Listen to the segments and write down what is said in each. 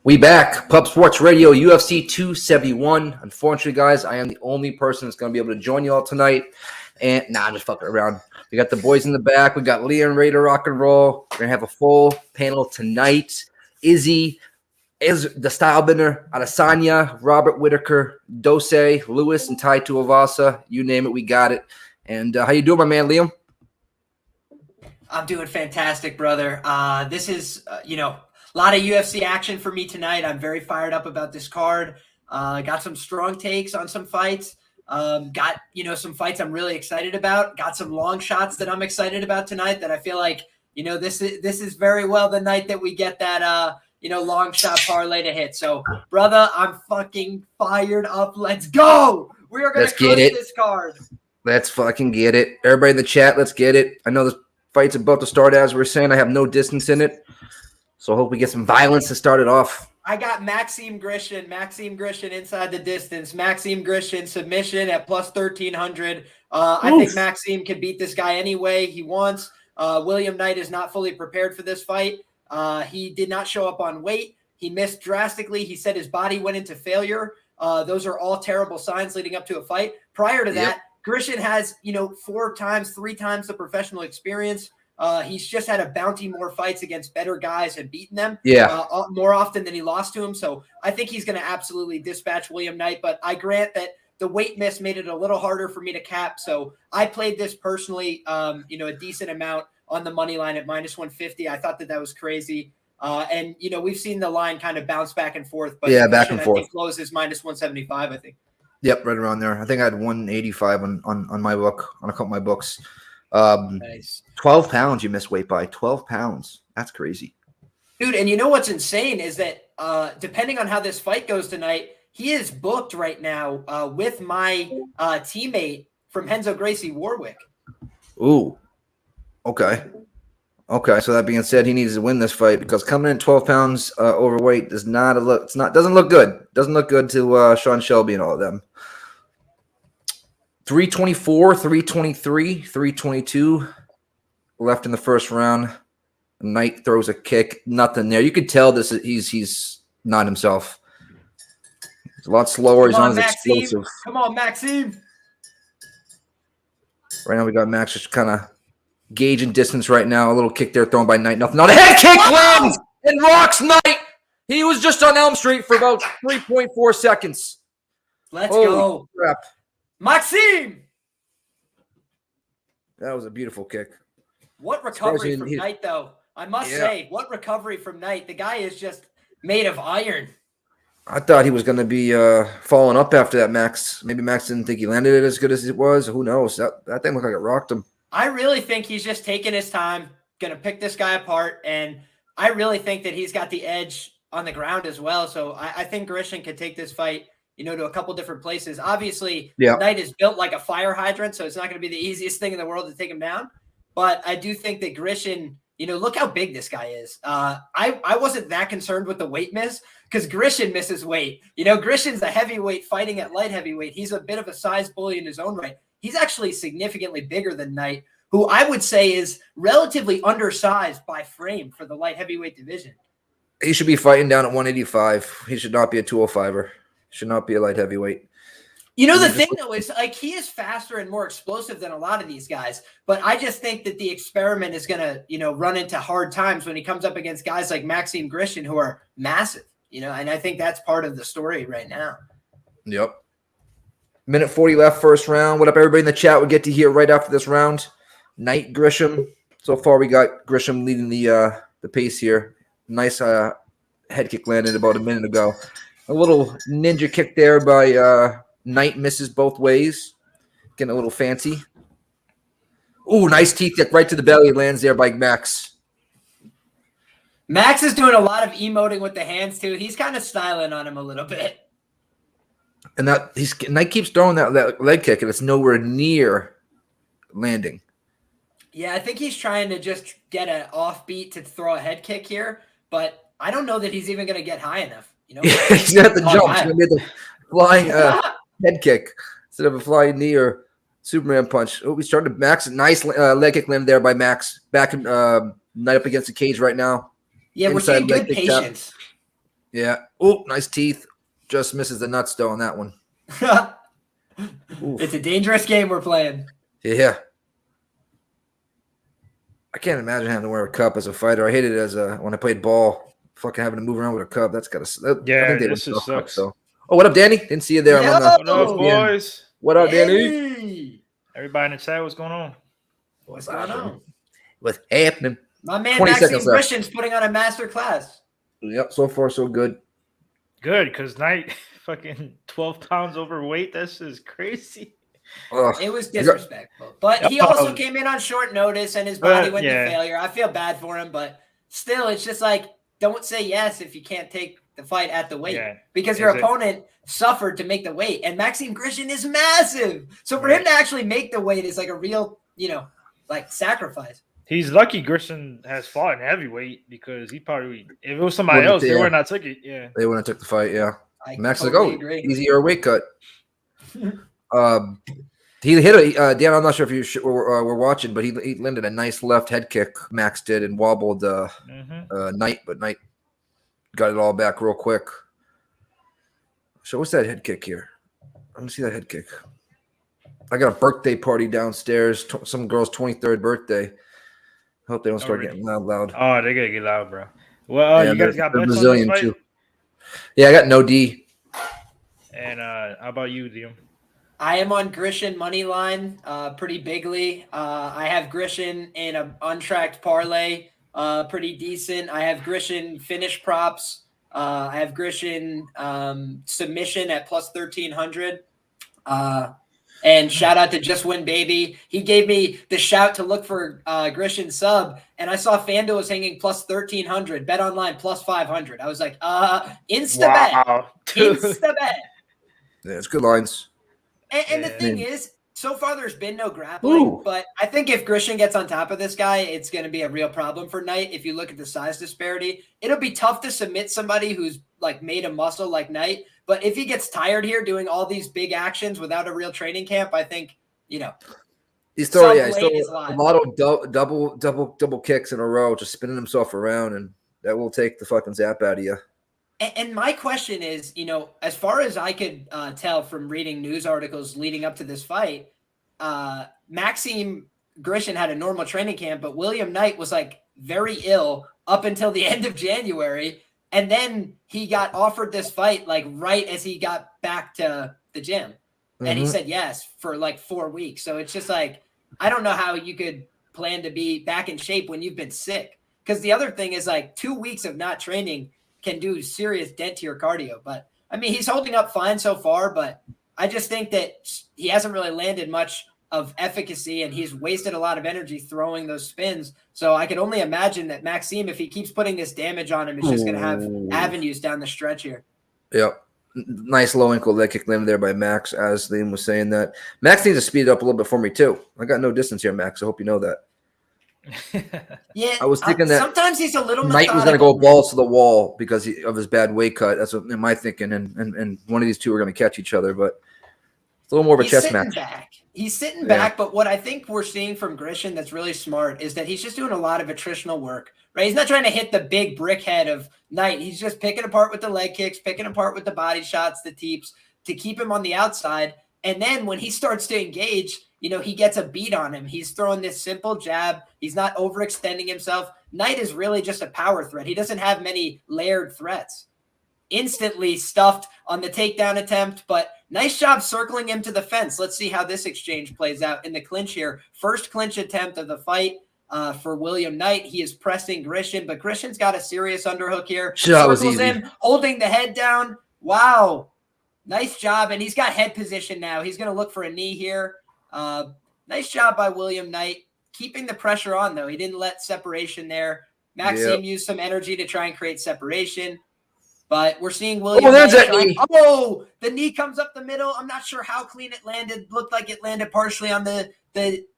We back. Pub Sports Radio, UFC 271. Unfortunately, guys, I am the only person that's going to be able to join you all tonight. And I'm just fucking around. We got the boys in the back. We got Leon ready to rock and roll. We're going to have a full panel tonight. Izzy is the style bender. Adesanya, Robert Whittaker, Dose, Lewis, and Tuivasa. You name it, we got it. And how you doing, my man, Liam? I'm doing fantastic, brother. This is, a lot of UFC action for me tonight. I'm very fired up about this card. Got some strong takes on some fights. Got, some fights I'm really excited about. Got some long shots that I'm excited about tonight that I feel like, this is very well the night that we get that, long shot parlay to hit. So, brother, I'm fucking fired up. Let's go. We are going to crush this card. Let's fucking get it. Everybody in the chat, let's get it. I know this fight's about to start, as we're saying. I have no distance in it. So I hope we get some violence to start it off. I got Maxime Grishin inside the distance. Maxime Grishin submission at plus 1,300. I think Maxime can beat this guy any way he wants. William Knight is not fully prepared for this fight. He did not show up on weight. He missed drastically. He said his body went into failure. Those are all terrible signs leading up to a fight. Prior to that, Grishin has, 3 times the professional experience. He's just had a bounty more fights against better guys and beaten them more often than he lost to him. So I think he's going to absolutely dispatch William Knight. But I grant that the weight miss made it a little harder for me to cap. So I played this personally, a decent amount on the money line at minus 150. I thought that was crazy. And, we've seen the line kind of bounce back and forth. But back and forth. Closes minus 175, I think. Yep, right around there. I think I had 185 on my book, on a couple of my books. Nice. 12 pounds you missed weight by. 12 pounds. That's crazy. Dude, and you know what's insane is that depending on how this fight goes tonight, he is booked right now with my teammate from Renzo Gracie Warwick. Ooh. Okay. So that being said, he needs to win this fight because coming in 12 pounds overweight doesn't look good. Doesn't look good to Sean Shelby and all of them. 324, 323, 322 left in the first round. Knight throws a kick, nothing there. You could tell he's not himself. He's a lot slower. He's not as explosive. Come on, Maxime. Right now we got Max just kind of gauging distance right now. A little kick there thrown by Knight. Nothing. Now the head kick lands and rocks Knight. He was just on Elm Street for about 3.4 seconds. Let's go. Crap. Maxime! That was a beautiful kick. What recovery from Knight, though. I must say, what recovery from Knight. The guy is just made of iron. I thought he was going to be following up after that, Max. Maybe Max didn't think he landed it as good as it was. Who knows? That thing looked like it rocked him. I really think he's just taking his time, going to pick this guy apart, and I really think that he's got the edge on the ground as well. So I think Grishin could take this fight to a couple different places. Obviously, Knight is built like a fire hydrant, so it's not going to be the easiest thing in the world to take him down. But I do think that Grishin, look how big this guy is. I wasn't that concerned with the weight miss because Grishin misses weight. Grishin's a heavyweight fighting at light heavyweight. He's a bit of a size bully in his own right. He's actually significantly bigger than Knight, who I would say is relatively undersized by frame for the light heavyweight division. He should be fighting down at 185. He should not be a 205er. Should not be a light heavyweight. The thing, though, is like he is faster and more explosive than a lot of these guys. But I just think that the experiment is going to, run into hard times when he comes up against guys like Maxime Grishin, who are massive, and I think that's part of the story right now. Yep. Minute 40 left, first round. What up, everybody in the chat? We'll get to hear right after this round. Knight Grisham. So far, we got Grisham leading the pace here. Nice head kick landed about a minute ago. A little ninja kick there by Knight, misses both ways. Getting a little fancy. Ooh, nice teeth kick right to the belly. Lands there by Max. Max is doing a lot of emoting with the hands, too. He's kind of styling on him a little bit. And Knight keeps throwing that leg kick, and it's nowhere near landing. Yeah, I think he's trying to just get an offbeat to throw a head kick here, but I don't know that he's even going to get high enough. He's going to have to jump. He's going to be the flying head kick instead of a flying knee or Superman punch. Oh, we started Max. Nice leg kick landed there by Max. Back Knight up against the cage right now. Yeah, we're seeing good patience. Yeah. Oh, nice teeth. Just misses the nuts though on that one. It's a dangerous game we're playing. Yeah. I can't imagine having to wear a cup as a fighter. I hated it as when I played ball. Fucking having to move around with a cup. That's got to. Yeah, I think they this just sucks. So. Oh, what up, Danny? Didn't see you there. I'm on the. What up, Yo! boys? What up, Danny? Hey! Everybody in the chat, what's going on? What's going on? What's happening? My man 20 Maxime seconds left. Grishin's putting on a master class. Yep, so far so good. Good, because Knight fucking 12 pounds overweight. This is crazy. Ugh. It was disrespectful. But he also came in on short notice and his body went to failure. I feel bad for him, but still, it's just like, don't say yes if you can't take the fight at the weight. Because your opponent suffered to make the weight. And Maxime Grishin is massive. So for him to actually make the weight is like a real, like sacrifice. He's lucky Grishin has fought in heavyweight because he probably, if it was somebody else, they would not took it. Yeah. They wouldn't have took the fight, yeah. Max totally like, agree. Easier weight cut. He hit a Dan. I'm not sure if you were watching, but he landed a nice left head kick. Max did and wobbled Knight, but Knight got it all back real quick. So what's that head kick here? Let me see that head kick. I got a birthday party downstairs. Some girl's 23rd birthday. Hope they don't start getting loud. Oh, they're gonna get loud, bro. Well, you guys got bets on this fight? Too. Yeah, I got no D. And how about you, Liam? I am on Grishin money line, pretty bigly. I have Grishin in an untracked parlay, pretty decent. I have Grishin finish props. I have Grishin submission at plus 1,300. And shout out to Just Win Baby. He gave me the shout to look for Grishin sub, and I saw FanDuel was hanging plus 1,300. Bet online plus 500. I was like, insta bet, insta bet. Yeah, it's good lines. And the thing is, so far there's been no grappling, but I think if Grishin gets on top of this guy, it's going to be a real problem for Knight. If you look at the size disparity, it'll be tough to submit somebody who's like made a muscle like Knight. But if he gets tired here doing all these big actions without a real training camp, I think, he's throwing a lot of double kicks in a row, just spinning himself around, and that will take the fucking zap out of you. And my question is, as far as I could tell from reading news articles leading up to this fight, Maxime Grishin had a normal training camp, but William Knight was like very ill up until the end of January. And then he got offered this fight like right as he got back to the gym. And he said yes for like 4 weeks. So it's just like, I don't know how you could plan to be back in shape when you've been sick. Because the other thing is like 2 weeks of not training can do serious dent to your cardio. But I mean, he's holding up fine so far, but I just think that he hasn't really landed much of efficacy and he's wasted a lot of energy throwing those spins. So I can only imagine that Maxime, if he keeps putting this damage on him, is just going to have avenues down the stretch here. Yep. Nice low ankle leg kick landed there by Max, as Liam was saying that. Max needs to speed it up a little bit for me too. I got no distance here, Max. I hope you know that. Yeah, I was thinking that sometimes he's a little Knight was going to go balls to the wall because of his bad weight cut. That's what in my thinking, and one of these two are going to catch each other, but it's a little more of a chess match. He's sitting back, but what I think we're seeing from Grishin that's really smart is that he's just doing a lot of attritional work, right? He's not trying to hit the big brick head of Knight. He's just picking apart with the leg kicks, picking apart with the body shots, the teeps to keep him on the outside. And then when he starts to engage, he gets a beat on him. He's throwing this simple jab. He's not overextending himself. Knight is really just a power threat. He doesn't have many layered threats. Instantly stuffed on the takedown attempt, but nice job circling him to the fence. Let's see how this exchange plays out in the clinch here. First clinch attempt of the fight for William Knight. He is pressing Grishin, but Grishin's got a serious underhook here. Circles him, holding the head down. Wow. Nice job. And he's got head position now. He's going to look for a knee here. Nice job by William Knight. Keeping the pressure on, though. He didn't let separation there. Maxime used some energy to try and create separation. But we're seeing William Knight trying. Oh, the knee comes up the middle. I'm not sure how clean it landed. Looked like it landed partially on the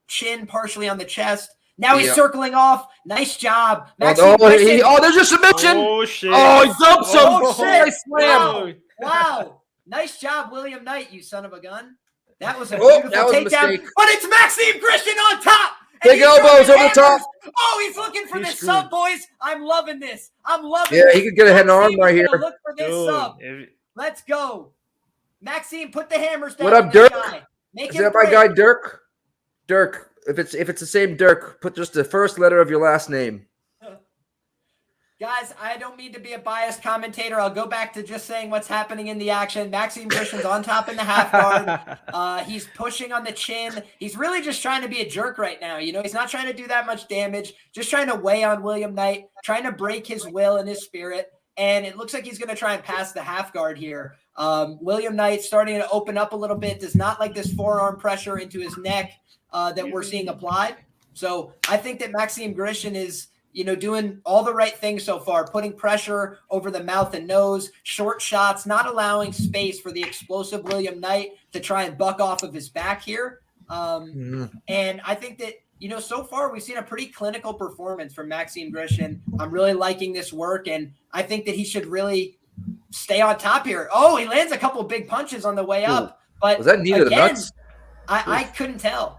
chin, partially on the chest. Now he's circling off. Nice job. There's a submission. Oh, shit. Oh, he dumps him. Oh, shit. Nice slam. Wow. Nice job, William Knight, you son of a gun. That was a beautiful takedown. But it's Maxime Grishin on top. Big elbows over the top. Oh, he's looking for this sub, boys. I'm loving this. I'm loving this. this. He could get a head and arm right here. Look for this sub. Let's go. Maxime, put the hammers down. What up, Dirk? Is that my guy, Dirk? Dirk, if it's the same Dirk, put just the first letter of your last name. Guys, I don't mean to be a biased commentator. I'll go back to just saying what's happening in the action. Maxime Grisham's on top in the half guard. He's pushing on the chin. He's really just trying to be a jerk right now. You know, he's not trying to do that much damage, just trying to weigh on William Knight, trying to break his will and his spirit. And it looks like he's going to try and pass the half guard here. William Knight starting to open up a little bit, does not like this forearm pressure into his neck that we're seeing applied. So I think that Maxime Grishin is, you know, doing all the right things so far, putting pressure over the mouth and nose, short shots, not allowing space for the explosive William Knight to try and buck off of his back here. And I think that, you know, so far we've seen a pretty clinical performance from Maxime Grishin. I'm really liking this work, and I think that he should really stay on top here. Oh, he lands a couple big punches on the way up. But was that knee to the nuts? I couldn't tell.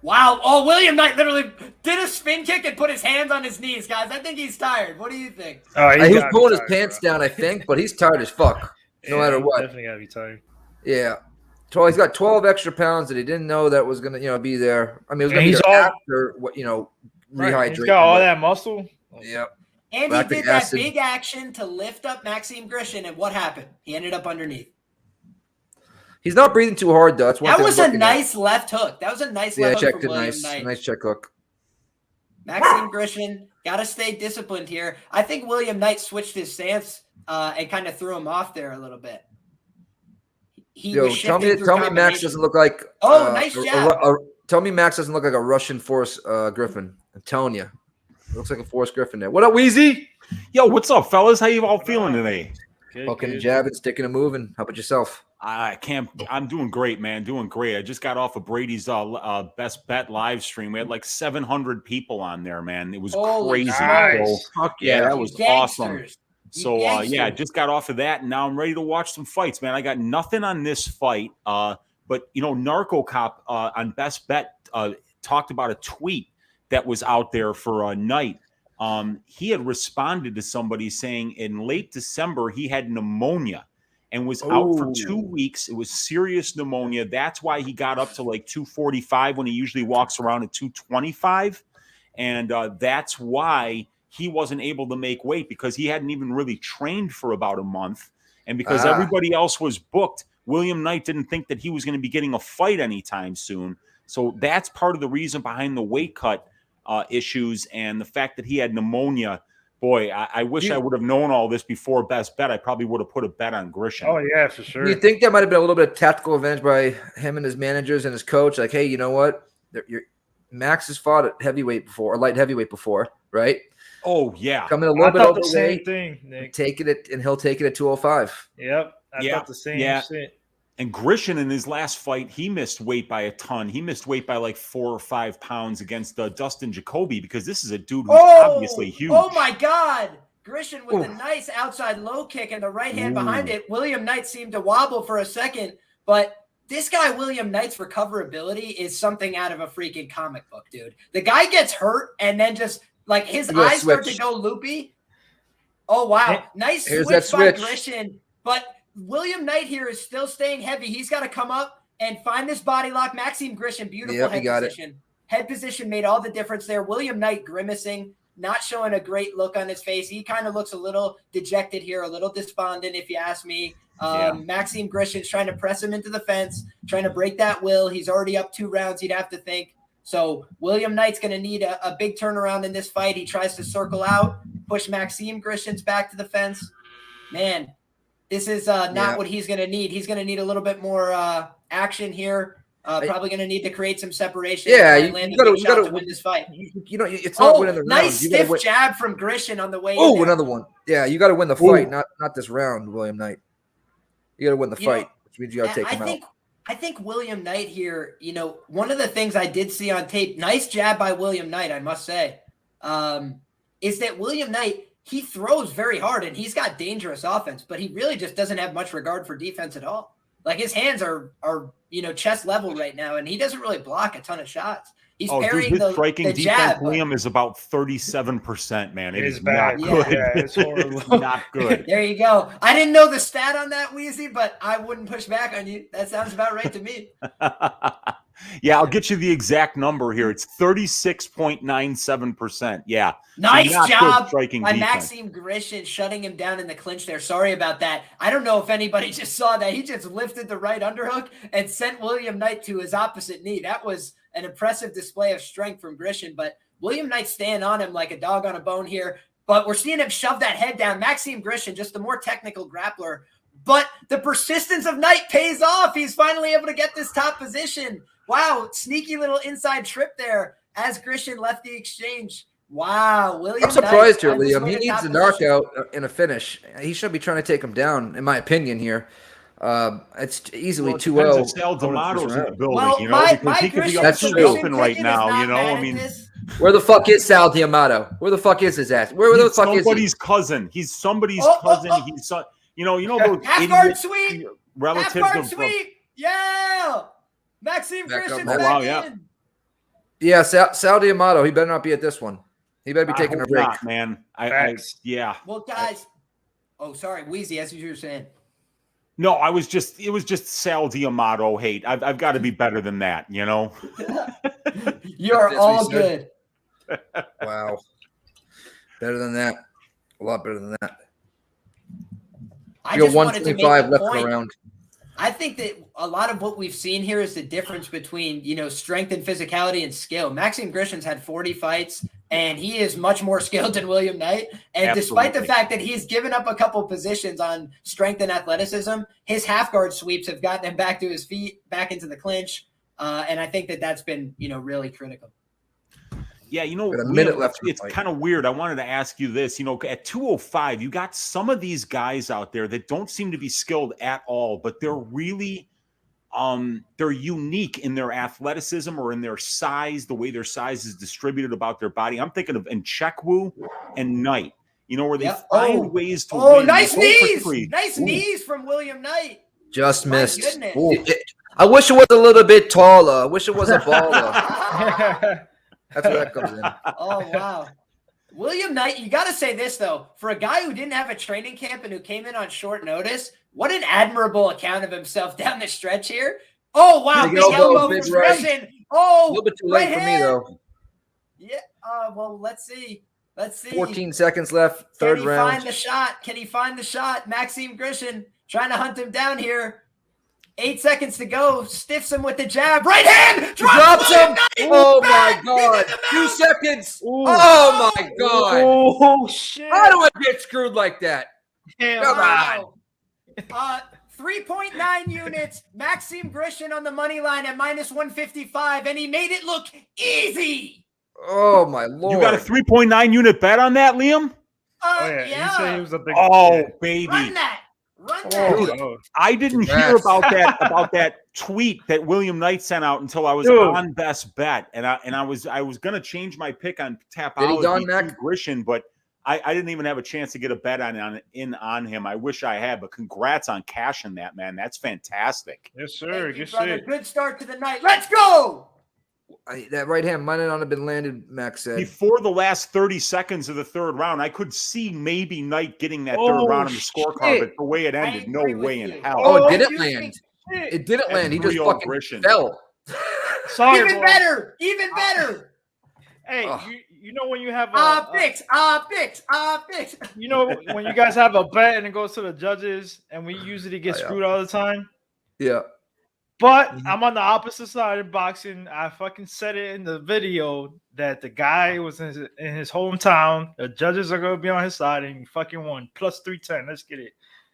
Wow. Oh, William Knight literally did a spin kick and put his hands on his knees, guys. I think he's tired. What do you think? He was pulling his pants down, I think, but he's tired as fuck, no matter what. Definitely got to be tired. Yeah. He's got 12 extra pounds that he didn't know that was going to, you know, be there. I mean, it was going to be there after, you know, rehydrating. He's got all that muscle. Yep. And he did that big action to lift up Maxime Grishin, and what happened? He ended up underneath. He's not breathing too hard, though. That was a nice left hook. That was a nice left hook from William Knight. Nice check hook. Maxime Grishin got to stay disciplined here. I think William Knight switched his stance and kind of threw him off there a little bit. Tell me Max doesn't look like nice jab. Tell me Max doesn't look like a Russian Forrest Griffin. I'm telling you. Looks like a Forrest Griffin there. What up, Wheezy? Yo, what's up, fellas? How you all feeling today? Fucking jabbing, sticking and moving. How about yourself? I'm doing great, man. Doing great. I just got off of Brady's best bet live stream. We had like 700 people on there, man. It was crazy. Nice. Fuck yeah, that was awesome. So I just got off of that, and now I'm ready to watch some fights, man. I got nothing on this fight, but you know, Narco Cop on Best Bet talked about a tweet that was out there for Knight. He had responded to somebody saying in late December he had pneumonia and was out for 2 weeks. It was serious pneumonia. That's why he got up to like 245 when he usually walks around at 225. And that's why he wasn't able to make weight, because he hadn't even really trained for about a month. And because everybody else was booked, William Knight didn't think that he was going to be getting a fight anytime soon. So that's part of the reason behind the weight cut issues and the fact that he had pneumonia. Boy, I wish I would have known all this before Best Bet. I probably would have put a bet on Grishin. Oh, yeah, for sure. Do you think that might have been a little bit of tactical advantage by him and his managers and his coach? Like, hey, you know what? Max has fought at heavyweight before, or light heavyweight before, right? Oh, yeah. Coming a little bit over the same thing, Nick. Taking it, and he'll take it at 205. Yep. I thought the same shit. And Grishin in his last fight, he missed weight by a ton. He missed weight by like 4 or 5 pounds against Dustin Jacoby, because this is a dude who's obviously huge. Oh, my God. Grishin with a nice outside low kick and the right hand behind it. William Knight seemed to wobble for a second, but this guy, William Knight's recoverability is something out of a freaking comic book, dude. The guy gets hurt and then just, like, his eyes start to go loopy. Oh, wow. Nice switch by Grishin, but William Knight here is still staying heavy. He's got to come up and find this body lock. Maxime Grishin, beautiful head position. Head position made all the difference there. William Knight grimacing, not showing a great look on his face. He kind of looks a little dejected here, a little despondent, if you ask me. Maxime Grishin's trying to press him into the fence, trying to break that will. He's already up 2 rounds, you'd have to think. So William Knight's going to need a big turnaround in this fight. He tries to circle out, push Maxime Grishin's back to the fence. Man, this is not what he's going to need. He's going to need a little bit more action here. Probably going to need to create some separation. Yeah, you got to win this fight. You know, it's not winning the round. Nice stiff jab from Grishin on the way. Oh, another one. Yeah, you got to win the fight, not this round, William Knight. You got to win the fight, which means you got to take him out. I think William Knight here, you know, one of the things I did see on tape, nice jab by William Knight, I must say, is that William Knight, he throws very hard and he's got dangerous offense, but he really just doesn't have much regard for defense at all. Like his hands are chest level right now, and he doesn't really block a ton of shots. He's parrying his striking the defense, jab. Liam, is about 37%, man. It is bad. not good. Yeah, it's horrible. It's not good. There you go. I didn't know the stat on that, Wheezy, but I wouldn't push back on you. That sounds about right to me. Yeah, I'll get you the exact number here. It's 36.97%. Yeah. Nice job by defense. Maxim Grishin shutting him down in the clinch there. Sorry about that. I don't know if anybody just saw that. He just lifted the right underhook and sent William Knight to his opposite knee. That was an impressive display of strength from Grishin, but William Knight staying on him like a dog on a bone here. But we're seeing him shove that head down. Maxim Grishin, just the more technical grappler. But the persistence of Knight pays off. He's finally able to get this top position. Wow, sneaky little inside trip there as Grishin left the exchange. Wow, William I'm surprised Knight, here, Liam. He needs a knockout in a finish. He should be trying to take him down, in my opinion here. It's easily 2-0. Sal D'Amato's in the building, well, because he could be up 2-0 right now, I mean. Where the fuck is Sal D'Amato? Where the fuck is his ass? Where the fuck is he? Somebody's cousin. He's somebody's cousin. He's those half-guard sweep. Relatives Half-guard of sweep. Yeah. Maxim Grishin's wow, in. Yeah, Sal D'Amato. He better not be at this one. He better be taking a break. Not, man. Yeah. Well, guys. Oh, sorry, Wheezy. That's what you were saying. No, it was just Sal D'Amato hate. I've got to be better than that, You're all good. Wow. Better than that. A lot better than that. I just wanted to make a left point. around. I think that a lot of what we've seen here is the difference between, strength and physicality and skill. Maxim Grishin's had 40 fights, and he is much more skilled than William Knight. And despite the fact that he's given up a couple positions on strength and athleticism, his half-guard sweeps have gotten him back to his feet, back into the clinch. And I think that that's been, really critical. Yeah, a minute left. It's kind of weird. I wanted to ask you this. At 205, you got some of these guys out there that don't seem to be skilled at all, but they're really they're unique in their athleticism or in their size, the way their size is distributed about their body. I'm thinking of Nchekwu and Knight, where they find ways to win. Oh, nice knees! Nice knees from William Knight. Just missed. I wish it was a little bit taller. I wish it was a baller. That's where that comes in. Oh, wow. William Knight, you got to say this, though. For a guy who didn't have a training camp and who came in on short notice, what an admirable account of himself down the stretch here. Oh, wow. Big elbow from Grishin. Oh, a little bit too late for me, though. Yeah. Well, let's see. 14 seconds left. Third round. Can he find the shot? Maxim Grishin trying to hunt him down here. 8 seconds to go. Stiffs him with the jab. Right hand! Drops him! Oh, my God. 2 seconds. Ooh. Oh, my God. Oh, shit. How do I get screwed like that? Come on. 3.9 units. Maxim Grishin on the money line at -155, and he made it look easy. Oh, my Lord. You got a 3.9 unit bet on that, Liam? Yeah. He said he was a big baby. Run that. I didn't hear about that tweet that William Knight sent out until I was on Best Bet, and I was gonna change my pick on Tapology to Grishin, but I didn't even have a chance to get a bet on him. I wish I had, but congrats on cashing that, man. That's fantastic. Yes, sir. Good start to the night. Let's go. That right hand might not have been landed, Max said. Before the last 30 seconds of the third round, I could see maybe Knight getting that third round on the scorecard, but the way it ended, no way in hell. Oh, it didn't land. It didn't land. He just fucking fell. Sorry, Even better. Hey, you know when you have picks. You know when you guys have a bet and it goes to the judges, and we usually get screwed all the time? Yeah. But I'm on the opposite side of boxing. I fucking said it in the video that the guy was in his hometown. The judges are going to be on his side, and he fucking won. Plus 310. Let's get it.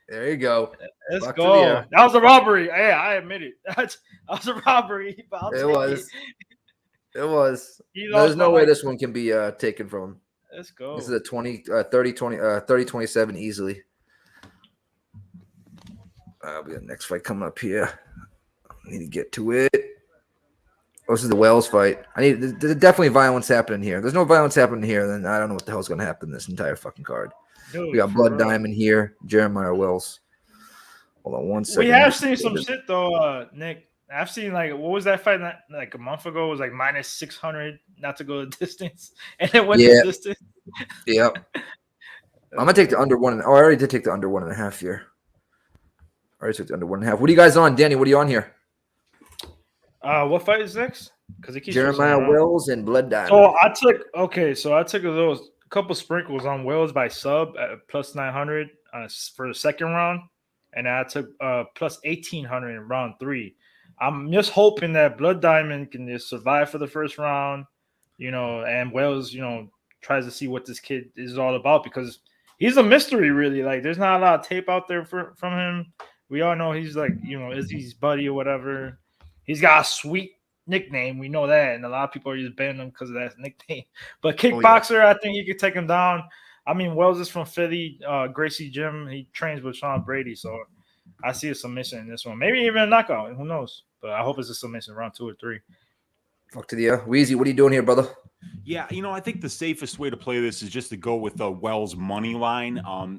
There you go. Let's go. That was a robbery. Yeah, I admit it. That was a robbery. It was. It was. There's no way this one can be taken from him. Let's go. This is a 30-27 easily. We got the next fight coming up here. I need to get to it. Oh, this is the Wells fight. There's definitely violence happening here. There's no violence happening here, then I don't know what the hell's going to happen in this entire fucking card. Dude, we got Blood Diamond here, Jeremiah Wells. Hold on 1 second. We have seen some shit though, Nick. I've seen like what was that fight like a month ago? It was like minus 600 not to go the distance, and it went the distance. Yep. I'm gonna take the under 1. Oh, I already did take the under 1.5 here. I already took the under 1.5. What are you guys on, Danny? What are you on here? What fight is next? Because it keeps Jeremiah Wells and Blood Diamond. So I took a couple sprinkles on Wells by sub at plus 900 for the second round, and I took plus 1800 in round 3. I'm just hoping that Blood Diamond can just survive for the first round, and Wells, tries to see what this kid is all about because he's a mystery, really. Like, there's not a lot of tape out there from him. We all know he's like, Izzy's buddy or whatever. He's got a sweet nickname. We know that, and a lot of people are just banning him because of that nickname. But kickboxer, I think he could take him down. I mean, Wells is from Philly, Gracie Gym. He trains with Sean Brady, so I see a submission in this one. Maybe even a knockout. Who knows? But I hope it's a submission round 2 or 3. Fuck to the Weezy, what are you doing here, brother? Yeah, I think the safest way to play this is just to go with the Wells money line.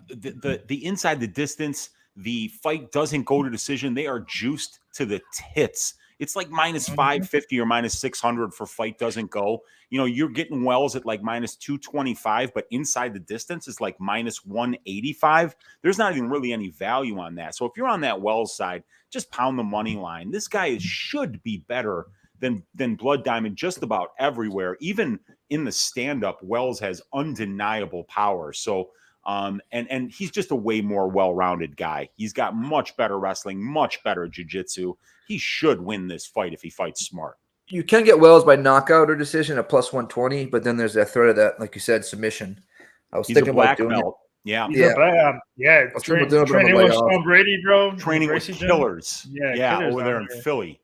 The inside the distance, the fight doesn't go to decision. They are juiced to the tits. It's like minus 550 or minus 600 for fight doesn't go. You're getting Wells at like minus 225, but inside the distance is like minus 185. There's not even really any value on that. So if you're on that Wells side, just pound the money line. This guy should be better than Blood Diamond just about everywhere. Even in the stand-up, Wells has undeniable power. So and he's just a way more well-rounded guy. He's got much better wrestling, much better jiu-jitsu. He should win this fight if he fights smart. You can get Wells by knockout or decision at plus 120, but then there's that threat of that, like you said, submission. I was thinking about doing it. Yeah. Training with Sean Brady, bro. Training with killers. Yeah, over there in Philly.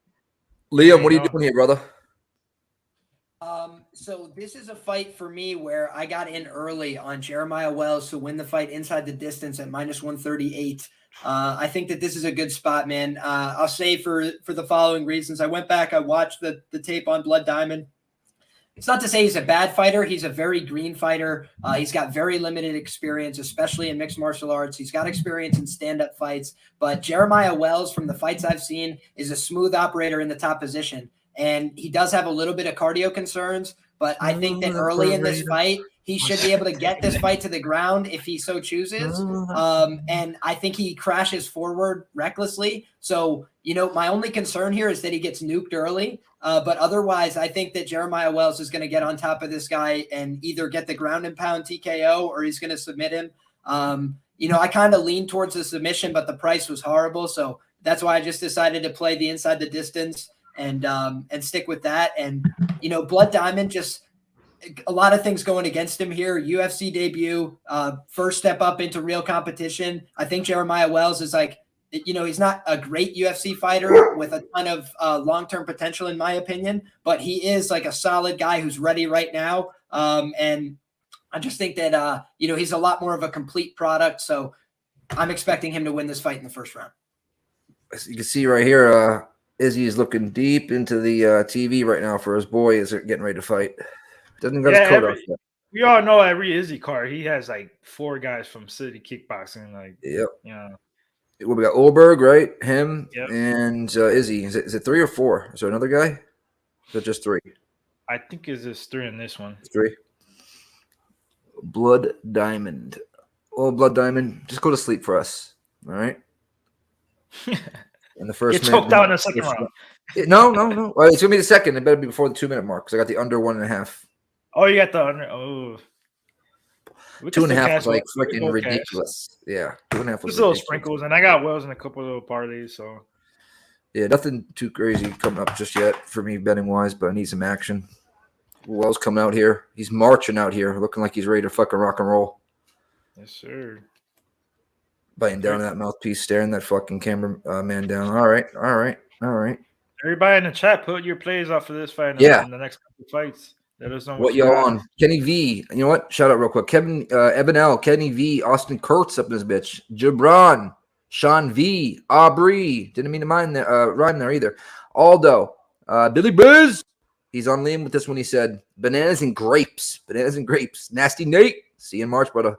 Liam, what are you doing here, brother? So this is a fight for me where I got in early on Jeremiah Wells to win the fight inside the distance at minus 138. I think that this is a good spot, man. I'll say for the following reasons. I went back, I watched the tape on Blood Diamond. It's not to say he's a bad fighter. He's a very green fighter. He's got very limited experience, especially in mixed martial arts. He's got experience in stand-up fights. But Jeremiah Wells, from the fights I've seen, is a smooth operator in the top position. And he does have a little bit of cardio concerns, but I think that early in this fight, he should be able to get this fight to the ground if he so chooses. And I think he crashes forward recklessly. So, my only concern here is that he gets nuked early. But otherwise, I think that Jeremiah Wells is going to get on top of this guy and either get the ground and pound TKO or he's going to submit him. I kind of lean towards the submission, but the price was horrible. So that's why I just decided to play the inside the distance and stick with that. And, Blood Diamond, just a lot of things going against him here. UFC debut, first step up into real competition. I think Jeremiah Wells is like, he's not a great UFC fighter with a ton of long-term potential, in my opinion, but he is like a solid guy who's ready right now. And I just think that, he's a lot more of a complete product. So I'm expecting him to win this fight in the first round. As you can see right here, Izzy is looking deep into the TV right now for his boy is getting ready to fight. Doesn't got his coat off yet. We all know every Izzy card. He has like 4 guys from City Kickboxing. Like, Well, we got Olberg, right? Him and Izzy. Is it 3 or 4? Is there another guy? Is it just 3? I think it's just 3 in this one. It's 3. Blood Diamond. Oh, Blood Diamond. Just go to sleep for us. All right. In the first minute. Choked out in the second round. No. Well, it's gonna be the second. It better be before the 2-minute mark because I got the under 1.5. Oh, you got the under. Oh, 2.5 was like freaking ridiculous. Yeah, 2.5 was just little sprinkles, and I got Wells in a couple of little parlays. So yeah, nothing too crazy coming up just yet for me betting wise, but I need some action. Wells coming out here. He's marching out here, looking like he's ready to fucking rock and roll. Yes, sir. Biting down that mouthpiece, staring that fucking camera man down. All right. Everybody in the chat, put your plays out for this fight in the next couple of fights. Let us know what y'all on. Kenny V. You know what? Shout out real quick. Kevin, Evan L, Kenny V, Austin Kurtz up in this bitch. Gibran, Sean V, Aubrey. Didn't mean to rhyme there either. Aldo, Billy Biz. He's on Liam with this one. He said, bananas and grapes. Nasty Nate. See you in March, brother.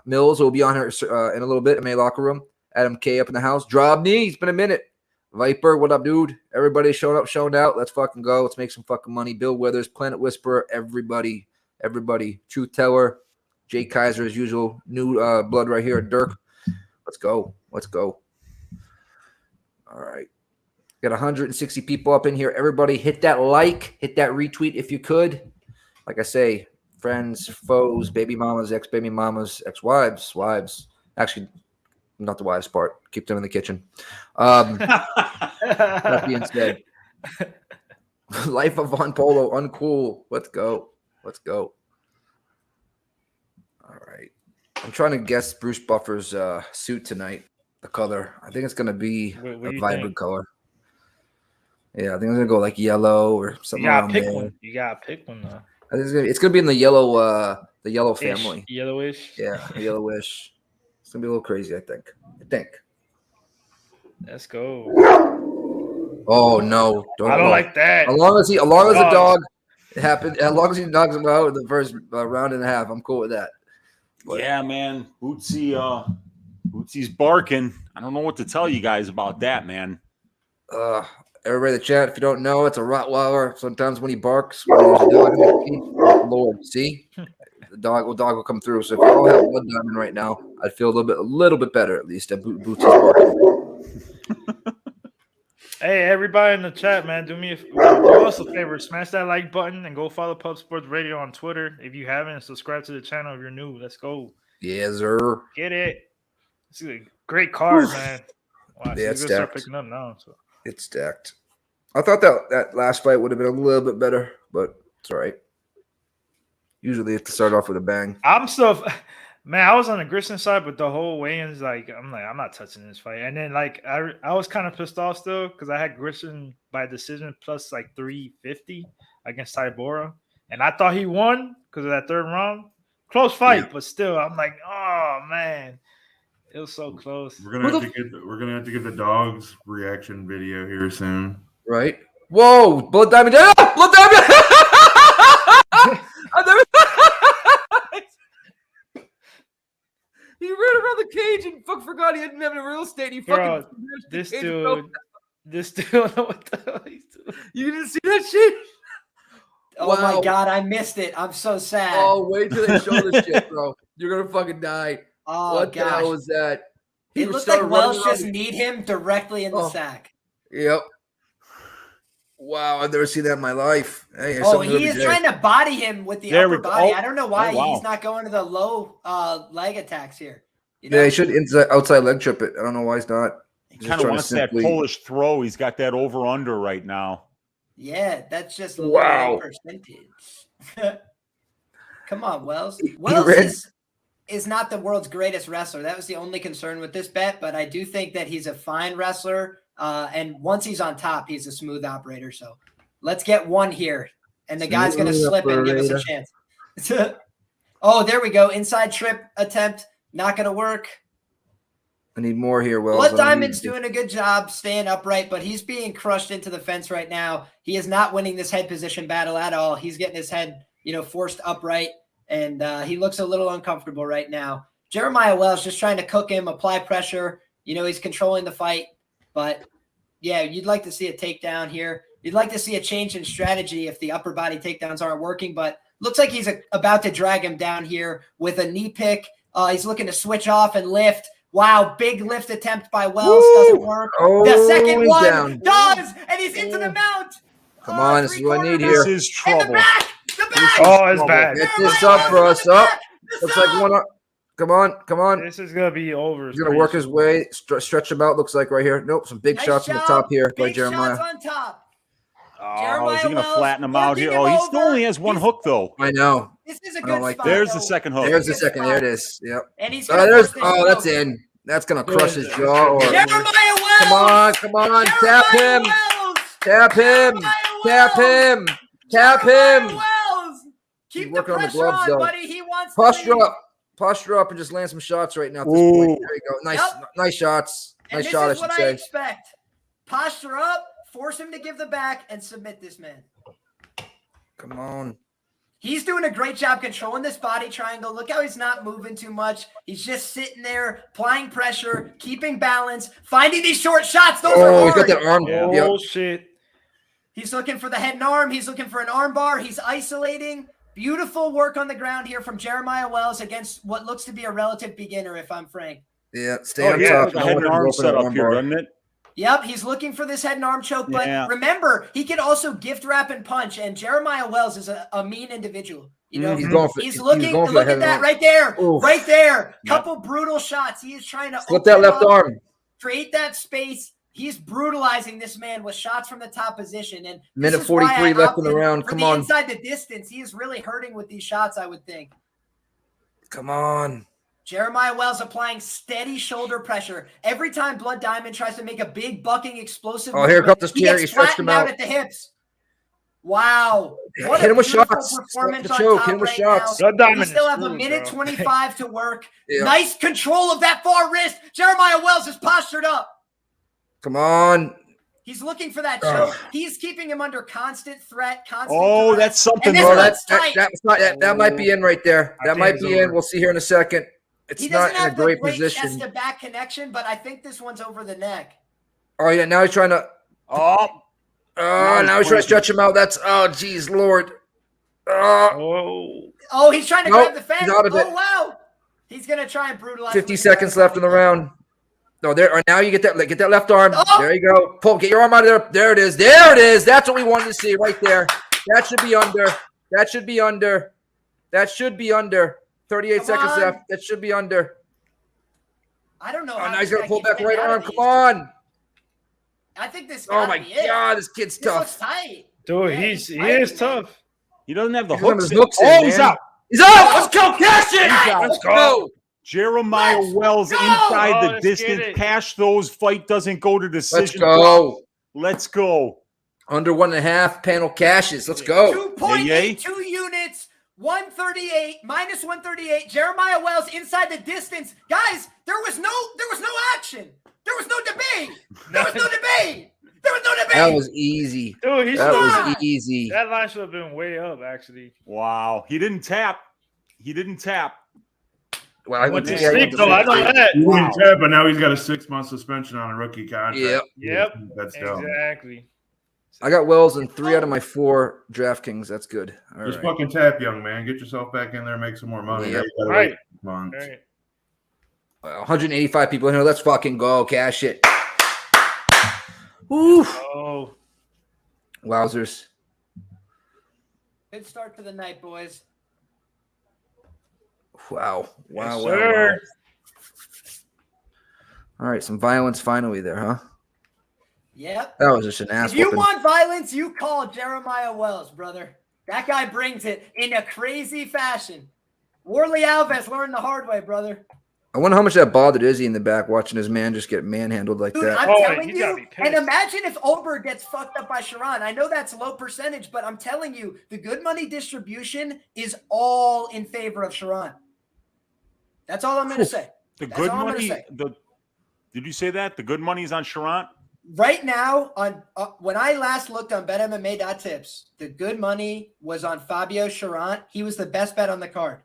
Mills will be on here in a little bit. MA Locker Room. Adam K up in the house. Drobny, it's been a minute. Viper, what up, dude? Everybody showing up, showing out. Let's fucking go. Let's make some fucking money. Bill Withers, Planet Whisperer, everybody. Truth Teller, Jay Kaiser as usual. New blood right here. Dirk. Let's go. All right. Got 160 people up in here. Everybody hit that like, hit that retweet if you could. Like I say, friends, foes, baby mamas, ex-baby mamas, ex-wives, wives. Actually, not the wives part. Keep them in the kitchen. That being said, life of Von Polo, uncool. Let's go. All right. I'm trying to guess Bruce Buffer's suit tonight. The color. I think it's going to be a vibrant color. Yeah, I think I'm going to go like yellow or something. You gotta pick one. You gotta pick one though. I think it's gonna be in the yellow family. Yellowish. Yeah, yellowish. It's gonna be a little crazy, I think. Let's go. Oh no! I don't like that. As long as the dog happened, as long as he knocks him out in the first round and a half, I'm cool with that. But, yeah, man, Bootsy's barking. I don't know what to tell you guys about that, man. Everybody in the chat, if you don't know, it's a Rottweiler. Sometimes when he barks, when there's a dog in the feet, Lord, see, the dog will come through. So if you all have Blood Diamond right now, I'd feel a little bit better at least. At Bootsy's barking. Hey, everybody in the chat, man, do us a favor. Smash that like button and go follow Pub Sports Radio on Twitter if you haven't. Subscribe to the channel if you're new. Let's go. Yes, sir. Get it. This is a great card, man. Wow, yeah, it's start picking up now. So. It's stacked. I thought that last fight would have been a little bit better, but it's all right. Usually, you have to start off with a bang. Man, I was on the Grisham side, but the whole weigh-ins, I'm not touching this fight. And then, I was kind of pissed off still because I had Grisham by decision plus 350 against Tybura, and I thought he won because of that third round. Close fight, but still, I'm like, oh man, it was so close. We're gonna have to get the dog's reaction video here soon. Right? Whoa, Blood Diamond! Blood Diamond! He ran around the cage and forgot he didn't have any real estate. This dude, what the hell he's doing? You didn't see that shit? Oh my God, I missed it. I'm so sad. Oh, wait till they show this shit, bro. You're gonna fucking die. Oh, what the hell was that? It looked like Welsh just kneed him directly in the sack. Yep. Wow, I've never seen that in my life. Hey, he is trying to body him with the upper body. I don't know why he's not going to the low leg attacks here. You know? Yeah, he should outside leg trip it. I don't know why he's not. He kind of wants that Polish throw. He's got that over-under right now. Yeah, that's just low percentage. Come on, Wells. Wells is not the world's greatest wrestler. That was the only concern with this bet, but I do think that he's a fine wrestler. And once he's on top, he's a smooth operator. So let's get one here. And the guy's going to slip and give us a chance. Oh, there we go. Inside trip attempt. Not going to work. I need more here, Wells. Blood Diamond's doing a good job staying upright, but he's being crushed into the fence right now. He is not winning this head position battle at all. He's getting his head, forced upright, and he looks a little uncomfortable right now. Jeremiah Wells just trying to cook him, apply pressure. He's controlling the fight. But, yeah, you'd like to see a takedown here. You'd like to see a change in strategy if the upper body takedowns aren't working. But looks like he's about to drag him down here with a knee pick. He's looking to switch off and lift. Wow, big lift attempt by Wells. Doesn't work. Oh, the second one down. does, and he's into the mount. Come on, this is what I need here. This is trouble. The back. Oh, it's bad. Get this up for us. Up. Looks like one up. Come on. This is going to be over. He's going to work his way, stretch him out, looks like right here. Nope, some big shots from the top here by Jeremiah. Shots on top. Oh, is he going to flatten him out here? Oh, he still only has one hook, though. I know. This is a good spot. There's the second hook. There's the second. There it is. Yep. And he's that's in. That's going to crush his jaw. Jeremiah Wells. Come on. Tap him. Tap him. Keep working the on the pressure gloves, on, though. buddy. He wants Posture up and just land some shots right now at this point. There you go. Nice shots. Nice shot, I should say. I expect. Posture up, force him to give the back, and submit this man. Come on. He's doing a great job controlling this body triangle. Look how he's not moving too much. He's just sitting there, applying pressure, keeping balance, finding these short shots. Those are hard. He's got that arm. Oh, shit. He's looking for the head and arm. He's looking for an arm bar. He's isolating. Beautiful work on the ground here from Jeremiah Wells against what looks to be a relative beginner, if I'm frank. Yeah, stay on top. The head and arm set up here, doesn't it? Yep, he's looking for this head and arm choke, but remember, he can also gift wrap and punch, and Jeremiah Wells is a mean individual. You know, he's looking. Look at that right there, right there. Couple brutal shots. He is trying to flip that left arm, create that space. He's brutalizing this man with shots from the top position. And minute 43 left in the round. Come on, inside the distance. He is really hurting with these shots, I would think. Come on. Jeremiah Wells applying steady shoulder pressure. Every time Blood Diamond tries to make a big bucking explosive movement, here comes this chair. He stretched him out at the hips. Wow. What hit him with shots. Performance on choke. top Hit him with right shots. We still have a minute 25 to work. Nice control of that far wrist. Jeremiah Wells is postured up. Come on. He's looking for that choke. He's keeping him under constant threat. That's something. That might be in right there. That might be in. We'll see here in a second. It's not in a great position. Chest to back connection, but I think this one's over the neck. Oh yeah, now he's trying to. Now he's trying to stretch him out. That's geez, Lord. He's trying to grab the fence. Wow. He's gonna try and brutalize. 50 seconds left in the round. No, now you get that left arm. There you go. Pull, get your arm out of there. There it is. There it is. That's what we wanted to see right there. That should be under. That should be under. That should be under. 38 seconds left. That should be under. I don't know. Now he's gonna pull back right arm. Come on. I think this. Oh my God, this kid's tough. Looks tight. Dude, he is tough. He doesn't have the hooks. He's out. He's out. Let's go. Cash it. Let's go. Jeremiah Wells inside the distance. Cash those. Fight doesn't go to decision. Let's go. Under 1.5 panel cashes. Let's go. 2.82 units. 138 minus 138. Jeremiah Wells inside the distance. Guys, there was no action. There was no debate. That was easy. Dude, that was easy. That line should have been way up, actually. Wow. He didn't tap. Well, I went to sleep, though. I know that. He didn't tap, but now he's got a 6-month suspension on a rookie contract. Yep. That's dumb. Exactly. I got Wells in 3 out of my 4 DraftKings. That's good. Just fucking tap, young man. Get yourself back in there, make some more money. Yep. Right. Well, 185 people in here. Let's fucking go. Cash it. Woo. Oh. Wowzers. Good start to the night, boys. Wow. Yes, sir. All right, some violence finally there, huh? Yep. That was just an ass. If you want violence, you call Jeremiah Wells, brother. That guy brings it in a crazy fashion. Warley Alves learned the hard way, brother. I wonder how much that bothered Izzy in the back watching his man just get manhandled like that. I'm telling you, and imagine if Oberg gets fucked up by Sharon. I know that's low percentage, but I'm telling you, the good money distribution is all in favor of Sharon. That's all I'm going to say. The good money. Did you say that? The good money is on Sharon? Right now, on when I last looked on BetMMA.tips, the good money was on Fabio Sharon. He was the best bet on the card.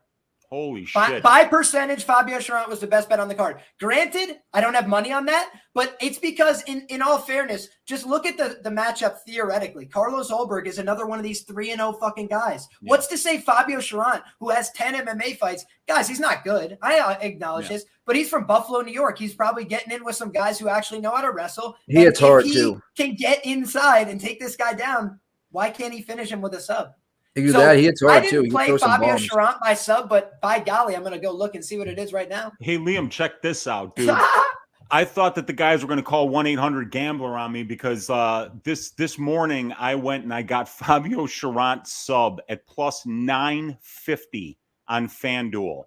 Holy shit. By percentage, Fabio Sharon was the best bet on the card. Granted, I don't have money on that, but it's because in all fairness, just look at the matchup theoretically. Carlos Ulberg is another one of these 3-0 fucking guys. Yeah. What's to say Fabio Sharon, who has 10 MMA fights, guys, he's not good. I acknowledge this, but he's from Buffalo, New York. He's probably getting in with some guys who actually know how to wrestle. He hits hard too. Can get inside and take this guy down. Why can't he finish him with a sub? He hits hard too. I didn't play Fabio Sharon by sub, but by golly, I'm going to go look and see what it is right now. Hey, Liam, check this out, dude. I thought that the guys were going to call 1-800-GAMBLER on me because this morning I went and I got Fabio Sharon sub at plus 950 on FanDuel.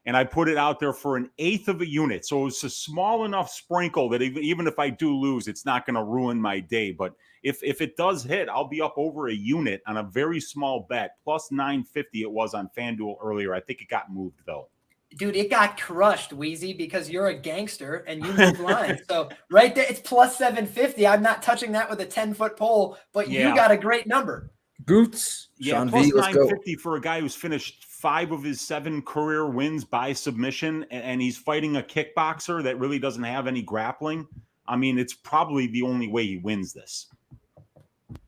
And I put it out there for 1/8 of a unit. So it's a small enough sprinkle that even if I do lose, it's not going to ruin my day. But if it does hit, I'll be up over a unit on a very small bet. Plus 950 it was on FanDuel earlier. I think it got moved, though. Dude, it got crushed, Wheezy, because you're a gangster and you move lines. So right there, it's plus 750. I'm not touching that with a 10-foot pole, but you got a great number. Goots. Yeah, Sean plus V, let's go. 950 for a guy who's finished 5 of his 7 career wins by submission, and he's fighting a kickboxer that really doesn't have any grappling. I mean, it's probably the only way he wins this.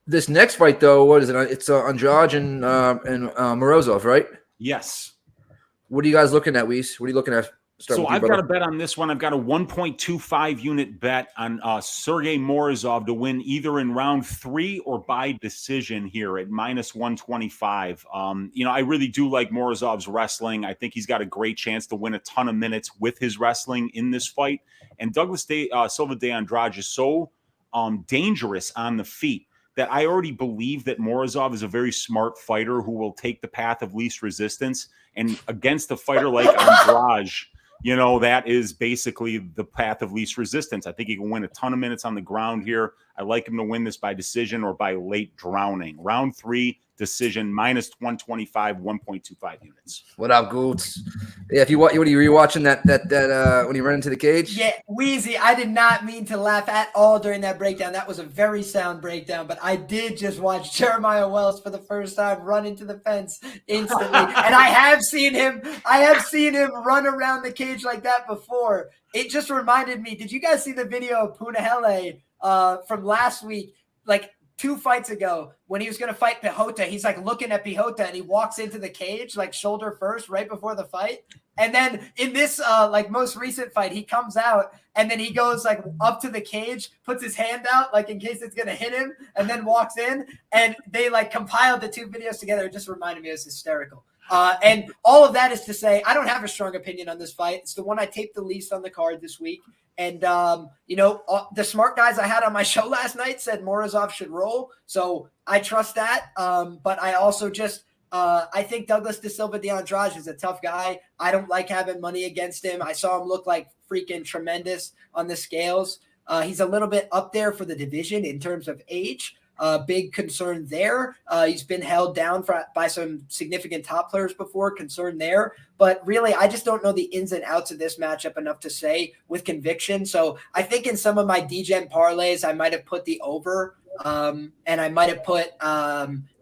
This next fight, though, what is it? It's Andrade and Morozov, right? Yes. What are you guys looking at, Weiss? What are you looking at? So I've got a bet on this one. I've got a 1.25 unit bet on Sergey Morozov to win either in round 3 or by decision here at minus 125. I really do like Morozov's wrestling. I think he's got a great chance to win a ton of minutes with his wrestling in this fight. And Douglas Silva de Andrade is so dangerous on the feet that I already believe that Morozov is a very smart fighter who will take the path of least resistance. And against a fighter like Andrade, that is basically the path of least resistance. I think he can win a ton of minutes on the ground here. I like him to win this by decision or by late drowning. Round 3 decision, minus 125, 1.25 units. What up, Goots? Yeah, if you what are you rewatching that when he ran into the cage? Yeah, Wheezy, I did not mean to laugh at all during that breakdown. That was a very sound breakdown, but I did just watch Jeremiah Wells for the first time run into the fence instantly. And I have seen him run around the cage like that before. It just reminded me, did you guys see the video of Punahele from last week? Like 2 fights ago, when he was going to fight Pihota, he's like looking at Pihota and he walks into the cage like shoulder first right before the fight. And then in this most recent fight, he comes out and then he goes like up to the cage, puts his hand out like in case it's going to hit him, and then walks in. And they like compiled the 2 videos together. It just reminded me, it was hysterical. And all of that is to say, I don't have a strong opinion on this fight. It's the one I taped the least on the card this week. And, the smart guys I had on my show last night said Morozov should roll. So I trust that. But I also just I think Douglas De Silva de Andrade is a tough guy. I don't like having money against him. I saw him look like freaking tremendous on the scales. He's a little bit up there for the division in terms of age. Big concern there. He's been held down by some significant top players before, concern there. But really, I just don't know the ins and outs of this matchup enough to say with conviction. So I think in some of my DGen parlays, I might have put the over, and I might have put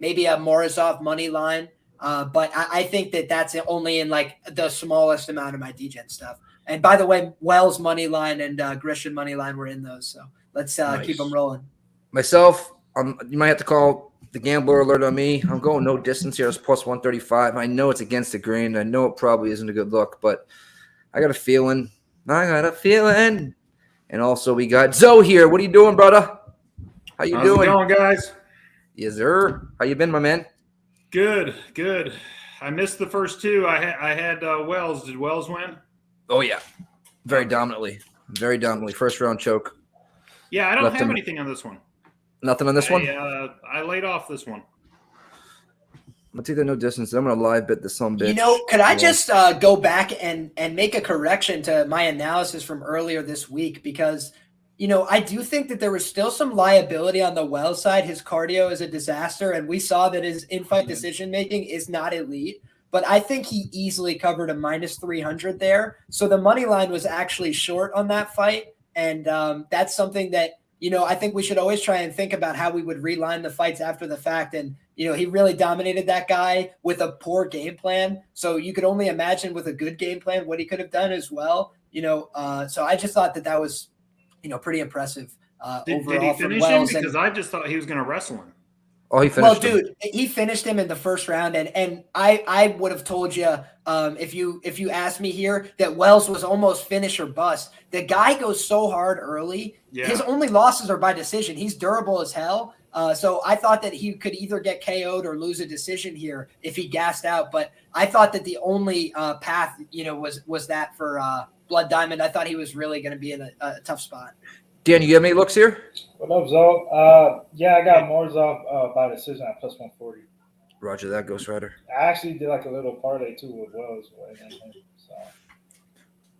maybe a Morozov money line. But I think that's only in like the smallest amount of my DGen stuff. And by the way, Wells money line and Grisham money line were in those. So let's keep them rolling. Myself, you might have to call the gambler alert on me. I'm going no distance here. It's plus 135. I know it's against the grain. I know it probably isn't a good look, but I got a feeling. And also we got Zoe here. What are you doing, brother? How you doing? How's it going, guys? Yes, sir. How you been, my man? Good. I missed the first 2. I had Wells. Did Wells win? Oh, yeah. Very dominantly. First round choke. Yeah, I don't have anything on this one. Nothing on this one? I laid off this one. Let's either no distance. I'm going to live bet this some bitch. Could I just go back and make a correction to my analysis from earlier this week? Because, I do think that there was still some liability on the Wells side. His cardio is a disaster, and we saw that his in-fight decision-making is not elite. But I think he easily covered a minus 300 there. So the money line was actually short on that fight. And that's something that, I think we should always try and think about how we would reline the fights after the fact. And, he really dominated that guy with a poor game plan. So you could only imagine with a good game plan what he could have done as well. So I just thought that was, pretty impressive Did overall he finish from Wells. him? Because I just thought he was going to wrestle him. Oh, he finished him. Dude, he finished him in the first round, and I would have told you if you asked me here that Wells was almost finish or bust. The guy goes so hard early. Yeah. His only losses are by decision. He's durable as hell. So I thought that he could either get KO'd or lose a decision here if he gassed out. But I thought that the only path, was that for Blood Diamond. I thought he was really going to be in a tough spot. Dan, you have any looks here? What up, Zoe? Yeah, I got Morozov by decision at plus 140. Roger that, Ghost Rider. I actually did like a little parlay too with Wells. So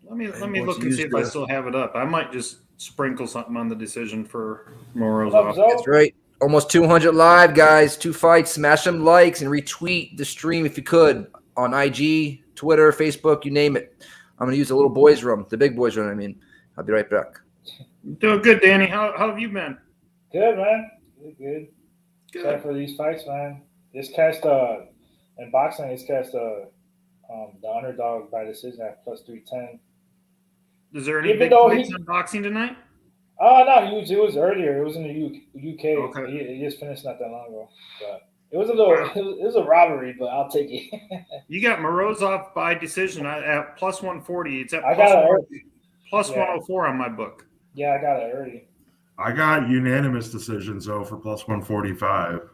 let me look and see if I still have it up. I might just sprinkle something on the decision for Morozov. That's right. Almost 200 live, guys. 2 fights. Smash them likes and retweet the stream if you could on IG, Twitter, Facebook, you name it. I'm going to use the little boys' room, the big boys' room, I mean. I'll be right back. Doing good, Danny. How have you been? Good, man. Good. Except for these fights, man. It's cast in boxing. It's cast the underdog by decision at plus 310. Is there any Even big though fights in boxing tonight? Oh no, it was earlier. It was in the UK. Okay. He just finished not that long ago. But it was a little. It was a robbery, but I'll take it. You got Morozov by decision at plus 140. It's at I plus, got it. plus Yeah. 104 on my book. Yeah, I got it early. I got unanimous decision, so for plus 145.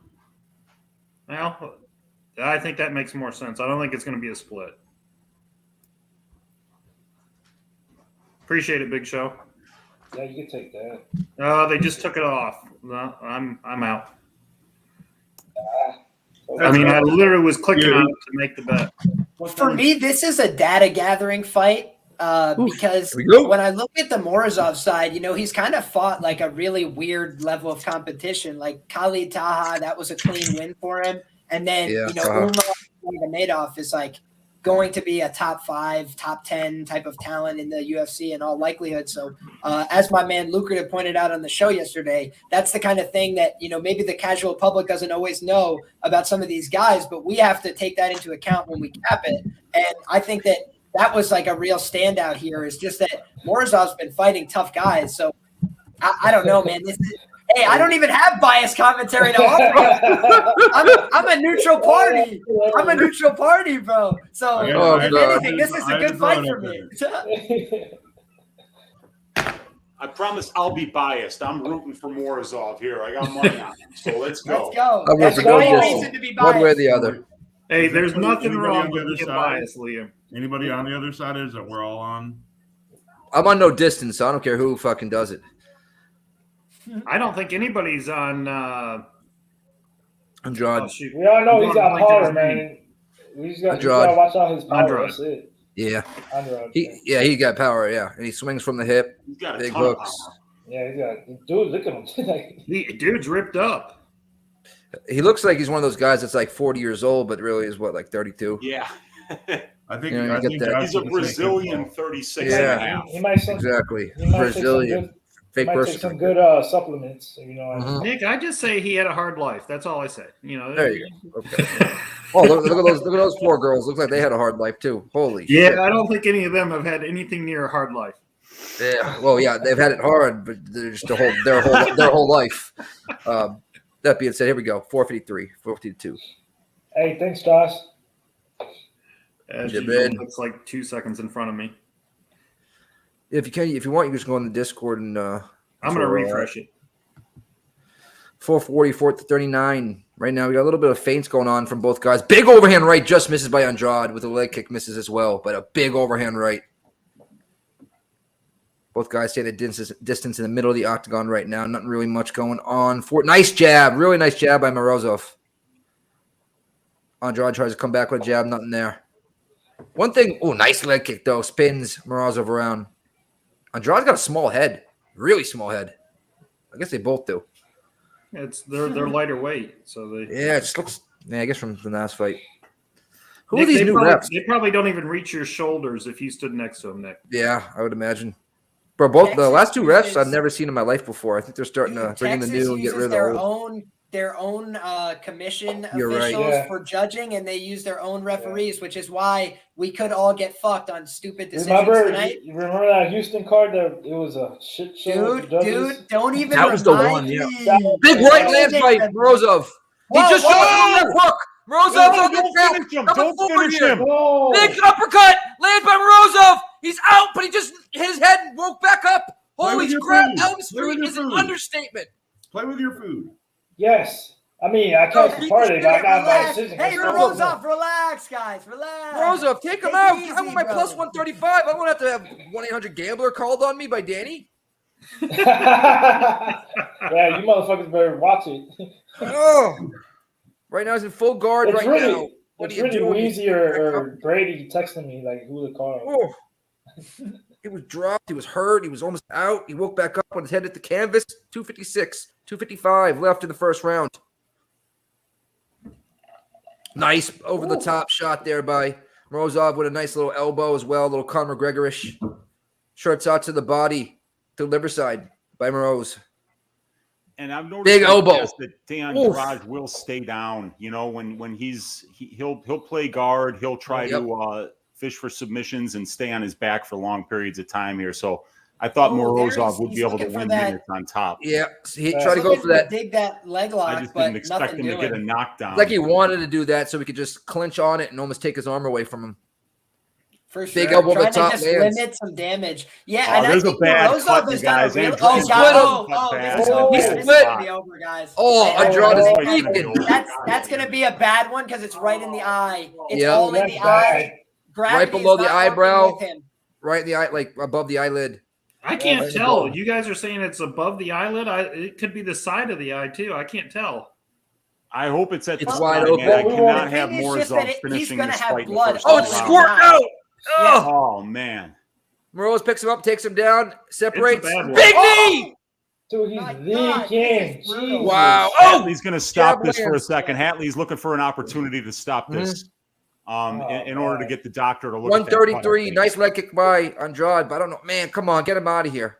Well, I think that makes more sense. I don't think it's going to be a split. Appreciate it, Big Show. Yeah, you can take that. They just took it off. No, I'm out. So I mean, I literally was clicking on it to make the bet. For me, this is a data gathering fight because Here we go. when I look at the Morozov side, he's kind of fought like a really weird level of competition. Like Khalid Taha, that was a clean win for him. And then, Taha. Umar Madoff is like going to be a top 5, top 10 type of talent in the UFC in all likelihood. So as my man Lucrative pointed out on the show yesterday, that's the kind of thing that, maybe the casual public doesn't always know about some of these guys, but we have to take that into account when we cap it. And I think that was like a real standout here is just that Morozov's been fighting tough guys. So I don't know, man. Hey, I don't even have biased commentary to offer. I'm a neutral party. I'm a neutral party, bro. So, if anything, this is a good fight for me. I promise I'll be biased. I'm rooting for Morozov here. I got money on him, so let's go. Let's go. I'm That's rooting the for only Rojo. reason to be biased. One way or the other. Hey, there's nothing Anybody wrong on the with other being side? biased, Liam. Anybody on the other side is that we're all on? I'm on no distance, so I don't care who fucking does it. I don't think anybody's on. Andrade. Oh, shoot. we all know he's got Like power, his name. man. We just got Andrade. to watch out his power. Andrade. That's it. Yeah. Andrade. He got power, yeah. And he swings from the hip. He's got a Big ton of hooks. power. Yeah, he's got. Dude, look at him. Like, Dude's ripped up. He looks like he's one of those guys that's like 40 years old, but really is what, like 32? Yeah. I think, Yeah, you I get think that. that's He's a what Brazilian thinking. 36 Yeah. and a half. he might. Exactly. He might Brazilian. Fake Take person. some good supplements. Mhm. Nick, I just say he had a hard life. That's all I say. There you go. Okay. Oh, look at those 4 girls. Looks like they had a hard life too. Holy Yeah, shit. I don't think any of them have had anything near a hard life. Yeah. Well, yeah, they've had it hard, but they're just their whole life. That being said, here we go. 453, 452. Hey, thanks, Josh. As Yeah, usual, man. looks like 2 seconds in front of me. If you can, if you want, you can just go on the Discord and I'm going to refresh it. 440, 439. Right now, we got a little bit of feints going on from both guys. Big overhand right, just misses by Andrade with a leg kick, misses as well, but a big overhand right. Both guys stay the distance in the middle of the octagon right now. Nothing really much going on. Nice jab, really nice jab by Morozov. Andrade tries to come back with a jab, nothing there. One thing, nice leg kick though, spins Morozov around. Andrade's got a small head, really small head. I guess they both do. They're lighter weight, so they. Yeah, it just looks. Yeah, I guess from the last fight. Who Nick, are these new reps? They probably don't even reach your shoulders if you stood next to him, Nick. Yeah, I would imagine. Bro, both the Texas last 2 refs uses- I've never seen in my life before. I think they're starting to bring in the Texas new and get uses rid of their the old. own commission You're right. officials Yeah. for judging, and they use their own referees, which is why we could all get fucked on stupid decisions Remember tonight. that Houston card? That it was a shit show. with the judges? Dude, don't even That was the remind one, yeah. me. Big right land fight, Morozov. He Whoa, just whoa! showed him that hook. Morozov No, don't don't get finish him. Number Don't 4 finish here. him. No. Big uppercut, land by Morozov. He's out, but he just hit his head and woke back up. Play Holy with your crap, food. Elm Play with Street your is an food. understatement. Play with your food. Yes. I mean, I can't support it, but I got my decision. Hey, It's still Morozov, relax, guys, relax. Morozov, take him Take out. it easy, I want my bro. plus 135. I won't have to have 1-800-GAMBLER called on me by Danny. yeah, you motherfuckers better watch it. Oh, right now he's in full guard It's right really, now. What it's are you really doing? Weezy or Brady texting me like who the call. Oh, he was dropped. He was hurt. He was almost out. He woke back up when his head hit the canvas. 256, 255 left in the first round. Nice over the top shot there by Morozov with a nice little elbow as well, a little Conor McGregor-ish. Shorts out to the body, to the liver side by Moroz. And I've noticed Big elbow. that Andrade will stay down. You know, when he'll play guard, he'll try to fish for submissions and stay on his back for long periods of time here. So I thought Morozov would be able to win minutes on top. Yeah, he tried to go for that. Dig that leg lock, I just didn't expect him to get a knockdown. It's like he wanted to do that so he could just clinch on it and almost take his arm away from him. For sure. Big elbow Trying the top to just lands. limit some damage. Yeah, and there's I a think bad Morozov cut, has you got a guys. real. Andrews Oh, cut God. bad. This He's is split. gonna be over, guys. Oh, Andrade is peeking. That's gonna be a bad one because it's right in the eye. It's Yeah. all in the eye. Gravity Right below is the not working eyebrow. with him. Right in the eye, like above the eyelid. I can't tell. You guys are saying it's above the eyelid. It could be the side of the eye too. I can't tell. I hope it's at the It's side, wide open. man. I The cannot thing have is more just Morozov that finishing he's gonna this have fight in the blood first Oh, all it's round. squirting out. Yeah. Oh man. Moroz picks him up, takes him down, separates. It's a bad one. Big knee. Dude, he's My the God, king. this is brutal. Jesus. Wow. Oh, Hatley's going to stop jab this for a lands. second. Hatley's looking for an opportunity to stop this in order to get the doctor to look at that cut, I 133. think. Nice leg kick by Andrade, but I don't know. Man, come on, get him out of here.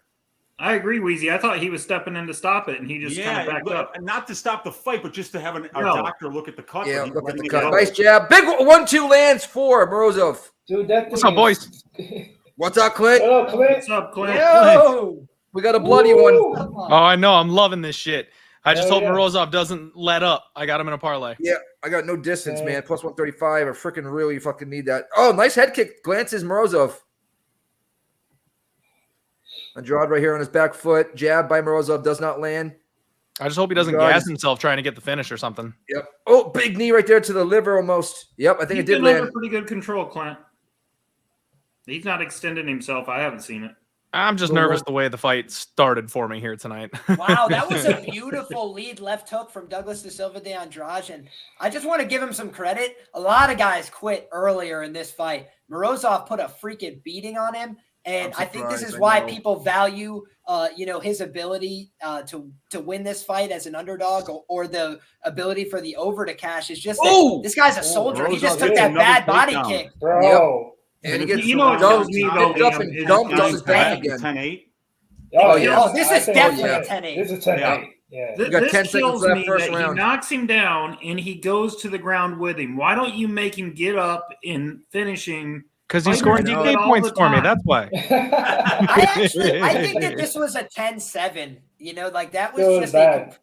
I agree, Wheezy. I thought he was stepping in to stop it, and he just kind of backed up. Not to stop the fight, but just to have our No. doctor look at the cut. Yeah, but he's look at letting the it cut. go. Nice jab. Big 1-2 lands for Morozov. Dude, that What's thing up, boys? is- What's up, Clint? What up, Clint? What's up, Clint? Yo. We got a bloody one. Come on. Oh, I know. I'm loving this shit. I just Hell hope yeah. Morozov doesn't let up. I got him in a parlay. Yeah, I got no distance, man. Plus 135. I freaking really fucking need that. Oh, nice head kick. Glances Morozov. Andrade right here on his back foot. Jab by Morozov does not land. I just hope he doesn't God. gas himself trying to get the finish or something. Yep. Oh, big knee right there to the liver almost. Yep, I think He's it did been land. under pretty good control, Clint. He's not extending himself. I haven't seen it. I'm just nervous the way the fight started for me here tonight. Wow, that was a beautiful lead left hook from Douglas de Silva de Andrade. And I just want to give him some credit. A lot of guys quit earlier in this fight. Morozov put a freaking beating on him. And I think this is why people value, his ability to win this fight as an underdog or the ability for the over to cash. Is just that this guy's a soldier. He just took that bad body kick. Bro. And he gets what kills me, though, picked up Liam, and is dumped guys on his back back again. 10-8. Oh, yeah. Oh, this is definitely a 10-8. This is 10-8. Yeah. We got 10 This seconds kills left me first that he round. knocks him down and he goes to the ground with him. Why don't you make him get up in finishing? Because he's I scoring do DK it all points the for me. time. That's why. I think that this was a 10-7. That was It was just bad.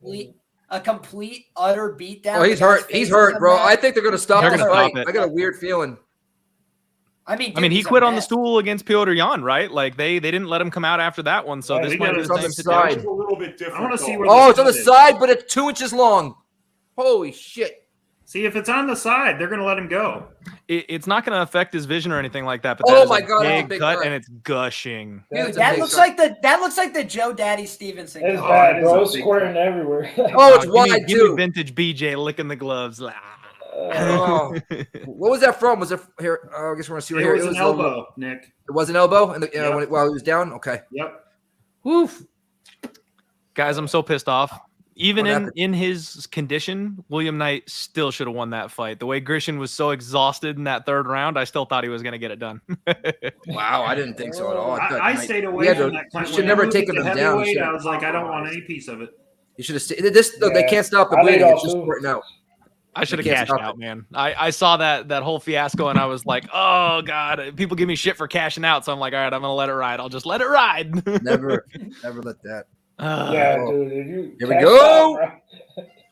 a complete utter beatdown. Oh, he's The guy's hurt. He's face hurt, is bro. a mess. I think they're going to stop They're this gonna fight. stop it. I got a weird feeling. I mean, he he's a quit on the mess. stool against Piotr Jan, right? Like they didn't let him come out after that one. So Yeah, this we might got be it the on same the situation. side. It's a little bit different. I want to see though. where Oh, it's on the is. side, but it's 2 inches long. Holy shit. See, if it's on the side, they're going to let him go. It's not going to affect his vision or anything like that. But Oh that is my a God, that's a big big cut cut. and it's gushing. Dude, That's a that big looks cut. like the Joe Daddy Stevenson. It's cut. bad, it bro. is It's a big squirting everywhere. Oh, it's Give wide me too. vintage BJ licking the gloves. Oh. What was that from? Was it here? I guess we're going to see right It here. was an elbow, Nick. It was an elbow and Yep. while he was down? Okay. Yep. Woof. Guys, I'm so pissed off. Even What happened? in his condition, William Knight still should have won that fight. The way Grishin was so exhausted in that third round, I still thought he was going to get it done. Wow, I didn't think so at all. thought I Knight- stayed he away had from to- that. You Clint. should When never they moved taken to him down. heavyweight, You I was like, I don't want any piece of it. should have stayed. They Yeah. can't stop the I laid bleeding. off It's just too. squirting out. I should have can't cashed stop out, it. man. I saw that whole fiasco and I was like, oh God, people give me shit for cashing out. So I'm like, all right, I'm going to let it ride. I'll just let it ride. Never let that. Yeah, Oh. dude. If you Here we cash go. out,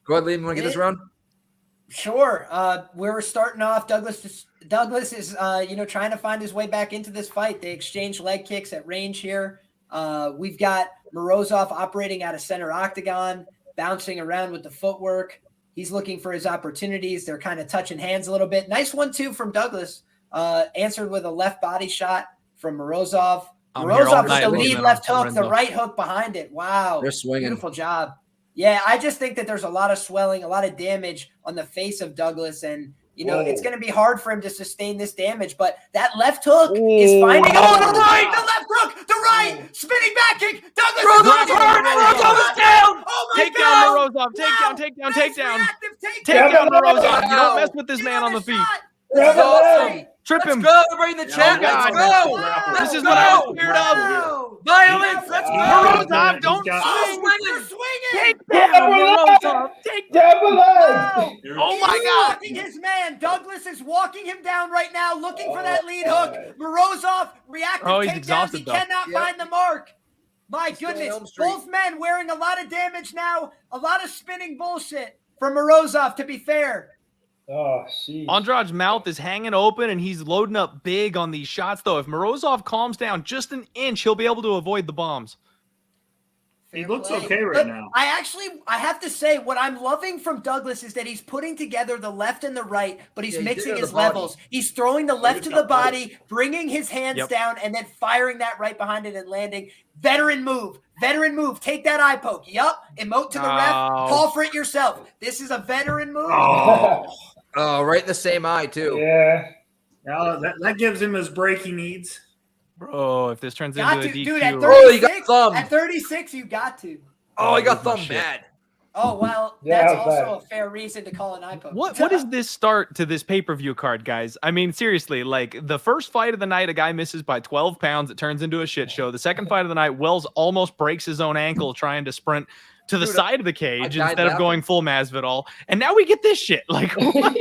Go ahead, Liam. You want to get this round? Sure. We're starting off. Douglas is trying to find his way back into this fight. They exchange leg kicks at range here. We've got Morozov operating out of center octagon, bouncing around with the footwork. He's looking for his opportunities. They're kind of touching hands a little bit. Nice 1-2 from Douglas. Answered with a left body shot from Morozov. I'm here all Morozov with night the looking lead at left him, hook, the Lorenzo. right hook behind it. Wow. They're swinging. Beautiful job. Yeah, I just think that there's a lot of swelling, a lot of damage on the face of Douglas. And, it's going to be hard for him to sustain this damage. But that left hook is finding the right, the left hook, the right, spinning back kick. Douglas Morozov's hurt. Morozov's down. Oh, my Take God. down Morozov. Take down. Nice reactive takedown. Take down Morozov. Wow. You don't mess with this man on the feet. This is awesome. Trip Let's him. go. Everybody in the chat. God. Let's go. Wow. This is Let's what I go. was scared of. Violence. Let's go. Morozov, don't He's got- Oh, swing. they're swinging. Morozov. Wow. Oh my He's God. walking his man. Douglas is walking him down right now, looking for that lead hook. Morozov, reactive Oh, he's takedowns. exhausted, He though. cannot find the mark. My He's still in goodness. Elm Street. Both men wearing a lot of damage now. A lot of spinning bullshit from Morozov, to be fair. Oh, jeez. Andrade's mouth is hanging open, and he's loading up big on these shots, though. If Morozov calms down just an inch, he'll be able to avoid the bombs. He looks play. okay right But now. I have to say, what I'm loving from Douglas is that he's putting together the left and the right, but he's Yeah, he did mixing it on his the body. levels. He's throwing the left to the body, bringing his hands Yep. down, and then firing that right behind it and landing. Veteran move. Take that eye poke. Yup. Emote to the ref. Oh. Call for it yourself. This is a veteran move. Oh, right in the same eye, too. Yeah. Now, that gives him his break he needs. Bro, if this turns Got into a to, DQ. dude. At Oh, you got 36, thumbed. at 36, you got to. Oh, he got my thumbed shit. bad. Oh well, Yeah, that's that was also bad. a fair reason to call an eye poke. What is this start to this pay-per-view card, guys? I mean, seriously, like the first fight of the night, a guy misses by 12 pounds. It turns into a shit show. The second fight of the night, Wells almost breaks his own ankle trying to sprint to the Dude, side of the I cage died instead of laughing. going full Masvidal. And now we get this shit. Like, what?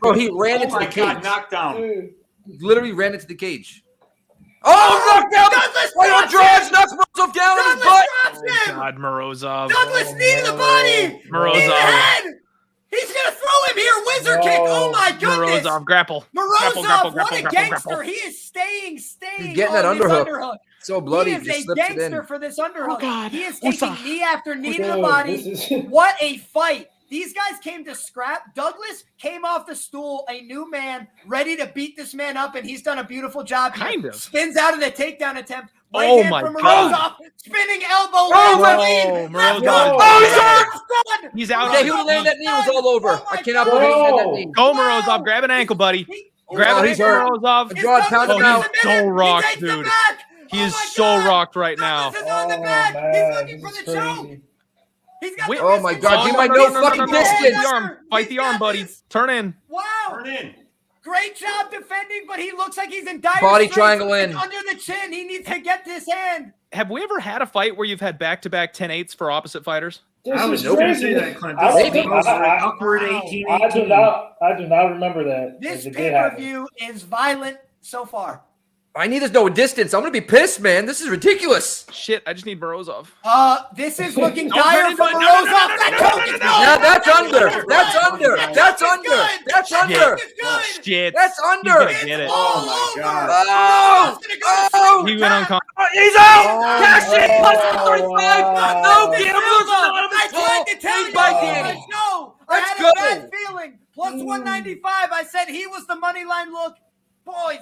Bro, he ran Oh into my the God, cage. knockdown. Dude. Literally ran into the cage. Oh, knocked down! Douglas Right on drops Drives, him! knocks Morozov down in his Douglas butt. drops him! God, Morozov. Douglas, knee to the body! Knee to the Morozov. head! He's gonna throw him here, whizzer kick! Oh my goodness! Morozov, grapple. Morozov, what a gangster! grapple. He is staying He's getting that on this underhook. So bloody, He he is just a slips it in. gangster for this underhook. Oh, God. He is What's taking up? knee after knee to the Dude, body. this is- What a fight! These guys came to scrap. Douglas came off the stool, a new man, ready to beat this man up, and he's done a beautiful job here. Kind of. Spins out of the takedown attempt. Right Oh hand my from God. Morozov. Spinning elbow. Oh, lands no, the lead. Left Morozov. hook. Oh, he's hurt! Done. He's out Yeah, on he his would have landed feet. that knee. It was all over. Oh my I cannot God. believe he landed that Bro. knee. Go, Wow. Morozov. Grab an ankle, buddy. He- Grab Oh, an he's ankle, hurt. Morozov. His Andrade Douglas pounded is him out. submitted. So rocked, He takes the dude. back. He Oh is my so God. rocked right now. Douglas is on the Oh, back. man, He's looking this for is the choke. crazy. He's got Wait- the Oh my wrist God, in give my front. no He's fucking got distance. Fight the arm. Fight He's the arm, got buddy. this. Turn in. Wow. Turn in. Great job defending, but he looks like he's in dire Body straits. triangle And in. under the chin. He needs to get this hand. Have we ever had a fight where you've had back-to-back 10-8s for opposite fighters? This I was is just going to crazy. say that, Clint. I This don't is think- the most I- awkward Wow. 18-18. I do not remember that. This as it did happen. pay-per-view is violent so far. I need to know distance. I'm gonna be pissed, man. This is ridiculous. Shit, I just need Morozov. This is looking Don't dire turn it for into- Morozov. no, That choke is good. Yeah, that's under. That That's choke under. is That's good. under. That's That under. choke is good. Shit. That's He's under. gonna It's get it. all Oh, my over. God. Oh! Morozov's gonna go to Oh! He went unconscious. He's out. Cash in. Plus Oh, 35. wow. No, This Gamblers Silva, not of I his tried fault. to tell Lead you by on Danny. my show. I Let's had go. a bad feeling. Plus 195. I said he was the money line look. Boys.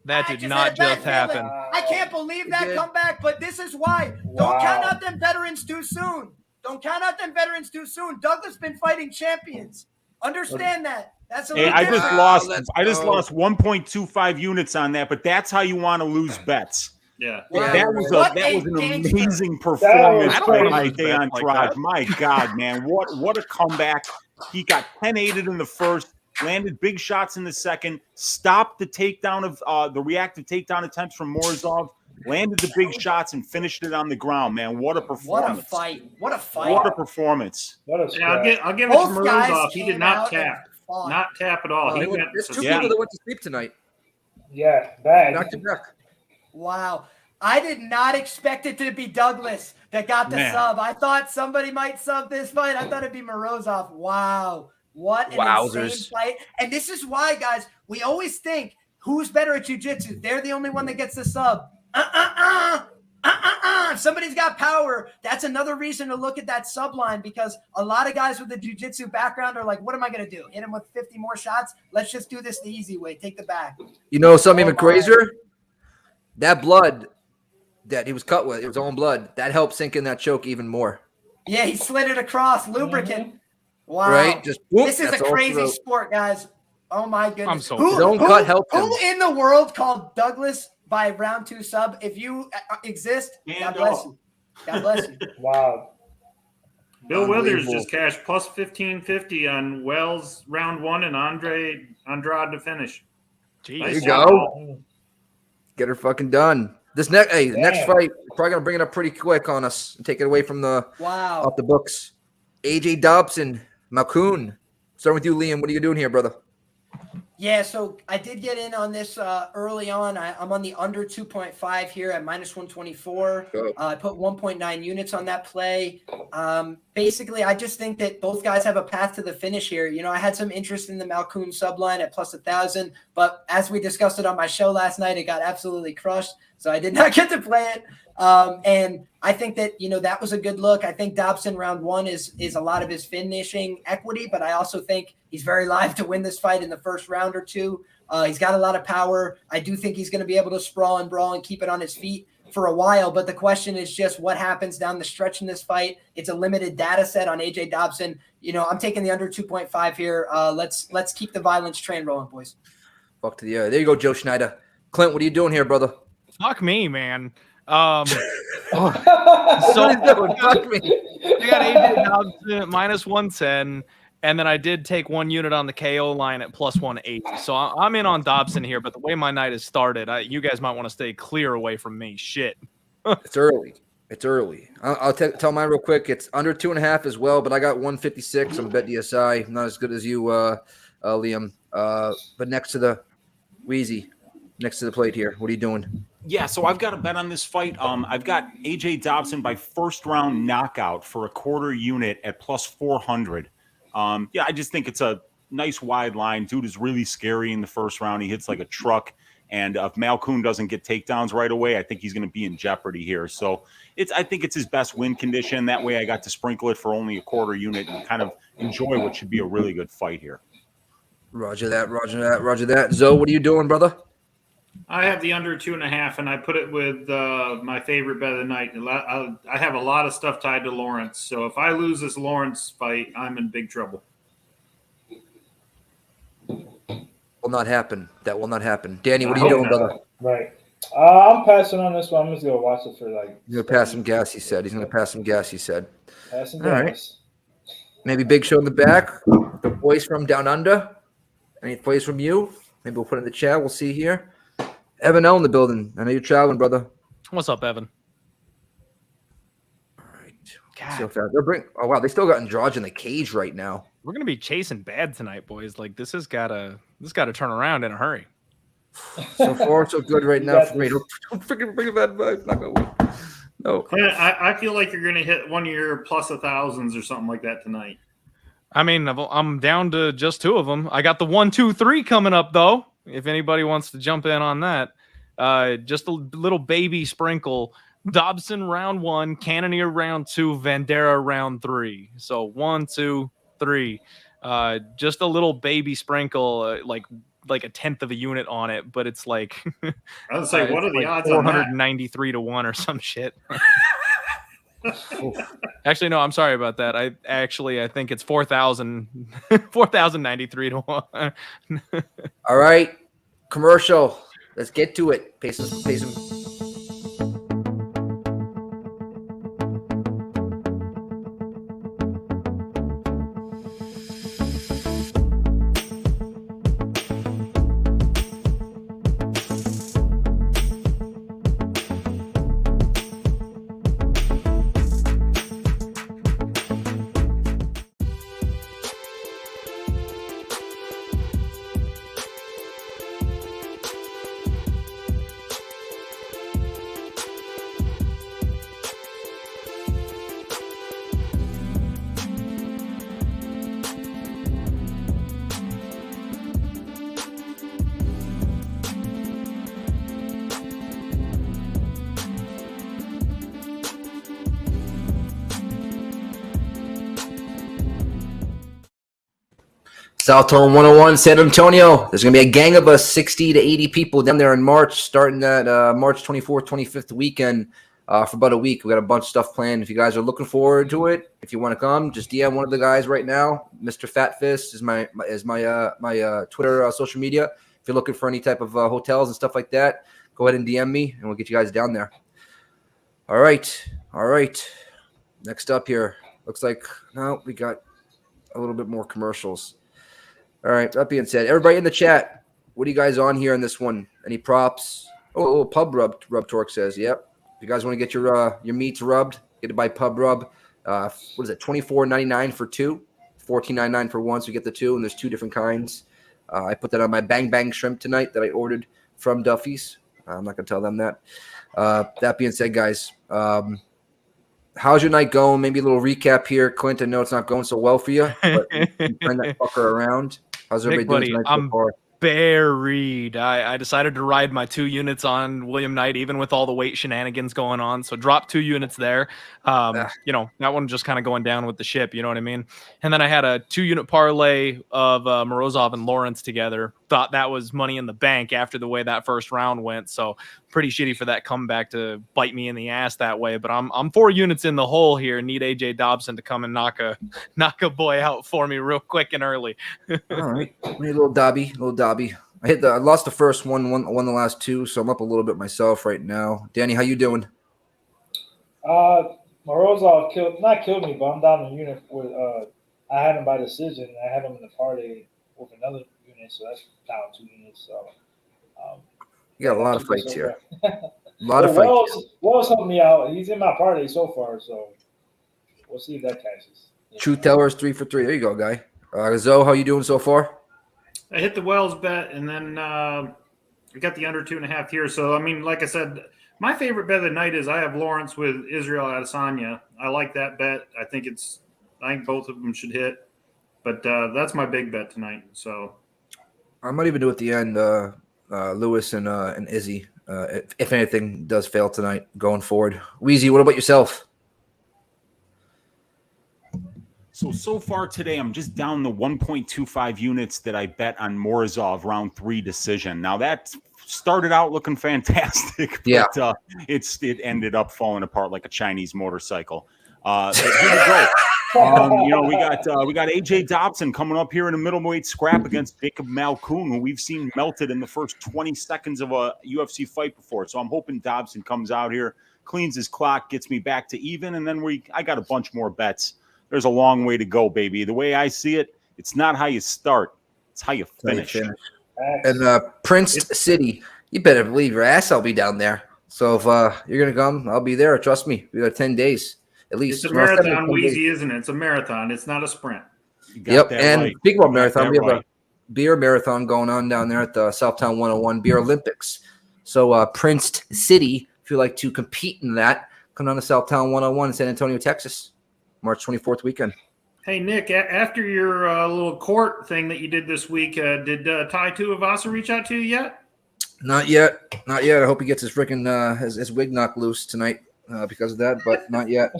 That I did just not had a bad just happen. feeling. I can't believe that did. comeback, but this is why. Wow. Don't count out them veterans too soon. Don't count out them veterans too soon. Douglas been fighting champions. Understand that. That's a Hey, little I just different. lost. Let's I just go. lost 1.25 units on that, but that's how you want to lose bets. Yeah. Wow. That was What that a was an gangster. amazing performance I don't by wanna by lose bets like Andrade. that. My God, man, what a comeback! He got 10-8'd in the first, landed big shots in the second, stopped the takedown of the reactive takedown attempts from Morozov, landed the big shots, and finished it on the ground. Man, what a What performance! a fight. What a fight. What a performance! What a Yeah, scrap. I'll give it to Both guys Morozov. He came did not out and tap. fought. Not tap at all. He went There's to two Yeah. people that went to sleep tonight. Yeah, bad. Back to back. Wow. I did not expect it to be Douglas that got the Man. sub. I thought somebody might sub this fight. I thought it'd be Morozov. Wow. What an Wowzers. insane fight. And this is why, guys, we always think, who's better at jiu-jitsu? They're the only one that gets the sub. If somebody's got power, that's another reason to look at that sub line, because a lot of guys with the jiu-jitsu background are like, what am I going to do? Hit him with 50 more shots? Let's just do this the easy way. Take the back. You know something even Oh, my. crazier? That blood that he was cut with, his own blood, that helped sink in that choke even more. Yeah, he slid it across. Lubricant. Wow. Right? Just whoop, This is that's a all crazy through. sport, guys. Oh my goodness. I'm so His own cut helped him. Who in the world called Douglas by round 2 sub? If you exist, God Hand bless up. you. God bless you. Wow. Bill Withers Unbelievable. just cashed plus 1550 on Wells round 1 and Andrade to finish. Jeez. There you Nice go. job. Get her fucking done. This next next Damn. fight, probably gonna bring it up pretty quick on us and take it away from the Wow. off the books. AJ Dobson, Malkoon. Starting with you, Liam. What are you doing here, brother? Yeah, so I did get in on this early on. I'm on the under 2.5 here at minus 124. I put 1.9 units on that play. Basically, I just think that both guys have a path to the finish here. You know, I had some interest in the Malkoon subline at plus 1,000, but as we discussed it on my show last night, it got absolutely crushed. So I did not get to play it. And I think that, you know, that was a good look. I think Dobson round one is a lot of his finishing equity, but I also think he's very live to win this fight in the first round or two. He's got a lot of power. I do think he's going to be able to sprawl and brawl and keep it on his feet for a while. But the question is just what happens down the stretch in this fight. It's a limited data set on AJ Dobson. You know, I'm taking the under 2.5 here. Let's keep the violence train rolling, boys. Fuck to the there you go, Joe Schneider. Clint, what are you doing here, brother? Fuck me, man. So fuck me. I got AJ Dobson at minus 110, and then I did take 1 unit on the KO line at plus 180. So I'm in on Dobson here, but the way my night has started, you guys might want to stay clear away from me. Shit. It's early. It's early. I'll tell mine real quick. It's under 2.5 as well, but I got 156 on Bet DSI. Not as good as you, Liam. But next to the Wheezy, next to the plate here. What are you doing? Yeah, so I've got a bet on this fight. I've got AJ Dobson by first round knockout for a quarter unit at plus 400. Yeah, I just think it's a nice wide line. Dude is really scary in the first round. He hits like a truck. And if Malkoon doesn't get takedowns right away, I think he's going to be in jeopardy here. So I think it's his best win condition. That way I got to sprinkle it for only a quarter unit and kind of enjoy what should be a really good fight here. Roger that, roger that, roger that. Zoe, what are you doing, brother? I have the under 2.5, and I put it with my favorite bet of the night. I have a lot of stuff tied to Lawrence. So if I lose this Lawrence fight, I'm in big trouble. Will not happen. That will not happen. Danny, what are you doing, brother? Right. I'm passing on this one. I'm just going to watch it for like. He's going to pass some gas, he said. He's going to pass some gas, he said. Pass some All gas. right. Maybe Big Show in the back. The voice from down under. Any voice from you? Maybe we'll put it in the chat. We'll see here. Evan L in the building. I know you're traveling, brother. What's up, Evan? All right. So fast. Oh wow, they still got Andrade in the cage right now. We're gonna be chasing bad tonight, boys. Like this has gotta turn around in a hurry. So far, so good right now for me. Don't freaking bring a bad vibe. Not gonna win. No. Clint, I feel like you're going to hit one of your plus 1,000s or something like that tonight. I mean, I'm down to just 2 of them. I got the 1, 2, 3 coming up though. If anybody wants to jump in on that, just a little baby sprinkle. Dobson round 1, Cannonier round 2, Vandera round 3. So 1, 2, 3. Just a little baby sprinkle, like a tenth of a unit on it, but it's like I was like, what are the like odds on that? 493 to 1 or some shit. Actually, no, I'm sorry about that. I think it's 4,093 to 1. All right, commercial. Let's get to it. Pace them. South Tone 101, San Antonio. There's going to be a gang of us, 60 to 80 people down there in March, starting that March 24th, 25th weekend for about a week. We got a bunch of stuff planned. If you guys are looking forward to it, if you want to come, just DM one of the guys right now. Mr. Fat Fist is my Twitter social media. If you're looking for any type of hotels and stuff like that, go ahead and DM me, and we'll get you guys down there. All right. Next up here, looks like we got a little bit more commercials. All right. That being said, everybody in the chat, what are you guys on here in this one? Any props? Oh, a little pub rub torque says, yep. If you guys want to get your meats rubbed, get it by Pub Rub. What is it? $24.99 for two, $14.99 for one. So you get the two, and there's two different kinds. I put that on my Bang Bang shrimp tonight that I ordered from Duffy's. I'm not gonna tell them that. That being said, guys, how's your night going? Maybe a little recap here, Clint. I know it's not going so well for you, but you turn that fucker around. How's everybody doing tonight so far? Buried. I decided to ride my 2 units on William Knight, even with all the weight shenanigans going on. So drop 2 units there. You know, that one just kind of going down with the ship. You know what I mean? And then I had a 2-unit parlay of Morozov and Lawrence together. Thought that was money in the bank after the way that first round went. So pretty shitty for that comeback to bite me in the ass that way. But I'm 4 units in the hole here. Need AJ Dobson to come and knock a boy out for me real quick and early. All right, maybe a little Dobby. I lost the first one, won the last 2, so I'm up a little bit myself right now. Danny, how you doing? Morozov not killed me, but I'm down the unit with I had him by decision. I had him in the parlay with another unit, so that's down 2 units. So you got a lot of fights here. A lot of fights. Wells helped me out. He's in my parlay so far, so we'll see if that catches. Truth Tellers 3 for 3. There you go, guy. Zoe, how you doing so far? I hit the Wells bet, and then I got the under 2.5 here. So, I mean, like I said, my favorite bet of the night is I have Lawrence with Israel Adesanya. I like that bet. I think both of them should hit. But that's my big bet tonight. So I might even do at the end Lewis and Izzy, if anything does fail tonight going forward. Weezy, what about yourself? So far today, I'm just down the 1.25 units that I bet on Morozov round 3 decision. Now that started out looking fantastic, but it ended up falling apart like a Chinese motorcycle. But here we go. We got AJ Dobson coming up here in a middleweight scrap against Jacob Malkoun, who we've seen melted in the first 20 seconds of a UFC fight before. So I'm hoping Dobson comes out here, cleans his clock, gets me back to even, and then I got a bunch more bets. There's a long way to go, baby. The way I see it, it's not how you start, it's how you finish. And Prince City, you better believe your ass I'll be down there. So if you're going to come, I'll be there. Trust me. We got 10 days at least. It's a marathon, Weezy, isn't it? It's a marathon. It's not a sprint. Yep. And right. Speaking about marathon, we have a beer marathon going on down there at the Southtown 101 Beer Olympics. So Prince City, if you like to compete in that, come down to Southtown 101 in San Antonio, Texas. March 24th weekend. Hey, Nick, after your little court thing that you did this week, did Tai Tuivasa reach out to you yet? Not yet. I hope he gets his freaking his wig knocked loose tonight because of that, but not yet.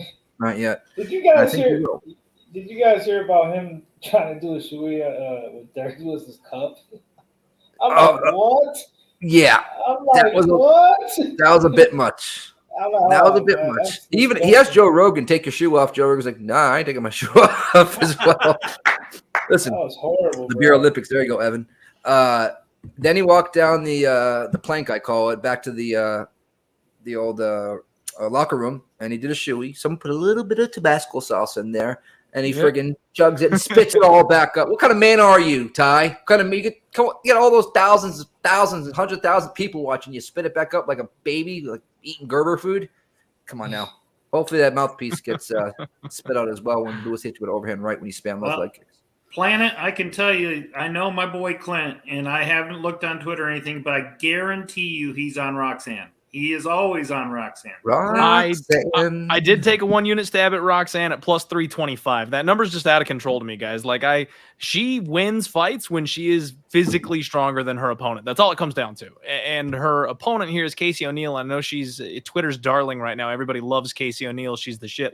Did you guys hear about him trying to do a shui with Derrick Lewis's cup? I'm like, what? Yeah. I'm like, what? That was a bit much. That was a bit much. He asked Joe Rogan, take your shoe off. Joe Rogan's like, nah, I ain't taking my shoe off as well. Listen, that was horrible. The Beer Olympics. There you go, Evan. Then he walked down the plank, I call it, back to the old locker room, and he did a shoey. Someone put a little bit of Tabasco sauce in there, and he friggin' chugs it and spits it all back up. What kind of man are you, Ty? What kind of you get all those thousands and 100,000 people watching you spit it back up like a baby, like eating Gerber food? Come on now. Hopefully that mouthpiece gets spit out as well when Lewis hits you with overhand right when you spam those leg kicks. Planet, I can tell you, I know my boy Clint, and I haven't looked on Twitter or anything, but I guarantee you he's on Roxanne. He is always on Roxanne. I did take a 1-unit stab at Roxanne at plus 325. That number's just out of control to me, guys. She wins fights when she is physically stronger than her opponent. That's all it comes down to. And her opponent here is Casey O'Neill. I know she's Twitter's darling right now. Everybody loves Casey O'Neill. She's the shit.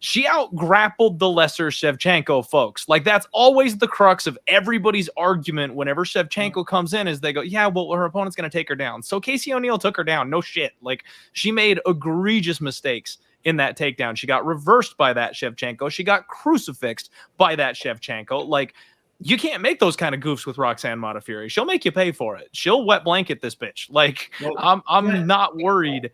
She out-grappled the lesser Shevchenko, folks. That's always the crux of everybody's argument whenever Shevchenko comes in is they go, yeah, well, her opponent's going to take her down. So Casey O'Neill took her down. No shit. She made egregious mistakes in that takedown. She got reversed by that Shevchenko. She got crucifixed by that Shevchenko. You can't make those kind of goofs with Roxanne Modafferi. She'll make you pay for it. She'll wet blanket this bitch. I'm not worried.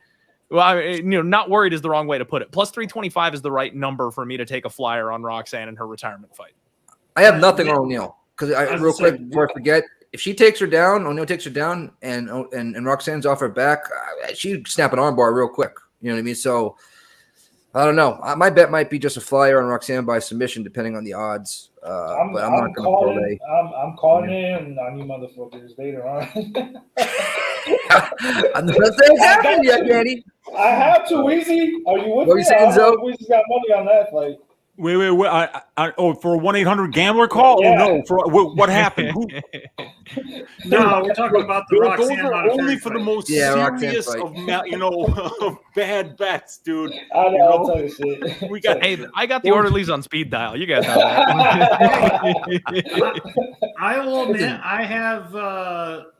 Well, not worried is the wrong way to put it. Plus 325 is the right number for me to take a flyer on Roxanne in her retirement fight. I have nothing on O'Neill because real quick before I forget, if she takes her down, O'Neal takes her down, and Roxanne's off her back, she'd snap an armbar real quick. You know what I mean? So I don't know. My bet might be just a flyer on Roxanne by submission, depending on the odds. But I'm not going to parlay. I'm calling in on you motherfuckers later on. I'm not saying happened yet, Danny. I have to, Weezy. Are you with What are me? you saying, Zoe? Weezy's got money on that fight. Wait. For a 1-800-GAMBLER call? Yeah. Oh, no. For what happened? No, we're talking about the Those Roxanne are only Modafferi for the fight. most serious of bad bets, dude. I know, I'll tell you shit. We got. Hey, I got the orderlies on speed dial. You guys have that. I will admit, I have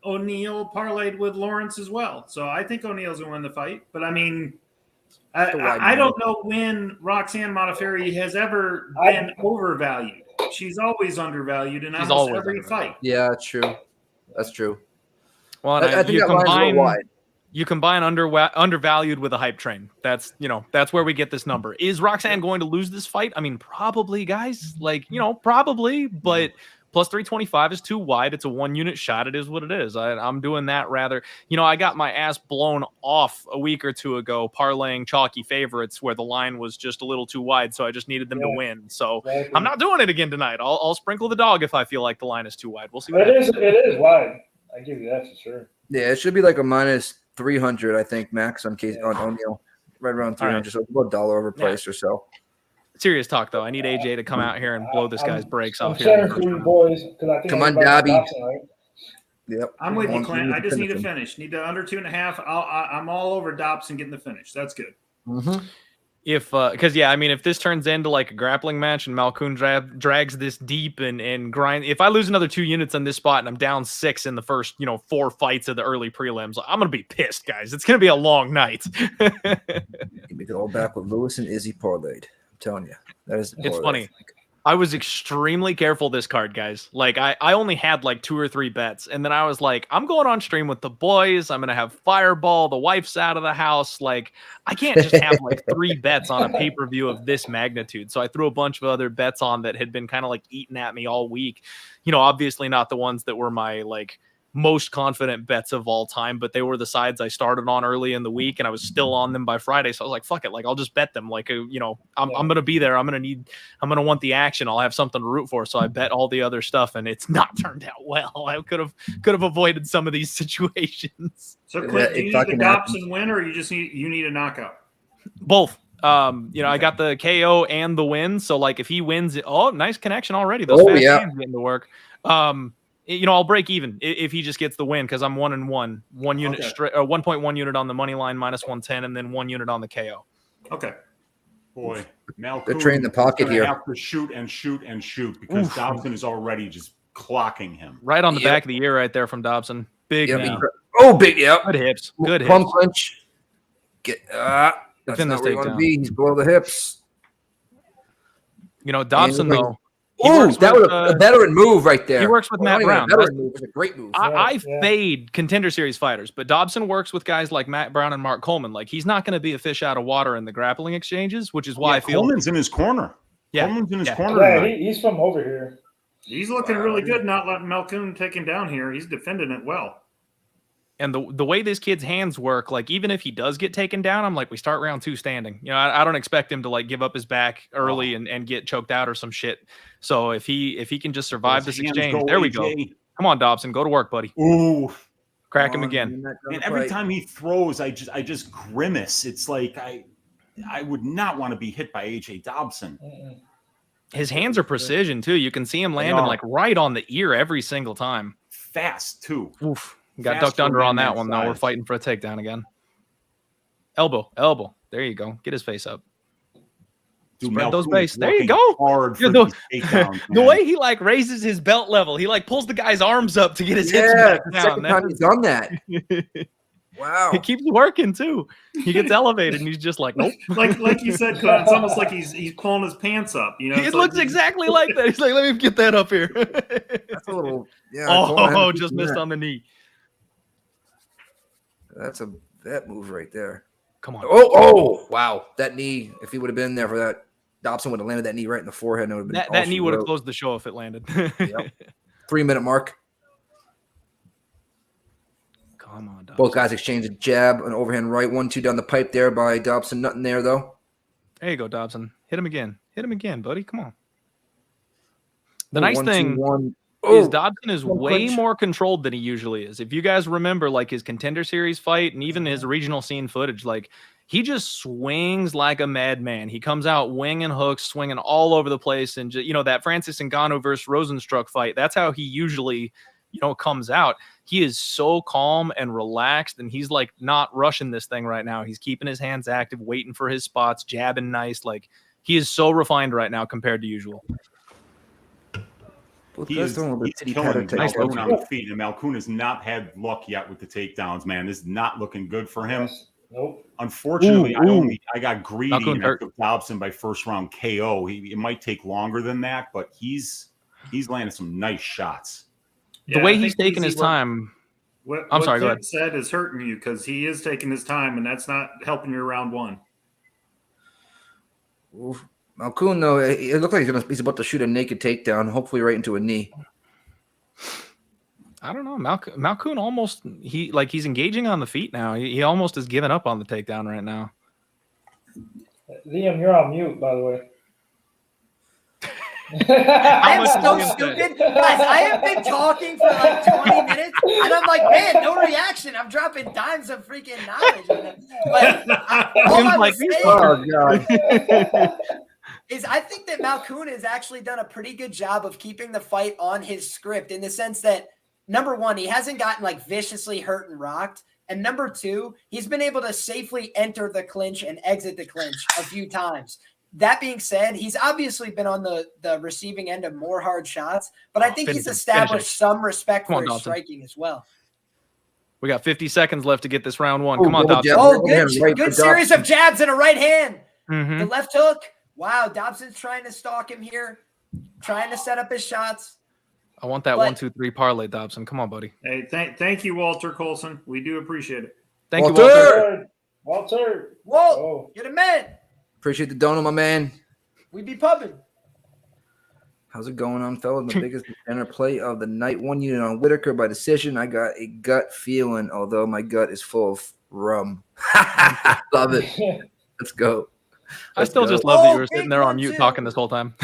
O'Neal parlayed with Lawrence as well. So I think O'Neal's going to win the fight. But I mean, I don't know when Roxanne Modafferi has ever been overvalued. She's always undervalued in almost every fight. Yeah, that's true. That's true. Well, I think that line's a little wide. You combine undervalued with a hype train. That's where we get this number. Is Roxanne going to lose this fight? I mean, probably, guys. Probably. But plus 325 is too wide. It's a 1-unit shot. It is what it is. I'm doing that rather. I got my ass blown off a week or two ago parlaying chalky favorites where the line was just a little too wide, so I just needed them to win. So exactly. I'm not doing it again tonight. I'll sprinkle the dog if I feel like the line is too wide. We'll see. What it is wide. I give you that for sure. Yeah, it should be like a minus 300, I think, max on O'Neal. Right around 300, right. So about $1 overpriced or so. Serious talk, though. I need AJ to come out here and blow this guy's brakes off here. I'm sharing boys, because I think come on, Dabby. Right? Yep. I'm with you, Clint. I just need to finish. Need to under 2.5. I'm all over Dobson getting the finish. That's good. Mm-hmm. If this turns into like a grappling match and Malkoun drags this deep and grind, if I lose another 2 units on this spot and I'm down 6 in the first 4 fights of the early prelims, I'm gonna be pissed, guys. It's gonna be a long night. Make it all back with Lewis and Izzy parlayed. I'm telling you, it's funny. I was extremely careful this card, guys. Like I only had like 2 or 3 bets, and then I was like, I'm going on stream with the boys. I'm gonna have Fireball. The wife's out of the house. Like I can't just have like 3 bets on a pay-per-view of this magnitude. So I threw a bunch of other bets on that had been kind of like eating at me all week. Obviously not the ones that were my like most confident bets of all time, but they were the sides I started on early in the week, and I was still on them by Friday. So I was like, fuck it. Like, I'll just bet them. Like, I'm going to be there. I'm going to want the action. I'll have something to root for. So I bet all the other stuff, and it's not turned out well. I could have avoided some of these situations. So Clint, do you need the Dobson win, or you need a knockout? Both. I got the KO and the win. So like if he wins, nice connection already. Those fast hands getting to work. I'll break even if he just gets the win because I'm 1-1, 1 unit straight, 1.1 unit on the money line, minus 110, and then 1 unit on the KO. Okay. Boy, Malkoun, they're trading the pocket here. Have to shoot because Dobson is already just clocking him right on the back of the ear, right there from Dobson. Big. Big. Yep. Good hips. Good hips. Plum clinch. That's not where you want to be. He's below the hips. Dobson though. Oh, that was a veteran move right there. He works with Matt Brown. It was a great move. I fade contender series fighters, but Dobson works with guys like Matt Brown and Mark Coleman. Like he's not going to be a fish out of water in the grappling exchanges, which is why I feel Coleman's in his corner. Yeah, Coleman's in his corner. Yeah, he's from over here. He's looking really good. Not letting Malkoun take him down here. He's defending it well. And the way this kid's hands work, like even if he does get taken down, I'm like, we start round 2 standing. I don't expect him to like give up his back early and get choked out or some shit. So if he can just survive this exchange, there we go. Come on, Dobson, go to work, buddy. Ooh, crack him again. And every time he throws, I just grimace. It's like I would not want to be hit by AJ Dobson. His hands are precision too. You can see him landing like right on the ear every single time. Fast too. Oof. Got ducked under on that one, though. We're fighting for a takedown again. Elbow. There you go. Get his face up. Spread those bases. There you go. The way he like raises his belt level, he like pulls the guy's arms up to get his hips back down. Second time he's done that. Wow. It keeps working too. He gets elevated and he's just like, nope. like you said, it's almost like he's pulling his pants up. It looks exactly like that. He's like, let me get that up here. That's a little. Yeah. Just missed on the knee. That's that move right there. Come on. Oh, wow. That knee, if he would have been there for that, Dobson would have landed that knee right in the forehead. And it would have been that knee would have closed the show if it landed. Yep. 3-minute mark. Come on, Dobson. Both guys exchanged a jab, an overhand right, 1-2 down the pipe there by Dobson. Nothing there, though. There you go, Dobson. Hit him again. Hit him again, buddy. Come on. The nice thing is Dobson is way more controlled than he usually is. If you guys remember, like his Contender Series fight and even his regional scene footage, like he just swings like a madman. He comes out winging hooks, swinging all over the place. And, you know, that Francis Ngannou versus Rosenstruck fight, that's how he usually, you know, comes out. He is so calm and relaxed, and he's like not rushing this thing right now. He's keeping his hands active, waiting for his spots, jabbing nice. Like he is so refined right now compared to usual. He's killing Malkoun on the feet, and Malkoun has not had luck yet with the takedowns, man. This is not looking good for him. Nope. Unfortunately, I got greedy and I took Dobson by first round KO. It might take longer than that, but he's landed some nice shots. The way he's taking his time. I'm sorry, go ahead. What said is hurting you because he is taking his time, and that's not helping you round one. Malkoun, though, it looked like he's about to shoot a naked takedown, hopefully right into a knee. I don't know. Malkoun almost he's engaging on the feet now. He almost has given up on the takedown right now. Liam, you're on mute, by the way. I am so stupid. Guys, I have been talking for like 20 minutes, and I'm like, man, no reaction. I'm dropping dimes of freaking knowledge. But all I was saying is I think that Malkoun has actually done a pretty good job of keeping the fight on his script in the sense that, number one, he hasn't gotten like viciously hurt and rocked. And number two, he's been able to safely enter the clinch and exit the clinch a few times. That being said, he's obviously been on the receiving end of more hard shots, but I think he's established some respect for his striking as well. We got 50 seconds left to get this round one. Come on, Dobson. Good series of jabs and a right hand. The left hook. Wow, Dobson's trying to stalk him here, trying to set up his shots. I want that 1-2-3 parlay, Dobson. Come on, buddy. Hey, thank you, Walter Colson. We do appreciate it. Thank you, Walter. Walter. Whoa, get him in. Appreciate the donut, my man. We be pubbing. How's it going on, fellas? My biggest beginner play of the night. 1 unit on Whittaker by decision. I got a gut feeling, although my gut is full of rum. Love it. Let's go. I still just love that you were sitting there on mute talking this whole time.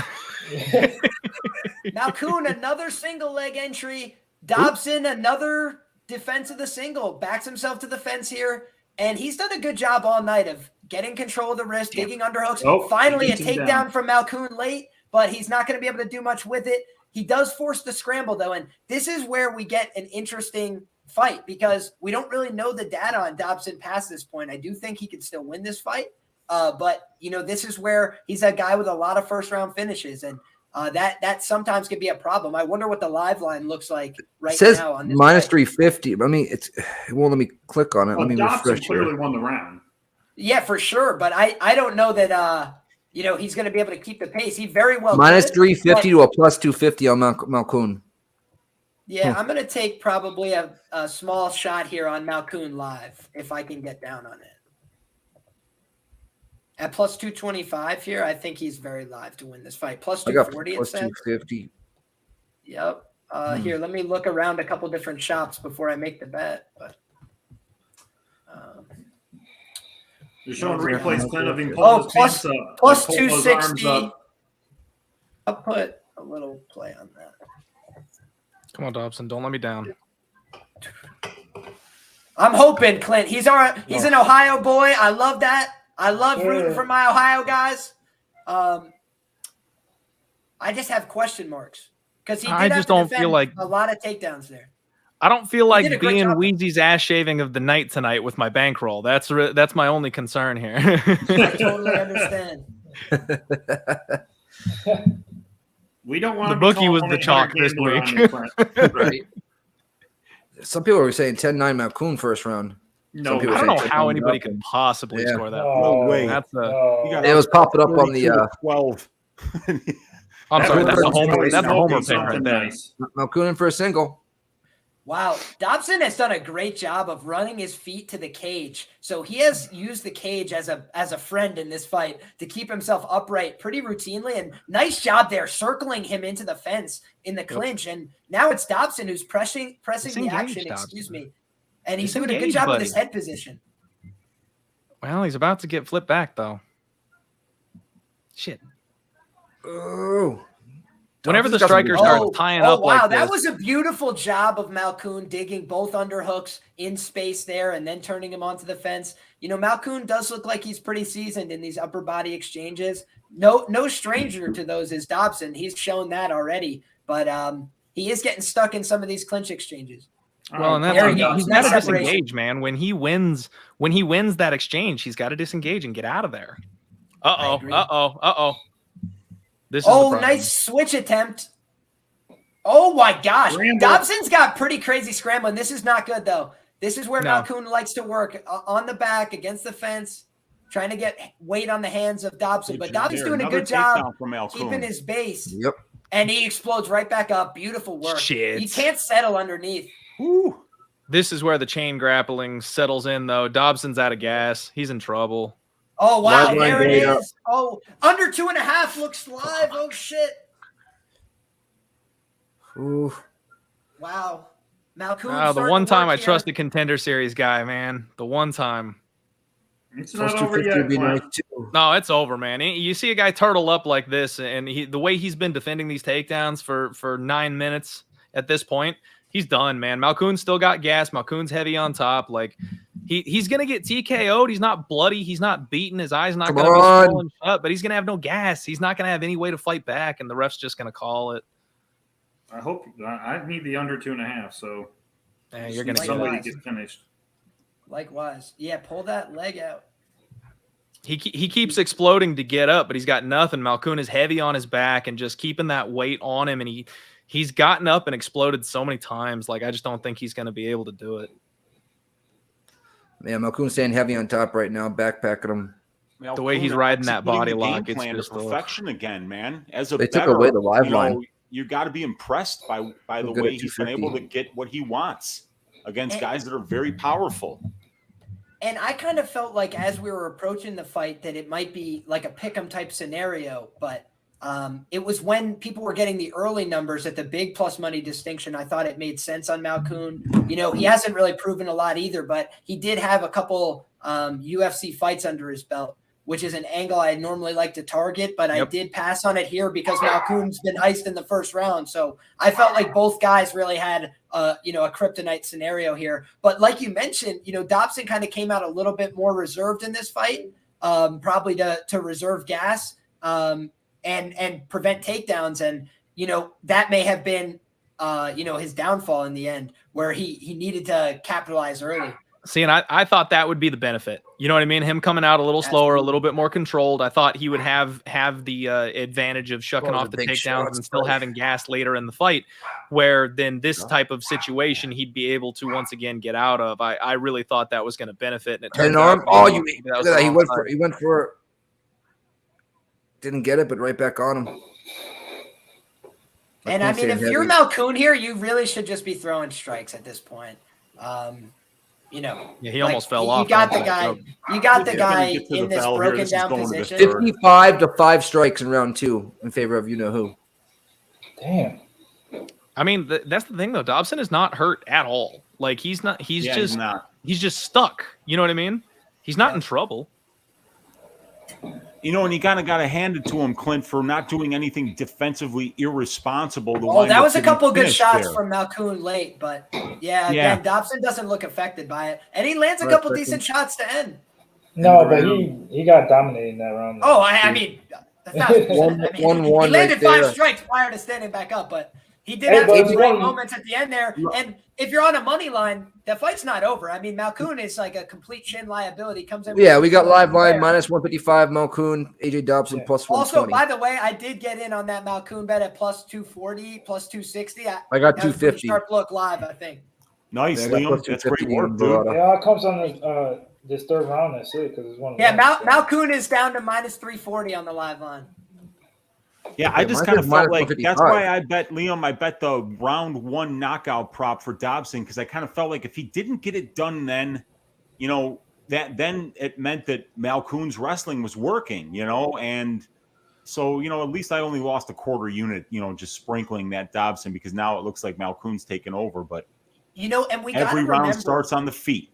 Malkoun, another single leg entry. Dobson, another defense of the single. Backs himself to the fence here. And he's done a good job all night of getting control of the wrist, digging underhooks. Finally, a takedown from Malkoun late, but he's not going to be able to do much with it. He does force the scramble, though, and this is where we get an interesting fight because we don't really know the data on Dobson past this point. I do think he could still win this fight, but, you know, this is where he's a guy with a lot of first-round finishes, and that sometimes can be a problem. I wonder what the live line looks like now on this minus fight. 350. I mean, it won't let me click on it. Let me Dobson refresh clearly here. won the round. Yeah, for sure. But I don't know that, you know, he's going to be able to keep the pace. He very well minus could, 350 to a plus 250 on Malkoun. Yeah, I'm going to take probably a small shot here on Malkoun live if I can get down on it. At plus 225 here, I think he's very live to win this fight. Plus 240, plus it says. 250. Yep. Here, let me look around a couple different shops before I make the bet. But You're showing replays, Clint, of him plus 260. I'll put a little play on that. Come on, Dobson. Don't let me down. I'm hoping, Clint. He's an Ohio boy. I love that. I love rooting for my Ohio guys. I just have question marks because he did have to defend a lot of takedowns there. I don't feel like being Weezy's ass shaving of the night tonight with my bankroll. That's my only concern here. I totally understand. We don't want the bookie was the chalk this week. Right. Some people were saying 10-9 Malkoun first round. No, I don't know how anybody could possibly score that. No way. It was popping up on the 12. I'm sorry, that's a homer. That's a homer pick right there. Malkoun in for a single. Wow, Dobson has done a great job of running his feet to the cage. So he has used the cage as a friend in this fight to keep himself upright pretty routinely. And nice job there, circling him into the fence in the clinch. And now it's Dobson who's pressing the action. Excuse me. And he's doing a good job with his head position. Well, he's about to get flipped back, though. Shit. Oh. Whenever the striker starts tying up like this. That was a beautiful job of Malkoun digging both underhooks in space there and then turning him onto the fence. You know, Malkoun does look like he's pretty seasoned in these upper body exchanges. No stranger to those is Dobson. He's shown that already, but he is getting stuck in some of these clinch exchanges. Well, and he's got to disengage, man. When he wins that exchange, he's got to disengage and get out of there. Uh-oh. This is nice switch attempt. Oh, my gosh. Dobson's got pretty crazy scrambling. This is not good, though. This is where Malkoun likes to work on the back against the fence, trying to get weight on the hands of Dobson. But Dobson's doing a good job keeping his base. Yep. And he explodes right back up. Beautiful work. Shit. He can't settle underneath. Woo. This is where the chain grappling settles in, though. Dobson's out of gas. He's in trouble. Oh, wow. There it is. Oh, under 2.5 looks live. Oh, shit. Ooh. Wow. Malkoun. The one time I trust the Contender Series guy, man. The one time. It's not over yet. No, it's over, man. You see a guy turtle up like this, and the way he's been defending these takedowns for 9 minutes at this point, he's done, man. Malkoun's still got gas. Malkoun's heavy on top. Like, he's going to get TKO'd. He's not bloody. He's not beaten. His eyes not going to be swollen shut, but he's going to have no gas. He's not going to have any way to fight back, and the ref's just going to call it. I need the under 2.5, so you're going to get finished. Likewise. Yeah, pull that leg out. He keeps exploding to get up, but he's got nothing. Malkoun is heavy on his back and just keeping that weight on him, and he's gotten up and exploded so many times. Like, I just don't think he's going to be able to do it. Yeah, Malkoun's staying heavy on top right now, backpacking him. The way he's riding that body lock, it's just perfection again, man. They took away the live line. You got to be impressed by the way he's been able to get what he wants against guys that are very powerful. And I kind of felt like as we were approaching the fight that it might be like a pick'em type scenario, but it was when people were getting the early numbers at the big plus money distinction. I thought it made sense on Malkoun. You know, he hasn't really proven a lot either, but he did have a couple UFC fights under his belt, which is an angle I normally like to target, but I did pass on it here because Malkoun's been iced in the first round. So I felt like both guys really had, a kryptonite scenario here. But like you mentioned, Dobson kind of came out a little bit more reserved in this fight, probably to reserve gas and prevent takedowns. And, that may have been, his downfall in the end where he needed to capitalize early. See, and I thought that would be the benefit. You know what I mean? Him coming out a little slower, a little bit more controlled. I thought he would have the advantage of shucking off the takedowns and still having gas later in the fight, where then this type of situation he'd be able to once again get out of. I really thought that was going to benefit. And it turned out he went for didn't get it, but right back on him. And I mean, if you're Malkoun here, you really should just be throwing strikes at this point. He almost fell off. You got the guy. You got the guy in this broken down position. 55 to 5 strikes in round 2 in favor of who. Damn. I mean, that's the thing though. Dobson is not hurt at all. Like he's not. He's just stuck. You know what I mean? He's not in trouble. And you kind of got to hand it to him, Clint, for not doing anything defensively irresponsible. That was a couple good shots from Malkoun late, but again, Dobson doesn't look affected by it, and he lands a couple decent shots to end. No, but he got dominated in that round. Oh, I mean, he landed 5 strikes prior to standing back up, but he did have some great moments at the end there. And if you're on a money line, the fight's not over. I mean, Malkoun is like a complete chin liability. Comes in. Yeah, we got live line minus 155. Malkoun, AJ Dobson plus 120. Also, by the way, I did get in on that Malkoun bet at plus 240, plus 260. I got 250. Sharp look live, I think. Nice, Liam. That's great work, dude. Yeah, it comes on this third round. That's it because it's one. Yeah, Malkoun is down to minus 340 on the live line. Yeah, I just kind of felt like that's why I bet Liam. I bet the round 1 knockout prop for Dobson because I kind of felt like if he didn't get it done, then then it meant that Malkoun's wrestling was working, and so at least I only lost a quarter unit, just sprinkling that Dobson because now it looks like Malkoun's taken over. But And we got to Every remember, round starts on the feet.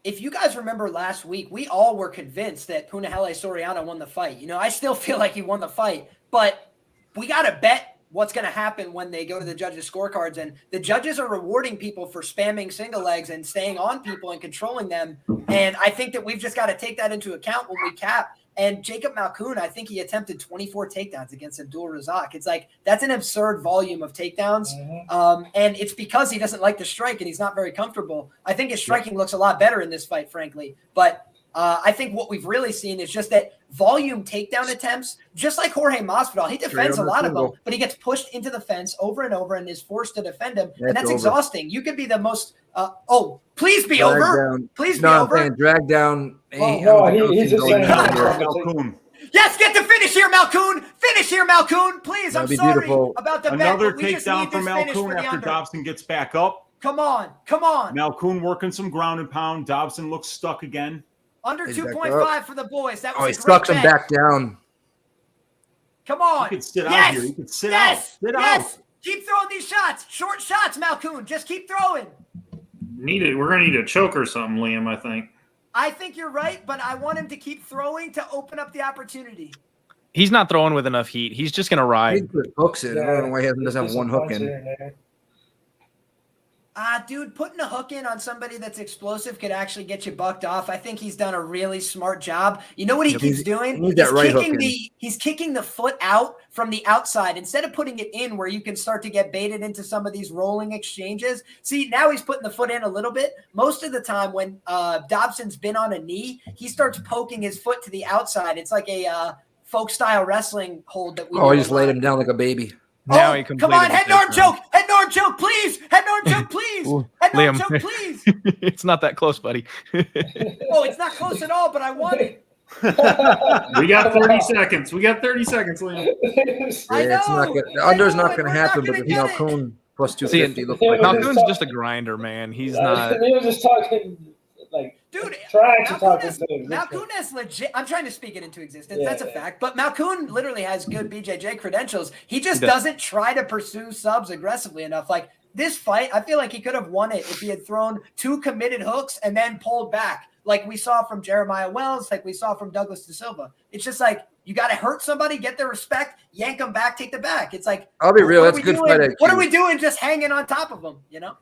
if you guys remember last week, we all were convinced that Punahele Soriano won the fight. I still feel like he won the fight, but we got to bet what's going to happen when they go to the judges' scorecards. And the judges are rewarding people for spamming single legs and staying on people and controlling them. And I think that we've just got to take that into account when we cap. And Jacob Malkoun, I think he attempted 24 takedowns against Abdul Razak. It's like, that's an absurd volume of takedowns. And it's because he doesn't like to strike and he's not very comfortable. I think his striking looks a lot better in this fight, frankly. But I think what we've really seen is just that volume takedown attempts, just like Jorge Masvidal. He defends a lot of them, but he gets pushed into the fence over and over and is forced to defend him. And that's exhausting. You could be the most please be over. Please be over. Drag down. He's just saying. Yes, get the finish here, Malkoun. Finish here, Malkoun. Please, I'm sorry beautiful. About the Another bet. takedown from Malkoun after Dobson gets back up. Come on. Malkoun working some ground and pound. Dobson looks stuck again. Under 2.5 for the boys. That was he sucks him back down. Come on. You could sit out here. You could sit out. Sit out. Keep throwing these shots. Short shots, Malkoun. Just keep throwing. We're going to need a choke or something, Liam, I think. I think you're right, but I want him to keep throwing to open up the opportunity. He's not throwing with enough heat. He's just going to ride. He put hooks in. I don't know why he doesn't have one hook in. Dude, putting a hook in on somebody that's explosive could actually get you bucked off. I think he's done a really smart job. You know what he keeps doing? He's kicking the foot out from the outside instead of putting it in where you can start to get baited into some of these rolling exchanges. See, now he's putting the foot in a little bit. Most of the time when Dobson's been on a knee, he starts poking his foot to the outside. It's like a folk-style wrestling hold that we he just laid him down like a baby. Now he come on, head norm choke, please. Head norm choke, please. Head norm choke, please. It's not that close, buddy. It's not close at all, but I want it. We got 30 seconds. Liam. I know. It's not good. The under's not going to happen, but if Malkoun plus 250 looks like Malkoun's just a grinder, man. He's not. He was just talking like, dude. Malkoun is legit. I'm trying to speak it into existence. That's a fact. But Malkoun literally has good BJJ credentials. He just doesn't try to pursue subs aggressively enough. Like this fight, I feel like he could have won it if he had thrown 2 committed hooks and then pulled back, like we saw from Jeremiah Wells, like we saw from Douglas Da Silva. It's just like you got to hurt somebody, get their respect, yank them back, take the back. It's like, I'll be real. That's good fight IQ. What are we doing just hanging on top of him,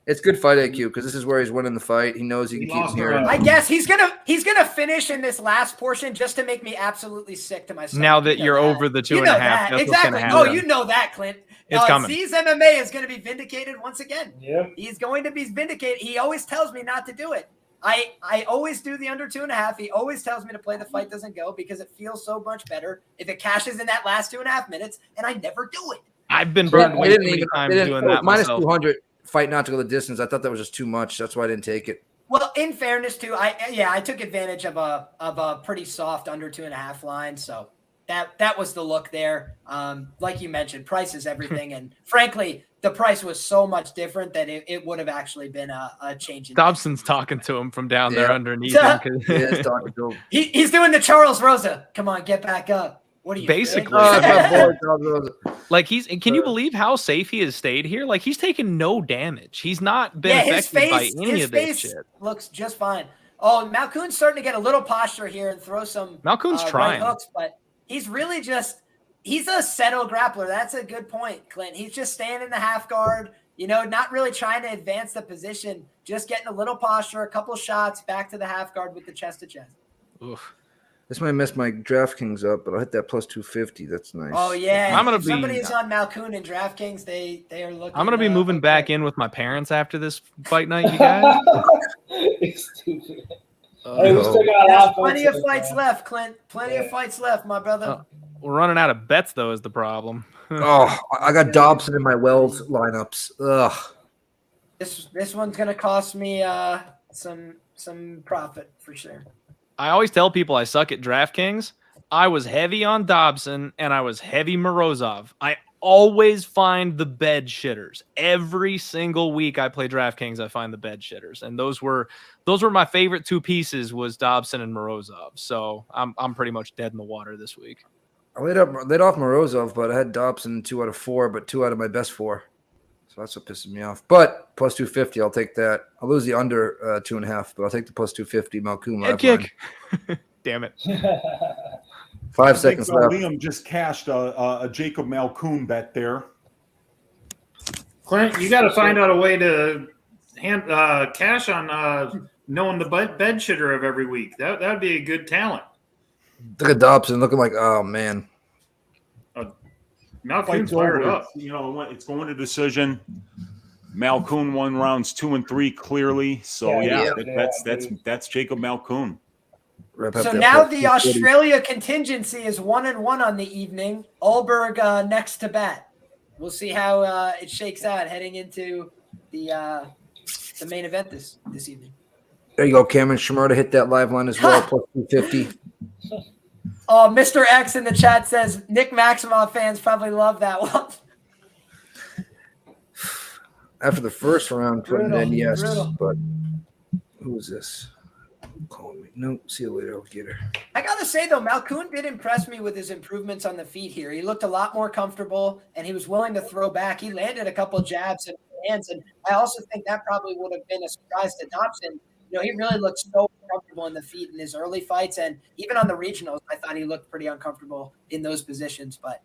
It's good fight IQ because this is where he's winning the fight. He knows he can keep him here. I guess he's gonna finish in this last portion just to make me absolutely sick to myself. Now that you're over the 2.5, that's exactly. You know that, Clint. It's coming. C's MMA is going to be vindicated once again. Yep. He's going to be vindicated. He always tells me not to do it. I always do the under 2.5. He always tells me to play the fight doesn't go because it feels so much better if it cashes in that last 2.5 minutes, and I never do it. I've been burned way too many times doing that minus myself. 200 fight not to go the distance. I thought that was just too much. That's why I didn't take it. Well, in fairness too, I took advantage of a pretty soft under 2.5 line, so that was the look there. Like you mentioned, price is everything, and frankly, the price was so much different that it would have actually been a change. Dobson's talking to him from down there underneath him. He's doing the Charles Rosa. Come on, get back up. What are you basically? Like can you believe how safe he has stayed here? Like he's taken no damage. He's not been affected by any of this shit. Looks just fine. Oh, Malkoun's starting to get a little posture here and throw some Malkoun's trying right hooks, but he's really he's a settle grappler. That's a good point, Clint. He's just staying in the half guard, not really trying to advance the position, just getting a little posture, a couple shots back to the half guard with the chest to chest. Oof. This might mess my DraftKings up, but I'll hit that plus 250. That's nice. Oh yeah, somebody's on Malkoun and DraftKings. They are looking. I'm gonna be moving back in with my parents after this fight night, you guys. It's stupid. Hey, we still got plenty of fights left, Clint. Plenty of fights left, my brother. We're running out of bets, though, is the problem. I got Dobson in my Wells lineups. Ugh. This one's gonna cost me some profit for sure. I always tell people I suck at DraftKings. I was heavy on Dobson and I was heavy Morozov. I always find the bed shitters. Every single week I play DraftKings, I find the bed shitters. And those were my favorite 2 pieces was Dobson and Morozov. So I'm pretty much dead in the water this week. I laid off Morozov, but I had Dobson 2 out of 4, but 2 out of my best 4. So that's what pisses me off. But plus 250, I'll take that. I'll lose the under 2.5, but I'll take the plus 250 Malkoun Head live kick. line. Damn it. 5 seconds left. Liam just cashed a Jacob Malkoun bet there. Clint, you got to find out a way to cash on knowing the bed shitter of every week. That would be a good talent. Look at Dobson looking like, oh, man. Malkoun's fired up. You know, it's going to decision. Malkoun won rounds 2 and 3 clearly. So that's Jacob Malkoun. So now the Australia contingency is 1-1 on the evening. Alberg next to bat. We'll see how it shakes out heading into the main event this evening. There you go, Cameron Shimura to hit that live line as well, plus 250. Oh, Mr. X in the chat says Nick Maximoff fans probably love that one. After the first round, putting in, yes. Brutal. But who is this? Calling me. No, see you later, alligator. I got to say, though, Malkoun did impress me with his improvements on the feet here. He looked a lot more comfortable, and he was willing to throw back. He landed a couple of jabs and hands, and I also think that probably would have been a surprise to Dobson. You know, he really looked so comfortable in the feet in his early fights, and even on the regionals, I thought he looked pretty uncomfortable in those positions. But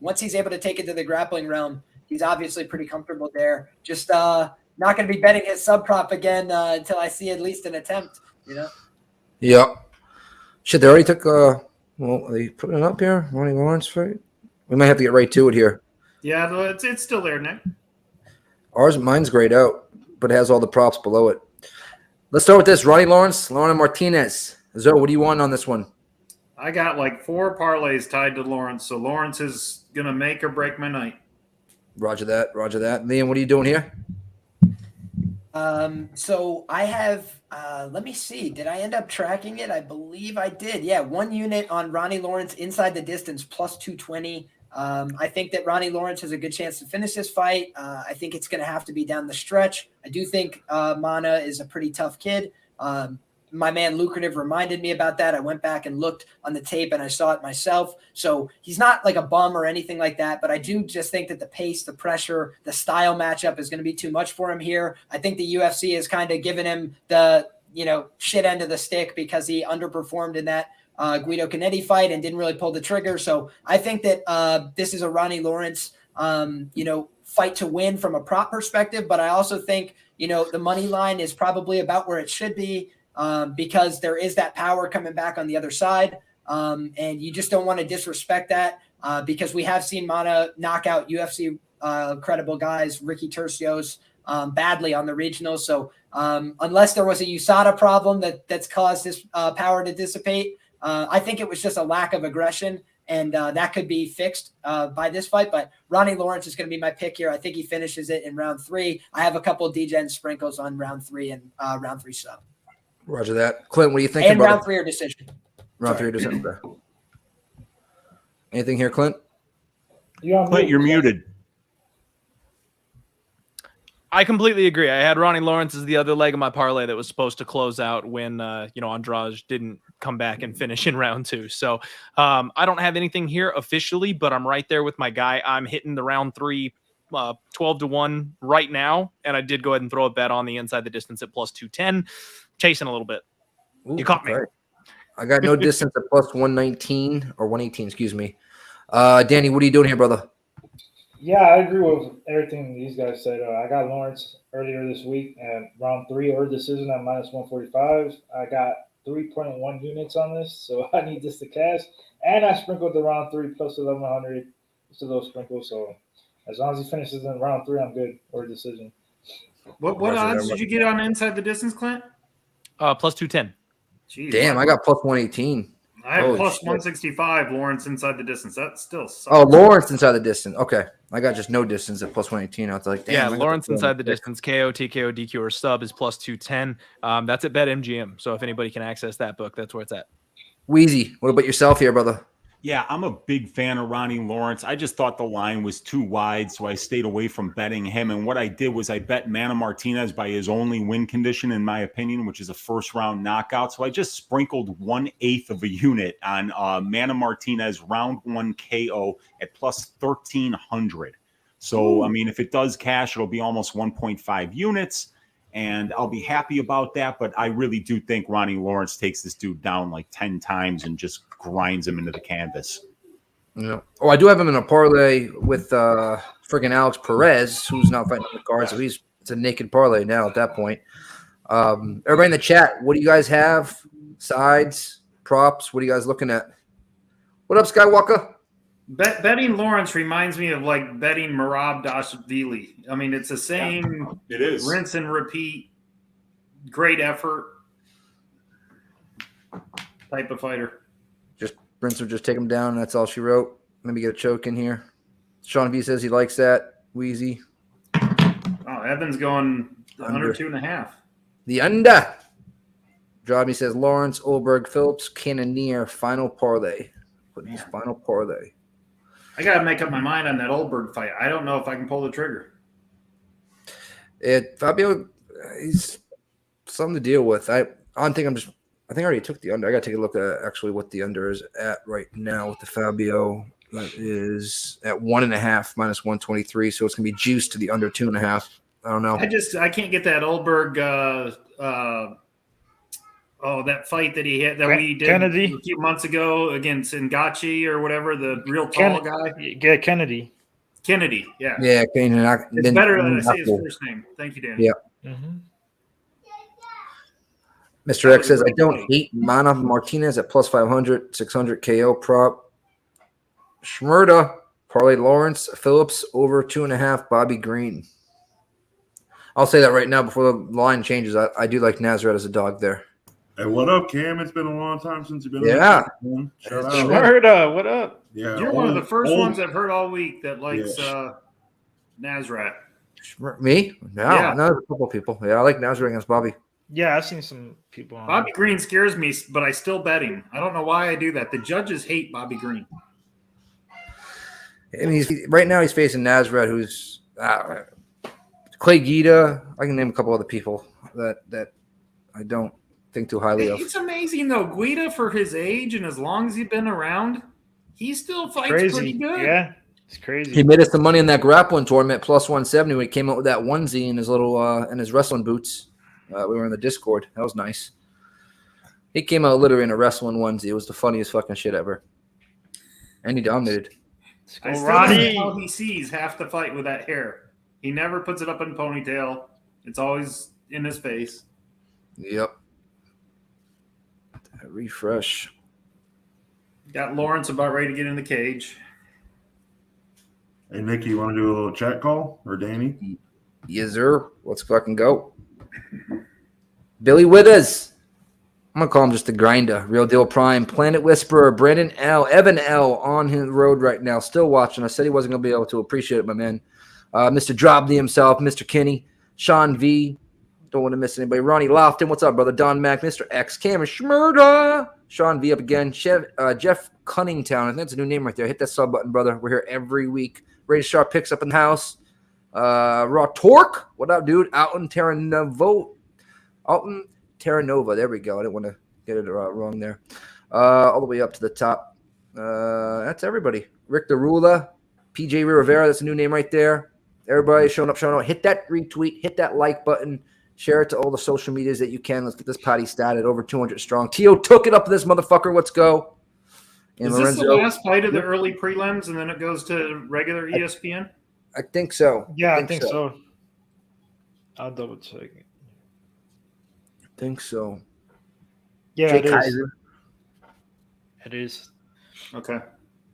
once he's able to take it to the grappling realm, he's obviously pretty comfortable there. Just not going to be betting his sub prop again until I see at least an attempt, you know? Yeah. Shit, they already took are they putting it up here? Ronnie Lawrence fight? We might have to get right to it here. Yeah, it's still there, Nick. Mine's grayed out, but it has all the props below it. Let's start with this. Ronnie Lawrence, Lorna Martinez. Zoe, what do you want on this one? I got like 4 parlays tied to Lawrence, so Lawrence is going to make or break my night. Roger that. Liam, what are you doing here? So I have, let me see. Did I end up tracking it? I believe I did. Yeah. 1 unit on Ronnie Lawrence inside the distance plus 220. I think that Ronnie Lawrence has a good chance to finish this fight. I think it's going to have to be down the stretch. I do think Mana is a pretty tough kid. My man Lucrative reminded me about that. I went back and looked on the tape and I saw it myself. So he's not like a bum or anything like that, but I do just think that the pace, the pressure, the style matchup is going to be too much for him here. I think the UFC has kind of given him the, shit end of the stick because he underperformed in that Guido Canetti fight and didn't really pull the trigger. So I think that this is a Ronnie Lawrence, fight to win from a prop perspective. But I also think, the money line is probably about where it should be. Because there is that power coming back on the other side. And you just don't want to disrespect that because we have seen Mana knock out UFC credible guys, Ricky Tercios, badly on the regionals. So unless there was a USADA problem that's caused this power to dissipate, I think it was just a lack of aggression. And that could be fixed by this fight. But Ronnie Lawrence is going to be my pick here. I think he finishes it in round 3. I have a couple of DGen sprinkles on round 3 and round 3 sub. Roger that. Clint, what do you think? And round 3 or decision. Round 3 or decision. Okay. Anything here, Clint? Clint, you're muted. I completely agree. I had Ronnie Lawrence as the other leg of my parlay that was supposed to close out when, Andrade didn't come back and finish in round 2. So I don't have anything here officially, but I'm right there with my guy. I'm hitting the round 3 12-1 right now. And I did go ahead and throw a bet on the inside the distance at plus 210. Chasing a little bit. Ooh, you caught me. Right. I got no distance at plus 119 or 118, excuse me. Danny, what are you doing here, brother? Yeah, I agree with everything these guys said. I got Lawrence earlier this week at round 3 or decision at minus 145. I got 3.1 units on this, so I need this to cash. And I sprinkled the round 3 plus 1100 to those sprinkles. So as long as he finishes in round 3, I'm good or decision. What odds did you get on inside the distance, Clint? Plus 210. Jeez, damn, I got plus 118. I have plus 165. Lawrence inside the distance. That still sucks. Oh, Lawrence inside the distance. Okay, I got just no distance at plus 118. I was like, damn. Yeah, Lawrence inside the distance. KO, TKO, DQ, or sub is plus 210. That's at BetMGM. So if anybody can access that book, that's where it's at. Wheezy, what about yourself here, brother? Yeah, I'm a big fan of Ronnie Lawrence. I just thought the line was too wide, so I stayed away from betting him. And what I did was I bet Mana Martinez by his only win condition, in my opinion, which is a first-round knockout. So I just sprinkled 1/8 of a unit on Mana Martinez round 1 KO at plus 1,300. So, I mean, if it does cash, it'll be almost 1.5 units, and I'll be happy about that. But I really do think Ronnie Lawrence takes this dude down like 10 times and just grinds him into the canvas. Yeah. Oh, I do have him in a parlay with friggin' Alex Perez, who's not fighting on the card, so it's a naked parlay now at that point. Everybody in the chat, what do you guys have? Sides, props, what are you guys looking at? What up, Skywalker? Betting Lawrence reminds me of like betting Marab Dashvili. I mean, it's the same. It is. Rinse and repeat. Great effort type of fighter. Brunson just take him down. That's all she wrote. Maybe get a choke in here. Sean V says he likes that. Wheezy. Oh, Evan's going under 2.5. The under. Jobby says Lawrence, Olberg, Phillips, Cannonier, final parlay. Putting his final parlay. I got to make up my mind on that Olberg fight. I don't know if I can pull the trigger. Fabio, he's something to deal with. I think I already took the under. I got to take a look at actually what the under is at right now with the Fabio. That is at 1.5 minus 123. So it's going to be juiced to the under 2.5. I don't know. I can't get that Olberg. That fight that he had we did Kennedy a few months ago against Ngachi or whatever, the real tall guy. Yeah, Kennedy. Yeah. Yeah, It's better than I say his first name. Thank you, Danny. Yeah. Mm-hmm. Mr. X says, I don't hate Mana Martinez at plus 500, 600 KO prop. Schmurda, parlay Lawrence, Phillips over 2.5, Bobby Green. I'll say that right now before the line changes. I do like Nasrat as a dog there. Hey, what up, Cam? It's been a long time since you've been Yeah. on the shout out. Schmurda, what up? Yeah, You're one of the first ones I've heard all week that likes Nasrat. Me? No, Yeah. no, a couple of people. Yeah, I like Nasrat against Bobby. Yeah, I've seen some people on Bobby Green scares me, but I still bet him. I don't know why I do that. The judges hate Bobby Green. And right now he's facing Nasrat, who's Clay Guida. I can name a couple other people that I don't think too highly of. It's amazing though, Guida for his age and as long as he's been around, he still fights crazy. pretty good. Yeah, it's crazy. He made us some money in that grappling tournament, plus 170, when he came out with that onesie in his little in his wrestling boots. We were in the Discord. That was nice. He came out literally in a wrestling onesie. It was the funniest fucking shit ever. And he dominated. I still don't know how he sees half the fight with that hair. He never puts it up in a ponytail. It's always in his face. Yep. Refresh. Got Lawrence about ready to get in the cage. Hey, Nikki, you want to do a little chat call? Or Danny? Yes, sir. Let's fucking go. Billy Withers. I'm going to call him just the grinder. Real Deal Prime. Planet Whisperer. Brandon L. Evan L. on his road right now. Still watching. I said he wasn't going to be able to appreciate it, my man. Mr. Drobney himself. Mr. Kinney. Sean V. Don't want to miss anybody. Ronnie Lofton. What's up, brother? Don Mack. Mr. X. Cameron Schmurda. Sean V up again. Jeff Cunningtown. I think that's a new name right there. Hit that sub button, brother. We're here every week. Ray Sharp picks up in the house. Raw Torque. What up, dude? Alton Terranova. There we go. I didn't want to get it wrong there. All the way up to the top. That's everybody. Rick the Ruler. PJ Rivera. That's a new name right there. Everybody showing up. Hit that retweet. Hit that like button. Share it to all the social medias that you can. Let's get this party started. Over 200 strong. Tio took it up to this motherfucker. Let's go. And Is this the last fight of the early prelims, and then it goes to regular ESPN? I think so. Yeah, I think so. I'll double check it. I think so. Yeah, Jake it is. Kaiser. It is. Okay.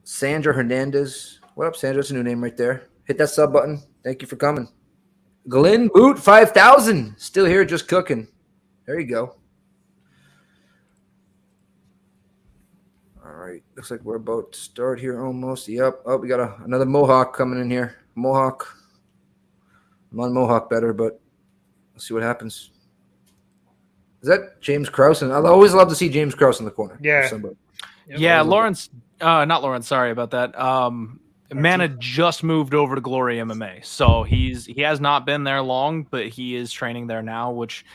Sandra Hernandez. What up, Sandra? That's a new name right there. Hit that sub button. Thank you for coming. Glenn Boot 5000. Still here, just cooking. There you go. All right. Looks like we're about to start here almost. Yep. Oh, we got another Mohawk coming in here. Mohawk. I'm on Mohawk better, but let's see what happens. Is that James Krause? And I always love to see James Krause in the corner. Yeah. Yeah, Lawrence. Not Lawrence. Sorry about that. Mana just moved over to Glory MMA, so he has not been there long, but he is training there now, which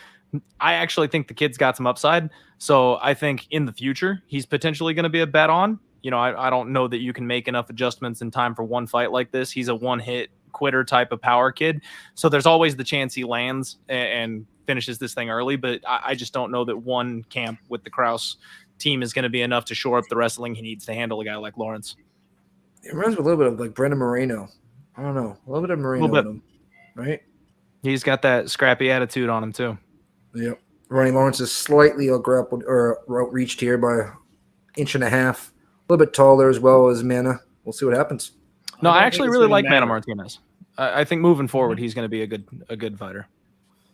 I actually think the kid's got some upside. So I think in the future he's potentially going to be a bet on. You know, I don't know that you can make enough adjustments in time for one fight like this. He's a one-hit quitter type of power kid. So there's always the chance he lands and finishes this thing early. But I just don't know that one camp with the Krause team is going to be enough to shore up the wrestling he needs to handle a guy like Lawrence. It reminds me a little bit of like Brandon Moreno. I don't know. A little bit of Moreno in him, right? He's got that scrappy attitude on him too. Yep. Ronnie Lawrence is slightly grappled or outreached here by an inch and a half. A little bit taller as well as Mana. We'll see what happens. No, I actually really like Mana Martinez. I think moving forward, he's going to be a good fighter.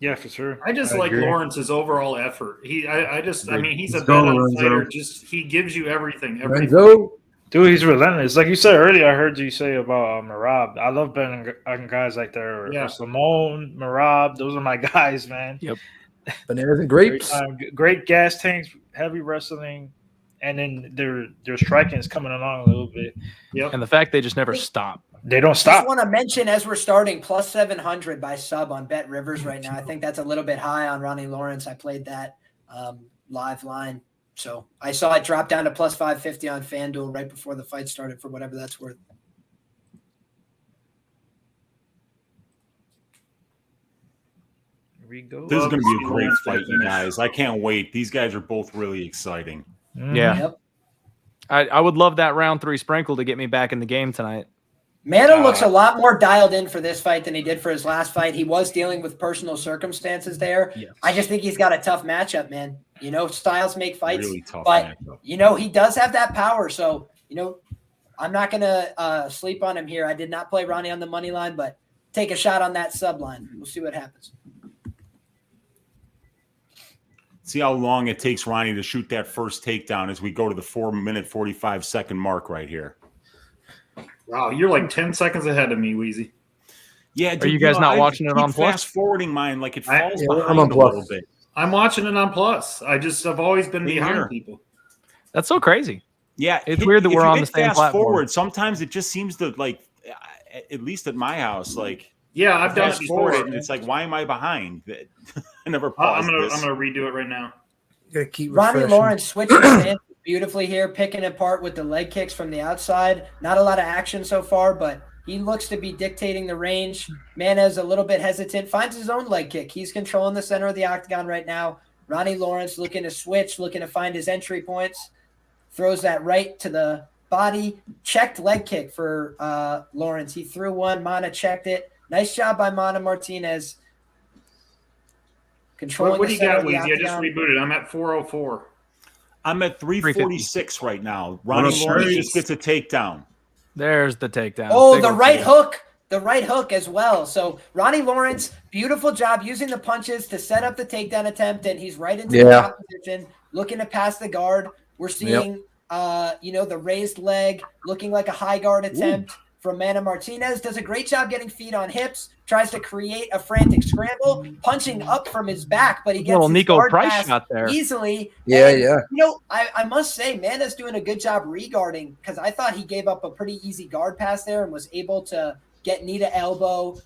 Yeah, for sure. I just like agree. Lawrence's overall effort. He's a better fighter. Just he gives you everything. Dude, he's relentless. Like you said earlier, I heard you say about Marab. I love betting on guys like that. Or Simone, Marab. Those are my guys, man. Yep. Bananas and grapes. Great gas tanks, heavy wrestling, and then their striking is coming along a little bit. Yep. And the fact they just never stop. They don't I stop. just want to mention as we're starting plus 700 by sub on Bet Rivers right now. I think that's a little bit high on Ronnie Lawrence. I played that live line. So I saw it drop down to plus 550 on FanDuel right before the fight started for whatever that's worth. Here we go. This is going to be a great fight, you guys. I can't wait. These guys are both really exciting. Yeah. Yep. I would love that round 3 sprinkle to get me back in the game tonight. Mana looks a lot more dialed in for this fight than he did for his last fight. He was dealing with personal circumstances there. Yes. I just think he's got a tough matchup, man. You know, styles make fights, Really tough but matchup. you know, he does have that power. So, you know, I'm not going to sleep on him here. I did not play Ronnie on the money line, but take a shot on that sub line. We'll see what happens. See how long it takes Ronnie to shoot that first takedown as we go to the 4-minute 45-second mark right here. Wow, you're like 10 seconds ahead of me, Wheezy. Yeah, Are you guys not watching it on Plus? Fast forwarding mine like it falls I'm behind on a Plus. little bit. I'm watching it on Plus. I've always been behind here. people. That's so crazy. Yeah, It's weird that if we're you on hit the same fast platform. forward, sometimes it just seems to like, at least at my house, like Yeah, I've done it fast before. forward, and it's like, why am I behind? I never I'm paused gonna this. redo it right now. You gotta keep Ronnie refreshing. Lawrence switching stance beautifully here, picking apart with the leg kicks from the outside. Not a lot of action so far, but he looks to be dictating the range. Mana's a little bit hesitant, finds his own leg kick. He's controlling the center of the octagon right now. Ronnie Lawrence looking to switch, looking to find his entry points. Throws that right to the body. Checked leg kick for Lawrence. He threw one. Mana checked it. Nice job by Mana Martinez. Controlling What the do you center got, of the Wheezy? I just octagon. rebooted. I'm at 404. I'm at 346 right now. Ronnie What a Lawrence streak. just gets a takedown. There's the takedown. Oh, Big the old right takedown. hook. The right hook as well. So Ronnie Lawrence, beautiful job using the punches to set up the takedown attempt, and he's right into the top position, looking to pass the guard. We're seeing, the raised leg, looking like a high guard attempt from Mana Martinez. Does a great job getting feet on hips, tries to create a frantic scramble, punching up from his back, but he gets Little his Nico guard Price pass shot there. easily. Yeah, And, yeah. You know, I must say, Mana's doing a good job regarding, because I thought he gave up a pretty easy guard pass there and was able to get knee to elbow,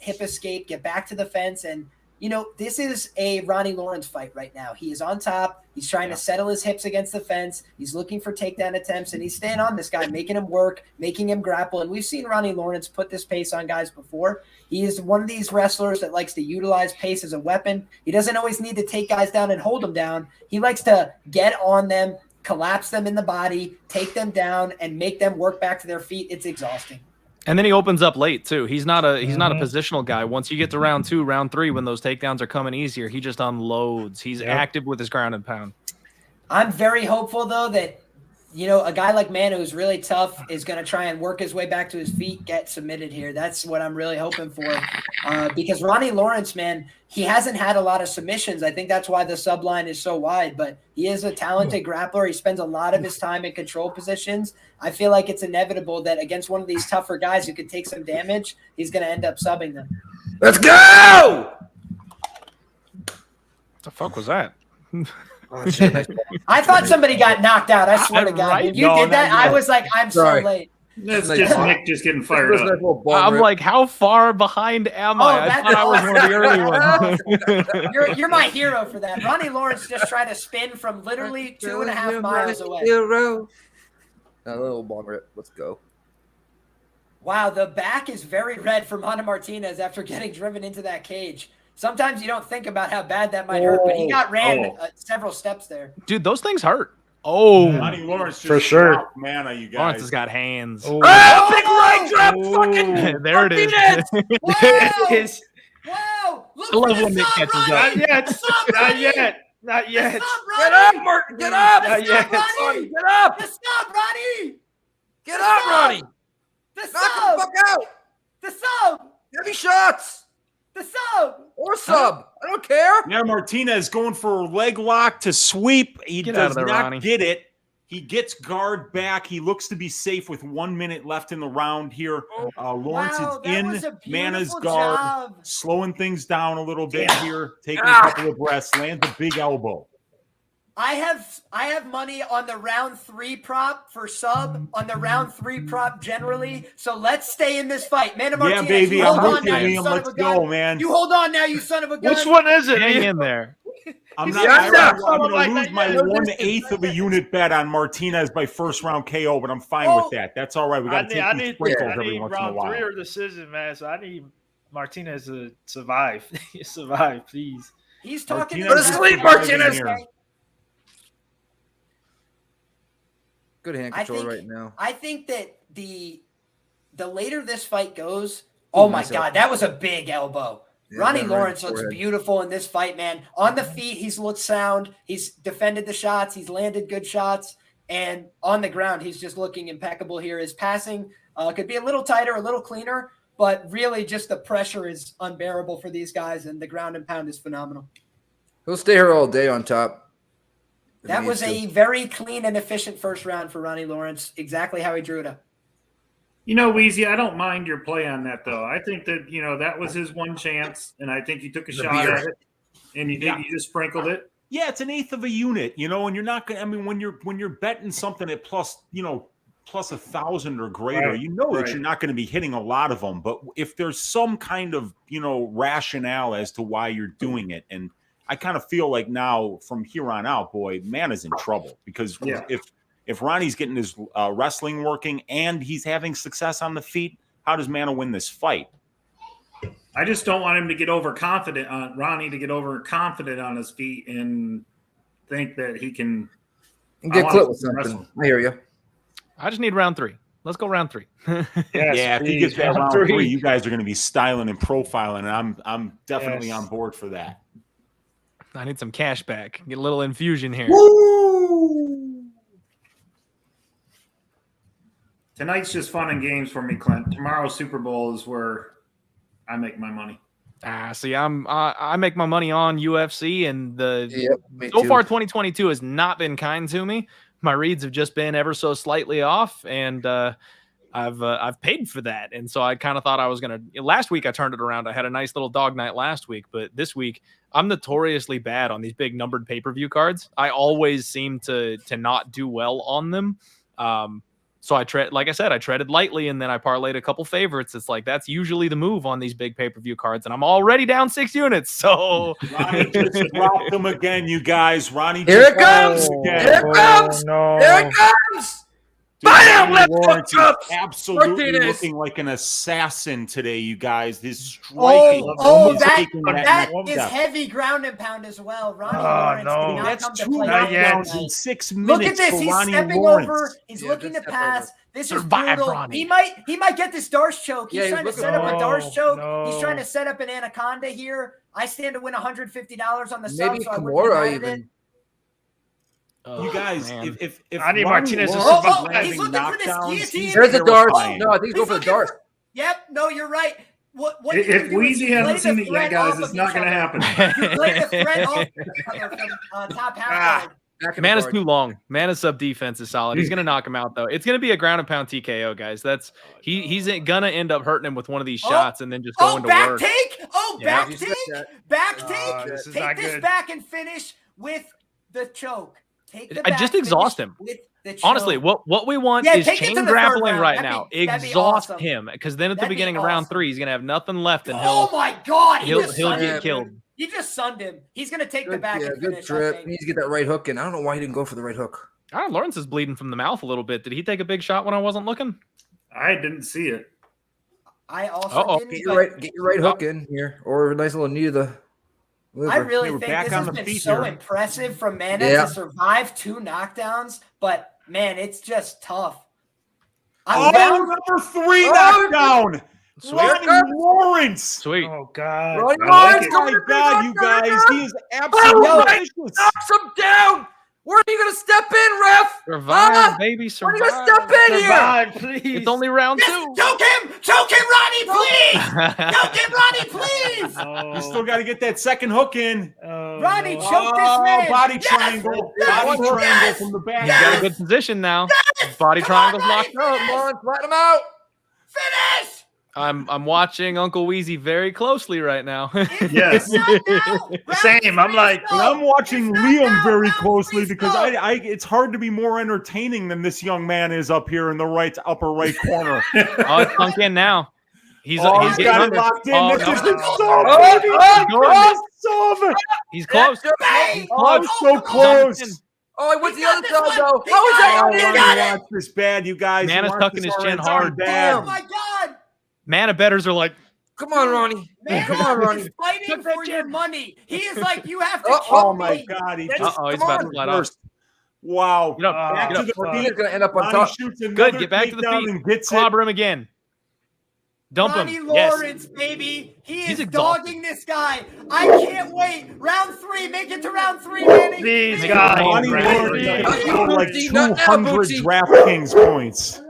hip escape, get back to the fence. And, you know, this is a Ronnie Lawrence fight right now. He is on top. He's trying to settle his hips against the fence. He's looking for takedown attempts, and he's staying on this guy, making him work, making him grapple. And we've seen Ronnie Lawrence put this pace on guys before. He is one of these wrestlers that likes to utilize pace as a weapon. He doesn't always need to take guys down and hold them down. He likes to get on them, collapse them in the body, take them down, and make them work back to their feet. It's exhausting. And then he opens up late too. He's not a positional guy. Once you get to round 2, round 3, when those takedowns are coming easier, he just unloads. He's active with his ground and pound. I'm very hopeful though that, you know, a guy like Mana who's really tough is going to try and work his way back to his feet, get submitted here. That's what I'm really hoping for. Because Ronnie Lawrence, man, he hasn't had a lot of submissions. I think that's why the sub line is so wide, but he is a talented grappler. He spends a lot of his time in control positions. I feel like it's inevitable that against one of these tougher guys who could take some damage, he's going to end up subbing them. Let's go! What the fuck was that? Oh, shit, nice. I thought somebody got knocked out. I swear to God. Right? When you No, did that, not yet. I was like, I'm Sorry. so late. That's Nice just ball. Nick just getting fired up. I'm like, how far behind am I? I that's thought I was one of the early ones. You're my hero for that. Ronnie Lawrence just tried to spin from literally 2.5 miles away. Hero. A little bomb rip. Let's go. Wow, the back is very red for Mana Martinez after getting driven into that cage. Sometimes you don't think about how bad that might hurt, but he got ran several steps there. Dude, those things hurt. Oh, Ronnie Lawrence just For sure. dropped Mana, you guys. Lawrence has got hands. Oh. Big right drop, fucking There it is. Wow! It is. Wow! Look I love for the when Nick sub, catches Ronnie! Not yet. The sub, Not Ronnie! yet. Not The yet. sub, Get Ronnie! up, Martin. Get up. The Not sub, yet. Ronnie! Get up. The sub, Ronnie! Get up, Ronnie. The Knock sub! the fuck out. The sub! Heavy shots. The sub! Or sub. I don't care. Now Martinez going for a leg lock to sweep. He Get out does of there, not Ronnie. get it. He gets guard back. He looks to be safe with 1 minute left in the round here. Lawrence Wow, is that was in. a Mana's beautiful guard. job. Slowing things down a little bit here. Taking a couple of breaths. Lands a big elbow. I have money on the round 3 prop for sub, on the round 3 prop generally. So let's stay in this fight. Mana Martinez, Yeah, baby. you I'm hold with on you, now, you Liam. son Let's of a gun. go, man. You hold on now, you son of a gun. Which one is it? Hang in there. I'm He's not. got I'm going like to lose that, my yeah. 1/8 of a unit bet on Martinez by first round KO, but I'm fine with that. That's all right. We got to take these sprinkles every once in a round while. 3 or decision, man. So I need Martinez to survive. Survive, please. He's talking Martinez is about Martinez. here. Good hand I control think- right now. I think that the later this fight goes, oh my nice God, elbow. that was a big elbow. Yeah, Ronnie right Lawrence in the looks forehead. beautiful in this fight, man. On the feet, he's looked sound. He's defended the shots. He's landed good shots. And on the ground, he's just looking impeccable here. His passing could be a little tighter, a little cleaner, but really just the pressure is unbearable for these guys, and the ground and pound is phenomenal. He'll stay here all day on top. if he That was needs a to. very clean and efficient first round for Ronnie Lawrence, exactly how he drew it up. You know, Weezy, I don't mind your play on that, though. I think that, that was his one chance, and I think you took a shot beer. at it, and you just sprinkled it. Yeah, it's 1/8 of a unit, and you're not going to, I mean, when you're betting something at plus 1,000 or greater, Right, that right. you're not going to be hitting a lot of them. But if there's some kind of, rationale as to why you're doing it, and I kind of feel like now from here on out, boy, man is in trouble because Yeah. if Ronnie's getting his wrestling working and he's having success on the feet, how does Mana win this fight? I just don't want him to get overconfident on Ronnie to get overconfident on his feet and think that he can Get I clipped want with to something. wrestle. I hear you. I just need round 3. Let's go round 3. Yes, Yeah, if he gets that please, round round 3, you guys are going to be styling and profiling, and I'm definitely Yes. on board for that. I need some cash back. Get a little infusion here. Tonight's just fun and games for me, Clint. Tomorrow's Super Bowl is where I make my money. See, I make my money on UFC, and Yep. Me so too. far 2022 has not been kind to me. My reads have just been ever so slightly off, and I've paid for that. And so I kind of thought I was gonna. Last week I turned it around. I had a nice little dog night last week, but this week I'm notoriously bad on these big numbered pay-per-view cards. I always seem to not do well on them. So I treaded lightly, and then I parlayed a couple favorites. It's like that's usually the move on these big pay-per-view cards, and I'm already down 6 units. So Ronnie just dropped him again, you guys. Ronnie, Here just it comes! dropped him Here it comes! no. Here it comes! Dude, Bam! Ronnie Left Lawrence hook up! is absolutely Martinez. looking like an assassin today, you guys. His striking is that taking that that next is step. heavy ground and pound as well. Ronnie Oh, Lawrence no. did not That's come to 2 play knockdowns tonight. in 6 minutes Look at this. for He's Ronnie stepping Lawrence. over. He's Yeah, looking to just step pass. over. This Survive, is brutal. Ronnie. He might get this Darce choke. He's Yeah, he's trying to looking set up a for it. Darce choke. No. He's trying to set up an anaconda here. I stand to win $150 on the sub, Maybe so I wouldn't be mad Kimura at it. even. You guys, man. if I need Ronnie Martinez to Lawrence survive. is He's landing looking for this knockdowns, guillotine. he's There's the darts. terrifying. No, I think he's going for the looking darts. Yep. No, you're right. What If you do is Weezy you hasn't play seen the it yet, threat guys, off it's of not each going to other. happen. You play the threat off each other from top half guard. Back in the Mana's guard. too long. Mana's sub defense is solid. He's gonna knock him out though. It's gonna be a ground and pound TKO, guys. He's gonna end up hurting him with one of these shots and then just Oh, going to back work. take! Oh, Yeah. back You said take! that. Back Oh, take! this is Take not this good. back and finish with the choke. Take the I back, just finish exhaust him. with the choke. Honestly, what we want Yeah, is take it to chain the third grappling round. right That'd now. be- that'd be Exhaust awesome. him, because then at the That'd be beginning of round awesome. 3, he's gonna have nothing left, and Oh my God! he'll just he'll sunned get him. killed. You just sunned him. He's gonna take the Good, back yeah, and good finish. I trip. He think. needs to get that right hook in. I don't know why he didn't go for the right hook. Lawrence is bleeding from the mouth a little bit. Did he take a big shot when I wasn't looking? I didn't see it. I also didn't. Get your right hook in here, or a nice little knee to the liver. I really we're think back this on has the been feet so here. impressive from Mana Yeah. to survive 2 knockdowns, but man, it's just tough. Number 3 knockdown. Ronnie Lawrence. Sweet. Oh God. Ronnie I Lawrence like it. coming My to God, you guys, he is absolutely vicious. knocks him down. Where are you gonna step in, ref? Survive, baby, When are survive. you gonna step in here? Survive, please. It's only round Yes, 2. choke him, Ronnie, please! Choke him, Ronnie, please! Oh, You still got to get that second hook in. Ronnie, no. choke this man! Body Yes! triangle. Yes! Body Yes! triangle from the back. He's got a good position now. Body Come on, triangle's Ronnie, locked up. finish! Come on, flatten him out. Finish! I'm watching Uncle Wheezy very closely right now. Yes. It's not now. Same, I'm like- And I'm watching It's not Liam now. very Round closely 3 because stop. it's hard to be more entertaining than this young man is up here in the upper right corner. Oh, it's sunk in now. He's He's getting got it under. locked in. Oh, This no. is the Oh, sub, oh, baby. oh, Sub. He's close. Bang! Oh, it's so close. Oh, what's He the got other this side one. though? He How is got that? it. He How got is it. Watch this bad, you guys. Man You is watch tucking this his chin already. hard. Bad. Oh my God! Mana betters are like, Come on, Ronnie. Man, Come on, Ronnie. he's fighting Took that for your chin. money. He is like, you have to Oh, kill Oh my me. God, he uh just oh, he's come about on. to flat off. reversed. Wow. Get up, Back get to up. the He's feet. gonna end up on Ronnie top. shoots another Get back to the takedown feet. and gets it. Clobber him again. Dump Ronnie him. Yes. Lawrence, baby. He He's is exhausted. dogging this guy. I can't wait. Round 3. Make it to round 3, Manny. Please, Make God. it Ronnie Right. Lawrence Please. has scored like Bootsy, not now, 200 Bootsy. DraftKings points.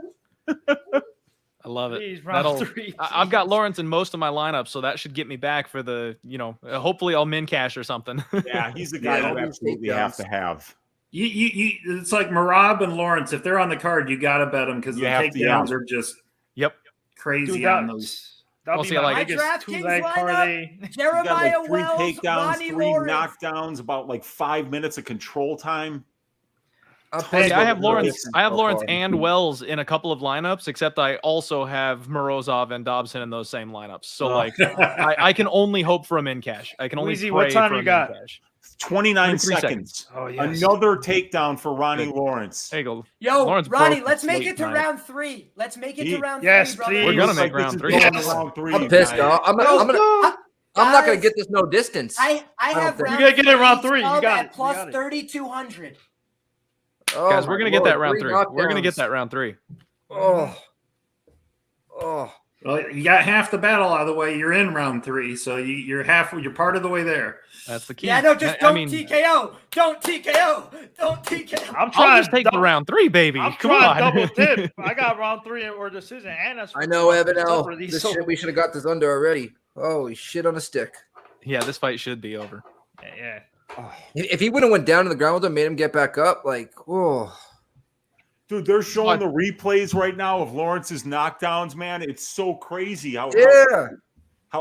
I love it. Please, round That'll. 3. I've got Lawrence in most of my lineups, so that should get me back for the. Hopefully I'll min cash or something. Yeah, he's the guy Yeah, you absolutely have to have. It's like Marab and Lawrence. If they're on the card, you got to bet them because the You have to, takedowns yeah. are just Yep. crazy Dude, on those. that'll I'll be see, my like- biggest My DraftKings 2-leg lineup. parlay. He's got Jeremiah like 3 Wells, takedowns, Ronnie 3 Lawrence. knockdowns, about like 5 minutes of control time. I'll Hey, tell you I what have the Lawrence. race I have so Lawrence far. and Wells in a couple of lineups, except I also have Morozov and Dobson in those same lineups. So Oh. like, I can only hope for a min cash. I can only Weezy, pray what time for you a got? min cash. 29 23 seconds. Oh, yes. Another takedown for Ronnie Good. Lawrence. There you go. Yo, Lawrence Ronnie, broke let's the make slate it to tonight. round 3. Let's make it to round Yes, 3, brother. please. We're gonna Looks make like this round is 3. going to Yes. round 3, I'm you pissed, guys. dog. I'm not gonna get this no distance. I have think- round You gotta get it round 3 3. You sub got at it. You plus got it. 3,200. Oh, Guys, my we're gonna get Lord, that round 3 3. We're gonna get knockdowns. that round 3. Oh, Well, you got half the battle out of the way. You're in round 3, so you're part of the way there. That's the key. Yeah, no, just I don't mean, TKO. Don't TKO. Don't TKO. I'm I'll trying just take the round 3, baby. I'm Come trying on. double dip. I got round 3 or decision, and that's I know, Evan. separately, This so- shit, we should have got this under already. Holy shit on a stick. Yeah, this fight should be over. Yeah. If he would have went down to the ground with him, made him get back up, like, oh, Dude, they're showing the replays right now of Lawrence's knockdowns, man. It's so crazy how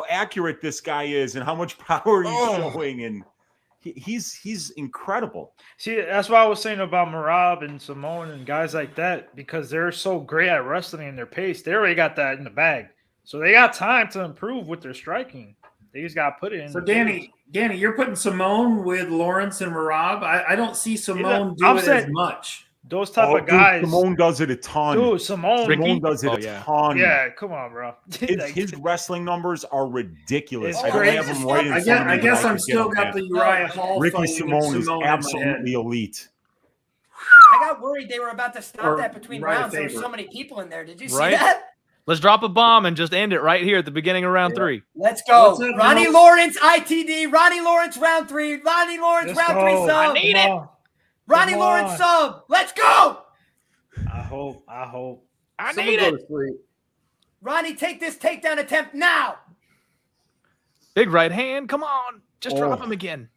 accurate this guy is and how much power he's showing. And he's incredible. See, that's why I was saying about Marab and Simone and guys like that, because they're so great at wrestling and their pace. They already got that in the bag. So they got time to improve with their striking. They just got to put it in. So the Danny, you're putting Simone with Lawrence and Marab. I don't see Simone do I'm it saying- as much. Those type of Dude, guys. Simone does it a ton. Dude, Simone. Simone does it a ton. Yeah, come on, bro. His wrestling numbers are ridiculous. It's I don't crazy. have him right in I front of me, guess but I I'm could still get got him, the man. Uriah Hall Ricky fighting Simone is Simone in my head. absolutely elite. I got worried they were about to stop Or that between right rounds. There were favorite. so many people in there. Did you see Right? that? Let's drop a bomb and just end it right here at the beginning of round 3. Let's go. What's up, Ronnie Mo? Lawrence, ITD. Ronnie Lawrence, round 3. Ronnie Lawrence, Let's round go. 3 sub. I need it. Ronnie Come Lawrence on. sub. Let's go. I hope. I someone need go it. to sleep. Ronnie, take this takedown attempt now. Big right hand. Come on. Just drop him again.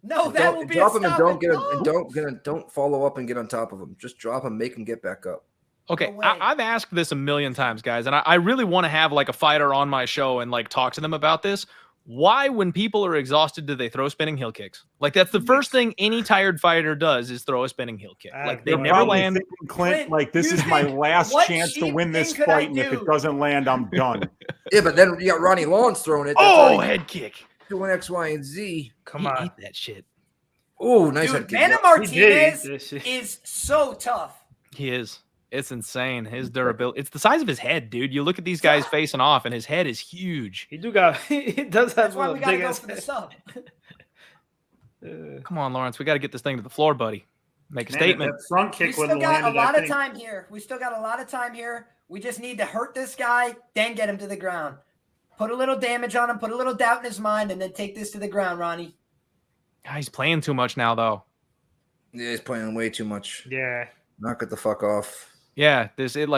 No, that will be Drop a him and stop don't get and him, don't follow up and get on top of him. Just drop him, make him get back up. Okay, No way. I've asked this a million times, guys, and I really want to have like a fighter on my show and like talk to them about this. Why, when people are exhausted, do they throw spinning heel kicks? Like that's the first thing any tired fighter does is throw a spinning heel kick. Like they They're never probably land. thinking, Clint, Clint, like this you is my think, last what chance to cheap win this thing could I fight, and if do? it doesn't land, I'm done. Yeah, but then you got Ronnie Lawrence throwing it. That's Oh, already head kick. doing X, Y, and Z. Come on. Eat that shit. Oh, nice Dude, head kick. Mana Yeah. He did Martinez this shit. is so tough. He is. It's insane. His durability. It's the size of his head, dude. You look at these guys facing off, and his head is huge. He does have That's why a we gotta big go ass for the head. sub. Come on, Lawrence. We got to get this thing to the floor, buddy. Make a Man, statement. That front We kick would still have got a landed. I lot of think. time here. We still got a lot of time here. We just need to hurt this guy, then get him to the ground. Put a little damage on him, put a little doubt in his mind, and then take this to the ground, Ronnie. God, he's playing too much now, though. Yeah, he's playing way too much. Yeah. Knock it the fuck off. Yeah,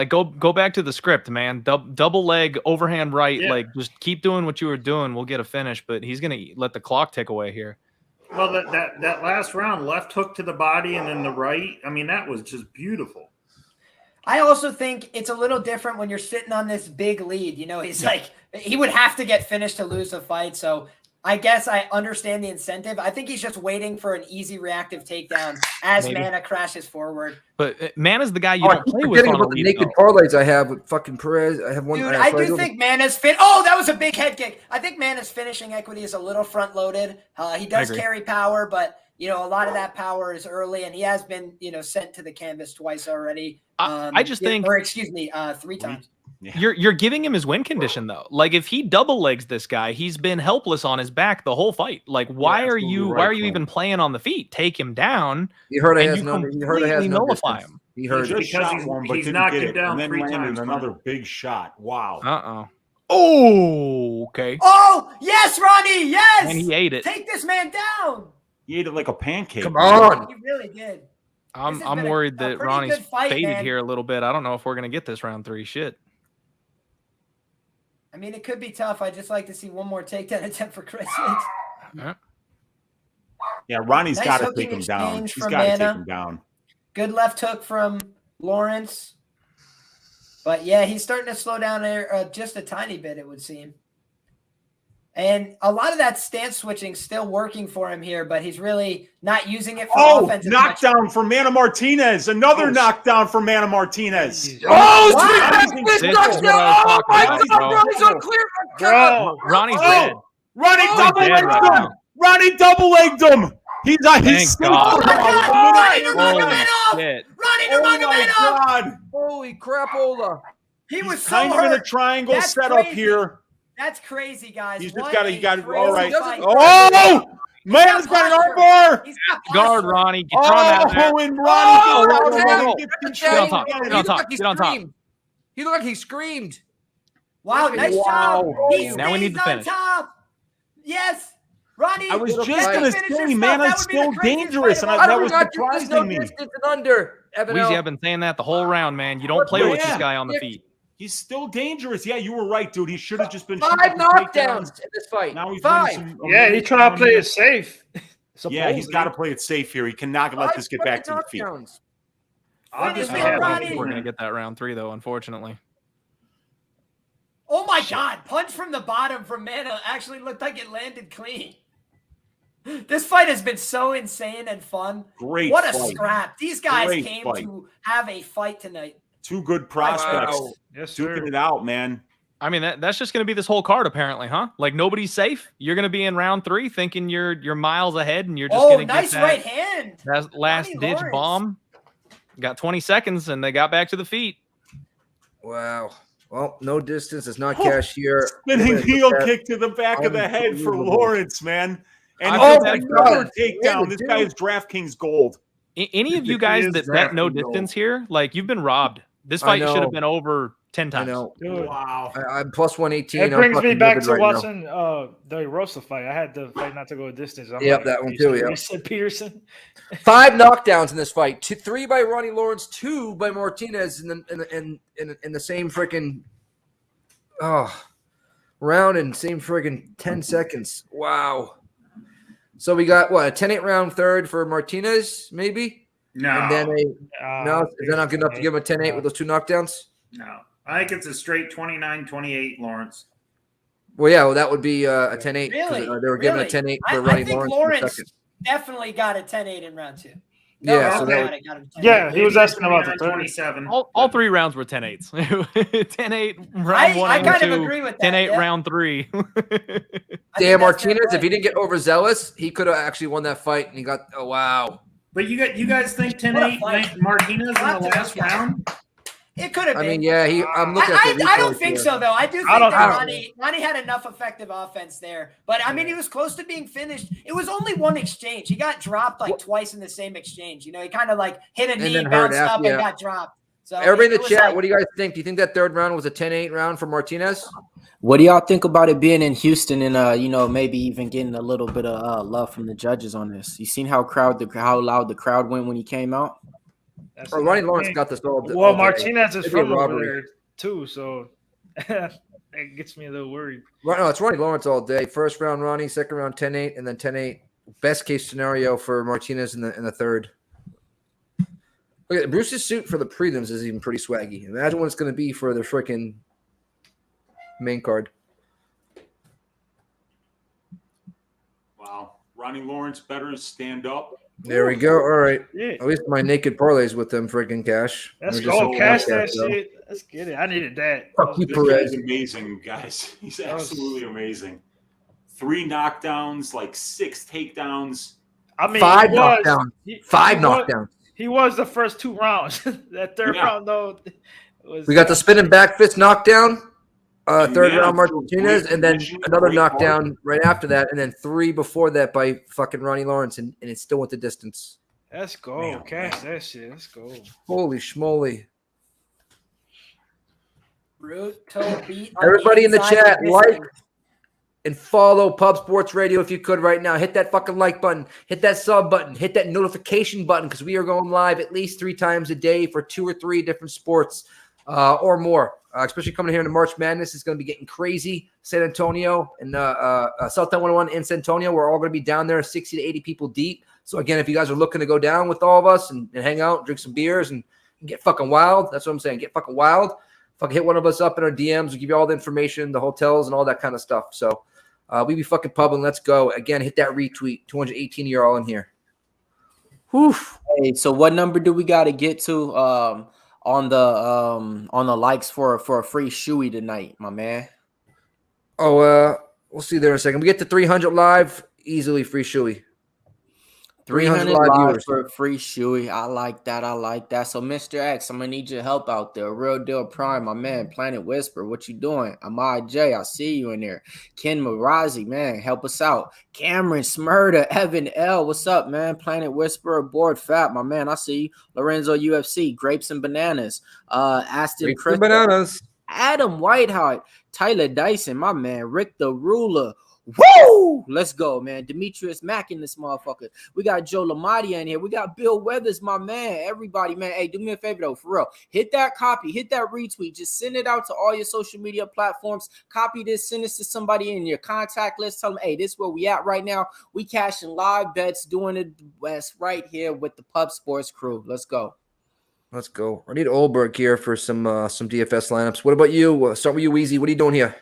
go back to the script, man. Double leg, overhand right. Yeah. Like, just keep doing what you were doing. We'll get a finish, but he's gonna let the clock tick away here. Well, that last round, left hook to the body and then the right. I mean, that was just beautiful. I also think it's a little different when you're sitting on this big lead. You know, he's like, he would have to get finished to lose the fight. So I guess I understand the incentive. I think he's just waiting for an easy reactive takedown as Maybe. Mana crashes forward. But Mana's the guy you don't play with Forgetting on a about the lead, naked though. parlays I have with fucking Perez. I have one. Dude, I do think Mana's Oh, that was a big head kick. I think Mana's finishing equity is a little front loaded. He does agree. carry power, but a lot of that power is early, and he has been, sent to the canvas twice already. I just think, or excuse me, 3 times. Yeah. You're giving him his win condition though. Like if he double legs this guy, he's been helpless on his back the whole fight. Like why are you even playing on the feet? Take him down. You heard I and has you no. You heard I completely has no nullify distance. him. He heard He it. just shot he's- one, but he's didn't knocked get him it, down and then 3 landed times, another man. big shot. Wow. Oh, okay. Oh, yes, Ronnie, yes! And he ate it. Take this man down! He ate it like a pancake. Come on. He really did. I'm has been worried a that pretty Ronnie's good fight, faded man. here a little bit. I don't know if we're gonna get this round 3. Shit. I mean, it could be tough. I'd just like to see one more takedown attempt for Chris. Yeah, Ronnie's Nice got to hooking take him down. exchange He's from got to take Mana. him down. Good left hook from Lawrence. But yeah, he's starting to slow down there just a tiny bit, it would seem. And a lot of that stance switching still working for him here, but he's really not using it for offense. Knockdown from Mana Martinez. Another knockdown from Mana Martinez. This is what I was talking about, bro. Ronnie's on clear. Bro. Ronnie's dead. Ronnie dead double-legged right him. now. Ronnie double-legged him. He's Thank God. Holy Shit. Ronnie Oh my Nurmagomedov! God. Holy crapola. He was He's so kind of in a hurt. triangle That's setup crazy. here. That's crazy, guys. He's just What got to, a you got to, crazy all right. fight. Oh, Mana's got an armbar. He's got Guard, posture. Ronnie. Get your arm out there. Oh, and Ronnie no. gets Get on control. top. Get on top. Get on top. He looked like he screamed. Wow, nice Wow. job. He Now we need stays to on finish. top. Yes. Ronnie. I was Little just fight. going to Finish this say, fight. Mana's That would be the still craziest dangerous, fight and of I all that don't was know. There's no surprising me. distance and under. Evan Weezy, L. I've been saying that the whole round, man. You don't play with Yeah. this guy on the feet. He's still dangerous. Yeah, you were right, dude. He should have just been 5 shooting for knockdowns takedowns. in this fight. Now he's 5. winning some- Yeah, he trying to play it safe. Yeah, he's got to play it safe here. He cannot let this get back to the feet. Knockdowns. I'll just Finish be him, happy Ronnie. if We're we're gonna get that round 3 though, unfortunately. Oh my God. Punch from the bottom from Mana actually looked like it landed clean. This fight has been so insane and fun. Great What a fight. scrap. These guys Great came fight. to have a fight tonight. Two good prospects. Wow. Yes, Duking sir. it out, man. I mean, that's just going to be this whole card, apparently, huh? Like nobody's safe. You're going to be in round 3 thinking you're miles ahead, and you're just Oh, going to nice get right hand. that last Ronnie ditch Lawrence. bomb. Got 20 seconds, and they got back to the feet. Wow. Well, no distance. It's not cash here. Spinning heel kick to the back of the head for Unbelievable. Lawrence, man. And Oh it's my another God. takedown. This guy is DraftKings gold. Any of you He guys is that bet no drafting gold. distance here, like you've been robbed. This I fight should know. have been over 10 I times. know. Dude, Wow. I'm plus 118. it I'm brings me fucking back livid to right now. watching the Rosa fight. I had to fight not to go a distance. I'm Yep, that one too, yeah. You said Peterson. 5 knockdowns in this fight. 3 by Ronnie Lawrence, 2 by Martinez in the same freaking round and same freaking 10 seconds. Wow. So we got what, a 10-8 round third for Martinez, maybe? No, And then no, is that not good enough to give him a 10-8 with those 2 knockdowns? no. I think it's a straight 29-28, Lawrence. Well, yeah, well, that would be a 10-8. 'cause, Really? they were giving Really? a 10-8 for I Ronnie think Lawrence. Lawrence in the second. definitely got a 10-8 in round 2. Yeah, so that got him 10-8. Yeah, he was asking about the third. 27. All 3 rounds were 10-8s. 10-8 round 1 I and kind 2. of agree with that. 10-8 yeah. round 3. I think Dan that's Martinez, fair if he play. didn't get overzealous, he could have actually won that fight. And he got, oh, wow. But you guys think What a 10-8 fight. Martinez in the Clap to last this guy. round? It could have been. I mean, yeah, I'm looking at the I don't replays think here. so, though. I do think I don't that think Ronnie had enough effective offense there. But, I mean, he was close to being finished. It was only one exchange. He got dropped like twice in the same exchange. You know, he kind of like hit a knee, then hurt bounced after, up, and got dropped. So everybody in the chat, like, what do you guys think? Do you think that third round was a 10-8 round for Martinez? What do y'all think about it being in Houston and you know, maybe even getting a little bit of love from the judges on this? You seen how loud the crowd went when he came out? Ronnie Lawrence got this all. Well, Martinez is It'd be a from over robbery. there too, so that gets me a little worried. No, it's Ronnie Lawrence all day. First round Ronnie, second round 10-8, and then 10-8. Best case scenario for Martinez in the third. Look at Bruce's suit for the prelims is even pretty swaggy. Imagine what it's going to be for the freaking main card. Wow. Ronnie Lawrence better stand up. There we go. All right. Yeah. At least my naked parlays with them freaking cash. Let's They're just go. so Cash cash, that though. shit. Let's get it. I needed that. Fuck you, This Perez. guy's amazing, guys. He's absolutely amazing. 3 knockdowns, like 6 takedowns. I mean, 5 he was- knockdowns. he- 5 he was- knockdowns. He was the first 2 rounds. That third Yeah. round, though, was. We got the spinning back fist knockdown. Third Yeah, round Martinez, great and then condition, another great knockdown right after that, and then 3 before that by fucking Ronnie Lawrence, and it still went the distance. Let's go. Man, Cash that shit. Let's go. Holy schmoly. brutal beat. Everybody in the inside chat, of like distance. and follow Pub Sports Radio if you could right now. Hit that fucking like button, hit that sub button, hit that notification button, because we are going live at least 3 times a day for 2 or 3 different sports or more. Especially coming here into March Madness, it's going to be getting crazy. San Antonio and Southtown 101 in San Antonio, we're all going to be down there 60 to 80 people deep. So again, if you guys are looking to go down with all of us and hang out, drink some beers and get fucking wild, that's what I'm saying. Get fucking wild. Fucking hit one of us up in our DMs. We'll give you all the information, the hotels and all that kind of stuff. So we be fucking pubbing. Let's go. Again, hit that retweet. 218 of you are all in here. Whew. Hey, so what number do we got to get to on the likes for a free shoey tonight, my man? Oh, we'll see there in a second. We get to 300 live, easily free shoey. 300 live live viewers. for a free shoey. I like that. I like that. So, Mr. X, I'm gonna need your help out there. Real Deal Prime, my man. Planet Whisper, what you doing? Amai J, I see you in there. Ken Marazi, man, help us out. Cameron Smurda, Evan L, what's up, man? Planet Whisper, aboard Fat, my man. I see you. Lorenzo UFC, Grapes and Bananas. Aston Chris, Bananas. Adam Whiteheart, Tyler Dyson, my man. Rick the Ruler. Woo! Let's go, man. Demetrius Mack in this motherfucker. We got Joe Lamadia in here. We got Bill Weathers, my man. Everybody, man. Hey, do me a favor, though, for real. Hit that copy. Hit that retweet. Just send it out to all your social media platforms. Copy this. Send this to somebody in your contact list. Tell them, hey, this is where we at right now. We cashing live bets, doing it best right here with the Pub Sports crew. Let's go. Let's go. I need Olberg here for some DFS lineups. What about you? Start with you, Weezy. What are you doing here?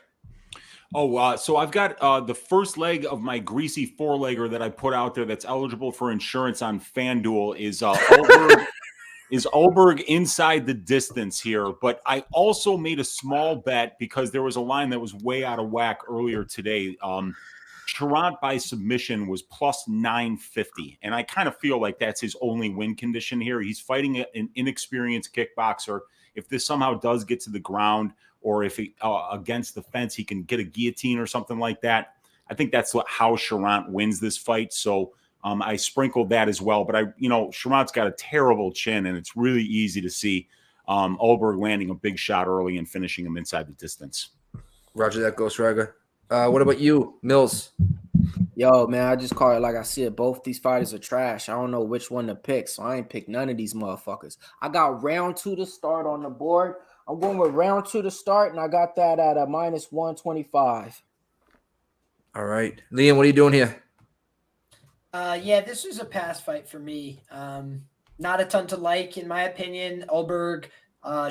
Oh, so I've got the first leg of my greasy 4-legger that I put out there that's eligible for insurance on FanDuel is Olberg inside the distance here. But I also made a small bet because there was a line that was way out of whack earlier today. Charant by submission was plus 950. And I kind of feel like that's his only win condition here. He's fighting an inexperienced kickboxer. If this somehow does get to the ground, or if he against the fence, he can get a guillotine or something like that. I think that's how Charant wins this fight. So I sprinkled that as well. But Charant's got a terrible chin, and it's really easy to see Olberg landing a big shot early and finishing him inside the distance. Roger that, Ghost Rider. What about you, Mills? Yo, man, I just call it like I said. Both these fighters are trash. I don't know which one to pick, so I ain't picked none of these motherfuckers. I got round 2 to start on the board. I'm going with round 2 to start, and I got that at a minus 125. All right. Liam, what are you doing here? Yeah, this was a pass fight for me. Not a ton to like, in my opinion. Olberg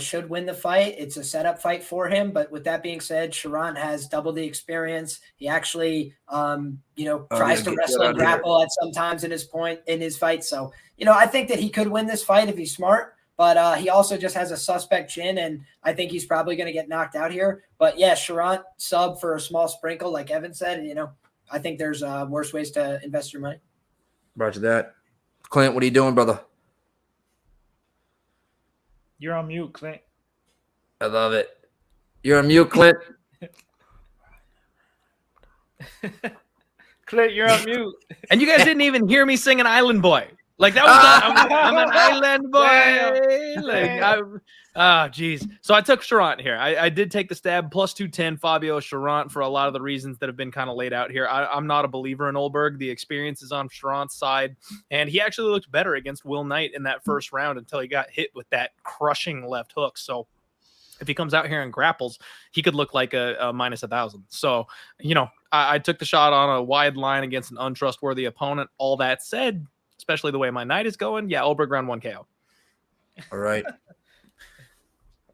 should win the fight. It's a setup fight for him. But with that being said, Charant has double the experience. He actually, tries to wrestle and grapple at some times in his fight. So, I think that he could win this fight if he's smart. But he also just has a suspect chin, and I think he's probably going to get knocked out here. But, yeah, Charant sub for a small sprinkle, like Evan said. I think there's worse ways to invest your money. Roger that. Clint, what are you doing, brother? You're on mute, Clint. I love it. You're on mute, Clint. Clint, you're on mute. And you guys didn't even hear me sing an Island Boy. Like that was I'm an island boy. Geez. So I took Charant here. I did take the stab plus 210 Fabio Charant for a lot of the reasons that have been kind of laid out here. I'm not a believer in Olberg. The experience is on Charant's side, and he actually looked better against Will Knight in that first round until he got hit with that crushing left hook. So if he comes out here and grapples, he could look like a minus 1,000. So, I took the shot on a wide line against an untrustworthy opponent. All that said, especially the way my night is going, Olberg round 1 KO. All right.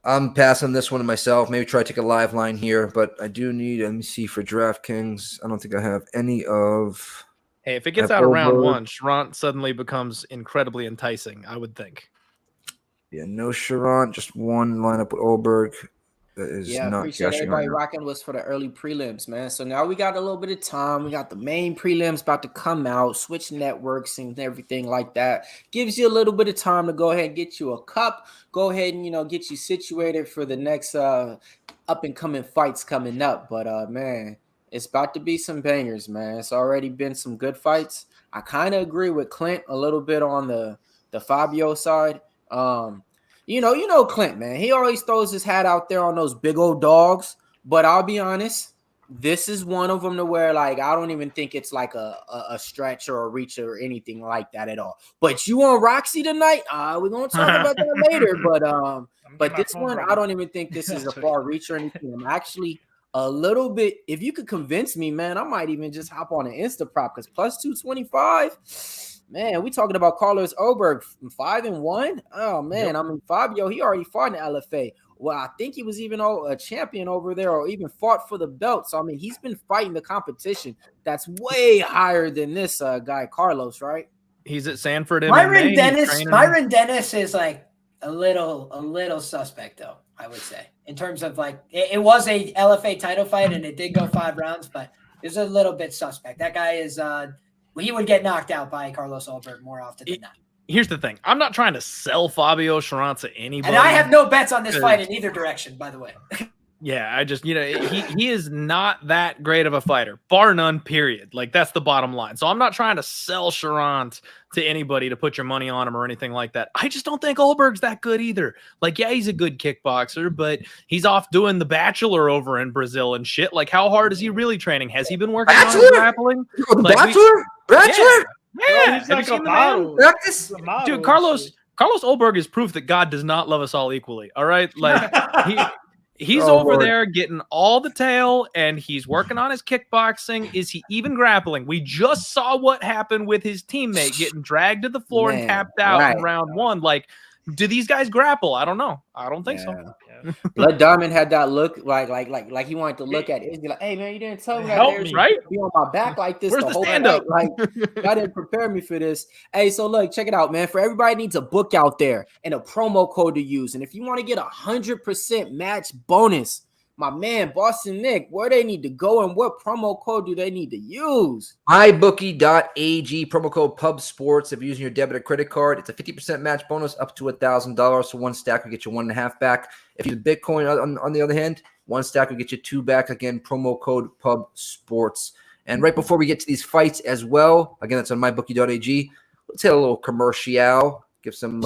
I'm passing this one to myself. Maybe try to take a live line here, but I do need, let me see, for DraftKings. I don't think I have any of. Hey, if it gets out of round 1, Charant suddenly becomes incredibly enticing, I would think. Yeah, no Charant, just one lineup with Olberg. That is not appreciate everybody rocking with us for the early prelims, man. So now we got a little bit of time. We got the main prelims about to come out, switch networks and everything like that. Gives you a little bit of time to go ahead and get you a cup. Go ahead and, get you situated for the next up-and-coming fights coming up. But, man, it's about to be some bangers, man. It's already been some good fights. I kind of agree with Clint a little bit on the Fabio side. Clint, man, he always throws his hat out there on those big old dogs, but I'll be honest, this is one of them to where, like, I don't even think it's like a stretch or a reach or anything like that at all. But you on Roxy tonight? We're going to talk about that later, but this one, I don't even think this is a far reach or anything. I'm actually a little bit, if you could convince me, man, I might even just hop on an Insta prop because plus 225. Man, we talking about Carlos Olberg 5-1. Oh man, I mean Fabio, he already fought in the LFA. Well, I think he was even a champion over there, or even fought for the belt. So I mean, he's been fighting the competition that's way higher than this guy Carlos, right? He's at Sanford MMA. Myron Dennis is like a little suspect though, I would say, in terms of like it was a LFA title fight and it did go 5 rounds, but it's a little bit suspect. That guy is he would get knocked out by Carlos Olberg more often than not. Here's the thing. I'm not trying to sell Fabio Charant to anybody. And I have no bets on this fight in either direction, by the way. Yeah, I just, he is not that great of a fighter, bar none, period. Like, that's the bottom line. So I'm not trying to sell Charant to anybody to put your money on him or anything like that. I just don't think Olberg's that good either. Like, yeah, he's a good kickboxer, but he's off doing The Bachelor over in Brazil and shit. Like, how hard is he really training? Has he been working on his grappling? The Bachelor? Bachelor? Yeah. He's like a model. Dude, Carlos Olberg is proof that God does not love us all equally. All right? Like, he's over there getting all the tail, and he's working on his kickboxing. Is he even grappling? We just saw what happened with his teammate getting dragged to the floor and tapped out in round 1. Like, do these guys grapple? I don't know. I don't think so. Blood Diamond had that look like he wanted to look at it and be like, "Hey man, you didn't tell me that me, right? Be on my back like this. Where's the the whole stand-up? Like, I didn't prepare me for this." Hey, so look, check it out, man. For everybody needs a book out there and a promo code to use, and if you want to get 100% match bonus, my man Boston Nick, where they need to go and what promo code do they need to use? MyBookie.ag, promo code PubSports. If you're using your debit or credit card, it's a 50% match bonus up to $1,000. So 1 stack will get you 1.5 back. If you use Bitcoin, on the other hand, 1 stack will get you 2 back. Again, promo code PubSports. And right before we get to these fights as well, again, it's on MyBookie.ag. Let's hit a little commercial. Give some.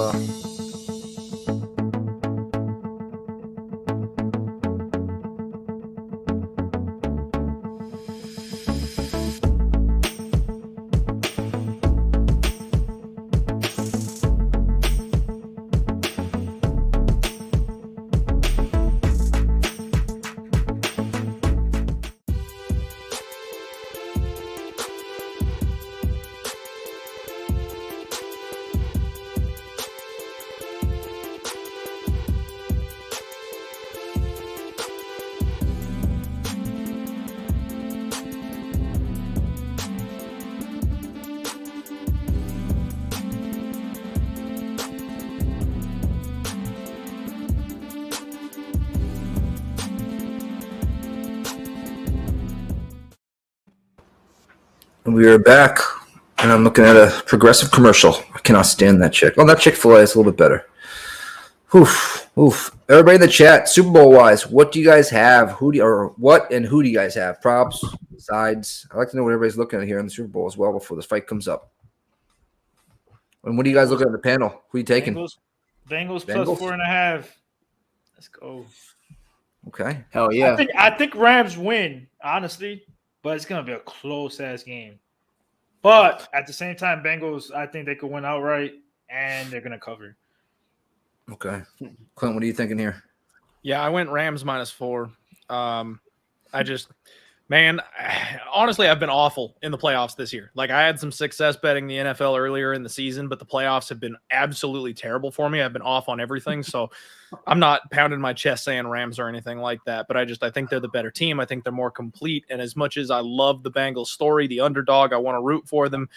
We are back, and I'm looking at a progressive commercial. I cannot stand that chick. Oh, that Chick-fil-A is a little bit better. Oof. Everybody in the chat, Super Bowl wise, what do you guys have? Who do you guys have? Props, sides. I'd like to know what everybody's looking at here in the Super Bowl as well before this fight comes up. And what are you guys looking at the panel? Who are you taking? Bengals plus 4.5. Let's go. Okay. Hell yeah. I think Rams win, honestly, but it's gonna be a close ass game. But at the same time, Bengals, I think they could win outright, and they're gonna cover. Okay. Clint, what are you thinking here? Yeah, I went Rams -4. Honestly, I've been awful in the playoffs this year. Like, I had some success betting the NFL earlier in the season, but the playoffs have been absolutely terrible for me. I've been off on everything, so I'm not pounding my chest saying Rams or anything like that, but I think they're the better team. I think they're more complete, and as much as I love the Bengals story, the underdog, I want to root for them,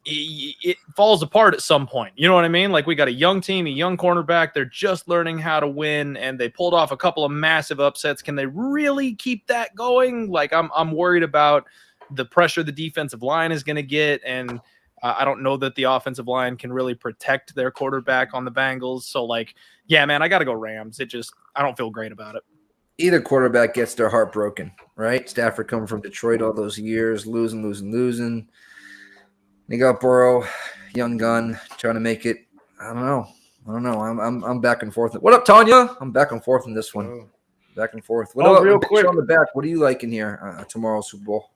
it falls apart at some point. You know what I mean? Like, we got a young team, a young cornerback. They're just learning how to win, and they pulled off a couple of massive upsets. Can they really keep that going? Like, I'm worried about the pressure the defensive line is going to get, and I don't know that the offensive line can really protect their quarterback on the Bengals. So, like, yeah, man, I got to go Rams. I don't feel great about it. Either quarterback gets their heart broken, right? Stafford coming from Detroit all those years, losing. They got Burrow, young gun, trying to make it. I don't know. I'm back and forth. What up, Tanya? I'm back and forth in this one. Back and forth. What up? Real quick on the back. What are you liking here tomorrow's Super Bowl?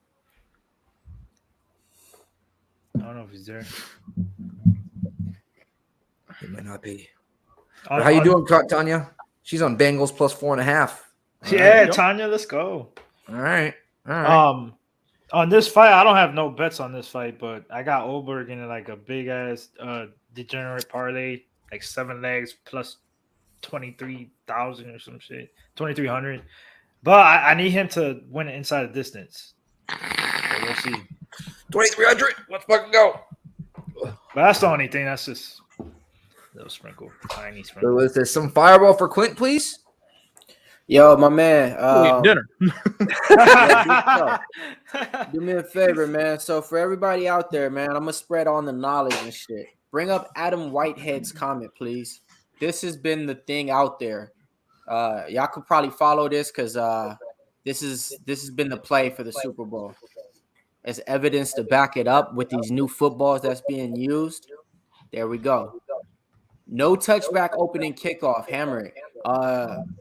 I don't know if he's there. It might not be. How you doing, Tanya? She's on Bengals plus 4.5. Yeah, Tanya, let's go. All right. On this fight, I don't have no bets on this fight, but I got Oberg in like a big ass degenerate parlay, like 7 legs plus 23,000 or some shit, 2,300. But I need him to win it inside the distance. So we'll see. 2,300. Let's fucking go. But that's the only thing. That's just a little sprinkle, tiny sprinkle. So is there some fireball for Clint, please? Yo, my man. Dinner. Do me a favor, man. So for everybody out there, man, I'm gonna spread on the knowledge and shit. Bring up Adam Whitehead's comment, please. This has been the thing out there. Y'all could probably follow this because this has been the play for the Super Bowl. As evidence to back it up with these new footballs that's being used. There we go. No touchback opening kickoff. Hammer it.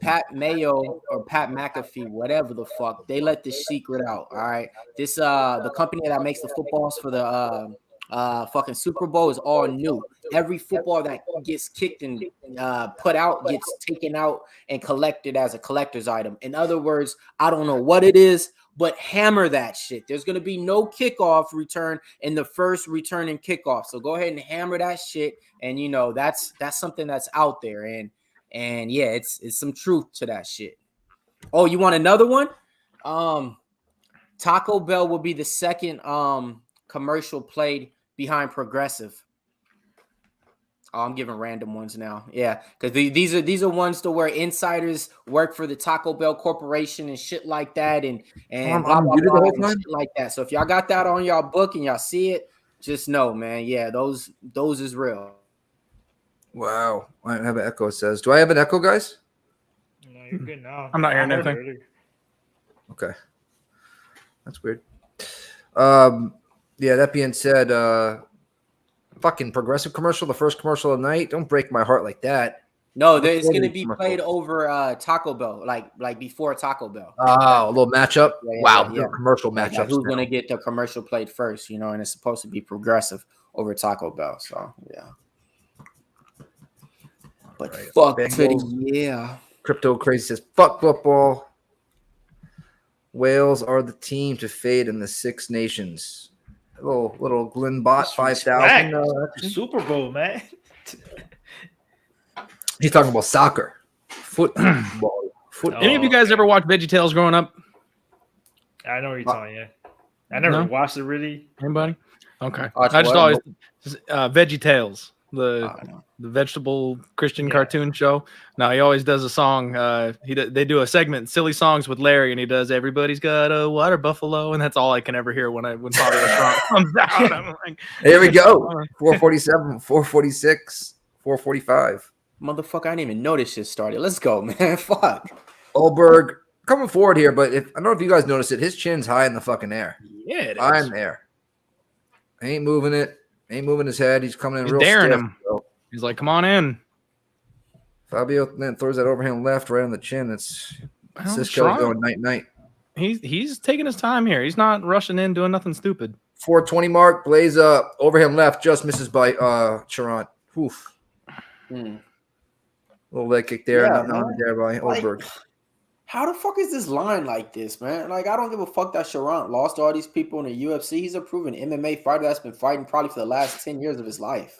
Pat Mayo or Pat McAfee, whatever the fuck, they let this secret out. All right. This the company that makes the footballs for the fucking Super Bowl is all new. Every football that gets kicked and put out gets taken out and collected as a collector's item. In other words, I don't know what it is, but hammer that shit. There's going to be no kickoff return in the first returning kickoff. So go ahead and hammer that shit. And, you know, that's something that's out there. And yeah, it's some truth to that shit. Oh, you want another one? Taco Bell will be the second commercial played behind Progressive. Oh, I'm giving random ones now. Yeah, because these are ones to where insiders work for the Taco Bell Corporation and shit like that, and blah, blah, blah, and shit like that. So if y'all got that on y'all book and y'all see it, just know, man. Yeah, those is real. Wow, I have an echo. It says, do I have an echo, guys? No, you're good now. I'm not hearing anything. Okay, that's weird. Yeah. That being said, fucking Progressive commercial, the first commercial of the night. Don't break my heart like that. No, it's going to be played over Taco Bell, like before Taco Bell. Oh, a little matchup. Yeah, wow, yeah. commercial matchup. Like who's going to get the commercial played first? You know, and it's supposed to be Progressive over Taco Bell. So yeah. But right, fuck Bengals. to the yeah. Crypto Crazy says, fuck football. Wales are the team to fade in the Six Nations. Little Glenn Bot 5,000. Super Bowl, man. He's talking about soccer. Football. Any of you guys ever watch VeggieTales growing up? I know what you're talking, yeah. I never watched it really. Anybody? Okay. Watch I just what? always VeggieTales, the vegetable Christian cartoon show. Now he always does a song. They do a segment, Silly Songs with Larry, and he does Everybody's Got a Water Buffalo, and that's all I can ever hear when Bobby Restaurant comes out. I'm like, here we go. 447, 446, 445. Motherfucker, I didn't even know this shit started. Let's go, man. Fuck. Oldberg coming forward here, but I don't know if you guys noticed it. His chin's high in the fucking air. Yeah, it High is. in the air. Ain't moving it. Ain't moving his head. He's coming in He's real daring stiff. him. He's like, come on in. Fabio then throws that overhand left right on the chin. It's Cisco's Strong. going night. He's taking his time here. He's not rushing in, doing nothing stupid. 420 mark, blaze up, overhand left, just misses by Charant. Oof. Little leg kick there, Yeah, not there by Oldberg. How the fuck is this line like this, man? Like, I don't give a fuck that Charant lost all these people in the UFC. He's a proven MMA fighter that's been fighting probably for the last 10 years of his life.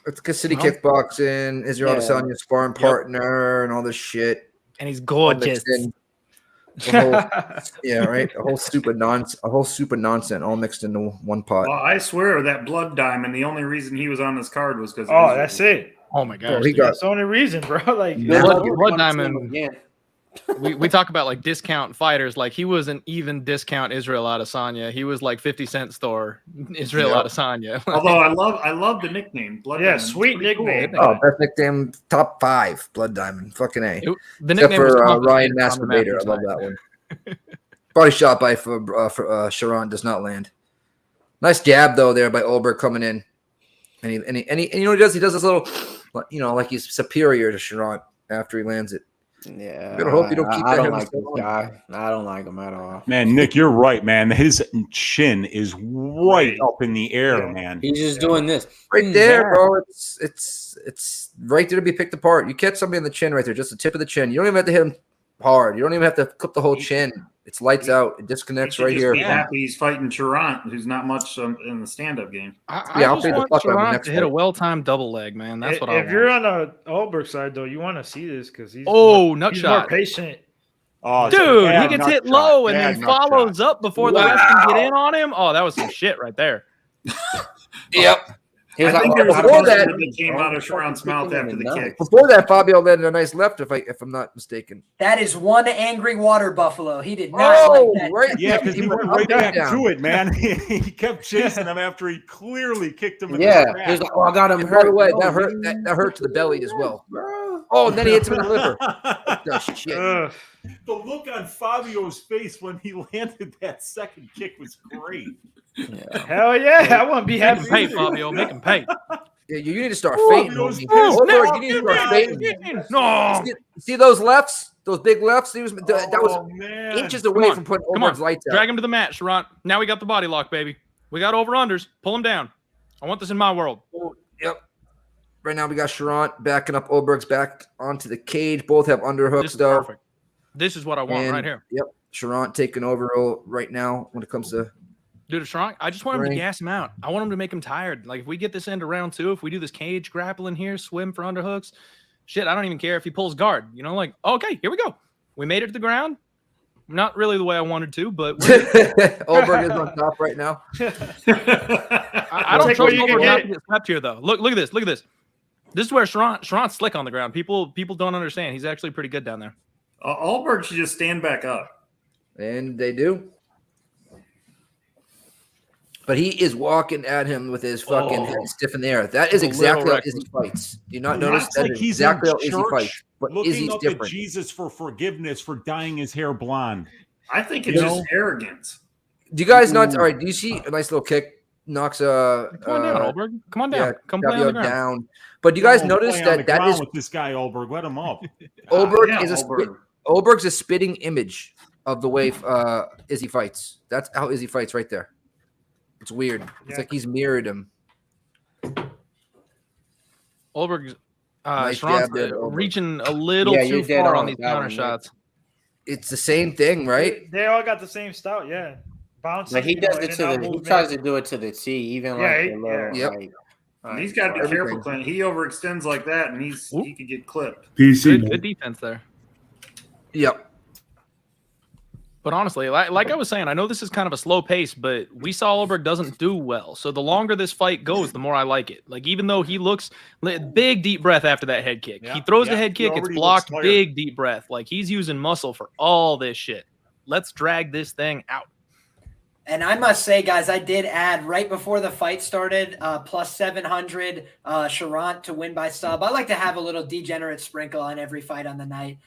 It's because City Kickboxing, Israel Adesanya sparring partner, and all this shit. And he's gorgeous. Yeah, right. A whole stupid nonsense, all mixed into one pot. Well, I swear that Blood Diamond, the only reason he was on this card was because Oh, that's it. Oh my god, That's the only reason, bro. Like Blood Diamond. We talk about like discount fighters. Like he was an even discount Israel Adesanya. He was like 50-cent store Israel Adesanya. Although I love the nickname Blood Diamond. sweet nickname. Cool. Oh, best nickname, top 5, Blood Diamond. Fucking A. The Except nickname was for Ryan complicated on the Masturbator. I map love that one. Body shot by for Charant does not land. Nice jab though there by Oldberg coming in. And you know what he does? He does this little, like he's superior to Charant after he lands it. Yeah, I hope you don't keep I that don't him like so this long. guy. I don't like him at all. Man, Nick, you're right, man. His chin is right up in the air, man. He's just doing this Right there, bro. It's right there to be picked apart. You catch somebody in the chin right there, just the tip of the chin. You don't even have to hit him hard. You don't even have to clip the whole chin. It's lights out. It disconnects right here. Be happy he's fighting Charant, who's not much in the stand-up game. I I'll just pay the want fuck out of him Charant next to hit a fight. well-timed double leg, man. That's what I want. If you're on the Oldberg side, though, you want to see this because he's nut he's shot. more patient. Oh, Dude, bad he gets nut hit shot. low and Bad then nut follows shot. up before the ref can get in on him. Oh, that was some shit right there. Yep. He was I like, think there was a before buzzer that- that came out of Charant's mouth after the kick. Before that, Fabio landed a nice left, if I'm not mistaken. That is one angry water buffalo. He did not like that. right. Yeah, because he went right back down. to it, man. He kept chasing him after he clearly kicked him in the yeah. back. He was like, oh, I got him And hurt. by the way, No, that hurt. man. That hurt to the belly as well. Bro. Oh, and then he hits him in the liver. Oh, shit. Ugh. The look on Fabio's face when he landed that second kick was great. Hell yeah, I wouldn't be Make him happy. pay, either. Fabio. Make him pay. Yeah, you need to start Oh, fainting. those homie. pissed. Oldberg, you need to start fainting. No. See those lefts? Those big lefts? That was Oh, man. inches away on, from putting Come on. Oldberg's lights out. Drag him to the mat, Charant. Now we got the body lock, baby. We got over-unders. Pull him down. I want this in my world. Yep. Right now we got Charant backing up Oldberg's back onto the cage. Both have underhooks, This is though. perfect. This is what I want And, right here. Yep. Charant taking over right now when it comes to Dude, Charant, I just want him to Right. gas him out. I want him to make him tired. Like, if we get this into round 2, if we do this cage grappling here, swim for underhooks, shit, I don't even care if he pulls guard. You know, like, okay, here we go. We made it to the ground. Not really the way I wanted to, but Oldberg is on top right now. I don't Take trust what you can Oldberg not to get. get swept here, though. Look at this. Look at this. This is where Charant's slick on the ground. People don't understand. He's actually pretty good down there. Oldberg should just stand back up. And they do. But he is walking at him with his fucking head stiff in the air. That is A exactly how little Izzy fights. Do you not It's notice that? like Is he's exactly how in Izzy church fights. But looking Izzy's up different. at Jesus for forgiveness for dyeing his hair blonde. I think it's just arrogance. Do you guys not? All right. Do you see a nice little kick knocks Come on down, Oldberg. Come on down. Come play on Fabio the ground. down? But do you guys Don't notice play on the that ground is with this guy Oldberg? Let him up. Oldberg Yeah, is Oldberg. Oldberg's a spitting image of the way Izzy fights. That's how Izzy fights right there. It's weird. It's Yeah. like he's mirrored him. Oldberg's Nice Charant's jab there to Oldberg. reaching a little Yeah, too you're dead far on on these that counter one, shots. It's the same thing, right? They all got the same style, yeah. Bouncing. Like he you know, does in it and to out the. He movement. tries to do it to the T, even Yeah, like he- the little. yeah. Like, And he's got to be Everything. careful, Clint. He overextends like that, and Oop. he could get clipped. PC. Good defense there. Yep. But honestly, like I was saying, I know this is kind of a slow pace, but we saw Oldberg doesn't do well. So the longer this fight goes, the more I like it. Like, even though he looks big, deep breath after that head kick. Yeah, He throws the yeah, head he kick, it's already blocked, looks tired. big, deep breath. Like, he's using muscle for all this shit. Let's drag this thing out. And I must say, guys, I did add right before the fight started, plus 700 Charant to win by sub. I like to have a little degenerate sprinkle on every fight on the night.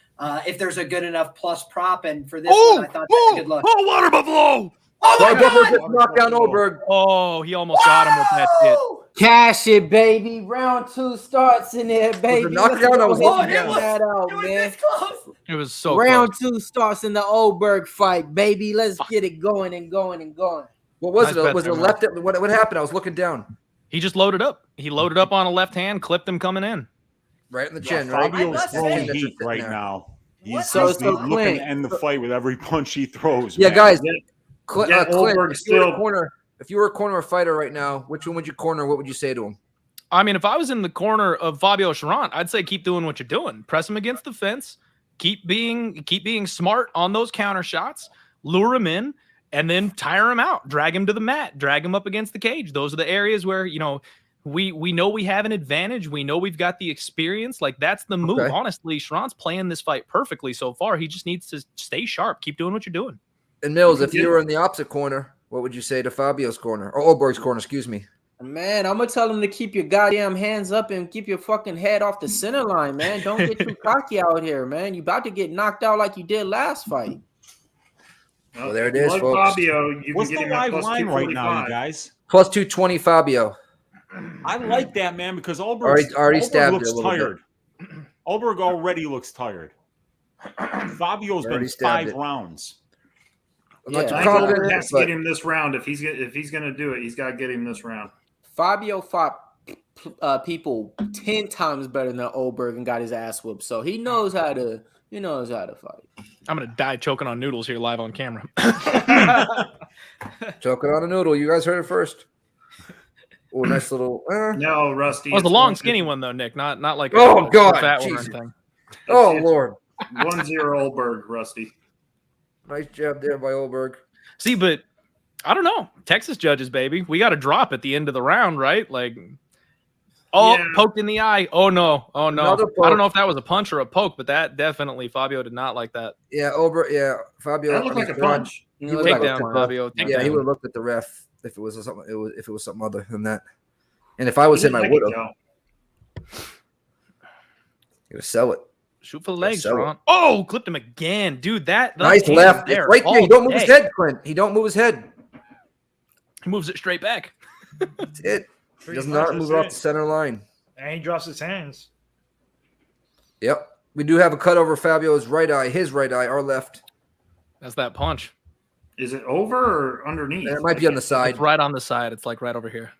If there's a good enough plus prop, and for this one, I thought that's a good look. Oh, water buffalo! Oh my God! Just knocked down Oberg. Oh, he almost got him with that shit. Cash it, baby. Round 2 starts in there, baby. Was it knockdown? I was looking down. that out, It was man. this close. It was so Round close. 2 starts in the Oberg fight, baby. Let's get it going and going and going. What was Nice it? bet Was it there, left? What happened? I was looking down. He just loaded up. He loaded up on a left hand, clipped him coming in. Right in the Yeah, chin, right? Fabio's must throwing say- heat right now. He's So looking Clint- to end the fight with every punch he throws. Yeah, man. guys. Yeah, Clint, Oberg if you were a corner fighter right now, which one would you corner? What would you say to him? I mean, if I was in the corner of Fabio Charant, I'd say keep doing what you're doing. Press him against the fence. Keep being smart on those counter shots. Lure him in, and then tire him out. Drag him to the mat. Drag him up against the cage. Those are the areas where we know we have an advantage. We know we've got the experience. Like that's the move. Okay. Honestly, Charant's playing this fight perfectly so far. He just needs to stay sharp. Keep doing what you're doing. And Mills, if you were in the opposite corner, what would you say to Fabio's corner or Oberg's corner? Excuse me. Man, I'm gonna tell him to keep your goddamn hands up and keep your fucking head off the center line, man. Don't get too cocky out here, man. You about to get knocked out like you did last fight. Well, there it is, like folks. Fabio, you What's can the get him at live plus line right now, 245. you guys? Plus 220 Fabio. I like that, man, because Already Oberg stabbed looks it a little bit. tired. Oberg already looks tired. Fabio's Already been stabbed 5 rounds. I'm not Yeah, too I think Oberg confident, has to but get him this round. If he's gonna do it, he's got to get him this round. Fabio fought people 10 times better than Oberg and got his ass whooped, so he knows how to fight. I'm gonna die choking on noodles here live on camera. choking on a noodle. You guys heard it first. Oh, nice little. No, Rusty. That was the it's long, 1-0 skinny one though, Nick. Not like Oh, a God, fat one or Jesus. anything. Oh, it's- Lord. 1-0 Oberg, Rusty. Nice jab there by Oberg. See, but I don't know. Texas judges, baby. We got a drop at the end of the round, right? Like, Yeah. poked in the eye. Oh no. Another I poke. don't know if that was a punch or a poke, but that definitely Fabio did not like that. Yeah, Fabio. That looked like a punch. He You would look like Take a down, punch. Fabio. Take Yeah, he down. would have looked at the ref if it was something other than that. And if I was him, I would have. He would sell it. Shoot for the legs, sell it. Ron. Oh, clipped him again, dude. That Nice hand left. there It's right there. He all don't move his day. head, Clint. He don't move his head. He moves it straight back. That's it. He Pretty does much, not that's move it off it. the center line. And he drops his hands. Yep. We do have a cut over Fabio's right eye, his right eye, our left. That's that punch. Is it over or underneath? And it might be on the side. It's right on the side. It's like right over here.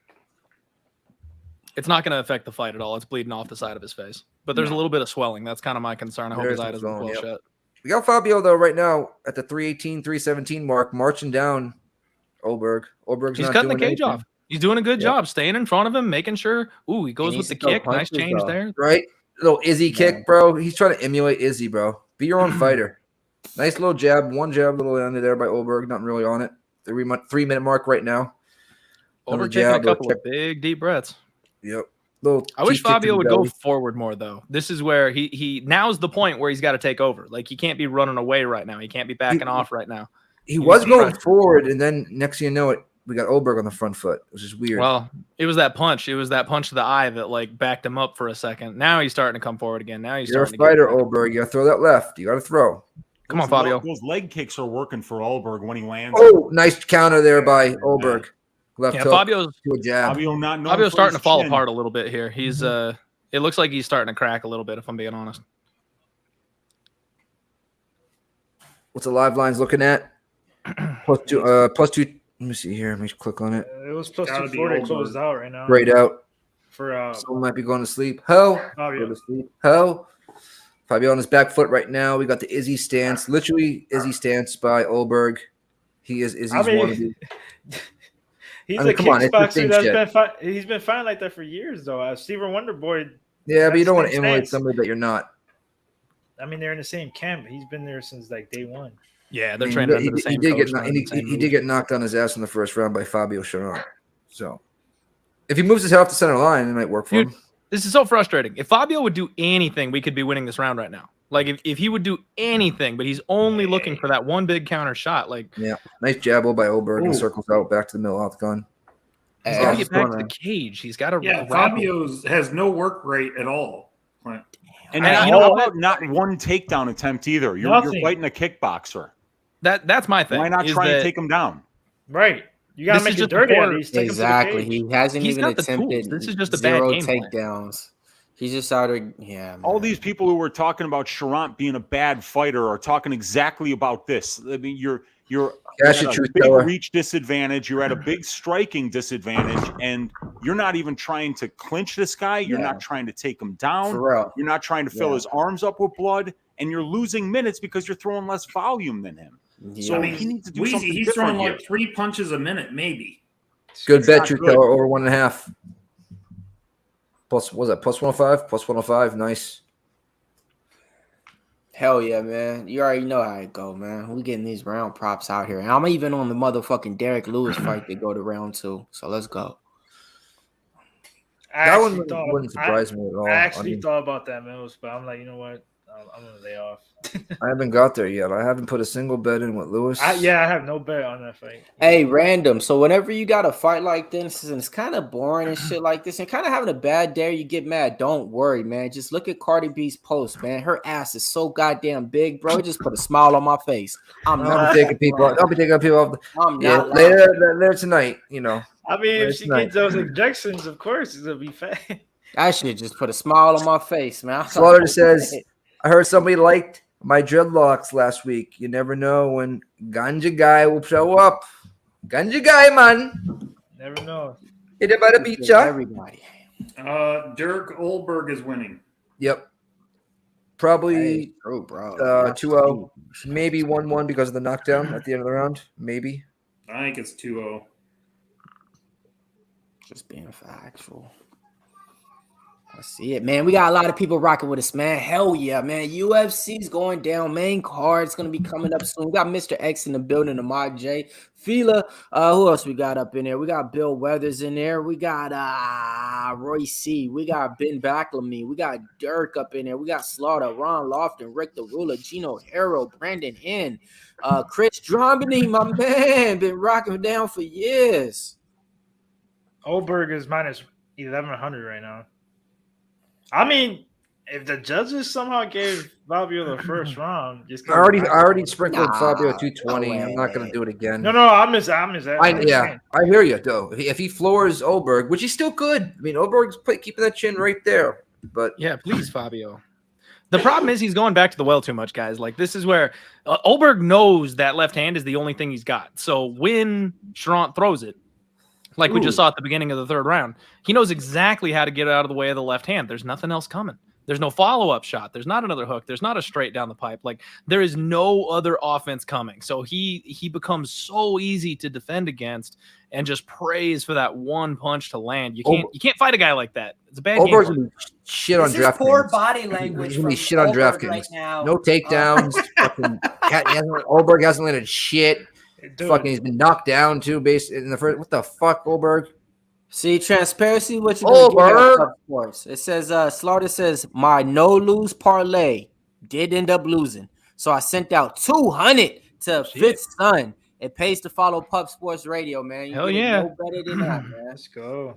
It's not going to affect the fight at all. It's bleeding off the side of his face. But there's a little bit of swelling. That's kind of my concern. I hope There his is eye some doesn't swelling, blow yep. shut. We got Fabio, though, right now at the 318, 317 mark, marching down Oberg. Oberg's He's not cutting the doing cage anything. off. He's doing a good Yep. job staying in front of him, making sure. Ooh, he goes He with needs the to throw kick. Nice punches, change though. there. Right? Little Izzy kick, bro. He's trying to emulate Izzy, bro. Be your own fighter. Nice little jab. One jab, little under there by Oberg. Nothing really on it. 3-minute mark right now. Another Overtaking a jab, little couple of big deep breaths. Yep. Little I wish cheek kick to Fabio the would go belly. forward more, though. This is where he now's the point where he's got to take over. Like, he can't be running away right now. He can't be backing off right now. He was needs going pressure. forward, and then next thing you know it, we got Oberg on the front foot, which is weird. Well, it was that punch. It was that punch to the eye that like backed him up for a second. Now he's starting to come forward again. Now he's You're a starting to get fighter, back. Oberg. You got to throw that left. You got to throw. Come on, Fabio. Those leg kicks are working for Oberg when he lands. Oh, nice counter there by Oberg. Left Yeah, hook Fabio's to a jab. Fabio's starting to fall apart a little bit here. He's it looks like he's starting to crack a little bit, if I'm being honest. What's the live lines looking at? Plus two. Let me see here. Let me click on it. It was plus Gotta be 240 over. closed out right now. Grayed out. For Someone might be going to sleep. Go Fabio. to sleep. Fabio on his back foot right now. We got the Izzy stance. Literally Izzy stance by Oberg. He is Izzy's I mean, wannabe. He's I mean, a come on, it's the kickboxer same that's shit. he's been fighting like that for years, though. Steven Wonderboy, Yeah, but you don't want to That's emulate stance. somebody that you're not. I mean, they're in the same camp. He's been there since like day one. Yeah, I they're mean, training under the same coach. he did get knocked on his ass in the first round by Fabio Charant. So if he moves his head off the center line, it might work for Dude, him. this is so frustrating. If Fabio would do anything, we could be winning this round right now. Like if he would do anything, but he's only looking for that one big counter shot. Like, Yeah, nice jab by Oberg and Ooh. circles out back to the middle octagon. he's Hey, got I to just get back to wanna- the cage. He's got to. Yeah, Fabio's has no work rate at all. Clint. And And you know, how all- about not one takedown attempt either? You're Nothing. fighting a kickboxer. That's my thing. Why not is try and that take him down? Right. You gotta This make is it just dirty at before- least. Take Exactly. him to the cage. He hasn't He's even got the tools. attempted This is just a bad zero game plan. takedowns. He's just out of yeah. All man. these people who were talking about Sharant being a bad fighter are talking exactly about this. I mean, you're Cash at a a truth big teller. reach disadvantage. You're at a big striking disadvantage, and you're not even trying to clinch this guy. You're Yeah. not trying to take him down. For real. You're not trying to fill Yeah. his arms up with blood, and you're losing minutes because you're throwing less volume than him. Yeah. So I mean, he needs to do Wheezy, something he's different throwing here. like 3 punches a minute, maybe. Good It's bet, not truth good. teller, over 1.5. Plus, what was that? Plus 105? Plus 105. Nice. Hell yeah, man. You already know how it go, man. We getting these round props out here. And I'm even on the motherfucking Derrick Lewis fight to go to round 2. So let's go. I That one actually thought- wouldn't surprise me at all. I actually mean, thought about that, Mills, but I'm like, you know what? I'm gonna lay off. I haven't got there yet. I haven't put a single bet in with Lewis. I have no bet on that fight. Hey, random. So whenever you got a fight like this and it's kind of boring and shit like this and kind of having a bad day, you get mad. Don't worry, man. Just look at Cardi B's post, man. Her ass is so goddamn big, bro. It just put a smile on my face. I'm I'll not be taking people. I'll be taking people off. I'm Yeah, not later tonight. You know. I mean, if It's she nice. gets those injections, of course it's gonna be fat. That shit just put a smile on my face, man. I was Slaughter like, says, I heard somebody liked my dreadlocks last week. You never know when Ganja Guy will show up. Ganja Guy, man. Never know. Hit it by the beach, huh? everybody. Dirk Olberg is winning. Yep. Probably Hey, true, bro. 2-0. Maybe 1-1 because of the knockdown at the end of the round. Maybe. I think it's 2-0. Just being factual. I see it, man. We got a lot of people rocking with us, man. Hell yeah, man. UFC's going down. Main card's gonna be coming up soon. We got Mr. X in the building, Ahmad J. Fila. Who else we got up in there? We got Bill Weathers in there. We got Roy C. We got Ben Backlamy. We got Dirk up in there. We got Slaughter, Ron Lofton, Rick the Ruler, Gino Harrow, Brandon Henn, Chris Drombany, my man, been rocking down for years. Oberg is minus 1100 right now. I mean, if the judges somehow gave Fabio the first round, just I already sprinkled Nah, Fabio 220. no I'm not going way. to do it again. No, I'm just Yeah, I hear you, though. If he floors Oberg, which he still could. I mean, Oberg's keeping that chin right there. But Yeah, please, Fabio. The problem is he's going back to the well too much, guys. Like, this is where Oberg knows that left hand is the only thing he's got. So when Sharant throws it, like we just saw at the beginning of the third round, he knows exactly how to get out of the way of the left hand. There's nothing else coming. There's no follow-up shot. There's not another hook. There's not a straight down the pipe. Like, there is no other offense coming. So he becomes so easy to defend against and just prays for that one punch to land. You can't fight a guy like that. It's a bad game. Oberg's going to be shit on This is poor DraftKings. body language. He's going to be from shit on Oberg DraftKings. right now. No takedowns. Oberg hasn't landed shit. Dude, Fucking, he's been knocked down too. Based in the first, what the fuck, Oberg? See, transparency, what you gonna get Oberg. at sports. It says Slaughter says my no lose parlay did end up losing. So I sent out 200 to Fifth Son. It pays to follow Pup Sports Radio, man. You Hell get it yeah. no better than that, man. let's go.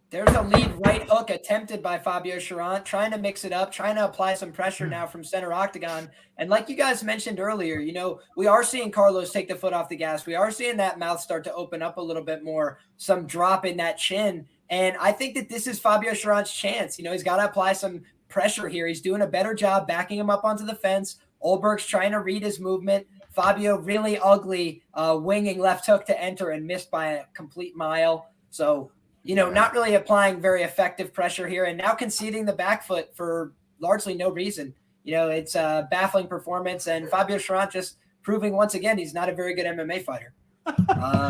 There's a lead right hook attempted by Fabio Sharant, trying to mix it up, trying to apply some pressure now from center octagon. And like you guys mentioned earlier, you know, we are seeing Carlos take the foot off the gas. We are seeing that mouth start to open up a little bit more, some drop in that chin. And I think that this is Fabio Sharant's chance. You know, he's got to apply some pressure here. He's doing a better job backing him up onto the fence. Olberg's trying to read his movement. Fabio really ugly winging left hook to enter and missed by a complete mile. So, you know, not really applying very effective pressure here and now conceding the back foot for largely no reason. You know, it's a baffling performance and Fabio Sharant just proving once again he's not a very good MMA fighter.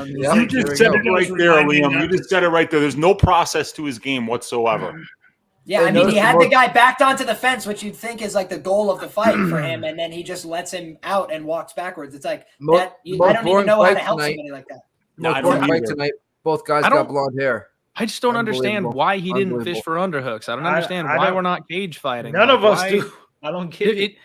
You just said it right there, Liam. You just said it right there. There's no process to his game whatsoever. Yeah, I mean, he had the guy backed onto the fence, which you'd think is like the goal of the fight for him, and then he just lets him out and walks backwards. It's like, I don't even know how to help somebody like that. Both guys got blonde hair. I just don't understand why he didn't fish for underhooks. I don't understand why we're not cage fighting. None of us do. I don't get it.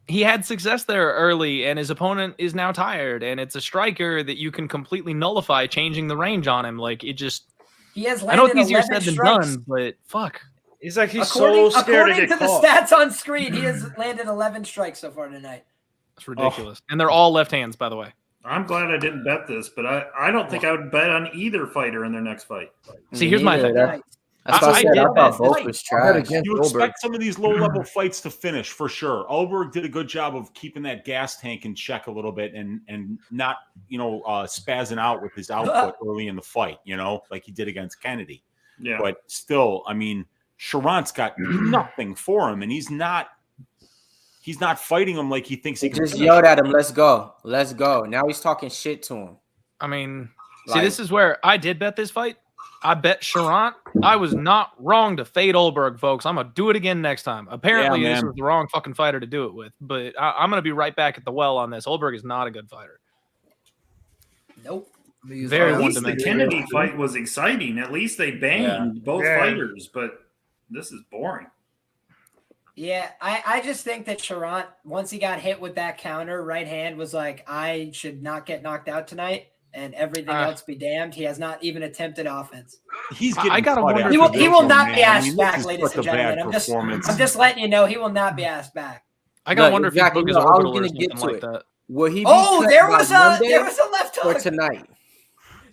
He had success there early, and his opponent is now tired, and it's a striker that you can completely nullify changing the range on him. Like, it just... He has I know landed it's easier 11 said than strikes. done, but fuck. He's like he's According so scared to to get the caught. stats on screen, he has landed 11 strikes so far tonight. It's ridiculous. And they're all left hands, by the way. I'm glad I didn't bet this, but I don't think I would bet on either fighter in their next fight. See, here's my thing. That's what I said. I thought both was trash. You expect some of these low-level fights to finish for sure. Oberg did a good job of keeping that gas tank in check a little bit and not, spazzing out with his output early in the fight, like he did against Kennedy. Yeah. But still, I mean, Sharon's got nothing for him, and he's not fighting him like he thinks he can. Just yelled at him, "Let's go, let's go." Now he's talking shit to him. I mean, see, this is where I did bet this fight. I bet Sharon. I was not wrong to fade Oberg, folks. I'm going to do it again next time. Apparently, this was the wrong fucking fighter to do it with. But I'm going to be right back at the well on this. Oberg is not a good fighter. Nope. Very at least the one-dimensional. Kennedy fight was exciting. At least they banged both fighters, but this is boring. Yeah, I just think that Sharon, once he got hit with that counter, right hand was like, I should not get knocked out tonight. And everything else be damned. He has not even attempted offense. He's getting I gotta wonder. He will not be asked back, this is ladies such and a bad gentlemen. I'm just letting you know he will not be asked back. I gotta wonder exactly. if he broke his I was orbital or gonna get something to like it. that. Will he? Be There was a left or hook tonight.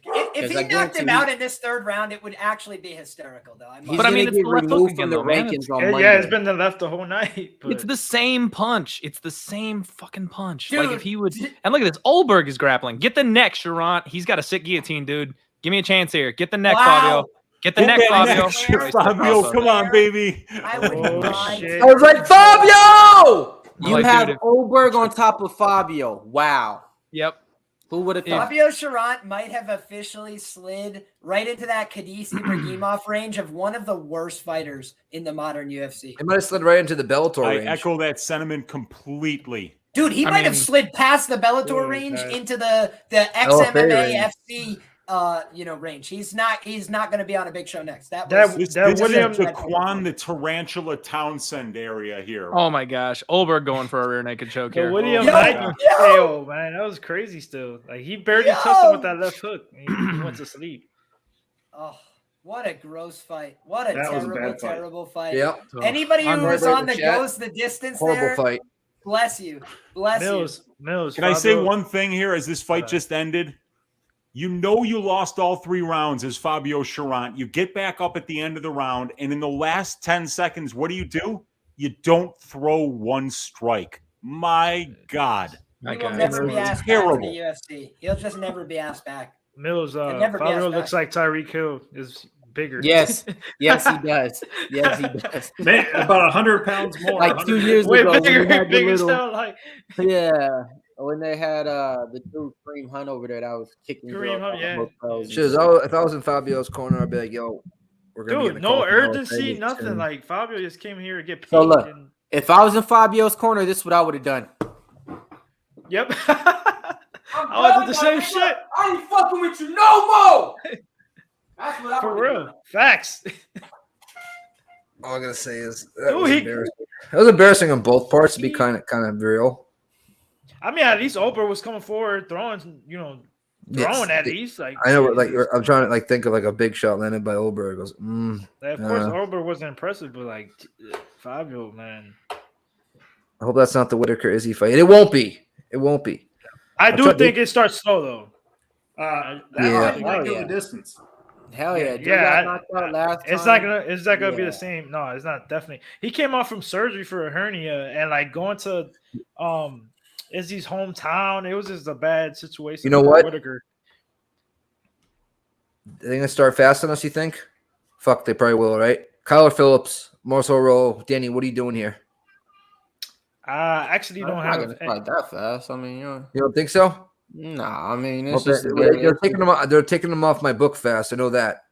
If he knocked him out in this third round, it would actually be hysterical, though. But I mean, it's get the left hook removed again, from the though, man. rankings on Monday. Yeah, it's been the left the whole night. But... It's the same punch. It's the same fucking punch. Dude. Like if he would, and look at this, Oberg is grappling. Get the neck, Sharon. He's got a sick guillotine, dude. Give me a chance here. Get the neck, Fabio. Get the neck, Fabio. Fabio, come on, baby. I would not. shit. I was like, Fabio! You have Oberg on top of Fabio. Wow. Yep. Who would have thought? Fabio Charant might have officially slid right into that Khadisi Bragimov range of one of the worst fighters in the modern UFC. He might have slid right into the Bellator I range. echo that sentiment completely. Dude, he might have slid past the Bellator range into the XMMA FC range. He's not going to be on a big show next. This is William the Quan the Tarantula Townsend area here. Oh my gosh, Oberg going for a rear naked choke here. William Knight, man, that was crazy. Still, like he barely touched him with that left hook. He went to sleep. Oh, what a gross fight! What a terrible fight. Yep. Anybody who was on the chat. goes the distance Horrible there, fight. bless you, bless Mills. Can I say one thing here as this fight just ended? You lost all 3 rounds as Fabio Charant. You get back up at the end of the round, and in the last 10 seconds, what do? You don't throw one strike. My God. He will never be asked back to the UFC. He'll just never be asked back. Mills, never be Fabio asked looks like Tyreek Hill is bigger. Yes, he does. Yes, he does. Man, about 100 pounds more. Like 2 years Way ago, bigger, when we had the bigger little- still, like yeah, when they had the dude Kareem Hunt over there that was kicking. Kareem Hunt, yeah. If I was in Fabio's corner, I'd be like, "Yo, we're gonna be in dude, the no call for urgency, Phillips nothing. soon." Like Fabio just came here to get paid. So look, and, if I was in Fabio's corner, this is what I would have done. yep. I did the same shit. I ain't fucking with you no more. That's what I For would've real. done. Facts. All I gotta say is that Dude, was he- embarrassing. It was embarrassing on both parts to be kind of real. I mean, at least Oprah was coming forward, throwing Yes. at least. Like I know, like Jesus. I'm trying to think of like a big shot landed by Oberg. It goes, Of course, Oprah wasn't impressive, but like Fabio, man. I hope that's not the Whittaker Izzy fight. It won't be. It won't be. I do think it starts slow though. That Yeah. might go yeah. the distance. Hell yeah, dude Yeah, got knocked out last It's time. not gonna be Yeah. the same. No, it's not definitely. He came off from surgery for a hernia and like going to Izzy's hometown. It was just a bad situation. You know for what? Whittaker. Are they gonna start fast on us? You think? Fuck, they probably will, right? Kyler Phillips, Marcelo, Danny, what are you doing here? I actually I'm don't not have. gonna fight that fast. I mean, You don't think so? nah. I mean, Well, it's just they're taking them. They're taking them off my book fast. I know that.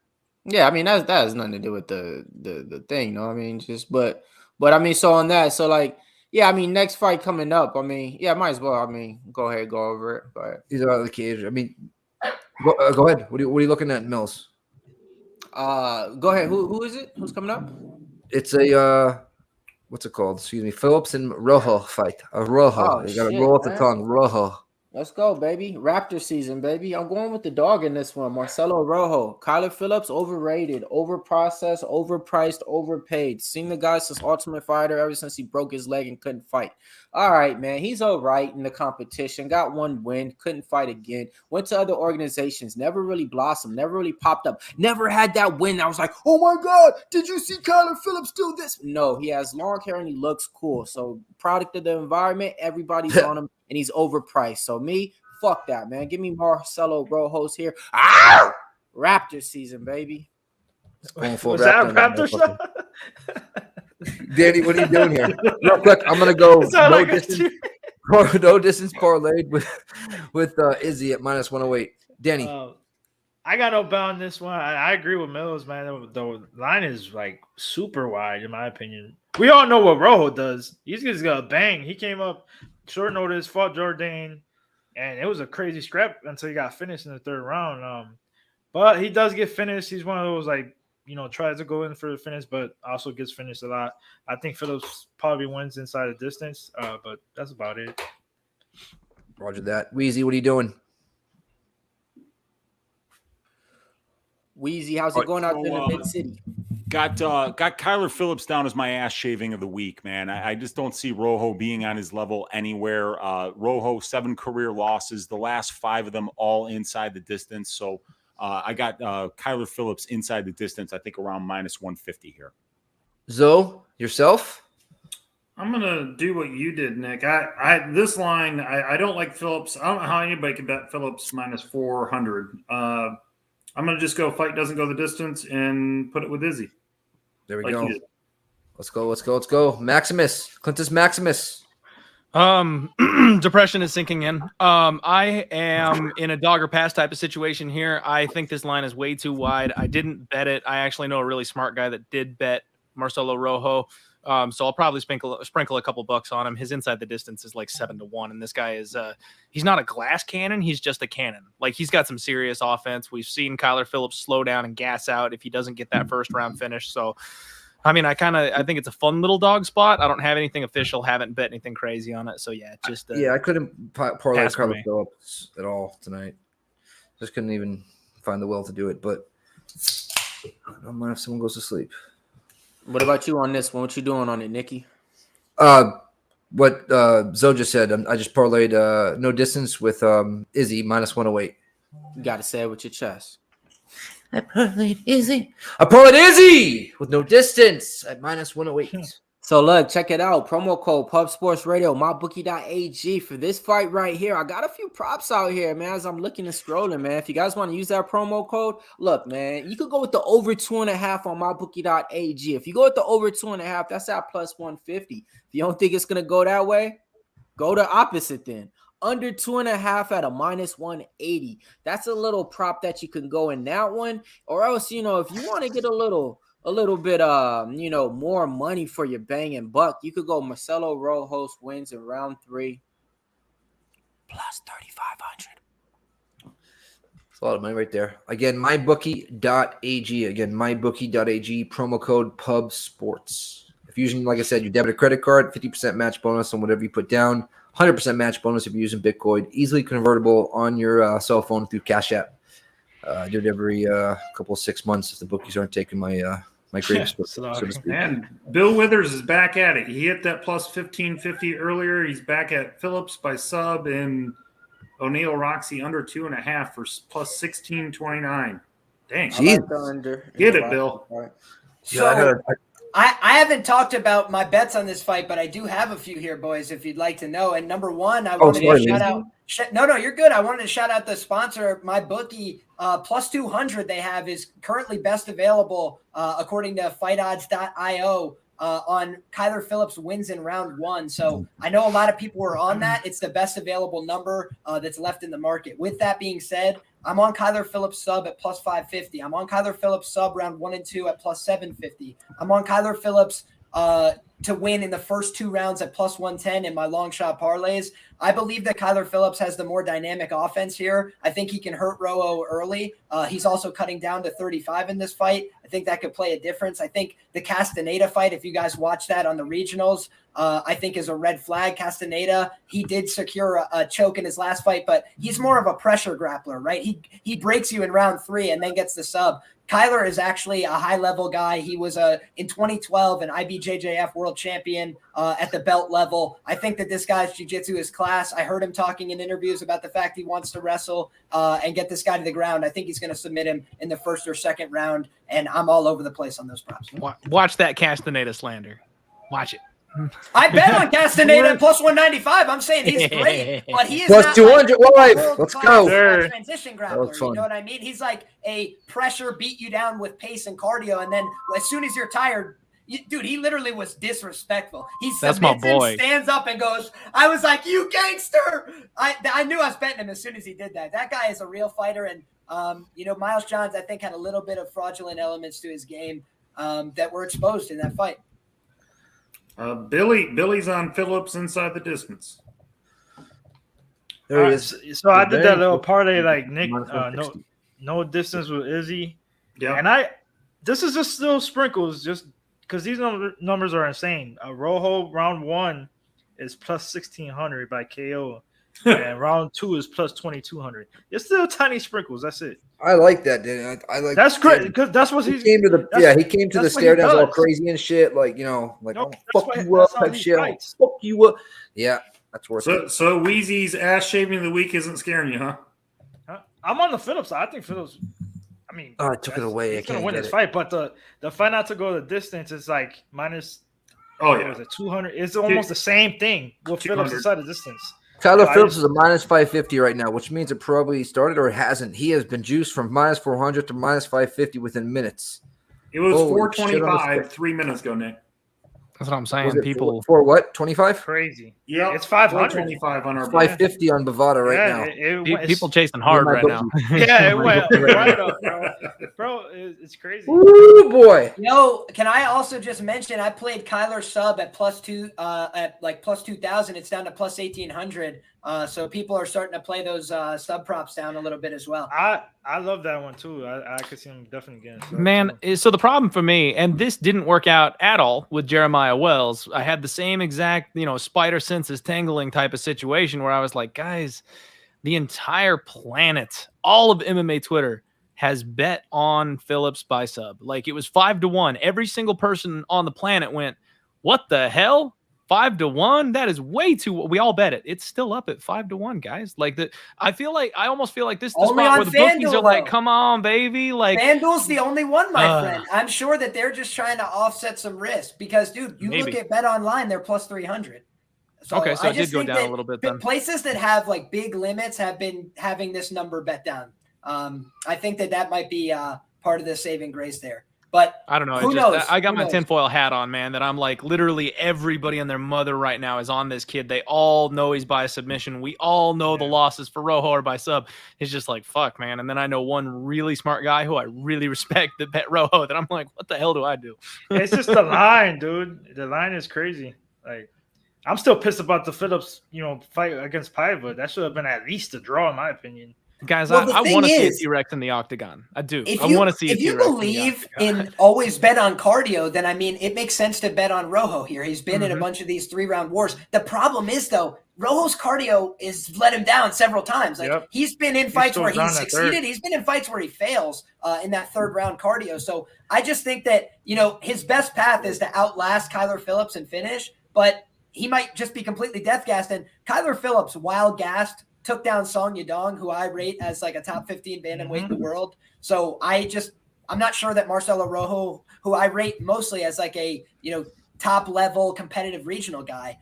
yeah. I mean, that has nothing to do with the thing. You know, I mean, just but I mean, so on that, so like, yeah. I mean, next fight coming up. I mean, yeah, might as well. I mean, go ahead, go over it. But He's out of the cage. I mean, go ahead. What are you looking at, Mills? go ahead. Who is it? Who's coming up? It's a what's it called? Excuse me. Phillips and Rojo fight. Rojo. Oh, You got to shit, roll off the man. tongue. Rojo. Let's go, baby. Raptor season, baby. I'm going with the dog in this one. Marcelo Rojo. Kyler Phillips, overrated, overprocessed, overpriced, overpaid. Seen the guy since Ultimate Fighter ever since he broke his leg and couldn't fight. All right, man. He's all right in the competition. Got one win. Couldn't fight again. Went to other organizations. Never really blossomed. Never really popped up. Never had that win. I was like, oh my God, did you see Kyler Phillips do this? No, he has long hair and he looks cool. So product of the environment, everybody's on him. And he's overpriced. So me, fuck that, man. Give me Marcelo Rojo's here. Ow! Raptor season, baby. Going full Was that a Raptor Raptor shot? Danny, what are you doing here? Real quick, I'm gonna go It sounded like a no distance parlayed with Izzy at -108. Danny, I got no bet on this one. I agree with Mills, man. The line is like super wide, in my opinion. We all know what Rojo does. He's just gonna bang. He came up short notice, fought Jordan, and it was a crazy scrap until he got finished in the third round. But he does get finished. He's one of those, like, you know, tries to go in for the finish, but also gets finished a lot. I think Phillips probably wins inside the distance, but that's about it. Roger that. Wheezy, what are you doing? Wheezy, how's it going out there in the mid city? Got Kyler Phillips down as my ass shaving of the week, man. I just don't see Rojo being on his level anywhere. Rojo, 7 career losses, the last 5 of them all inside the distance. So I got Kyler Phillips inside the distance, I think around -150 here. Zoe, yourself? I'm gonna do what you did, Nick. I this line, I don't like Phillips. I don't know how anybody could bet Phillips -400. I'm gonna just go fight doesn't go the distance and put it with Izzy. There we go. Let's go. Maximus, Clintus Maximus. Depression is sinking in. I am in a dog or pass type of situation here. I think this line is way too wide. I didn't bet it. I actually know a really smart guy that did bet Marcelo Rojo. So I'll probably sprinkle a couple bucks on him. His inside the distance is like 7-1, and this guy is he's not a glass cannon. He's just a cannon. Like, he's got some serious offense. We've seen Kyler Phillips slow down and gas out if he doesn't get that first round finish. So, I mean, I think it's a fun little dog spot. I don't have anything official. Haven't bet anything crazy on it. So yeah, just I couldn't parlay pass for Kyler me. Phillips at all tonight. Just couldn't even find the will to do it. But I don't mind if someone goes to sleep. What about you on this one? What you doing on it, Nikki? What Zoe just said. I just parlayed no distance with Izzy -108. You got to say it with your chest. I parlayed Izzy. I parlayed Izzy with no distance at -108. So look, check it out. Promo code Pub Sports Radio, mybookie.ag for this fight right here. I got a few props out here, man, as I'm looking and scrolling, man. If you guys want to use that promo code, look, man, you could go with the over 2.5 on mybookie.ag. If you go with the over 2.5, that's at +150. If you don't think it's going to go that way, go the opposite then. Under 2.5 at a -180. That's a little prop that you can go in that one. Or else, you know, if you want to get a little bit, more money for your bang and buck, you could go Marcelo Rojo wins in round 3 +3,500. That's a lot of money right there. Again, mybookie.ag. Again, mybookie.ag. Promo code Pub Sports. If you're using, like I said, your debit or credit card, 50% match bonus on whatever you put down. 100% match bonus if you're using Bitcoin. Easily convertible on your cell phone through Cash App. I do it every couple of 6 months if the bookies aren't taking my grapes. So to speak. And Bill Withers is back at it. He hit that +1550 earlier. He's back at Phillips by sub and O'Neal Roxy under 2.5 for +1629. Dang. Get it, Bill. So I haven't talked about my bets on this fight, but I do have a few here, boys, if you'd like to know. And number one, I wanted to shout out. No, you're good. I wanted to shout out the sponsor, my bookie. +200 they have is currently best available according to fightodds.io on Kyler Phillips wins in round 1. So I know a lot of people were on that. It's the best available number that's left in the market. With that being said, I'm on Kyler Phillips sub at +550. I'm on Kyler Phillips sub round 1 and 2 at +750. I'm on Kyler Phillips to win in the first 2 rounds at +110 in my long shot parlays. I believe that Kyler Phillips has the more dynamic offense here. I think he can hurt Rojo early. He's also cutting down to 35 in this fight. I think that could play a difference. I think the Castaneda fight, if you guys watch that on the regionals, I think is a red flag. Castaneda, he did secure a choke in his last fight, but he's more of a pressure grappler, right? He breaks you in round 3 and then gets the sub. Kyler is actually a high-level guy. He was in 2012 an IBJJF world champion at the belt level. I think that this guy's jiu-jitsu is class. I heard him talking in interviews about the fact he wants to wrestle and get this guy to the ground. I think he's going to submit him in the first or second round, and I'm all over the place on those props. Watch that Castaneda slander. Watch it. I bet on Castaneda at plus 195. I'm saying he's great, but he is Plus not 200 like live. Let's go. Transition grappler. You know what I mean? He's like a pressure beat you down with pace and cardio, and then as soon as you're tired, dude, he literally was disrespectful. That's my boy. Stands up and goes, I was like, you gangster. I knew I was betting him as soon as he did that. That guy is a real fighter, and Miles Johns, I think, had a little bit of fraudulent elements to his game that were exposed in that fight. Billy's on Phillips inside the distance. There he is. So I did that little parlay like Nick, no distance with Izzy. Yeah. And this is just little sprinkles, just because these numbers are insane. Rojo round 1 is plus 1,600 by KO, and round 2 is plus 2,200. It's still tiny sprinkles. That's it. I like that, dude. I like that's great because that's what he came to the. He came to the stare downs all crazy and shit. Like fuck you up type shit. Fuck you up. Yeah, that's worth it. So Wheezy's ass shaving of the week isn't scaring you, huh? I'm on the Phillips side. I think Phillips. I mean, I took it away. He's gonna win this fight, but the fight not to go the distance is like minus. Oh yeah, was it 200? It's almost the same thing with Phillips inside the distance. Kyler Phillips is a minus 550 right now, which means it probably started or it hasn't. He has been juiced from minus 400 to minus 550 within minutes. It was 425 3 minutes ago, Nick. That's what I'm saying. People for what? 25? Crazy. Yeah, it's 500. 25 on our 550 on Bovada right now. People chasing hard right now. Yeah, it went right up, bro. It's crazy. Ooh, boy. Can I also just mention I played Kyler sub at plus 2,000. It's down to plus 1,800. So people are starting to play those sub props down a little bit as well. I love that one too. I could see him definitely getting. Man, so the problem for me, and this didn't work out at all with Jeremiah Wells. I had the same exact, spider senses tingling type of situation where I was like, guys, the entire planet, all of MMA Twitter has bet on Phillips by sub. Like it was 5-1. Every single person on the planet went, what the hell? 5-1? That is way too. We all bet it. It's still up at 5-1, guys. Like that. I almost feel like this is the spot where the bookies are like, "Come on, baby!" Like FanDuel's the only one, my friend. I'm sure that they're just trying to offset some risk because, dude, look at Bet Online, they're plus 300. So okay, so it did go down a little bit. Then places that have like big limits have been having this number bet down. I think that might be part of the saving grace there. But I don't know. Who knows? I got my tinfoil hat on, man, that I'm like literally everybody and their mother right now is on this kid. They all know he's by submission. We all know the losses for Rojo are by sub. It's just like, fuck, man. And then I know one really smart guy who I really respect that bet Rojo that I'm like, what the hell do I do? It's just the line, dude. The line is crazy. Like, I'm still pissed about the Phillips, fight against Paiva. That should have been at least a draw, in my opinion. Guys, I want to see a T-Rex in the octagon. I do. I want to see a T-Rex. If you believe in always bet on cardio, then I mean, it makes sense to bet on Rojo here. He's been in a bunch of these 3-round wars. The problem is, though, Rojo's cardio is let him down several times. Like he's been in fights where he's succeeded. He's been in fights where he fails in that 3rd round cardio. So I just think that, his best path is to outlast Kyler Phillips and finish, but he might just be completely death gassed. And Kyler Phillips, while gassed, took down Song Yadong, who I rate as like a top 15 bantamweight in the world. So I'm not sure that Marcelo Rojo, who I rate mostly as like a, top level competitive regional guy,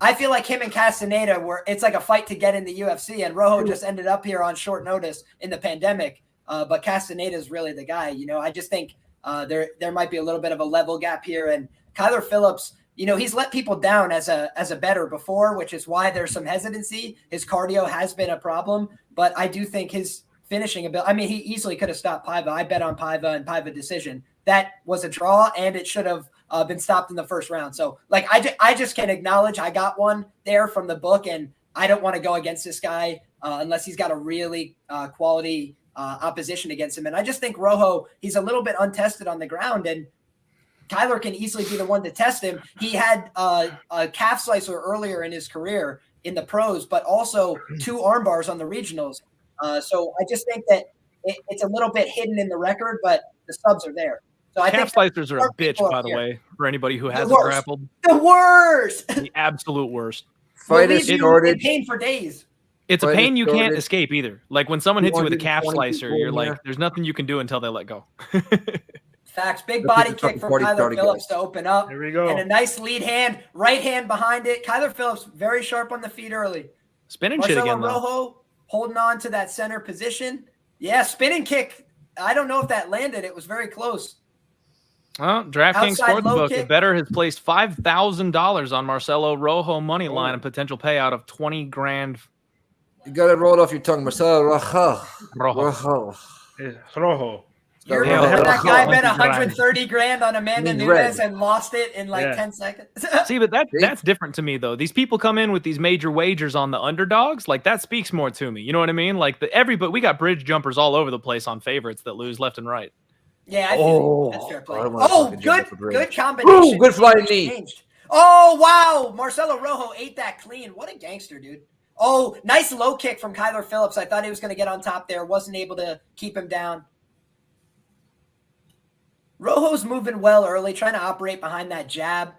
I feel like him and Castaneda it's like a fight to get in the UFC, and Rojo just ended up here on short notice in the pandemic. But Castaneda is really the guy, I just think there might be a little bit of a level gap here, and Kyler Phillips, he's let people down as a bettor before, which is why there's some hesitancy. His cardio has been a problem, but I do think his finishing ability, I mean, he easily could have stopped Paiva. I bet on Paiva and Paiva decision. That was a draw, and it should have been stopped in the 1st round. So, like, I just can acknowledge I got one there from the book, and I don't want to go against this guy unless he's got a really quality opposition against him. And I just think Rojo, he's a little bit untested on the ground, and Kyler can easily be the one to test him. He had a calf slicer earlier in his career in the pros, but also 2 arm bars on the regionals. So I just think that it's a little bit hidden in the record, but the subs are there. So I Calf think slicers are a bitch, by the way, for anybody who hasn't worst. grappled. The worst. The absolute worst. Fight Will is leave you started. in pain for days. It's a Fight pain is you can't started. escape either. Like when someone hits you with a calf 220 slicer, people you're in like, here. there's nothing you can do until they let go. Facts. Big Let's body get the kick fucking from party Kyler started, Phillips guys. to open up. Here we go. And a nice lead hand, right hand behind it. Kyler Phillips very sharp on the feet early. Spinning shit Marcelo again, though. Rojo holding on to that center position. Yeah, spinning kick. I don't know if that landed. It was very close. Well, DraftKings Outside low Sportsbook, kick. it better has placed $5,000 on Marcelo Rojo money line and potential payout of 20 grand. You got it rolled off your tongue, Marcelo Rojo. Rojo. Rojo. You're Yeah, that guy bet 100 grand. 130 grand on Amanda Means Nunes red. and lost it in like Yeah. 10 seconds. See, but that's different to me, though. These people come in with these major wagers on the underdogs. Like, that speaks more to me. You know what I mean? Like, everybody, we got bridge jumpers all over the place on favorites that lose left and right. Yeah, I feel you. That's fair play. I wanna Oh, fucking jump good, up a bridge. good combination. Ooh, good flying knee. Changed. Oh, wow. Marcelo Rojo ate that clean. What a gangster, dude. Oh, nice low kick from Kyler Phillips. I thought he was going to get on top there. Wasn't able to keep him down. Rojo's moving well early, trying to operate behind that jab.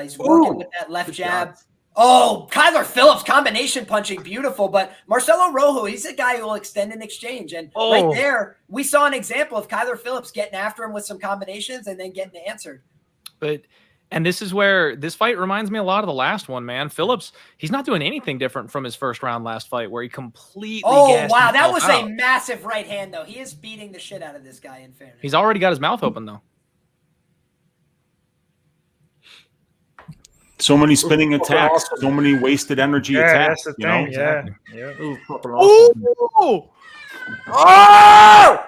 He's working with that left jab. shot. Oh, Kyler Phillips combination punching, beautiful. But Marcelo Rojo, he's a guy who will extend an exchange. And right there, we saw an example of Kyler Phillips getting after him with some combinations and then getting answered. And this is where this fight reminds me a lot of the last one, man. Phillips, he's not doing anything different from his first round last fight where he completely gassed wow. That himself was out. a massive right hand, though. He is beating the shit out of this guy, in fairness. He's already got his mouth open, though. So many spinning attacks, so many wasted energy attacks. That's the You know? thing. Yeah. Ooh, fucking awesome. Oh! Oh!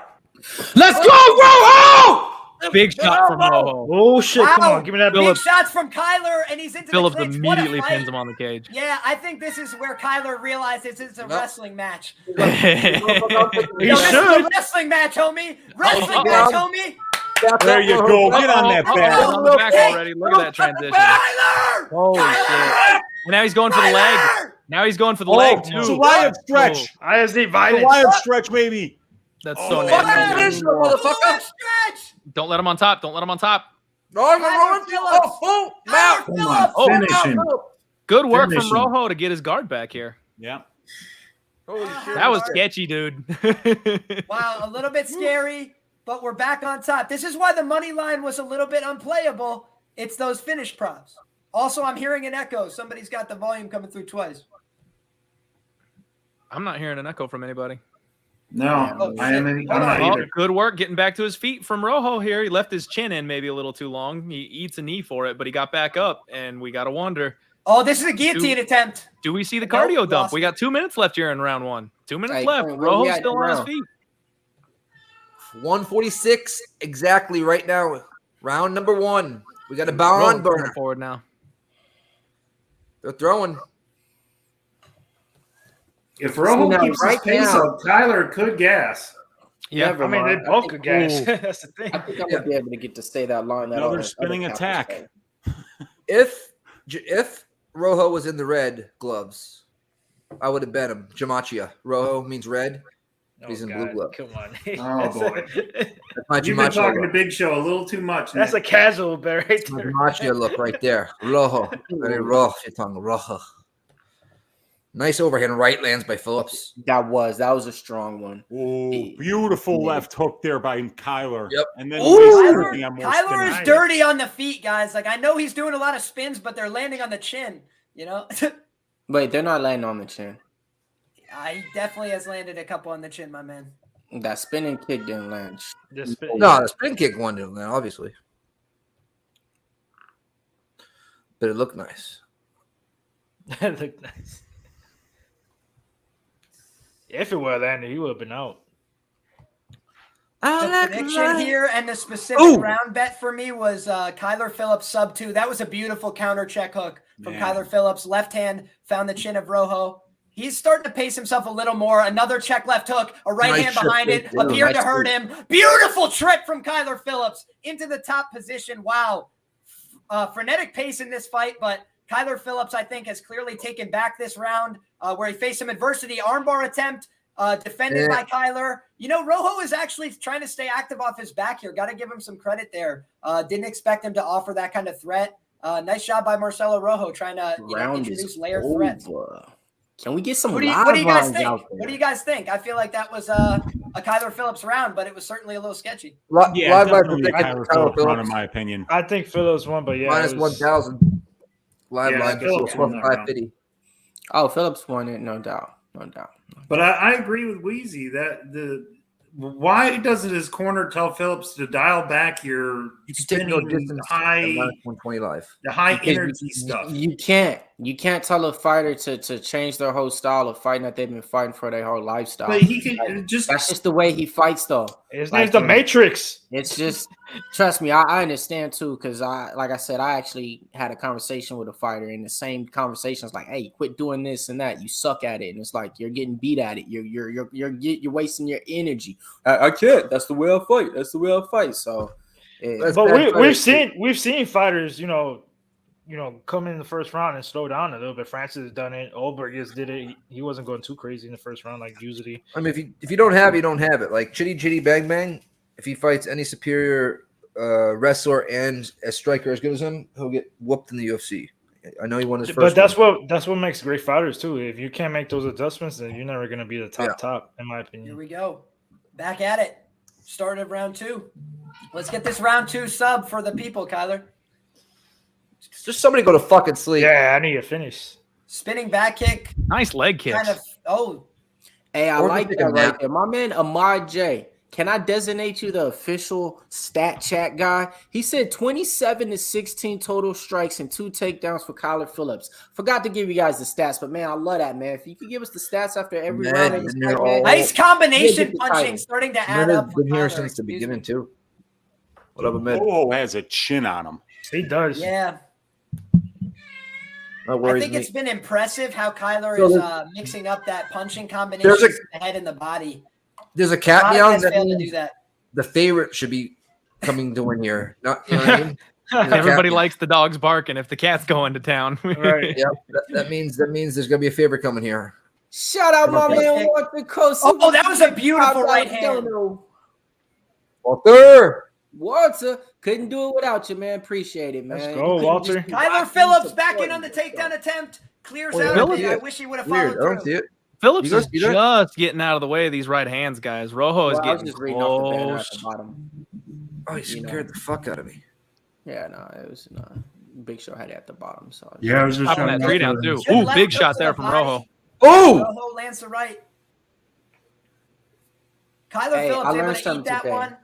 Let's go, Rojo! Big shot from Rojo. Oh shit! Come Wow. on, give me that. Big Phillips. shots from Kyler, and he's into Phillips the clinch. What a immediately fight. pins him on the cage. Yeah, I think this is where Kyler realizes it's a wrestling match. He Yo, this is should. a wrestling match, homie. Wrestling match, homie. There you go. Get on that He's back. on the back already. Look at that transition. Kyler! Holy shit. And now he's going for the leg. Now he's going for the leg, too. It's a Wyatt stretch. I just need The violence. Wyatt stretch, maybe. That's so Oh, nasty. motherfucker. Stretch. Don't let him on top. Don't let him on top. No, I'm Kyler rolling. Phillips. Oh, Kyler Come Phillips. on, finish him. Good work Finish from him. Rojo to get his guard back here. Yeah. holy shit. That was sketchy, dude. Wow, a little bit scary, but we're back on top. This is why the money line was a little bit unplayable. It's those finish props. Also, I'm hearing an echo. Somebody's got the volume coming through twice. I'm not hearing an echo from anybody. No, Oh, I am. shit. I'm not Oh, either. good work getting back to his feet from Rojo here. He left his chin in maybe a little too long. He eats a knee for it, but he got back up, and we got to wonder, Oh, this is a guillotine attempt. do we see the Nope, cardio dump? lost We got 2 minutes left here in round one. 2 minutes Hey, left. where we Rojo's at still in on his round? feet. 146 exactly right now. Round number 1. We got a bow on Rojo's burner. coming forward now. They're throwing. If Rojo now, keeps right his pace now- up, Tyler could gas. Yeah, I mean, they both could gas. That's the thing. I think I'm gonna be able to get to stay that long. That Another other spinning counters attack. say. If Rojo was in the red gloves, I would have bet him. Jamachia. Rojo means red. He's in blue gloves. Come on. Oh, boy. That's my You've been Jamachia talking to look. Big Show a little too much. That's a Nick. casual bet right That's my there. Jamachia look right there. Rojo. Very rough. Your tongue. Rojo. Nice overhand right lands by Phillips. That was a strong one. Oh, beautiful left hook there by Kyler. Yep. And then Kyler is dirty on the feet, guys. Like, I know he's doing a lot of spins, but they're landing on the chin, you know? Wait, they're not landing on the chin. He definitely has landed a couple on the chin, my man. That spinning kick didn't land. Just spin. No, the spin kick one didn't land, obviously. But it looked nice. That looked nice. If it were landed, he would have been out. The prediction here and the specific round bet for me was Kyler Phillips sub 2. That was a beautiful counter check hook from Yeah. Kyler Phillips. Left hand found the chin of Rojo. He's starting to pace himself a little more. Another check left hook, a right Nice hand trip, behind it, dude. appeared Nice to hurt him. Beautiful trip from Kyler Phillips into the top position. Wow. Frenetic pace in this fight, but Kyler Phillips, I think, has clearly taken back this round where he faced some adversity. Armbar attempt defended by Kyler. You know, Rojo is actually trying to stay active off his back here. Got to give him some credit there. Didn't expect him to offer that kind of threat. Nice job by Marcelo Rojo trying to introduce layered threats. Can we get some What do you guys think? What do you guys think? I feel like that was a Kyler Phillips round, but it was certainly a little sketchy. Yeah, definitely Kyler Phillips round, in my opinion. I think Phillips won, but yeah, Minus 1,000. Live line Phillips won that round. 550. Oh, Phillips won it, no doubt. But I agree with Wheezy that why doesn't his corner tell Phillips to dial back your spinning high 120 live. the high energy stuff? You can't tell a fighter to change their whole style of fighting that they've been fighting for their whole lifestyle. But he can that's just the way he fights, though. His name's the Matrix. It's just, trust me, I understand too, because like I said, I actually had a conversation with a fighter, and the same conversation is like, "Hey, quit doing this and that. You suck at it," and it's like you're getting beat at it. You're wasting your energy. I can't. That's the way I fight. That's the way I fight. So, but we've seen fighters, you know, come in the first round and slow down a little bit. Francis has done it. Oldberg just did it. He wasn't going too crazy in the first round like usually. I mean, if you don't have it, you don't have it. Like Chitty Bang Bang, if he fights any superior wrestler and a striker as good as him, he'll get whooped in the UFC. I know he won his first. But that's what makes great fighters too. If you can't make those adjustments, then you're never going to be the top, in my opinion. Here we go. Back at it. Start of round 2. Let's get this round 2 sub for the people, Kyler. Just somebody go to fucking sleep. Yeah, I need to finish. Spinning back kick. Nice leg kicks. Hey, I like that right there. My man Ahmad J. Can I designate you the official stat chat guy? He said 27 to 16 total strikes and 2 takedowns for Kyler Phillips. Forgot to give you guys the stats, but man, I love that, man. If you could give us the stats after every round. Nice combination punching starting to add up. Been here since the beginning too. What up, Ahmed? Rojo has a chin on him. He does. Yeah. I think it's been impressive how Kyler is mixing up that punching combination, the head and the body. There's a cat meow that failed to do that. The favorite should be coming to win here. Not, you know what I mean? Everybody likes the dogs barking if the cat's going to town. Right. Yep. That means there's gonna be a favorite coming here. Shout out my man Walter Coast. Oh, that was a beautiful right hand. Walter, couldn't do it without you, man. Appreciate it, man. Let's go, Walter. Kyler Phillips back in on the takedown attempt. Clears out. I wish he would have followed through. I don't see it. Phillips is just getting out of the way of these right hands, guys. Rojo is getting just reading off the banner at the bottom. Oh, he scared the fuck out of me. Yeah, no, it was Big Show had it at the bottom. So yeah, I was just on that 3 down too. Ooh, big shot there from Rojo. Oh, Rojo lands the right. Kyler Phillips able to eat that one.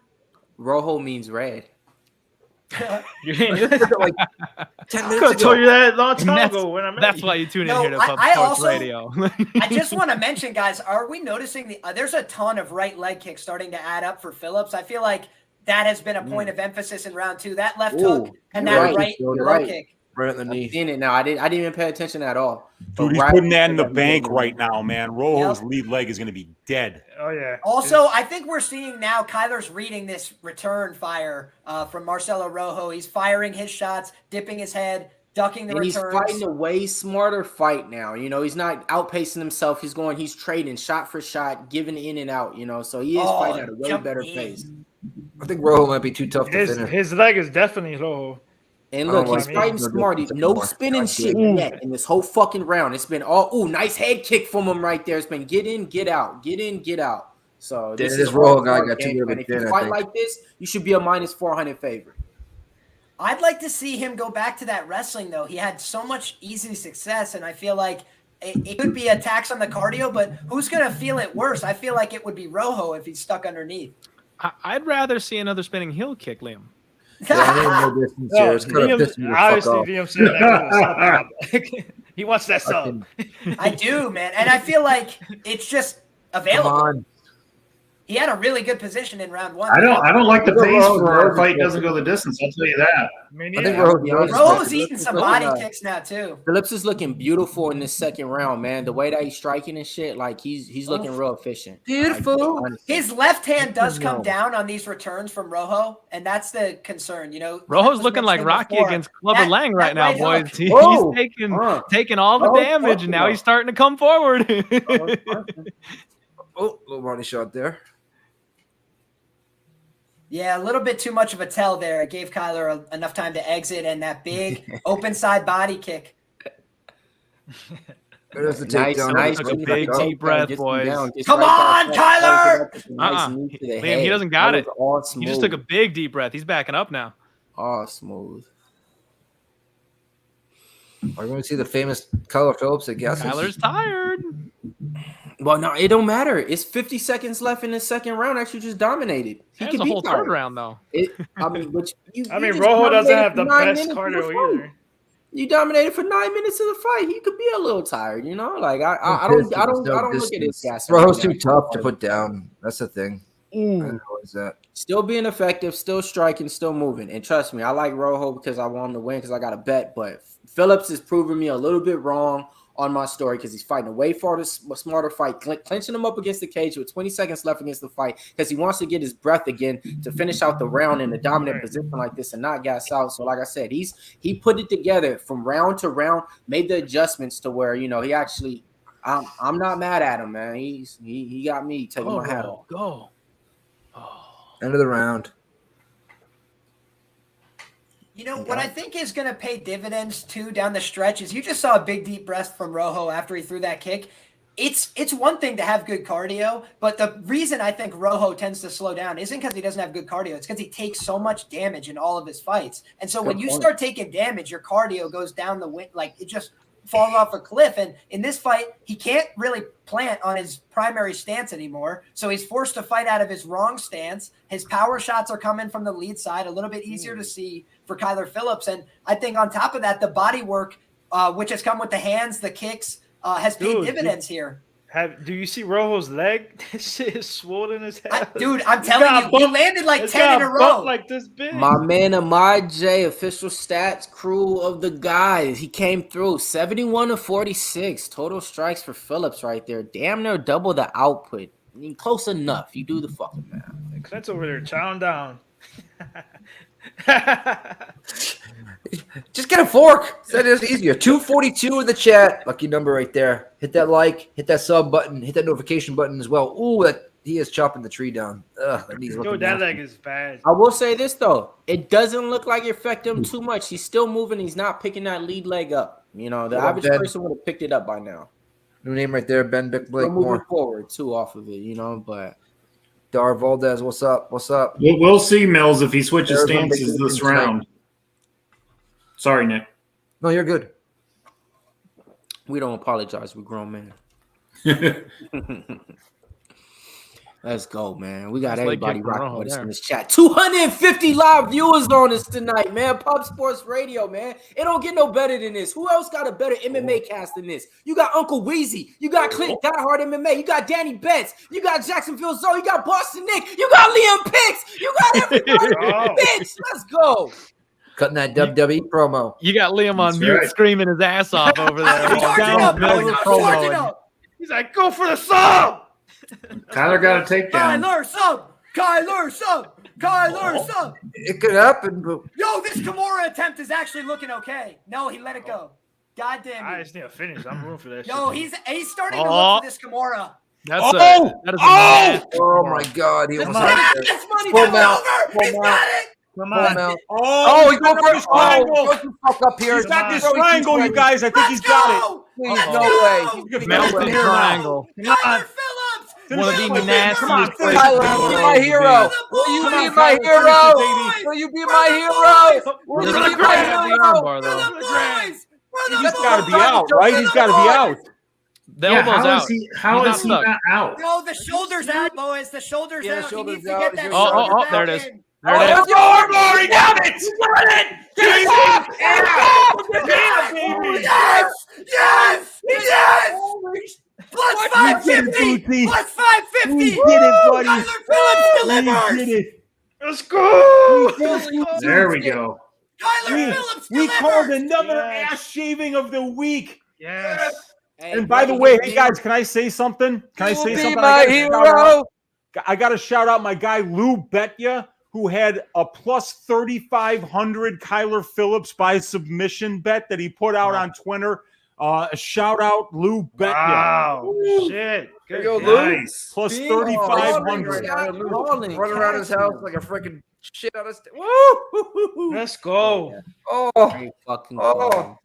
Rojo means red. like 10 I minutes could have told you that a long time That's, ago when I met that's you. why you tune in here to Public I Sports also- Radio. I just want to mention, guys, are we noticing there's a ton of right leg kicks starting to add up for Phillips? I feel like that has been a point of emphasis in round 2. That left hook and that right low kick. Right on the knee. I've seen it now. I didn't even pay attention at all. Dude, he's putting that in the bank right now, man. Rojo's lead leg is going to be dead. Oh, yeah. Also, I think we're seeing now Kyler's reading this return fire from Marcelo Rojo. He's firing his shots, dipping his head, ducking the returns. He's fighting a way smarter fight now. You know, he's not outpacing himself. He's trading shot for shot, giving in and out, you know. So he is fighting at a way better pace. I think Rojo might be too tough to finish. His leg is definitely low. And look, he's fighting smart. No spinning shit yet in this whole fucking round. It's been all nice head kick from him right there. It's been get in, get out, get in, get out. So this Rojo guy got too good. If you fight like this, you should be a minus 400 favorite. I'd like to see him go back to that wrestling, though. He had so much easy success, and I feel like it could be a tax on the cardio, but who's going to feel it worse? I feel like it would be Rojo if he's stuck underneath. I'd rather see another spinning heel kick, Liam. He wants that sub. I do, man. And I feel like it's just available. he had a really good position in round 1. I don't like the pace for our fight doesn't go the distance. I'll tell you that. I think Rojo's eating some body kicks now too. Phillips is looking beautiful in this second round, man. The way that he's striking and shit, like he's looking real efficient. Beautiful. Like, his left hand does come down on these returns from Rojo, and that's the concern. You know, Rojo's looking like Rocky against Clubber Lang right now, boys. He's taking all the damage, and now he's starting to come forward. Little body shot there. Yeah, a little bit too much of a tell there. It gave Kyler enough time to exit, and that big open side body kick. There's the takedown. Nice big deep breath, boys. Come on, Kyler! Liam, he doesn't got it. He just took a big deep breath. He's backing up now. Oh, smooth. Are we going to see the famous Kyler Phillips, I guess? Kyler's tired. Well, no, it don't matter. It's 50 seconds left in the second round. Actually, just dominated. He That's could a be whole tired. third round, though. Rojo doesn't have the best cardio either. You dominated for 9 minutes of the fight. He could be a little tired, you know. Like I don't look at his gas. Rojo's too tough to put down. That's the thing. I know that. Still being effective, still striking, still moving. And trust me, I like Rojo because I want him to win because I got a bet. But Phillips is proving me a little bit wrong on my story because he's fighting a way smarter fight, clinching him up against the cage with 20 seconds left against the fight because he wants to get his breath again to finish out the round in a dominant position like this and not gas out. So like I said, he put it together from round to round, made the adjustments to where, you know, he actually I'm not mad at him, man. He got me taking my hat off. Go. End of the round. You know, what I think is going to pay dividends, too, down the stretch is you just saw a big, deep breath from Rojo after he threw that kick. It's one thing to have good cardio, but the reason I think Rojo tends to slow down isn't because he doesn't have good cardio. It's because he takes so much damage in all of his fights. And so when you start taking damage, your cardio goes down the wind, like it just falls off a cliff. And in this fight, he can't really plant on his primary stance anymore. So he's forced to fight out of his wrong stance. His power shots are coming from the lead side, a little bit easier to see for Kyler Phillips. And I think on top of that, the body work, which has come with the hands, the kicks, has paid dividends here. Do you see Rojo's leg? That shit is swollen as hell. I'm telling you, he landed like 10 in a row. Like this big. My man Ahmad J, official stats crew of the guys. He came through 71 to 46. Total strikes for Phillips right there. Damn near double the output. I mean, close enough. You do the fucking math. Clint's over there chowing down. Just get a fork. That is easier. 242 in the chat. Lucky number right there. Hit that like, hit that sub button, hit that notification button as well. Ooh, he is chopping the tree down. That leg is bad. I will say this though. It doesn't look like it affected him too much. He's still moving. He's not picking that lead leg up. You know, the average person would have picked it up by now. New name right there, Ben Blake. Moving forward too off of it, you know, but Dar Valdez, what's up? What's up? We'll see, Mills, if he switches stances this round. Sorry, Nick. No, you're good. We don't apologize. We're grown men. Let's go, man. We got everybody rocking with us in this chat. 250 live viewers on us tonight, man. Pop Sports Radio, man. It don't get no better than this. Who else got a better MMA cast than this? You got Uncle Weezy. You got Clint Diehard MMA. You got Danny Betts. You got Jacksonville Zoe. You got Boston Nick. You got Liam Pitts. You got everybody. Bitch, let's go. Cutting that WWE promo. You got Liam on mute screaming his ass off over there. He's like, go for the sub. Kyler got a takedown. Kyler sub. It could happen, but yo, this Kimura attempt is actually looking okay. No, he let it go. God damn it. I just need to finish. I'm rooting for that. Yo, he's starting to look for this Kimura. Oh my God! He was that's money. That's over. He's got it. Come on. Oh, he's going for his triangle. Fuck up here. He's got this triangle, you guys. I think he's got it. Please, no way. Melted triangle. Kyler Phillips. Want to be nasty? Kyler, be my hero. Will you be my hero? Will you be my hero? Will you be my hero? He's got to be out, right? He's got to be out. The elbow's out. How is he not out? No, the shoulder's out, boys. The shoulder's out. He needs to get that shoulder back there it is. in. There it is. He got it! He got it! Yes! Yes! Plus 550! Plus 550! We did it, buddy. Kyler Phillips delivers! We did it. Let's go. There we go. Kyler Phillips We delivers! called another Yes. ass shaving of the week. Yes. Hey, And by the brother, way, you hey guys, can I say something? Can I You will say be something? my hero. I got to shout out my guy Lou Betya, who had a plus 3,500 Kyler Phillips by submission bet that he put out on Twitter. A shout out Lou Betya. Wow. Shit. There Good you go, guy. Lou. Plus Big 3,500. balling, Running around his catching house him. like a freaking shit out of Woo! Let's go. Oh, Great fucking Oh. call.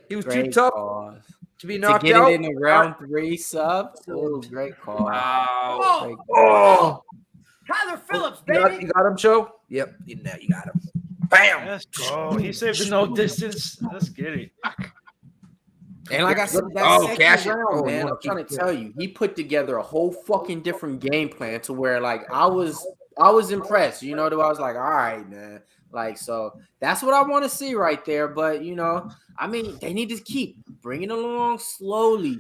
he was too Great tough call. to be To knocked get out. it in the round 3 sub. Oh, great call. Wow. Great Oh, Kyler Phillips, you got, baby! you got him, Joe? Yep, you got him. Bam. Let's go. He saved the no distance. Let's get it. And like I said, that Oh, second cash it. round, Oh, you man, wanna I'm trying to keep- tell you, he put together a whole fucking different game plan to where, like, I was impressed. You know, I was like, all right, man. Like, so that's what I want to see right there. But, you know, I mean, they need to keep bringing it along slowly,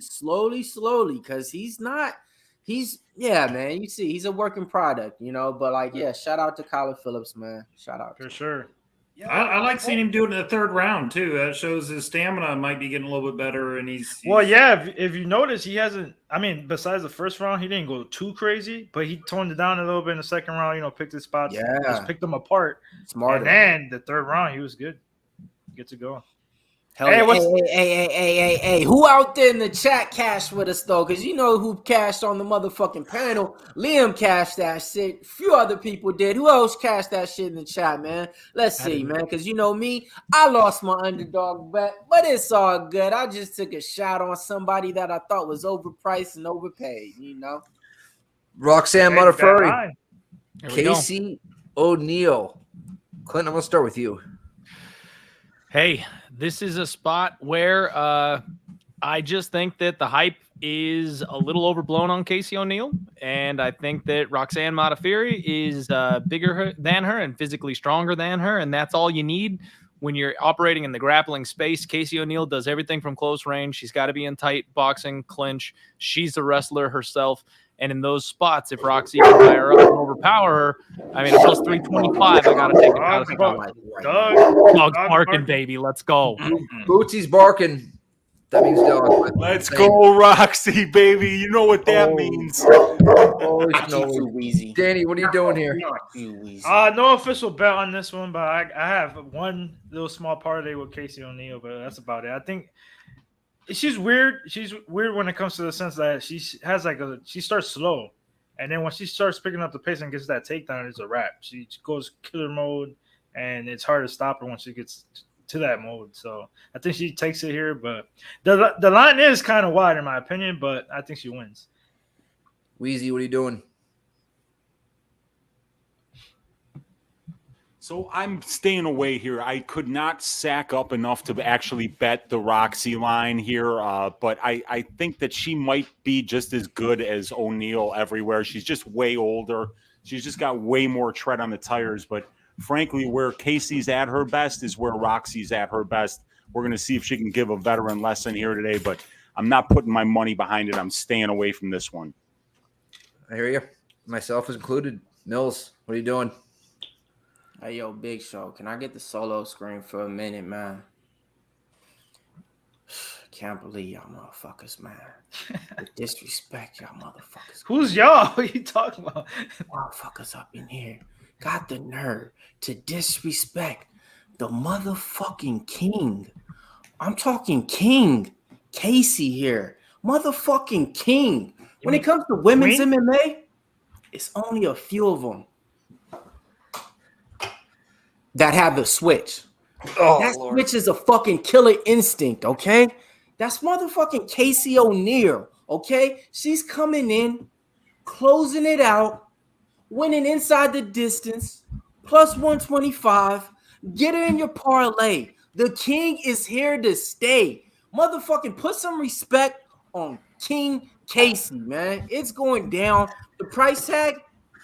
because yeah, man, you see, he's a working product, you know. But, like, yeah, shout out to Kyler Phillips, man. Shout out. For sure. I like seeing him do it in the third round too. That shows his stamina might be getting a little bit better, and he's Well, yeah, if you notice, he hasn't. I mean, besides the first round, he didn't go too crazy, but he toned it down a little bit in the second round. You know, picked his spots, Yeah. just picked them apart. Smarter. And then the third round, he was good. Good to go. Hell Hey, yeah. what's- Hey, who out there in the chat cashed with us, though? Because you know who cashed on the motherfucking panel. Liam cashed that shit. A few other people did. Who else cashed that shit in the chat, man? Let's see, man. Because you know me, I lost my underdog bet, but it's all good. I just took a shot on somebody that I thought was overpriced and overpaid, you know? Roxanne Hey, you got Modafferi, mine. Here we go. Casey O'Neill. Clint, I'm going to start with you. Hey, this is a spot where I just think that the hype is a little overblown on Casey O'Neill, and I think that Roxanne Modafferi is bigger than her and physically stronger than her, and that's all you need when you're operating in the grappling space. Casey O'Neill does everything from close range. She's got to be in tight boxing, clinch. She's a wrestler herself. And in those spots, if Roxy can tie her up and overpower her, I mean, a plus 325, I got to take it. Dogs Dogs Doug barking, baby. Let's go. Bootsy's barking. That means dog. Let's go, Roxy, baby. You know what that means. Holy Not snow. too wheezy. Danny, what are you doing here? Not too wheezy. No official bet on this one, but I have one little small parlay with Casey O'Neill, but that's about it. I think she's weird. She's weird when it comes to the sense that she has she starts slow, and then when she starts picking up the pace and gets that takedown, it's a wrap. She goes killer mode, and it's hard to stop her when she gets to that mode. So I think she takes it here, but the line is kind of wide in my opinion, but I think she wins. Wheezy, what are you doing? So I'm staying away here. I could not sack up enough to actually bet the Roxy line here, but I think that she might be just as good as O'Neill everywhere. She's just way older. She's just got way more tread on the tires. But frankly, where Casey's at her best is where Roxy's at her best. We're going to see if she can give a veteran lesson here today, but I'm not putting my money behind it. I'm staying away from this one. I hear you. Myself is included. Mills, what are you doing? Hey, yo, Big Show, can I get the solo screen for a minute, man? Can't believe y'all motherfuckers, man. The disrespect y'all motherfuckers. Who's y'all? What are you talking about? Motherfuckers up in here got the nerve to disrespect the motherfucking king. I'm talking king. Casey here. Motherfucking king. When it comes to women's MMA, it's only a few of them that have the switch. Oh, that Lord. switch is a fucking killer instinct, okay? That's motherfucking Casey O'Neill, okay? She's coming in, closing it out, winning inside the distance, plus 125. Get her in your parlay. The king is here to stay. Motherfucking put some respect on King Casey, man. It's going down. The price tag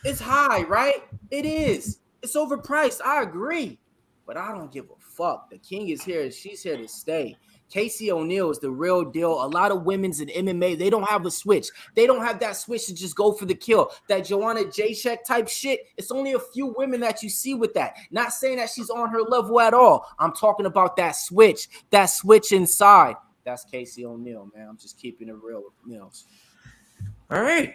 is high, right? It is. It's overpriced. I agree. But I don't give a fuck. The king is here. She's here to stay. Casey O'Neill is the real deal. A lot of women's in MMA, they don't have a switch. They don't have that switch to just go for the kill. That Joanna Jacek type shit, it's only a few women that you see with that. Not saying that she's on her level at all. I'm talking about that switch inside. That's Casey O'Neill, man. I'm just keeping it real with Mills. All right.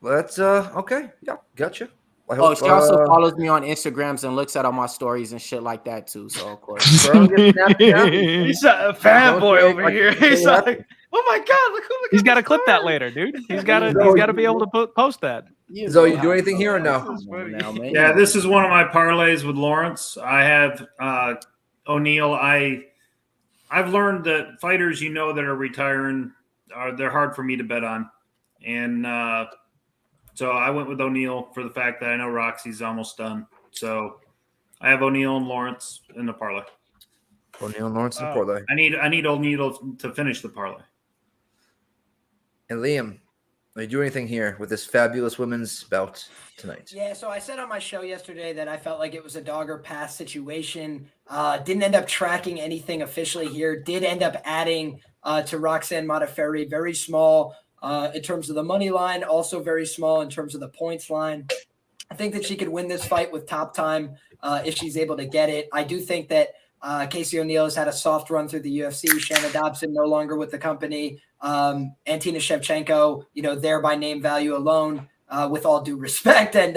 Let's okay. Yeah, gotcha. She also follows me on Instagrams and looks at all my stories and shit like that too. So of course, he's a fanboy over here. He's like, oh my god, look! He's got to clip that later, dude. He's got to be able to post that. So you do anything here or no? Yeah, this is one of my parlays with Lawrence. I have O'Neill. I've learned that fighters that are retiring they're hard for me to bet on, and so I went with O'Neill for the fact that I know Roxy's almost done. So I have O'Neill and Lawrence in the parlay. O'Neill and Lawrence in the parlay. I need O'Neill to finish the parlay. And Liam, are you doing anything here with this fabulous women's bout tonight? Yeah, so I said on my show yesterday that I felt like it was a dog or pass situation. Didn't end up tracking anything officially here. Did end up adding to Roxanne Modafferi, very small in terms of the money line, also very small in terms of the points line. I think that she could win this fight with top time if she's able to get it. I do think that Casey O'Neill has had a soft run through the UFC. Shanna Dobson no longer with the company. Antina Shevchenko, there by name value alone, with all due respect. And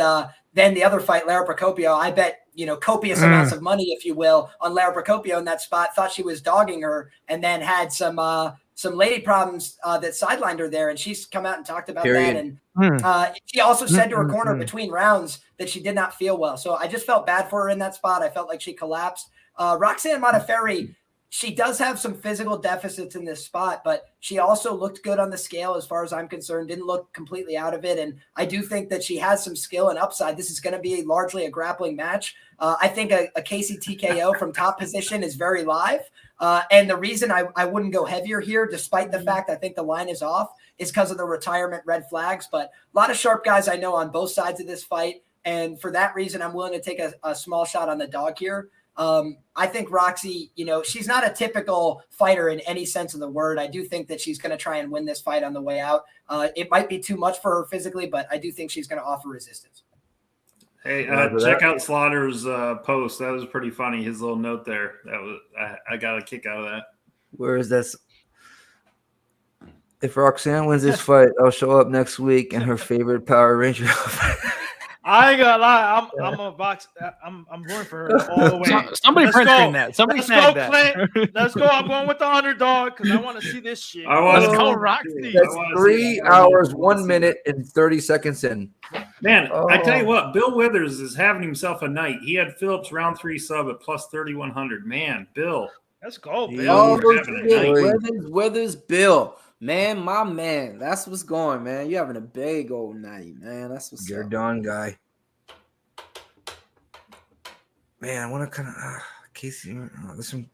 then the other fight, Lara Procopio, I bet, copious amounts of money, if you will, on Lara Procopio in that spot. Thought she was dogging her and then had some lady problems that sidelined her there. And she's come out and talked about that. And she also said to her corner between rounds that she did not feel well. So I just felt bad for her in that spot. I felt like she collapsed. Roxanne Modafferi, she does have some physical deficits in this spot, but she also looked good on the scale as far as I'm concerned, didn't look completely out of it. And I do think that she has some skill and upside. This is going to be largely a grappling match. I think a Casey TKO from top position is very live. And the reason I wouldn't go heavier here, despite the fact I think the line is off, is because of the retirement red flags. But a lot of sharp guys I know on both sides of this fight. And for that reason, I'm willing to take a small shot on the dog here. I think Roxy, she's not a typical fighter in any sense of the word. I do think that she's going to try and win this fight on the way out. It might be too much for her physically, but I do think she's going to offer resistance. Hey, check out Slaughter's post. That was pretty funny. His little note there. I got a kick out of that. Where is this? If Roxanne wins this fight, I'll show up next week in her favorite Power Ranger. I ain't gonna lie, I'm a box. I'm going for her all the way. Somebody print screen that. Somebody snag that. Clint. Let's go. I'm going with the underdog because I want to see this shit. Let's go, Roxy. That's 3 hours, 1 minute, and 30 seconds in. Man, I tell you what, Bill Withers is having himself a night. He had Phillips round 3 sub at plus 3,100. Man, Bill. Let's go, Bill. Withers, Bill. Man, my man. That's what's going, man. You're having a big old night, man. That's what's You're up. done, guy. Man, I want to kind of Casey. Listen,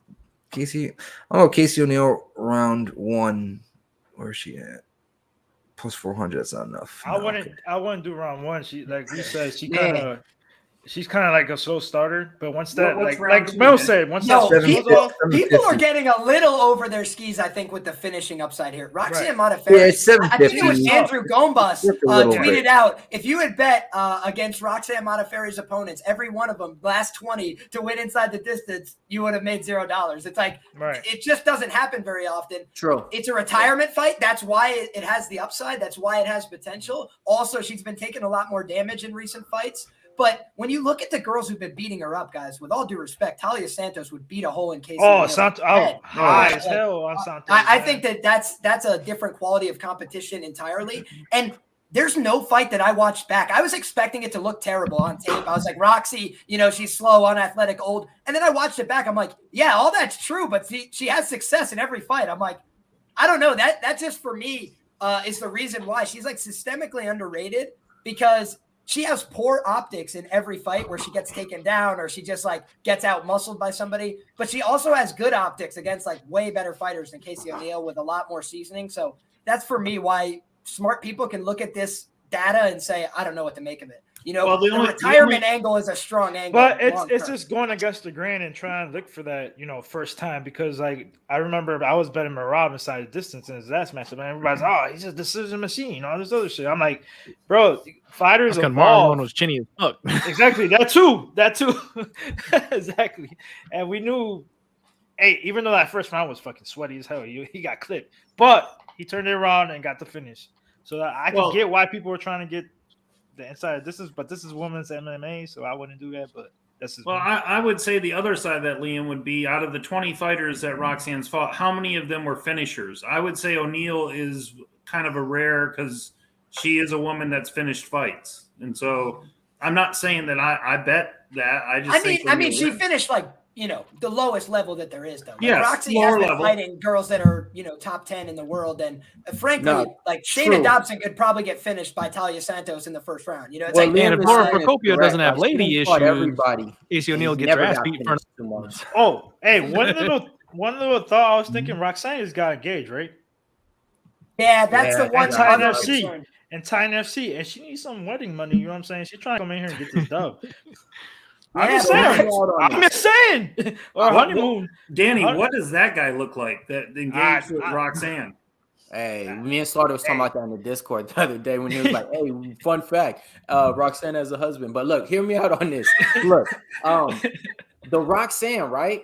Casey. Oh, Casey O'Neill round 1. Where's she at? Plus 400. That's not enough. I wouldn't do round 1. She, like we said, she's kind of like a slow starter, but once that, like Mel said, once people are getting a little over their skis, I think, with the finishing upside here. Roxanne Modafferi, it's I think it was Andrew Gombas tweeted out, if you had bet against Roxanne Modafferi's opponents, every one of them, last 20 to win inside the distance, you would have made $0. It's like, it just doesn't happen very often. True. It's a retirement fight. That's why it has the upside. That's why it has potential. Also, she's been taking a lot more damage in recent fights. But when you look at the girls who've been beating her up, guys, with all due respect, Talia Santos would beat a hole in Casey. High as hell on Santos. I think that's a different quality of competition entirely. And there's no fight that I watched back. I was expecting it to look terrible on tape. I was like, Roxy, she's slow, unathletic, old. And then I watched it back. I'm like, yeah, all that's true, but she has success in every fight. I'm like, I don't know. That just for me is the reason why she's like systemically underrated, because she has poor optics in every fight where she gets taken down or she just like gets out muscled by somebody. But she also has good optics against like way better fighters than Casey O'Neill with a lot more seasoning. So that's for me why smart people can look at this data and say, I don't know what to make of it. You know, Well, the retirement angle is a strong angle. But it's just going against the grain and trying to look for that, first time, because like I remember I was betting Marab inside the distance in his last matchup, and everybody's he's a decision machine, all this other shit. I'm like, bro, fighters because evolve. Marlon was chinny as fuck. Exactly, that too. Exactly. And we knew, hey, even though that first round was fucking sweaty as hell, he got clipped, but he turned it around and got the finish. So I can get why people were trying to get the inside distance, but this is women's MMA, so I wouldn't do that. But this is I would say the other side of that, Liam, would be out of the 20 fighters that Roxanne's fought, how many of them were finishers? I would say O'Neal is kind of a rare because she is a woman that's finished fights, and so I'm not saying that I bet that. I mean, she finished like the lowest level that there is, though. Like, yes, Roxy has been fighting girls that are top 10 in the world, and frankly, like Shayna Dobson could probably get finished by Talia Santos in the first round. It's and if Laura Procopio doesn't have lady issues, Casey O'Neal gets her ass beat for too much. Oh, hey, one little thought I was thinking: Roxanne's got engaged, right? Yeah, that's the one. And Titan FC, and she needs some wedding money. You know what I'm saying? She's trying to come in here and get this dub. I'm just saying. Or honeymoon. Danny, what does that guy look like that engaged with Roxanne? Hey, me and Slaughter was talking about that in the Discord the other day when he was like, hey, fun fact, Roxanne has a husband. But look, hear me out on this. Look, the Roxanne, right?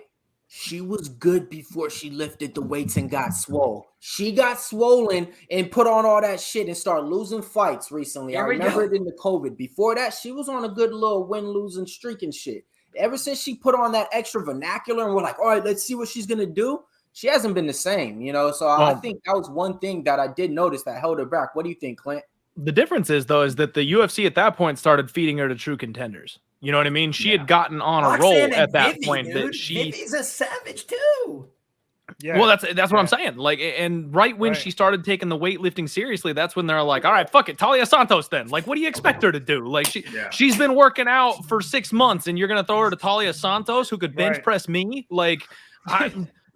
She was good before she lifted the weights and got swole. She got swollen and put on all that shit and started losing fights recently. I remember it in the COVID. Before that, she was on a good little win-losing streak and shit. Ever since she put on that extra vernacular and we're like, all right, let's see what she's going to do, she hasn't been the same, So I think that was one thing that I did notice that held her back. What do you think, Clint? The difference is, though, is that the UFC at that point started feeding her to true contenders. You know what I mean? She had gotten on a roll at that point. Dude. That Vivi's a savage too. Yeah. Well, that's what I'm saying. Like, and right when she started taking the weightlifting seriously, that's when they're like, all right, fuck it, Talia Santos then. Like, what do you expect her to do? Like, she's been working out for 6 months, and you're gonna throw her to Talia Santos, who could bench press me? Like,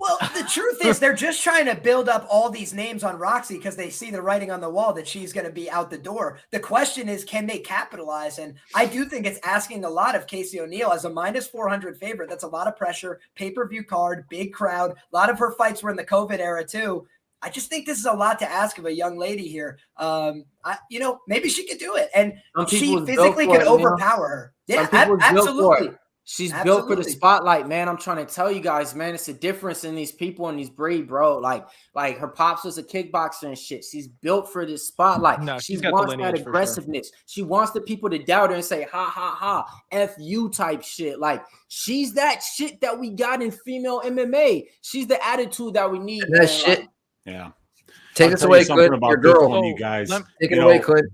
Well, the truth is they're just trying to build up all these names on Roxy because they see the writing on the wall that she's going to be out the door. The question is, can they capitalize? And I do think it's asking a lot of Casey O'Neal as a minus 400 favorite. That's a lot of pressure, pay-per-view card, big crowd. A lot of her fights were in the COVID era too. I just think this is a lot to ask of a young lady here. Maybe she could do it. And she physically could overpower her. Yeah, absolutely. She's built for the spotlight, man. I'm trying to tell you guys, man, it's a difference in these people and these breed, bro. Like her pops was a kickboxer and shit. She's built for this spotlight. No, she wants that aggressiveness. Sure. She wants the people to doubt her and say, ha, ha, ha, F you type shit. Like, she's that shit that we got in female MMA. She's the attitude that we need. That shit. Yeah. Take this away, Clint. Your girl. You guys. Take it away, Clint.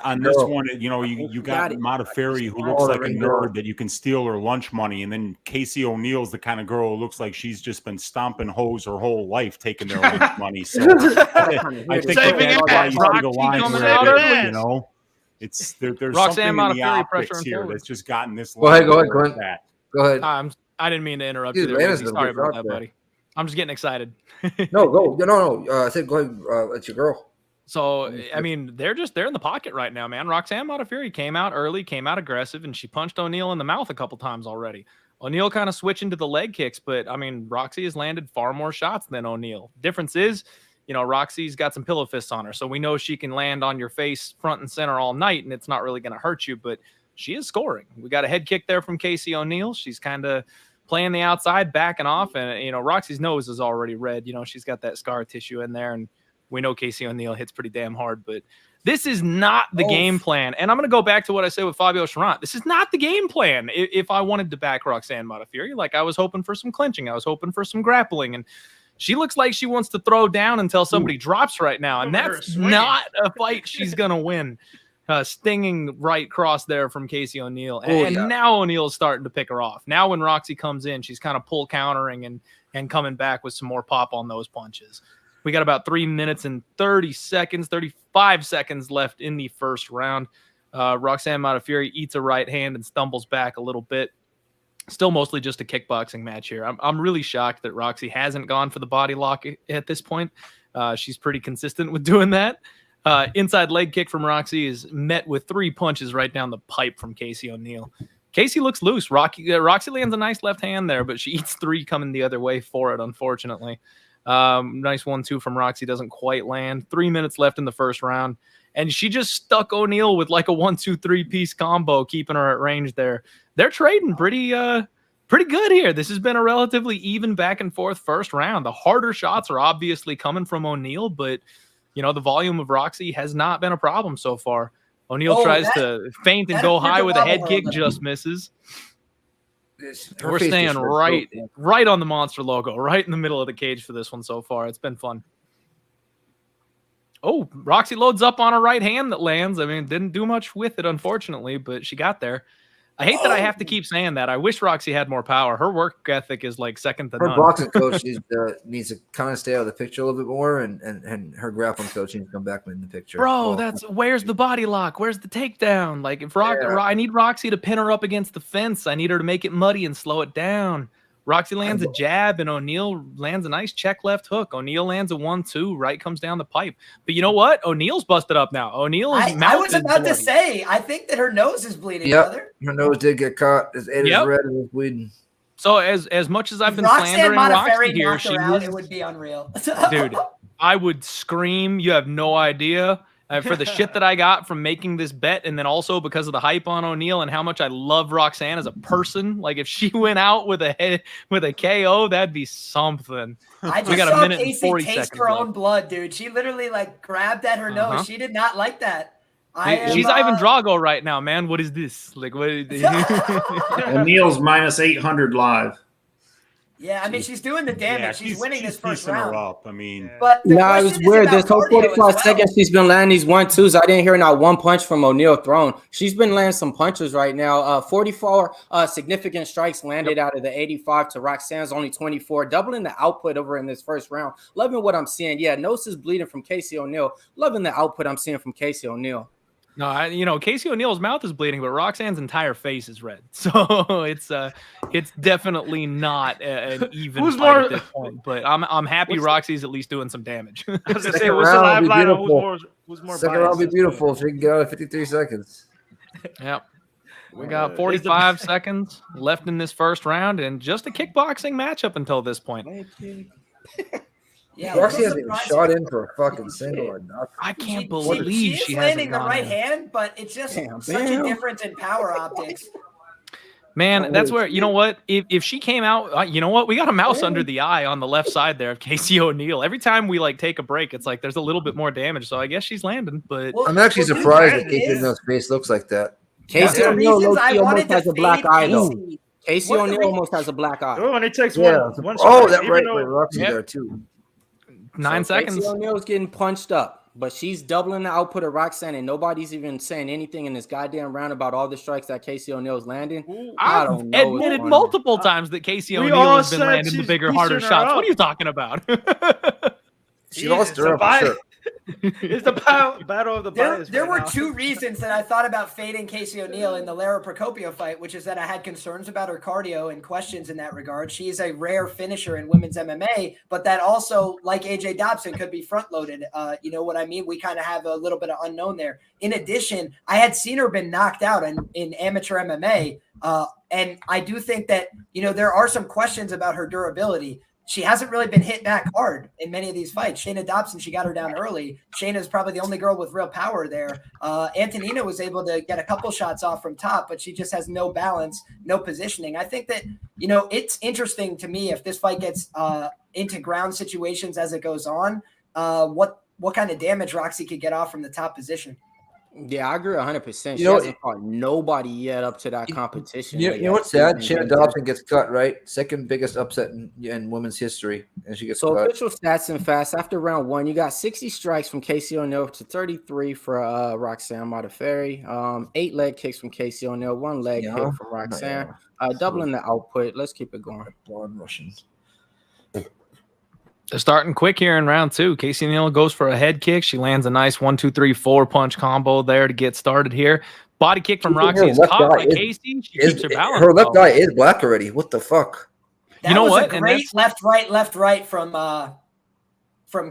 On this one, you got Modafferi, who looks like a nerd that you can steal her lunch money, and then Casey O'Neal's the kind of girl who looks like she's just been stomping hoes her whole life, taking their lunch money. So I think that's why you see the line where it's there's Roxanne something in the Modafferi optics here that's just gotten this. Go ahead, Clint. Go ahead. I didn't mean to interrupt you there. Sorry about that, buddy. I'm just getting excited. No. I said go ahead. It's your girl. So, I mean, they're in the pocket right now, man. Roxanne Modafferi came out early, came out aggressive, and she punched O'Neal in the mouth a couple times already. O'Neal kind of switching to the leg kicks, but, I mean, Roxy has landed far more shots than O'Neal. Difference is, Roxy's got some pillow fists on her, so we know she can land on your face front and center all night, and it's not really going to hurt you, but she is scoring. We got a head kick there from Casey O'Neal. She's kind of playing the outside, backing off, and, Roxy's nose is already red. She's got that scar tissue in there, and we know Casey O'Neal hits pretty damn hard, but this is not the game plan. And I'm going to go back to what I said with Fabio Charant. This is not the game plan. If I wanted to back Roxanne Modafferi, like I was hoping for some clinching, I was hoping for some grappling, and she looks like she wants to throw down until somebody drops right now, and that's not a fight she's going to win. Stinging right cross there from Casey O'Neal, and now O'Neal's starting to pick her off. Now when Roxy comes in, she's kind of pull countering and coming back with some more pop on those punches. We got about 3 minutes and 35 seconds left in the first round. Roxanne Modafferi eats a right hand and stumbles back a little bit. Still mostly just a kickboxing match here. I'm really shocked that Roxy hasn't gone for the body lock at this point. She's pretty consistent with doing that. Inside leg kick from Roxy is met with 3 punches right down the pipe from Casey O'Neill. Casey looks loose. Roxy lands a nice left hand there, but she eats 3 coming the other way for it, unfortunately. Nice 1-2 from Roxy, doesn't quite land. 3 minutes left in the first round, and she just stuck O'Neill with like a 1-2-3 piece combo, keeping her at range there. They're trading pretty good here. This has been a relatively even back and forth first round. The harder shots are obviously coming from O'Neill, but the volume of Roxy has not been a problem so far. O'Neill tries to feint and go high with a head kick, just misses. We're staying right on the monster logo, right in the middle of the cage for this one so far. It's been fun. Oh, Roxy loads up on a right hand that lands. I mean, didn't do much with it, unfortunately, but she got there. I hate that I have to keep saying that. I wish Roxy had more power. Her work ethic is like second to none. Her boxing coach needs to kind of stay out of the picture a little bit more, and her grappling coach needs to come back in the picture. Bro, where's the body lock? Where's the takedown? Like, if I need Roxy to pin her up against the fence. I need her to make it muddy and slow it down. Roxy lands a jab, and O'Neill lands a nice check left hook. O'Neill lands a 1-2. Right comes down the pipe. But you know what? O'Neill's busted up now. O'Neill's mouth I was about to say, I think that her nose is bleeding. Yep. Her nose did get caught. It is red and was bleeding. So as much as I've been slandering Roxy here, it would be unreal. Dude, I would scream. You have no idea. For the shit that I got from making this bet, and then also because of the hype on O'Neill and how much I love Roxanne as a person. Like, if she went out with a KO, that'd be something. I just saw Casey taste her own blood, dude. She literally grabbed at her nose. She did not like that. She's Ivan Drago right now, man. What is this? Like, what? O'Neill's minus 800 live. Yeah, I mean, she's doing the damage. She's winning this first round. Her up. I mean, but it was weird. This whole 45 seconds, she's been landing these 1-2s. I didn't hear not one punch from O'Neill thrown. She's been landing some punches right now. 44 significant strikes landed out of the 85 to Roxanne's only 24, doubling the output over in this first round. Loving what I'm seeing. Yeah, nose is bleeding from Casey O'Neill. Loving the output I'm seeing from Casey O'Neill. No, Casey O'Neill's mouth is bleeding, but Roxanne's entire face is red. So it's definitely not an even fight at this point. But I'm happy Roxy's at least doing some damage. I was gonna say, what's the live line? Who's more Second round will be beautiful if we can get out of 53 seconds. Yep. We got 45 seconds left in this first round, and just a kickboxing matchup until this point. Yeah, Roxy hasn't even shot in for a fucking single or nothing. I can't believe she she is landing hasn't the right in. hand, but it's just such a difference in power optics. Man, that's where, you know what? If she came out, you know what? We got a mouse under the eye on the left side there of Casey O'Neill. Every time we take a break, it's like there's a little bit more damage. So I guess she's landing. But I'm actually surprised that Casey O'Neill's face looks like that. Casey O'Neill almost has a black eye, though. Casey O'Neill almost has a black eye. Oh, and it takes one shot. Oh, that right. Roxy there, too. 9 seconds. Casey O'Neill's getting punched up, but she's doubling the output of Roxanne, and nobody's even saying anything in this goddamn round about all the strikes that Casey O'Neill's landing. I've admitted multiple times that Casey O'Neill has been landing the bigger, harder shots. What are you talking about? She lost her up, sure. It's the battle of the bias. There were 2 reasons that I thought about fading Casey O'Neill in the Lara Procopio fight, which is that I had concerns about her cardio and questions in that regard. She is a rare finisher in women's MMA, but that also, like AJ Dobson, could be front-loaded. You know what I mean? We kind of have a little bit of unknown there. In addition, I had seen her been knocked out in amateur MMA, and I do think that, there are some questions about her durability. She hasn't really been hit back hard in many of these fights. Shayna Dobson, she got her down early. Shayna's probably the only girl with real power there. Antonina was able to get a couple shots off from top, but she just has no balance, no positioning. I think that, it's interesting to me if this fight gets into ground situations as it goes on, what kind of damage Roxy could get off from the top position. Yeah, I agree 100%. She hasn't fought nobody yet up to that competition. You know what's sad? Shayna Dobson gets cut, right? Second biggest upset in women's history, and she gets cut. So official stats and fast. After round 1, you got 60 strikes from Casey O'Neill to 33 for Roxanne Modafferi. 8 leg kicks from Casey O'Neill, 1 leg hit from Roxanne. Doubling the output. Let's keep it going. Blonde Russians. They're starting quick here in round 2. Casey O'Neill goes for a head kick. She lands a nice 1-2-3-4 punch combo there to get started here. Body kick from Roxy is caught by Casey. She keeps her balance. Her left eye is black already. What the fuck? That was a great left right from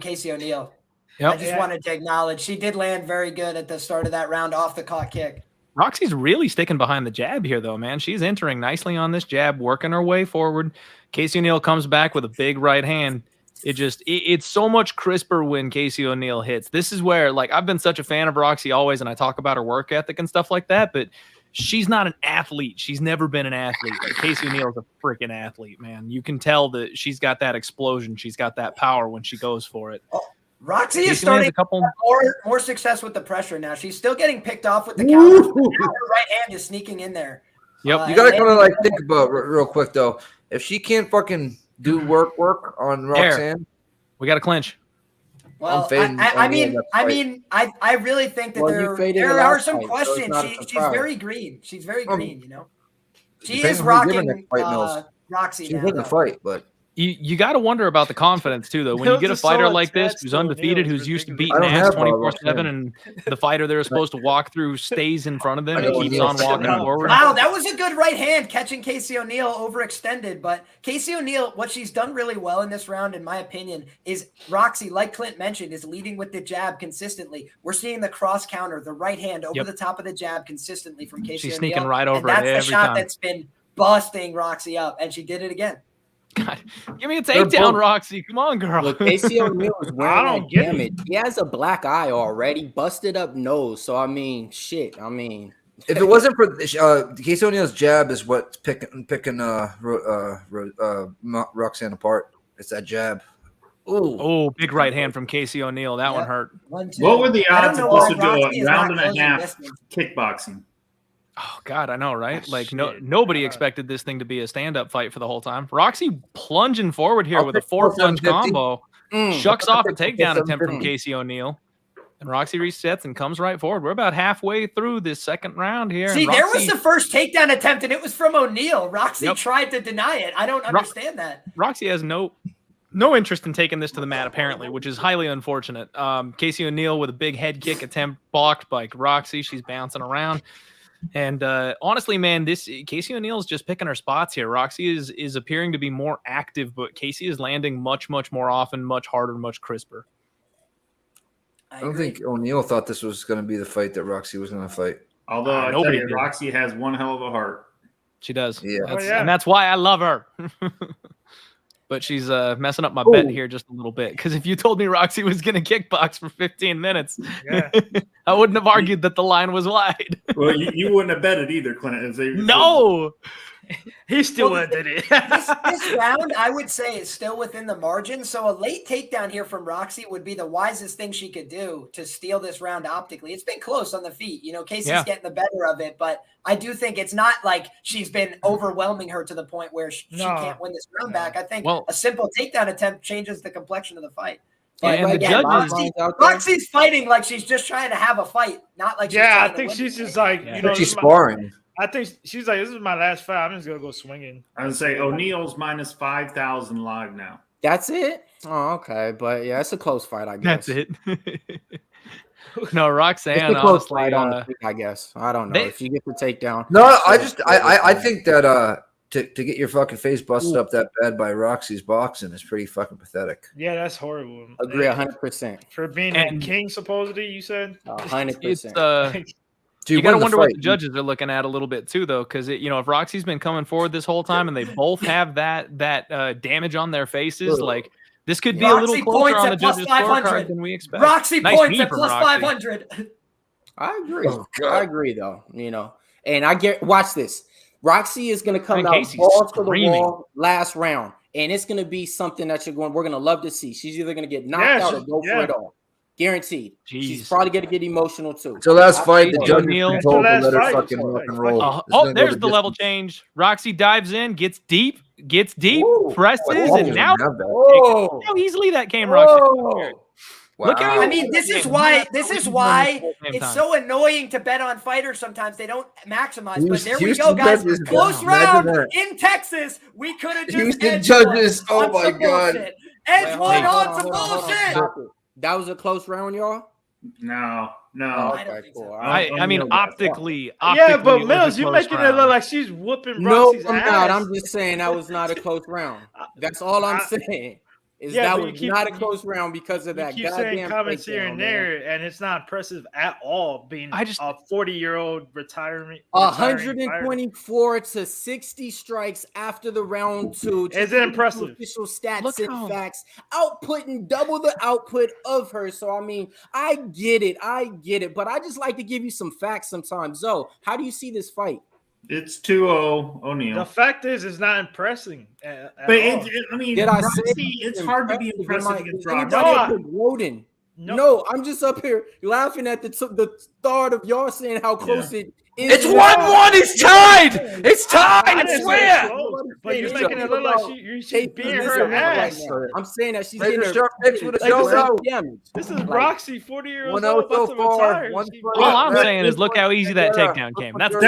Casey O'Neill. Yep. I just wanted to acknowledge she did land very good at the start of that round off the caught kick. Roxy's really sticking behind the jab here, though, man. She's entering nicely on this jab, working her way forward. Casey O'Neill comes back with a big right hand. It's so much crisper when Casey O'Neill hits. This is where, like, I've been such a fan of Roxy always, and I talk about her work ethic and stuff like that, but she's not an athlete. She's never been an athlete. Like, Casey O'Neill's a freaking athlete, man. You can tell that she's got that explosion. She's got that power when she goes for it. Roxy is starting to have more success with the pressure now. She's still getting picked off with the counter. Now her right hand is sneaking in there. Yep. You got to kind of like think about real quick though. If she can't fucking do work on Roxanne, we got to clinch. Well, I really think that there are some questions. She's very green. She's very green. You know, she is rocking Roxy she's now. in the fight, but. You got to wonder about the confidence too, though. When you get a fighter like this who's undefeated, who's used to beating ass 24/7, and the fighter they're supposed to walk through stays in front of them and keeps on walking forward. Wow, that was a good right hand catching Casey O'Neill overextended. But Casey O'Neill, what she's done really well in this round, in my opinion, is Roxy, like Clint mentioned, is leading with the jab consistently. We're seeing the cross counter, the right hand over the top of the jab consistently from Casey O'Neill. She's sneaking right over it every that's the shot time. that's been busting Roxy up, and she did it again. God, give me a takedown, Roxy. Come on, girl. Look, Casey O'Neill is wearing that damage. He has a black eye already, busted up nose. So, I mean, shit. I mean. If it wasn't for Casey O'Neill's jab is what's picking Roxanne apart. It's that jab. Oh, big right hand from Casey O'Neill. That one hurt. What were the odds if this would go a round and a half kickboxing? Oh God, I know, right? Like nobody expected this thing to be a stand-up fight for the whole time. Roxy plunging forward here with a 4-punch combo, shucks off a takedown attempt from Casey O'Neill, and Roxy resets and comes right forward. We're about halfway through this second round here. See, there was the first takedown attempt, and it was from O'Neill. Roxy tried to deny it. I don't understand that. Roxy has no interest in taking this to the mat, apparently, which is highly unfortunate. Casey O'Neill with a big head kick attempt blocked by Roxy. She's bouncing around. And honestly, man, this Casey O'Neill is just picking her spots here. Roxy is appearing to be more active, but Casey is landing much more often, much harder, much crisper. I don't think O'Neill thought this was going to be the fight that Roxy was going to fight. Although I tell you, Roxy has one hell of a heart. She does. Yeah. And that's why I love her. But she's messing up my bet here just a little bit. Because if you told me Roxy was going to kickbox for 15 minutes, I wouldn't have argued that the line was wide. Well, you wouldn't have bet it either, Clint. No. He still did it. this round, I would say, is still within the margin. So a late takedown here from Roxy would be the wisest thing she could do to steal this round optically. It's been close on the feet. You know, Casey's getting the better of it, but I do think it's not like she's been overwhelming her to the point where she can't win this round back. I think a simple takedown attempt changes the complexion of the fight. But and the judges, Roxy's fighting like she's just trying to have a fight, not like she's trying to win. She's just like, you know, she's sparring. I think she's like, this is my last fight. I'm just gonna go swinging. I would say O'Neill's minus 5,000 live now. That's it. Oh, okay, but yeah, it's a close fight, I guess. That's it. No, Roxanne. It's a close honestly, fight on the feet, I guess. I don't know if you get the takedown. No, I think that to get your fucking face busted up that bad by Roxy's boxing is pretty fucking pathetic. Yeah, that's horrible. Agree 100%. For being a king, supposedly, you said? 100%. You got to wonder what the judges are looking at a little bit too, though, because if Roxy's been coming forward this whole time and they both have that damage on their faces, like this could be a little closer on the judges' scorecard than we expect. Roxy points at plus 500. I agree. I agree, though. And watch this. Roxy is going to come out balls to the wall last round, and it's going to be something that we're going to love to see. She's either going to get knocked out or go for it all. Guaranteed. She's probably going to get emotional too. So last fight, the judges told her let her fucking rock and roll. There's the level change. Roxy dives in, gets deep, presses, and now how easily that came, Roxy. Wow. Look at I mean, this is why it's so annoying to bet on fighters sometimes. They don't maximize. But there we go, guys. Close round in Texas. We could have just Houston judges. Oh my God. Edge one on some bullshit. That was a close round, y'all? No. Okay, cool. I mean, optically. Yeah, but Mills, you're making it look like she's whooping Roxy's ass. No, I'm not. I'm just saying that was not a close round. That's all I'm saying. That but was not a close round because of You that keep saying goddamn comments here and takedown, man. there, and it's not impressive at all. Being a 40-year-old retiring 124 to 60 strikes after the round 2. Is it impressive? Official stats and facts, outputting double the output of her. So I mean, I get it, but I just like to give you some facts sometimes. Zoe, how do you see this fight? It's 2-0 O'Neal. The fact is, it's not impressing. But I mean, Did I Roxy, say it's hard to be impressive against Roxy. No, I'm just up here laughing at the start of y'all saying how close it is. It's 1-1. It's tied. It's tied. I swear. But you're making it look like she's beating her ass. I'm saying that she's Make getting a sharp picks with a show. This is Roxy, 40 years old, 1-0 about to retire. All I'm saying is look how easy that takedown came. That's all.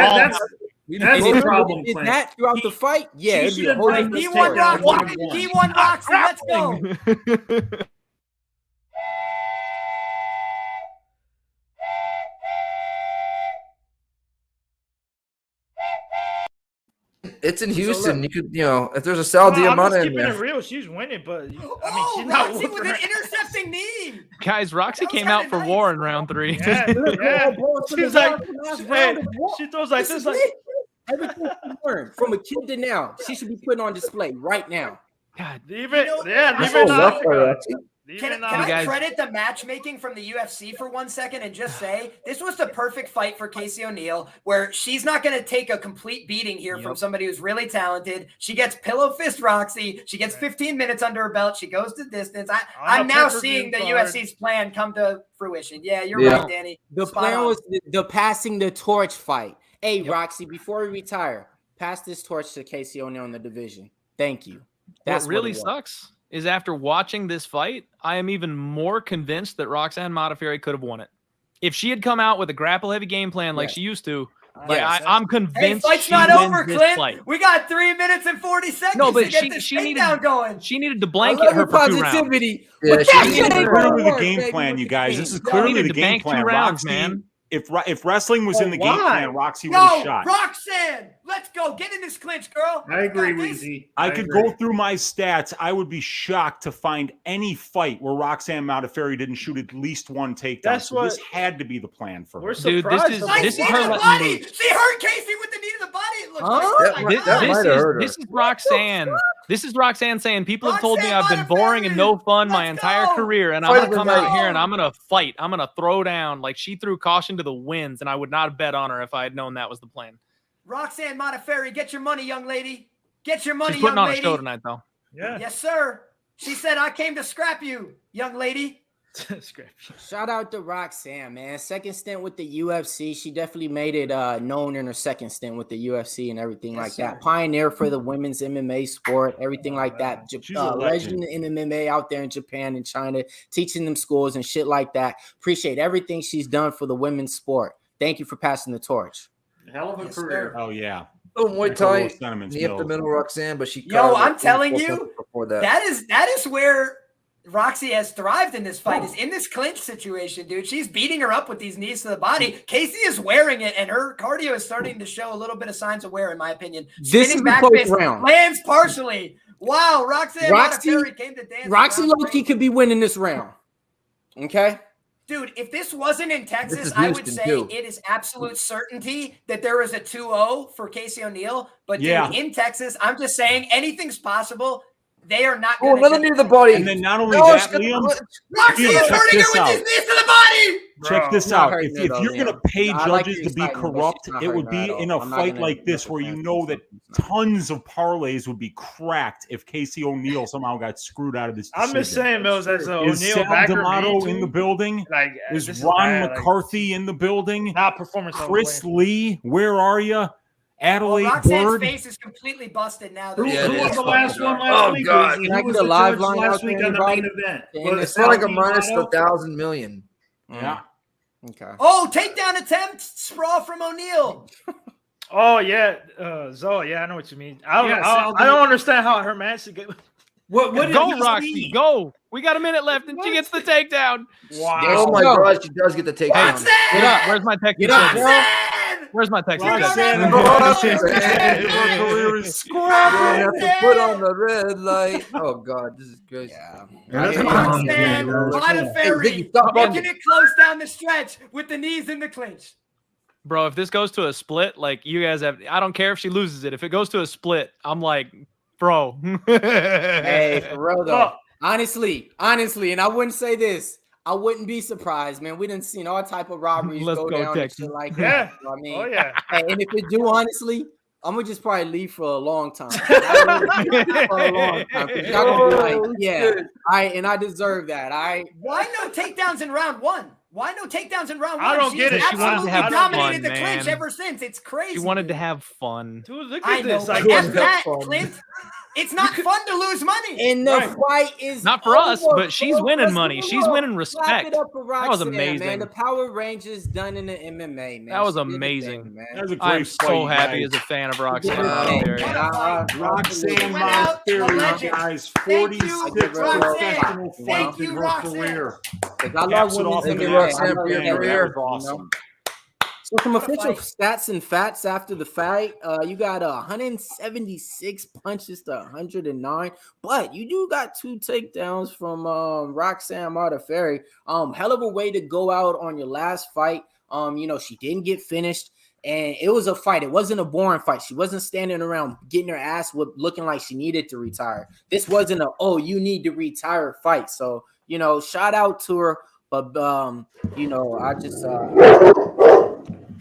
That's the problem. Is that throughout the fight? Yeah, it'd be a whole different He won Roxy. He won Roxy. Let's go. It's in Houston. You could, if there's a Sal Diamante in there. It real. She's winning, but I mean, she's Roxy with an intercepting knee. Guys, Roxy came out for war in round 3. Yeah. She's like, she throws like this, like everything she learned from a kid to now. She should be put on display right now. God, leave it. Can I credit the matchmaking from the UFC for 1 second and just say this was the perfect fight for Casey O'Neal, where she's not going to take a complete beating here from somebody who's really talented. She gets pillow fist Roxy. She gets 15 minutes under her belt. She goes to distance. I'm now seeing the UFC's plan come to fruition. Yeah, you're right, Danny. The plan was the passing the torch fight. Hey, Roxy, before we retire, pass this torch to Casey O'Neal in the division. Thank you. That's what really sucks. Is after watching this fight, I am even more convinced that Roxanne Modafferi could have won it. If she had come out with a grapple-heavy game plan like she used to, I'm convinced fight's not over, Clint. We got 3 minutes and 40 seconds to get this takedown going. She needed to blanket her for 2 rounds. Yeah, this is clearly the game plan, you guys. This is clearly the game plan. 2 rounds, man. If wrestling was in the game plan, Roxy would have shot. Roxanne, let's go. Get in this clinch, girl. I agree, Weezy. I could go through my stats. I would be shocked to find any fight where Roxanne Modafferi didn't shoot at least 1 takedown. This had to be the plan for her. Dude, this is her body. She hurt Casey with the knee to the body. It looks this is Roxanne. This is Roxanne saying, people have told me I've been boring and no fun my entire career, and I'm going to come out here and I'm going to fight. I'm going to throw down. Like, she threw caution to the winds, and I would not have bet on her if I had known that was the plan. Roxanne Modafferi, get your money, young lady. Get your money, She's putting young on lady. a show tonight, though. Yeah. Yes, sir. She said, I came to scrap you, young lady. Shout out to Roxanne, man. Second stint with the UFC. She definitely made it known in her second stint with the UFC and everything like that. Pioneer for the women's MMA sport, everything like that. Legend in MMA out there in Japan and China, teaching them schools and shit like that. Appreciate everything she's done for the women's sport. Thank you for passing the torch. Hell of a career. Oh, yeah. Muay Thai, knee up the middle, Roxanne, but she. I'm telling you, that is where Roxy has thrived in this fight, is in this clinch situation, dude. She's beating her up with these knees to the body. Casey is wearing it, and her cardio is starting to show a little bit of signs of wear, in my opinion. This is the close round. Lands partially. Wow, Roxy came to dance. Roxy Loki could be winning this round. Okay? Dude, if this wasn't in Texas, I would say it is absolute certainty that there is a 2-0 for Casey O'Neal. But dude, in Texas, I'm just saying anything's possible. They are not going to. Another knee to the body. And then not only that, Liam, Roxy is hurting her with his knees to the body. Check this out. If you're going to pay judges to be corrupt, it would be in a fight like this where you know that tons of parlays would be cracked if Casey O'Neal somehow got screwed out of this decision. I'm just saying, Mills, as a Is O'Neal Sal D'Amato in the building? Is Ron McCarthy in the building? Not performance. Chris Lee, where are you? Adelaide Roxanne's Bird. face is completely busted now. Who was the last one last week? God. Who was the live line last week on the main event? It's not like a minus 1,000 million. Yeah. Okay. Oh, takedown attempt, sprawl from O'Neal. Oh yeah, Zoe. Yeah, I know what you mean. I don't understand how her man should get. What go, Roxy, go. We got a minute left, and she gets the takedown. Wow. Oh my God, she does get the takedown. Get up. Where's my technician? Where's my text? Roxanne, Roxanne. her career is You scrapping. have to put on the red light. Oh God, this is crazy. Yeah. That's Yeah. Roxanne Hey, Ziggy, Modafferi stop making bugging. it close down the stretch with the knees in the clinch. Bro, if this goes to a split, like you guys have, I don't care if she loses it. If it goes to a split, I'm like, bro. Hey, for real though. Well, Honestly, and I wouldn't say this. I wouldn't be surprised, man. We done seen all type of robberies Let's go go, down and Texas. shit like Yeah. that. So, I mean, oh yeah. hey, and if it do, honestly, I'm gonna just probably leave for a long time. For a long time. 'Cause y'all gonna be like, yeah, and I deserve that. Why no takedowns in round one? Why no takedowns in round one? I don't She's get it. She wanted to absolutely have dominated fun, the clinch man. ever since. It's crazy. She wanted to dude. have fun. Dude, look I at know, this. but Like, F that, fun. Clint. It's not fun to lose money. And the Right. fight is Not for us, over, but she's folks. winning Let's money. give it She's up. winning Clap respect. it up for That was Roxanne, amazing. man. The Power Rangers done in the MMA, man. That was She did the amazing. thing, man. That was a great I'm fight, so you happy guys. as a fan of She did Roxanne. the Out thing, there. man. Roxanne Went out a Modafferi, legend. guys, Thank you, 46 Roxanne. professional Thank fights you, in her Roxanne. career. Because I love Caps it women's off Thank with you, an MMA. Roxanne, I for love your that, career. you know? Awesome. So some What a official fight. stats and facts after the fight, you got 176 punches to 109, but you do got 2 takedowns from Roxanne Modafferi. Hell of a way to go out on your last fight. She didn't get finished, and it was a fight. It wasn't a boring fight. She wasn't standing around getting her ass whipped, looking like she needed to retire. This wasn't you need to retire fight. So shout out to her. But I just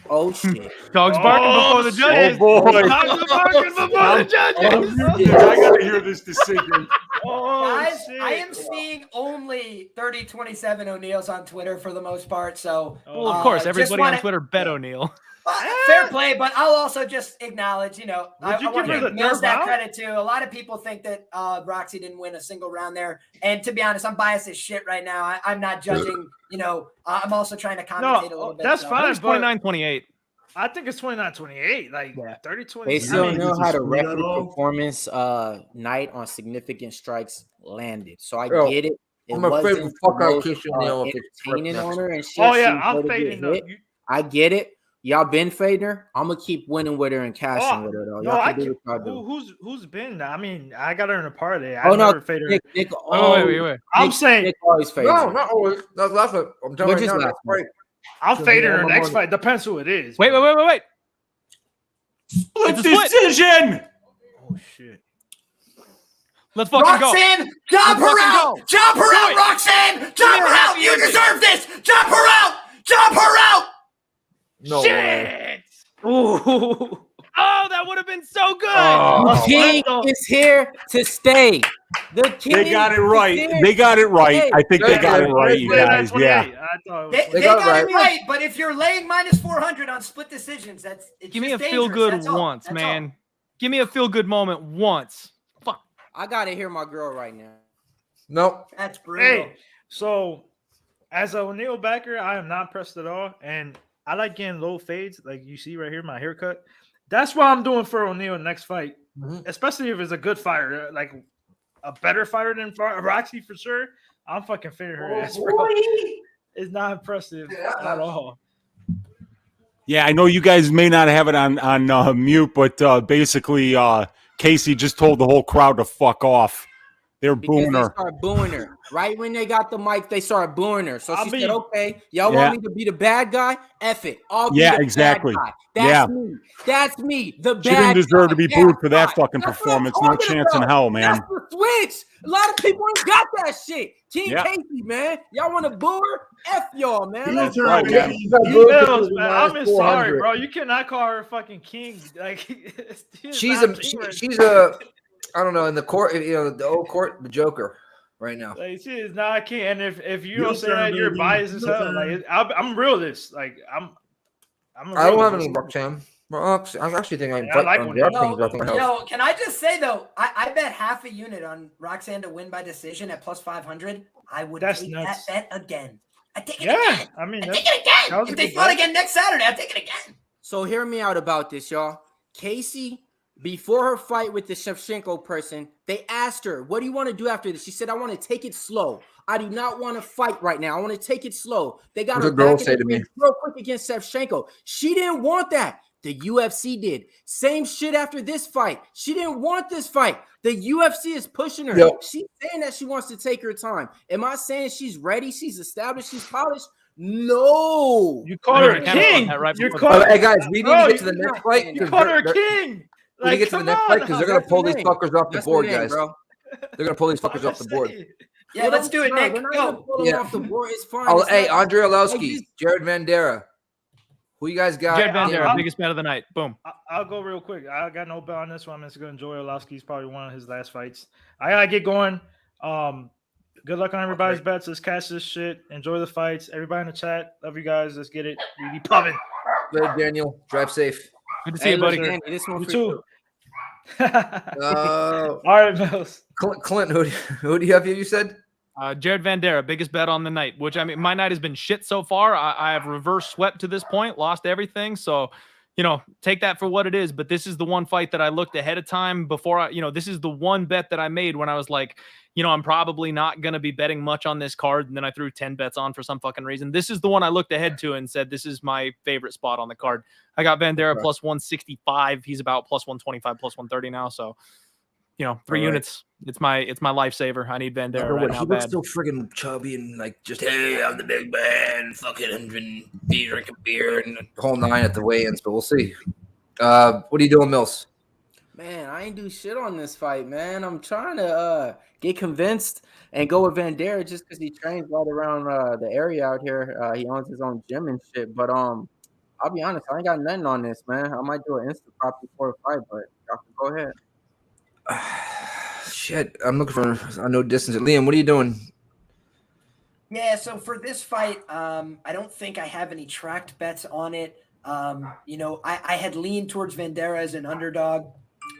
oh shit. Dogs barking before the judges. Oh, boy. Dogs are barking before the judges. I got to hear this decision. oh, Guys, shit. I am seeing only 3027 O'Neills on Twitter for the most part. So, Well, of course, just everybody wanna- on Twitter bet O'Neal. Fair play, but I'll also just acknowledge, Would I you want give to her give the Mills third that round? credit too. A lot of people think that Roxy didn't win a single round there. And to be honest, I'm biased as shit right now. I'm not judging, I'm also trying to commentate a little bit. that's so. fine. It's 29-28. I think it's 29-28. Like Yeah. 30-20. Casey O'Neal it's a had a split at record all? performance night on significant strikes landed. So I Yo, get it. It I'm afraid wasn't to fuck the out most, Casey O'Neal if it's entertaining next. on her and shit. Oh She yeah, was I'm gonna get fading though. hit. I get it. Y'all been fading her. I'm gonna keep winning with her and cashing with her though. No, Y'all I can do can, what y'all do. who's been? I mean, I got her in a parlay. I Oh no, never faded her. Nick, Wait. I'm saying Nick always fades No, her. not always. That's last fight. I'm telling We're you just now. last That's right. I'm So fading her all my next money. fight. Depends who it is. Wait. Split It's a split. decision. Oh shit. Let's fucking go. Roxanne, jump her fucking out! go. Jump her out, Roxanne! Jump her out! You deserve this! Jump her out! Jump her out! No way. Shit. Ooh. Oh, that would have been so good. The king is here to stay. The king They got it is right. here. They got it right. Hey, I think they got it yeah, right, you yeah, guys. Yeah. 29-28. I thought it was They 20. got it it right, but if you're laying minus 400 on split decisions, it's Give me a just feel good dangerous. That's all. once, That's man. all. Give me a feel good moment once. Fuck. I gotta hear my girl right now. Nope. That's brutal. Hey, so as a O'Neal backer, I am not impressed at all. And I like getting low fades, like you see right here, my haircut. That's what I'm doing for O'Neal next fight, especially if it's a good fighter, like a better fighter than Roxy for sure. I'm fucking fading her ass, bro. It's not impressive at all. Yeah, I know you guys may not have it on mute, but basically, Casey just told the whole crowd to fuck off. They're Because booing they her. started booing her. Right when they got the mic, they started booing her. So she I mean, said, okay, y'all yeah. want me to be the bad guy? F it. I'll be Yeah, the exactly. bad guy. That's me. That's me. The bad She didn't deserve guy. to be Bad booed for that guy. fucking That's what I'm performance. No talking chance in about. hell, man. That's the switch. A lot of people ain't got that shit. King Yeah. Casey, man. Y'all want to boo her? F y'all, man. Let's He's her right, baby. man. He's Mills, her man, I'm minus sorry, 400. bro. You cannot call her fucking king. Like She's a I don't know, in the court, the old court, the Joker right now. Like, she is not a king. And if you Your don't say turn, that, you're baby. biased as Your hell. turn. Like I'm realist. Like I'm a I don't have realist. any Roxanne. I'm actually thinking I can Yeah, I fight like on when you- DraftKings. I think it helps. Can I just say though, I bet half a unit on Roxanne to win by decision at plus 500. I would That's take nuts. that bet again. I take it Yeah, again. I mean, I that's, take it that again. was a If they good fought bet. again next Saturday, I take it again. So hear me out about this, y'all. Casey, before her fight with the Shevchenko person, they asked her, what do you want to do after this? She said, I want to take it slow. I do not want to fight right now. I want to take it slow. They got What's her a girl back say in the to me? ring real quick against Shevchenko. She didn't want that. The UFC did. Same shit after this fight. She didn't want this fight. The UFC is pushing her. Yo. She's saying that she wants to take her time. Am I saying she's ready? She's established. She's polished? No. You called her a Can't afford king. that right You before called Hey guys, we need Bro, to get to the next fight. you You 'cause called her a they're- king. We need to get to the next fight because they're gonna That's pull the these name. fuckers off the That's board, the name, guys. bro. They're gonna pull these fuckers off the board. Yeah, let's do it, Nick. We're not gonna Go. pull them Yeah. off the board. It's fine. Oh, It's hey, not- Andre like Arlovski, this- Jared Vandera. Who you guys got? Jared Van I'll- Der, biggest bet of the night. Boom. I'll go real quick. I got no bet on this one. I'm just gonna enjoy Orlovsky's probably one of his last fights. I gotta get going. Good luck on everybody's bets. Let's cash this shit. Enjoy the fights. Everybody in the chat. Love you guys. Let's get it. We be pumping. Good, Daniel. Drive safe. Good to see you, buddy. listen, Andy, this one You for too. Uh, All right, Mills. Clint, who do you have here? You said? Jared Vandera, biggest bet on the night, which I mean, my night has been shit so far. I have reverse swept to this point, lost everything. So, take that for what it is. But this is the one fight that I looked ahead of time before this is the one bet that I made when I was like, I'm probably not going to be betting much on this card. And then I threw 10 bets on for some fucking reason. This is the one I looked ahead to and said, this is my favorite spot on the card. I got Vandera plus 165. He's about plus 125, plus 130 now. So, 3 units. It's my lifesaver. I need Vandera right now. He looks Bad. so friggin' chubby and like just, hey, I'm the big man, fucking and drinking beer and the whole nine at the weigh-ins, but we'll see. What are you doing, Mills? Man, I ain't do shit on this fight, man. I'm trying to get convinced and go with Vandera just because he trains right around the area out here. He owns his own gym and shit. But I'll be honest, I ain't got nothing on this, man. I might do an instant prop before the fight, but y'all can go ahead. Shit, I'm looking for a no distance. Liam, what are you doing? Yeah, so for this fight, I don't think I have any tracked bets on it. I had leaned towards Vandera as an underdog.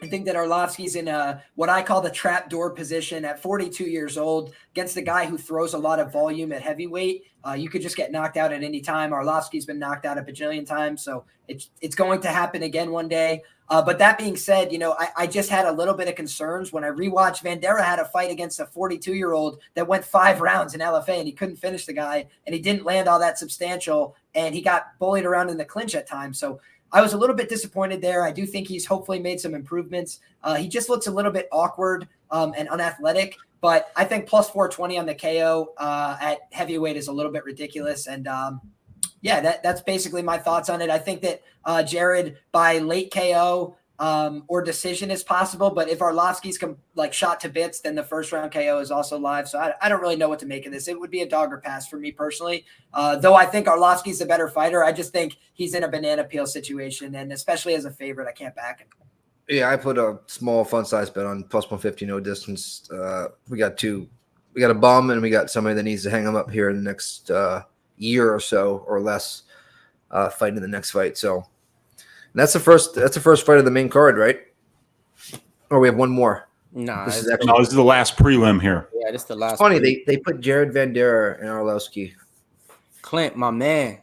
I think that Arlovsky's in what I call the trap door position at 42 years old against a guy who throws a lot of volume at heavyweight. You could just get knocked out at any time. Arlovsky's been knocked out a bajillion times, so it's going to happen again one day. But that being said, I just had a little bit of concerns when I rewatched. Vandera had a fight against a 42-year-old that went 5 rounds in LFA, and he couldn't finish the guy, and he didn't land all that substantial, and he got bullied around in the clinch at times. So I was a little bit disappointed there. I do think he's hopefully made some improvements. He just looks a little bit awkward and unathletic, but I think plus 420 on the KO at heavyweight is a little bit ridiculous. And that's basically my thoughts on it. I think that Jared by late KO or decision is possible, but if Arlovsky's shot to bits, then the first round KO is also live. So I don't really know what to make of this. It would be a dog or pass for me personally. Though I think Arlovsky's the better fighter. I just think he's in a banana peel situation, and especially as a favorite, I can't back him. Yeah, I put a small fun size bet on plus 150 no distance. We got a bum and we got somebody that needs to hang him up here in the next year or so or less, fighting the next fight. So that's the first fight of the main card, right? Or we have one more. Nah, This is it's- actually This is the last prelim here. yeah, this is the last. it's funny. one. They put Jared Vandera and Arlovsky. Clint, my man.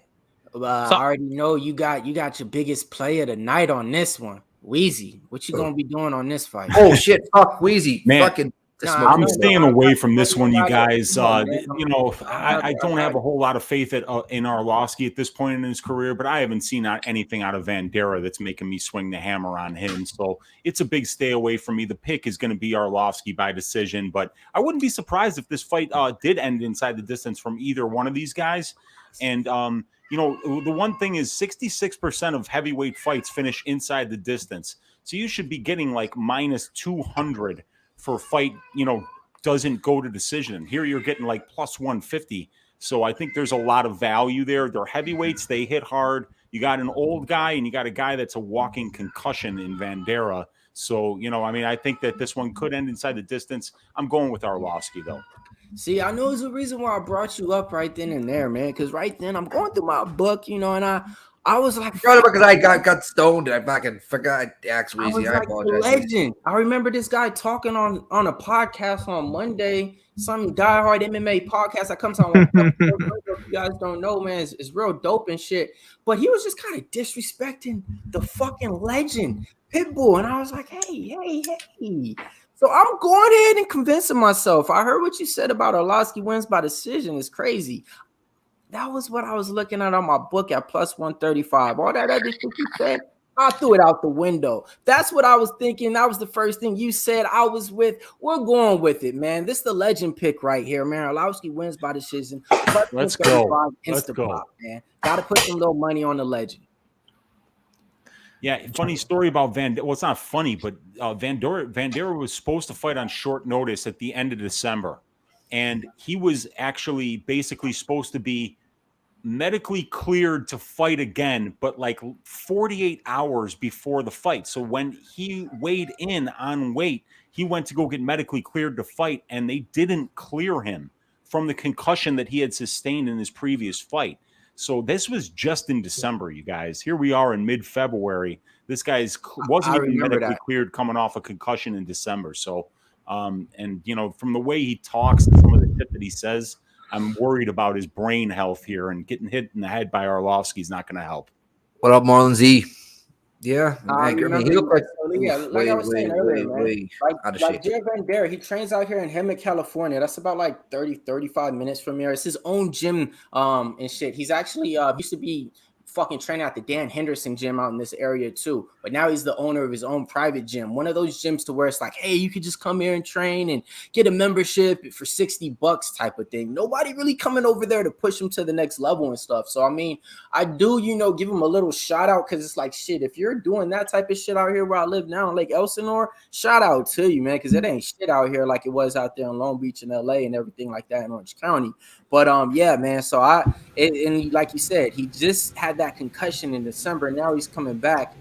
I already know you got your biggest play of the night on this one. Wheezy, what you gonna be doing on this fight? Oh shit! Fuck Wheezy. Man. Fucking. Nah, I'm no, staying away from this one, you guys. I I don't have a whole lot of faith in Arlovsky at this point in his career, but I haven't seen anything out of Vandera that's making me swing the hammer on him. So it's a big stay away from me. The pick is going to be Arlovsky by decision, but I wouldn't be surprised if this fight did end inside the distance from either one of these guys. And the one thing is 66% of heavyweight fights finish inside the distance. So you should be getting like minus 200 for a fight, doesn't go to decision. Here you're getting like plus 150. So I think there's a lot of value there. They're heavyweights. They hit hard. You got an old guy and you got a guy that's a walking concussion in Vandera. So, I think that this one could end inside the distance. I'm going with Arlovsky, though. See, I know there's a reason why I brought you up right then and there, man. Because right then I'm going through my book, and I was like, Because I got stoned and I fucking forgot to ask Weezy. I apologize. Legend. I remember this guy talking on a podcast on Monday, some diehard MMA podcast that comes on. If you guys don't know, man, it's real dope and shit. But he was just kind of disrespecting the fucking legend, Pitbull. And I was like, hey. So So I'm going ahead and convincing myself. I heard what you said about Arlovsky wins by decision. It's crazy. That was what I was looking at on my book at plus 135. All that other shit you said, I threw it out the window. That's what I was thinking. That was the first thing you said. I was with. We're going with it, man. This is the legend pick right here, man. Arlovsky wins by decision. Plus Let's go. 135 Let's go. Pop, man. Got to put some little money on the legend. Yeah, funny story about well, it's not funny, but Vandera was supposed to fight on short notice at the end of December. And he was actually basically supposed to be medically cleared to fight again, but like 48 hours before the fight. So when he weighed in on weight, he went to go get medically cleared to fight, and they didn't clear him from the concussion that he had sustained in his previous fight. So this was just in December, you guys. Here we are in mid-February. This guy's wasn't even medically cleared coming off a concussion in December. So, and you know, from the way he talks and some of the shit that he says, I'm worried about his brain health here, and getting hit in the head by Arlovsky is not going to help. What up, Marlon Z? Yeah, I mean, he looked like I was saying earlier, man. Like Jared Vandera, he trains out here in Hemet, California. That's about like 35 minutes from here. It's his own gym and shit. He's actually used to be fucking training at the Dan Henderson gym out in this area too, but now he's the owner of his own private gym, one of those gyms to where it's like, hey, you could just come here and train and get a membership for $60 type of thing. Nobody really coming over there to push him to the next level and stuff. So I mean, I do, you know, give him a little shout out, because it's like, shit, if you're doing that type of shit out here where I live now in Lake Elsinore, shout out to you, man, because it ain't shit out here like it was out there in Long Beach and LA and everything like that in Orange County. But yeah, man, so and like you said, he just had that concussion in December. Now he's coming back.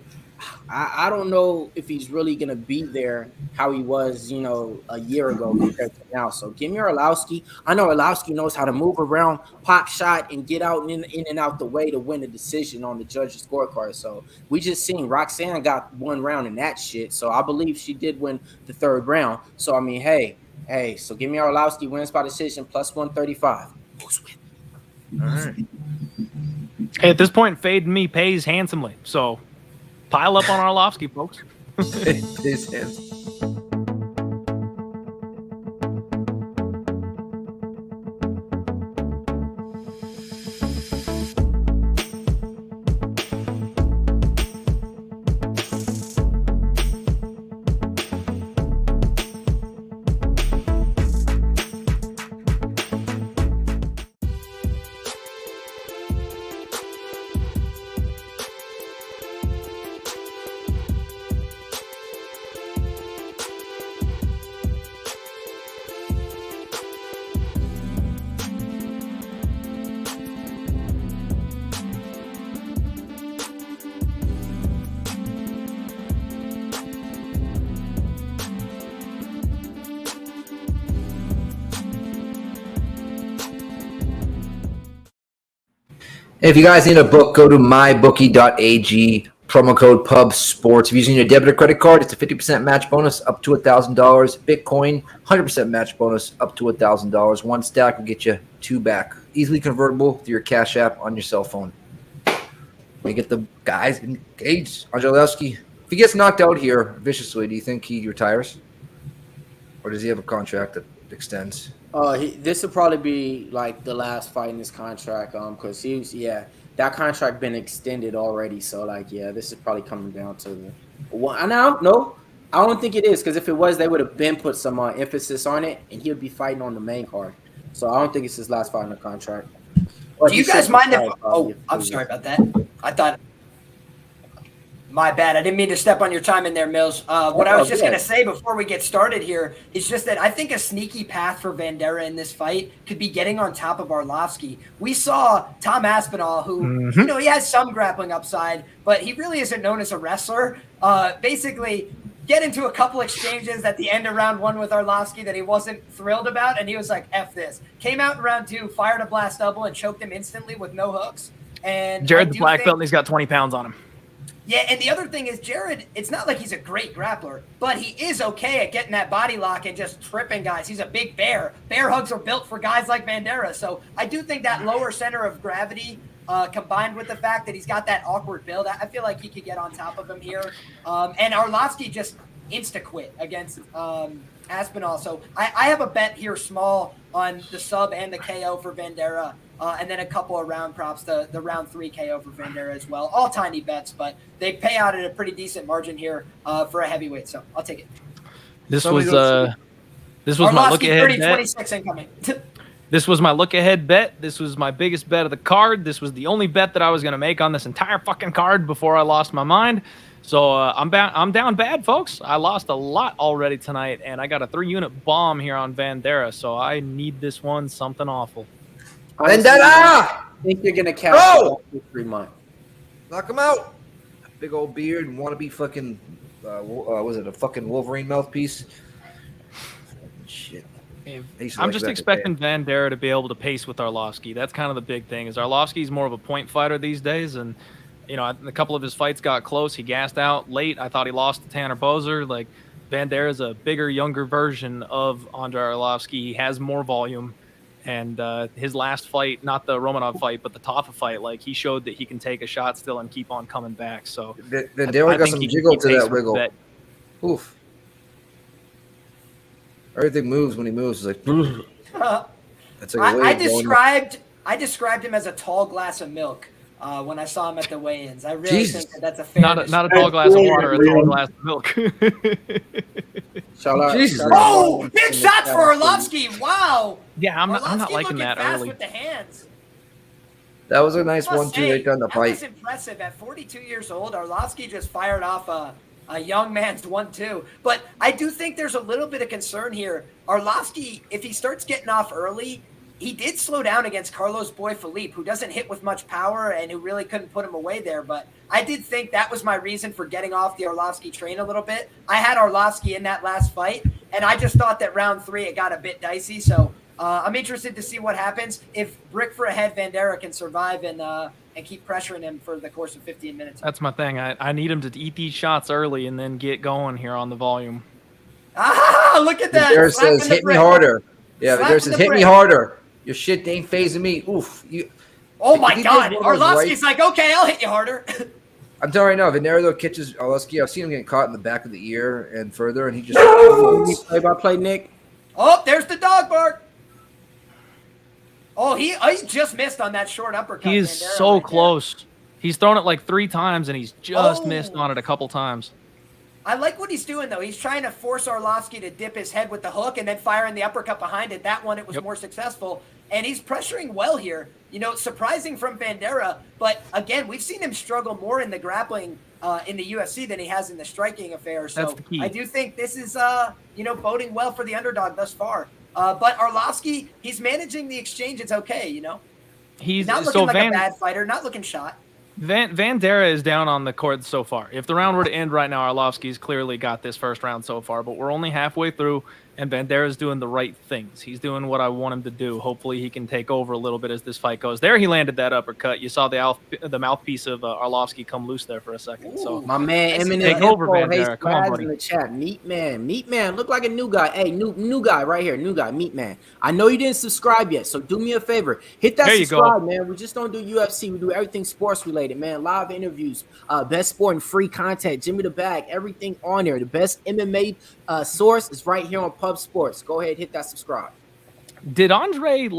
I don't know if he's really gonna be there how he was, you know, a year ago compared to now. So give me Arlovsky. I know Arlovsky knows how to move around, pop shot, and get out in and out the way to win a decision on the judge's scorecard. So we just seen Roxanne got one round in that shit. So I believe she did win the third round. So I mean, hey, so give me Arlovsky wins by decision plus 135. All right. Hey, at this point, Fade Me pays handsomely. So pile up on Arlovsky, folks. Pays handsomely. If you guys need a book, go to mybookie.ag, promo code PUBSPORTS. If you're using your debit or credit card, it's a 50% match bonus up to $1,000. Bitcoin, 100% match bonus up to $1,000. One stack will get you two back. Easily convertible through your Cash App on your cell phone. We get the guys engaged. Arlovsky, if he gets knocked out here viciously, do you think he retires? Or does he have a contract that extends? This will probably be like the last fight in his contract, because that contract been extended already. So like, yeah, this is probably coming down to the one. No, I don't think it is, because if it was, they would have been put some emphasis on it, and he would be fighting on the main card. So I don't think it's his last fight in the contract. But do you guys mind if? Oh, I'm sorry about that. I thought. My bad. I didn't mean to step on your time in there, Mills. What I was just going to say before we get started here is just that I think a sneaky path for Vandera in this fight could be getting on top of Arlovsky. We saw Tom Aspinall, who, you know, he has some grappling upside, but he really isn't known as a wrestler. Basically, get into a couple exchanges at the end of round one with Arlovsky that he wasn't thrilled about, and he was like, F this. Came out in round two, fired a blast double, and choked him instantly with no hooks. And Jared the black belt, and he's got 20 pounds on him. Yeah, and the other thing is Jared, it's not like he's a great grappler, but he is okay at getting that body lock and just tripping guys. He's a big bear. Bear hugs are built for guys like Vandera. So I do think that lower center of gravity combined with the fact that he's got that awkward build, I feel like he could get on top of him here. And Arlovsky just insta-quit against Aspinall. So I have a bet here small on the sub and the KO for Bandera, and then a couple of round props, the round 3 KO for Bandera as well. All tiny bets, but they pay out at a pretty decent margin here for a heavyweight. So I'll take it. This was my look ahead bet. 26 incoming. This was my look ahead bet. This was my biggest bet of the card. This was the only bet that I was going to make on this entire fucking card before I lost my mind. So I'm down bad, folks. I lost a lot already tonight, and I got a 3-unit bomb here on Bandera. So I need this one something awful. Bandera! I think you're gonna catch the 3 month. Knock him out. Big old beard and wanna be fucking. Was it a fucking Wolverine mouthpiece? Shit. I'm just expecting Bandera to be able to pace with Arlovsky. That's kind of the big thing. Is Arlovsky's more of a point fighter these days, and you know, a couple of his fights got close. He gassed out late. I thought he lost to Tanner Boser. Like, Bandera is a bigger, younger version of Andrei Arlovsky. He has more volume. And his last fight, not the Romanov fight, but the Tafa fight, like, he showed that he can take a shot still and keep on coming back. So Bandera got some jiggle to that wiggle. Oof. Everything moves when he moves. It's like, that's like I described him as a tall glass of milk. When I saw him at the weigh-ins, I really think that's a fair. Not a tall glass of water, a tall glass of milk. Oh, big shots for Arlovsky! Wow. Yeah, I'm not liking that early. With the hands. That was a nice 1-2 right down the that fight. was impressive. At 42 years old, Arlovsky just fired off a young man's 1-2. But I do think there's a little bit of concern here. Arlovsky, if he starts getting off early, he did slow down against Carlos Boy Felipe, who doesn't hit with much power and who really couldn't put him away there. But I did think that was my reason for getting off the Arlovsky train a little bit. I had Arlovsky in that last fight, and I just thought that round 3 it got a bit dicey. So I'm interested to see what happens if brick for a head Bandera can survive and keep pressuring him for the course of 15 minutes. That's my thing. I need him to eat these shots early and then get going here on the volume. Ah, look at that. Bandera says, hit me harder. Yeah, Bandera says, hit me harder. Your shit ain't phasing me. Oof. Oh, my God. Arlovsky's like, okay, I'll hit you harder. I'm telling you right now, Bandera, though, catches Arlovsky. I've seen him get caught in the back of the ear and further, and he just... Play-by-play, Nick. Oh, there's the dog bark. Oh, he just missed on that short uppercut. He is so close. He's thrown it like 3 times, and he's just missed on it a couple times. I like what he's doing, though. He's trying to force Arlovsky to dip his head with the hook and then firing the uppercut behind it. That one, it was more successful. And he's pressuring well here. You know, surprising from Bandera. But, again, we've seen him struggle more in the grappling in the UFC than he has in the striking affair. So I do think this is, boding well for the underdog thus far. But Arlovsky, he's managing the exchange. It's okay, you know. He's not looking like a bad fighter, not looking shot. Bandera is down on the court so far. If the round were to end right now, Arlovsky's clearly got this first round so far, but we're only halfway through, and Bandera's doing the right things. He's doing what I want him to do. Hopefully he can take over a little bit as this fight goes. There he landed that uppercut. You saw the mouthpiece of Arlovsky come loose there for a second. So my man, Eminem, take over, Bandera. Come on, buddy. In the chat. Meat man, look like a new guy. Hey, new guy right here, new guy, Meat Man. I know you didn't subscribe yet, so do me a favor, hit that subscribe, man. We just don't do UFC. We do everything sports related, man. Live interviews, best sport and free content. Jimmy the Bag, everything on there. The best MMA source is right here on Pub Sports. Go ahead, hit that subscribe. Did Andre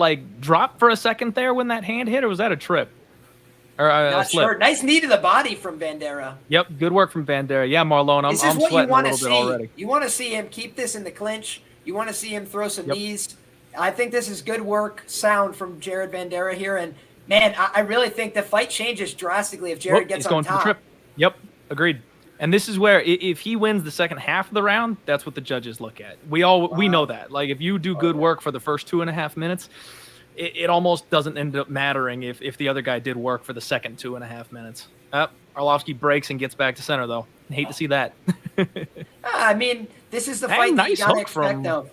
drop for a second there when that hand hit, or was that a trip? Or not slip? Sure. Nice knee to the body from Bandera. Yep, good work from Bandera. Yeah, Marlon, I'm sweating a little bit already. You want to see him keep this in the clinch. You want to see him throw some knees. I think this is good work, sound from Jared Bandera here. And, man, I really think the fight changes drastically if Jared gets on top. For the trip. Yep, agreed. And this is where if he wins the second half of the round, that's what the judges look at. We know that. Like, if you do good work for the first 2.5 minutes, it almost doesn't end up mattering if the other guy did work for the second 2.5 minutes. Arlovsky breaks and gets back to center, though. I hate to see that. I mean, this is the fight that you gotta expect, though.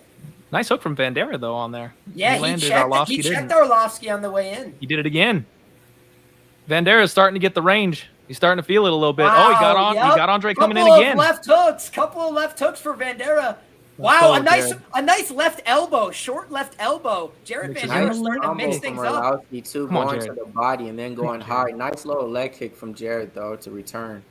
Nice hook from Bandera, though, on there. Yeah, he checked Arlovsky on the way in. He did it again. Bandera's starting to get the range. He's starting to feel it a little bit. Wow, he got Andre coming in again. Couple of left hooks for Bandera. Wow, a nice left elbow, short left elbow. Jared Bandera starting to mix things up. Going to the body and then going hard. Nice little leg kick from Jared, though, to return.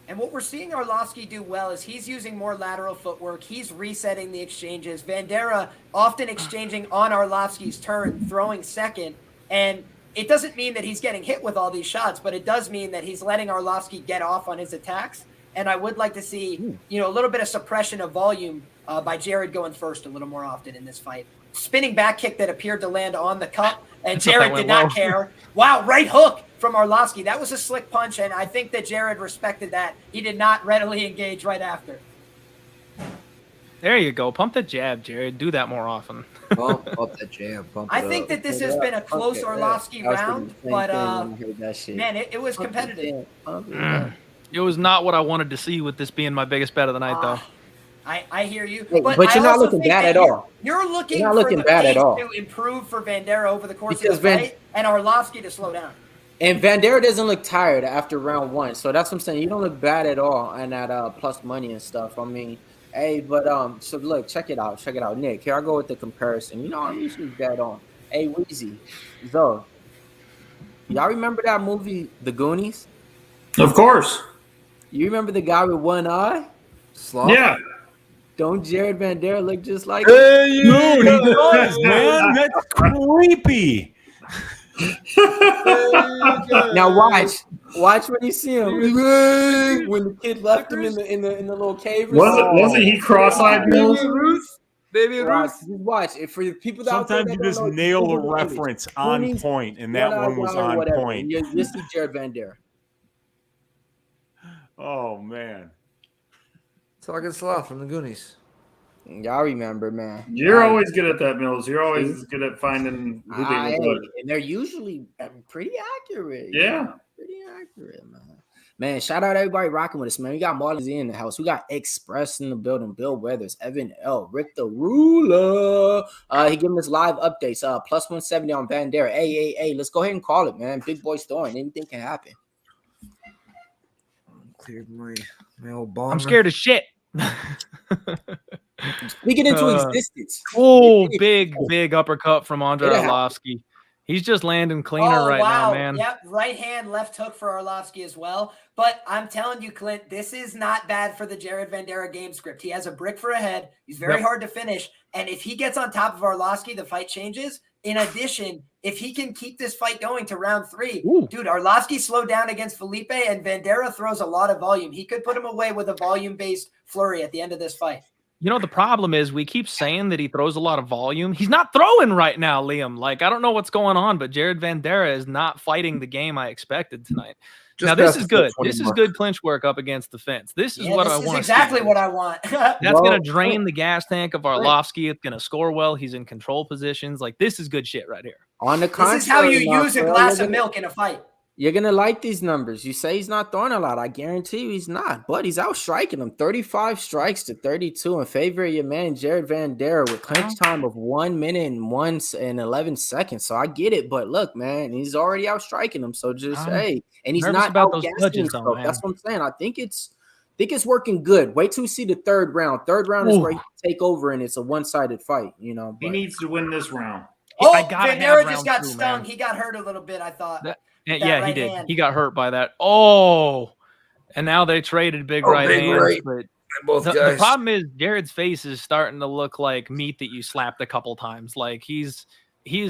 And what we're seeing Arlovski do well is he's using more lateral footwork. He's resetting the exchanges. Vandera often exchanging on Arlovski's turn, throwing second. And it doesn't mean that he's getting hit with all these shots, but it does mean that he's letting Arlovski get off on his attacks. And I would like to see, a little bit of suppression of volume by Jared going first a little more often in this fight. Spinning back kick that appeared to land on the cup, and Jared did not care. Wow, right hook from Arlovski. That was a slick punch, and I think that Jared respected that. He did not readily engage right after. There you go. Pump the jab, Jared. Do that more often. Pump the jab. I think that this has been a close Arlovski round, but man, it was competitive. It was not what I wanted to see with this being my biggest bet of the night, though. I hear you, but you're not looking bad at all. You're looking for the pace to improve for Vandera over the course of the fight, and Arlovski to slow down. And Vandera doesn't look tired after round one, so that's what I'm saying. You don't look bad at all, and at plus money and stuff. I mean, hey, but so look, check it out, Nick. Here I go with the comparison. I'm usually dead on. Hey, Weezy, Zo, y'all remember that movie, The Goonies? Of course. You remember the guy with one eye? Sloth? Yeah. Don't Jared Vandera look just like Dude, he does, man. That's creepy. Now watch when you see him. When the kid left him in the little cave. Wasn't he cross-eyed? Baby Ruth. Watch it for the people that sometimes you just nail a reference on point, and that one was on point. You see Jared Vandera. Oh man. Talking Sloth from the Goonies. Y'all remember, man. You're always good at that, Mills. You're always good at finding who they look. And they're usually pretty accurate. Yeah. Pretty accurate, man. Man, shout out everybody rocking with us, man. We got Marlon in the house. We got Express in the building. Bill Weathers, Evan L, Rick the Ruler. He giving us live updates. Plus 170 on Bandera. Hey, let's go ahead and call it, man. Big boy storing. Anything can happen. Cleared my old bomber. I'm scared of shit. Speaking into existence. Oh, big uppercut from Andre Arlovski. He's just landing cleaner now, man. Yep, right hand, left hook for Arlovski as well. But I'm telling you, Clint, this is not bad for the Jared Vandera game script. He has a brick for a head. He's very hard to finish. And if he gets on top of Arlovski, the fight changes. In addition, if he can keep this fight going to round 3, dude, Arlovski slowed down against Felipe, and Vandera throws a lot of volume. He could put him away with a volume-based flurry at the end of this fight. The problem is we keep saying that he throws a lot of volume. He's not throwing right now, Liam. Like, I don't know what's going on, but Jared Vandera is not fighting the game I expected tonight. Now, this is good. This is good clinch work up against the fence. This is what I want. This is exactly what I want. That's going to drain the gas tank of Arlovski. It's going to score well. He's in control positions. Like, this is good shit right here. On the contrary, this is how you use a glass of milk in a fight. You're going to like these numbers. You say he's not throwing a lot. I guarantee you he's not. But he's out striking them. 35 strikes to 32 in favor of your man, Jared Vandera, with clinch time of 1 minute and 11 seconds. So I get it. But look, man, he's already out striking them. So just, hey. And he's not about those outgassing himself. That's what I'm saying. I think it's working good. Wait till you see the third round. Third round is where he can take over, and it's a one-sided fight. He needs to win this round. Vandera just got stung. Man. He got hurt a little bit, I thought. He did. Hand. He got hurt by that. Oh, and now they traded big right hands. But the problem is Jared's face is starting to look like meat that you slapped a couple times. Like he's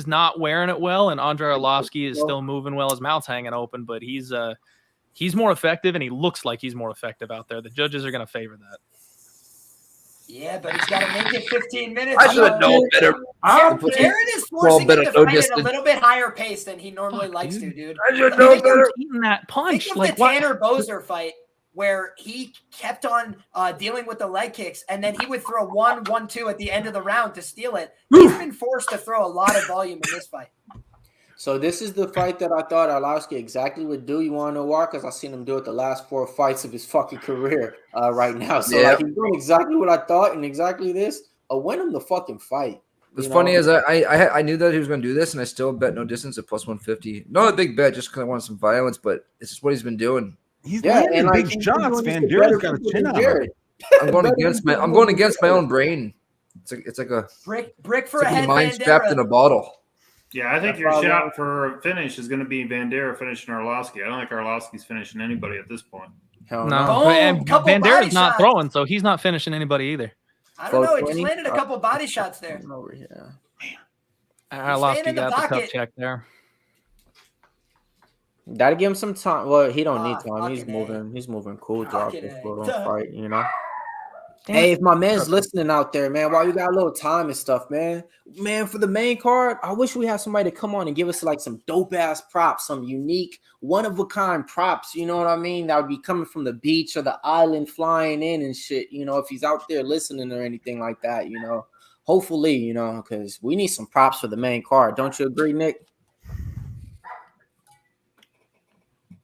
not wearing it well, and Andre Arlovski is still moving well. His mouth's hanging open, but he's more effective, and he looks like he's more effective out there. The judges are going to favor that. Yeah, but he's got to make it 15 minutes. I should know better. Jared is forcing him to fight at a little bit higher pace than he normally likes to, dude. I should know better. Eating that punch. Think of the Tanner Bozer fight where he kept on dealing with the leg kicks, and then he would throw 1-1-2 at the end of the round to steal it. He's been forced to throw a lot of volume in this fight. So this is the fight that I thought Arlovski exactly would do. You want to know why? Because I've seen him do it the last 4 fights of his fucking career right now. So he's doing exactly what I thought, and exactly this. I'll win him the fucking fight. What's funny is I knew that he was going to do this, and I still bet no distance at plus 150. Not a big bet, just because I wanted some violence, but it's just what he's been doing. He's landing big shots. Vandera's got a chin on him. I'm going against my own brain. It's like a brick for a head. Mind strapped in a bottle. Yeah, I think your shot for a finish is going to be Vandera finishing Arlovski. I don't think Arlovski's finishing anybody at this point. Hell No, no. Boom, and couple body Bandera's not shots. throwing, so he's not finishing anybody either. I don't know. He just 420? landed a couple body shots there. Over here. Arlovsky in the got the tough pocket. check there. Gotta give him some time. Well, he don't need time. He's fucking moving. He's moving cool throughout Fucking this A. little fight, you know. Damn. Hey, if my man's listening out there, man, while you got a little time and stuff, man, for the main card, I wish we had somebody to come on and give us like some dope ass props, some unique, one of a kind props. You know what I mean? That would be coming from the beach or the island, flying in and shit. You know, if he's out there listening or anything like that, you know, hopefully, you know, because we need some props for the main card. Don't you agree, Nick?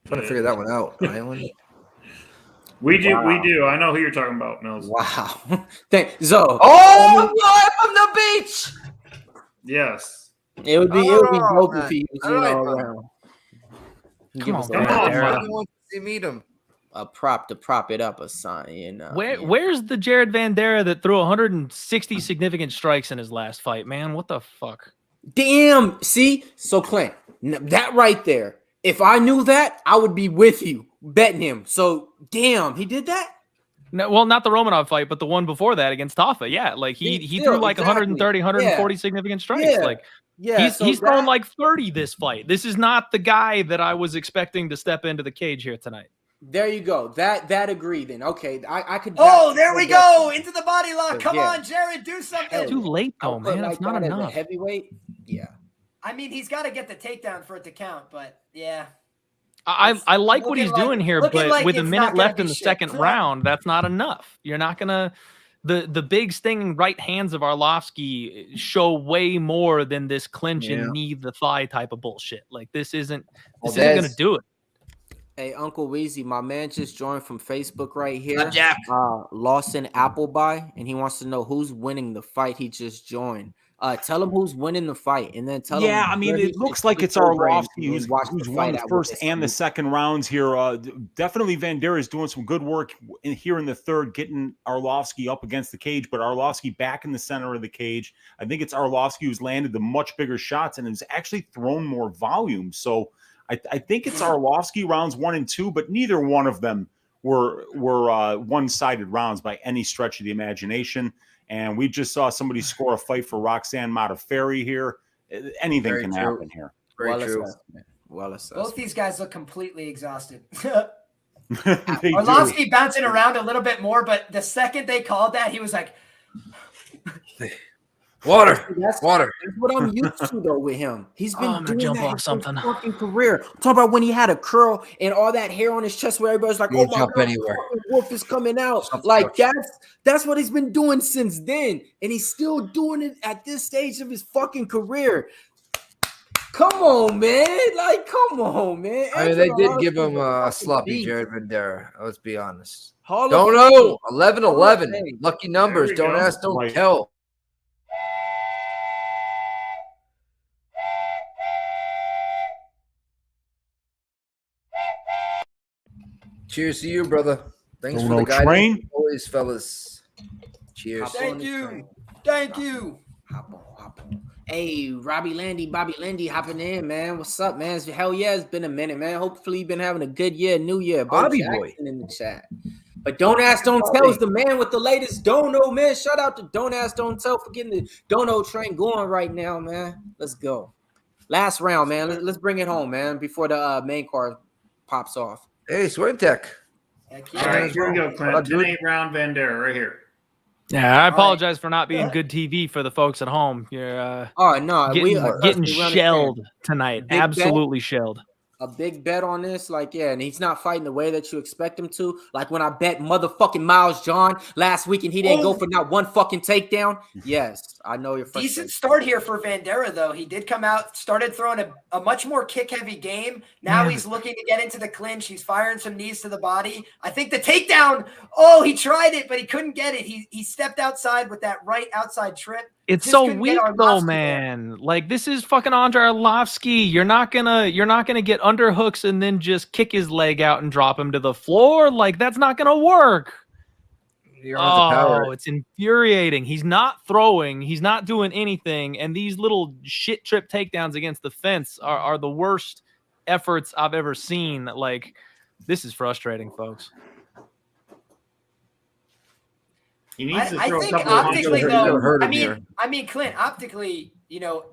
Trying to figure that one out. Island. We do. Wow. We do. I know who you're talking about, Mills. Wow. Thank Zoe. Oh, boy, from the beach. Yes. It would be Oh, dope if he was, all you right, know, man. around. Come Give on, us come a, on, Bandera. man. Want to meet him. a prop to prop it up, a sign, you know. Where's the Jared Bandera that threw 160 significant strikes in his last fight, man? What the fuck? Damn. See? So, Clint, that right there. If I knew that, I would be with you betting him. So, damn, he did that? No, well, not the Romanov fight, but the one before that against Tafa. Yeah, like he threw like 130, 140 significant strikes. Yeah. Like Yeah, he's thrown like 30 this fight. This is not the guy that I was expecting to step into the cage here tonight. There you go. That agree then. Okay, I could. Oh, there we go. Into the body lock. Come Yeah. on, Jared, do something. Too late though, Output man. like It's not that as a enough. heavyweight. Yeah. I mean, he's got to get the takedown for it to count, but yeah. I like what looking he's like- doing here, looking but like with a it's minute not gonna left be in the shit. second round, that's not enough. You're not gonna the big stinging right hands of Arlovsky show way more than this clinch and knee the thigh type of bullshit. Like this isn't gonna do it. Hey, Uncle Weezy, my man just joined from Facebook right here. Jack. Lawson Appleby, and he wants to know who's winning the fight he just joined. Tell him who's winning the fight, and then tell him. Yeah, I mean, it looks like it's Arlovsky who's won the first and the second rounds here. Definitely Bandera is doing some good work here in the third, getting Arlovsky up against the cage, but Arlovsky back in the center of the cage. I think it's Arlovsky who's landed the much bigger shots and has actually thrown more volume. So I think it's Arlovsky rounds 1 and 2, but neither one of them were one-sided rounds by any stretch of the imagination. And we just saw somebody score a fight for Roxanne Modafferi here. Anything can happen here. Very true. Well assessed. Both these guys look completely exhausted. They do. Arlovsky bouncing around a little bit more, but the second they called that, he was like, Water. That's what I'm used to though with him. He's been I'm gonna doing jump that off his something. fucking career. Talk about when he had a curl and all that hair on his chest, where everybody's like, He'll "Oh my jump god, anywhere. fucking wolf is coming out!" Something Like else. that's what he's been doing since then, and he's still doing it at this stage of his fucking career. Come on, man! Like, come on, man! I mean, they Angelo did give Arlovsky's him a fucking sloppy beast. Jared Bandera. Let's be honest. Hall of Don't Fame. know. 11-11. Fame. Lucky numbers. There we Don't go. ask, don't Right. tell. Cheers to you, brother. Thanks Don't for the know, guidance. train. Always, fellas. Cheers. Hop on thank the you. train. Thank you. Hop on. Hey, Bobby Landy hopping in, man. What's up, man? Hell yeah, it's been a minute, man. Hopefully you've been having a good year, new year. Bo Bobby Jackson boy. in the chat. But Don't Ask, Don't Tell is the man with the latest dono, man. Shout out to Don't Ask, Don't Tell for getting the dono train going right now, man. Let's go. Last round, man. Let's bring it home, man, before the main card pops off. Hey, Swing Tech. Heck All yeah. right, here we go, What Clint. up, dude? 10-8 round Bandera right here. Yeah, I apologize for not being good TV for the folks at home. You're Oh, no. getting trust getting me, we understand. shelled tonight. Big bet. Absolutely shelled. A big bet on this, like, yeah, and he's not fighting the way that you expect him to. Like when I bet motherfucking Miles John last week and he didn't go for not one fucking takedown. Yes, I know you're frustrated. Decent start here for Bandera, though. He did come out, started throwing a much more kick-heavy game. Now he's looking to get into the clinch. He's firing some knees to the body. I think the takedown, he tried it, but he couldn't get it. He stepped outside with that right outside trip. It's Just so couldn't weak get though, Arlovsky there. man. Like this is fucking Andre Arlovsky. You're not gonna get underhooks and then just kick his leg out and drop him to the floor. Like that's not gonna work. You're on the power. It's infuriating. He's not throwing. He's not doing anything. And these little shit trip takedowns against the fence are the worst efforts I've ever seen. Like this is frustrating, folks. He needs to I throw a think couple of optically, punches. though, him here. I mean, Clint, optically,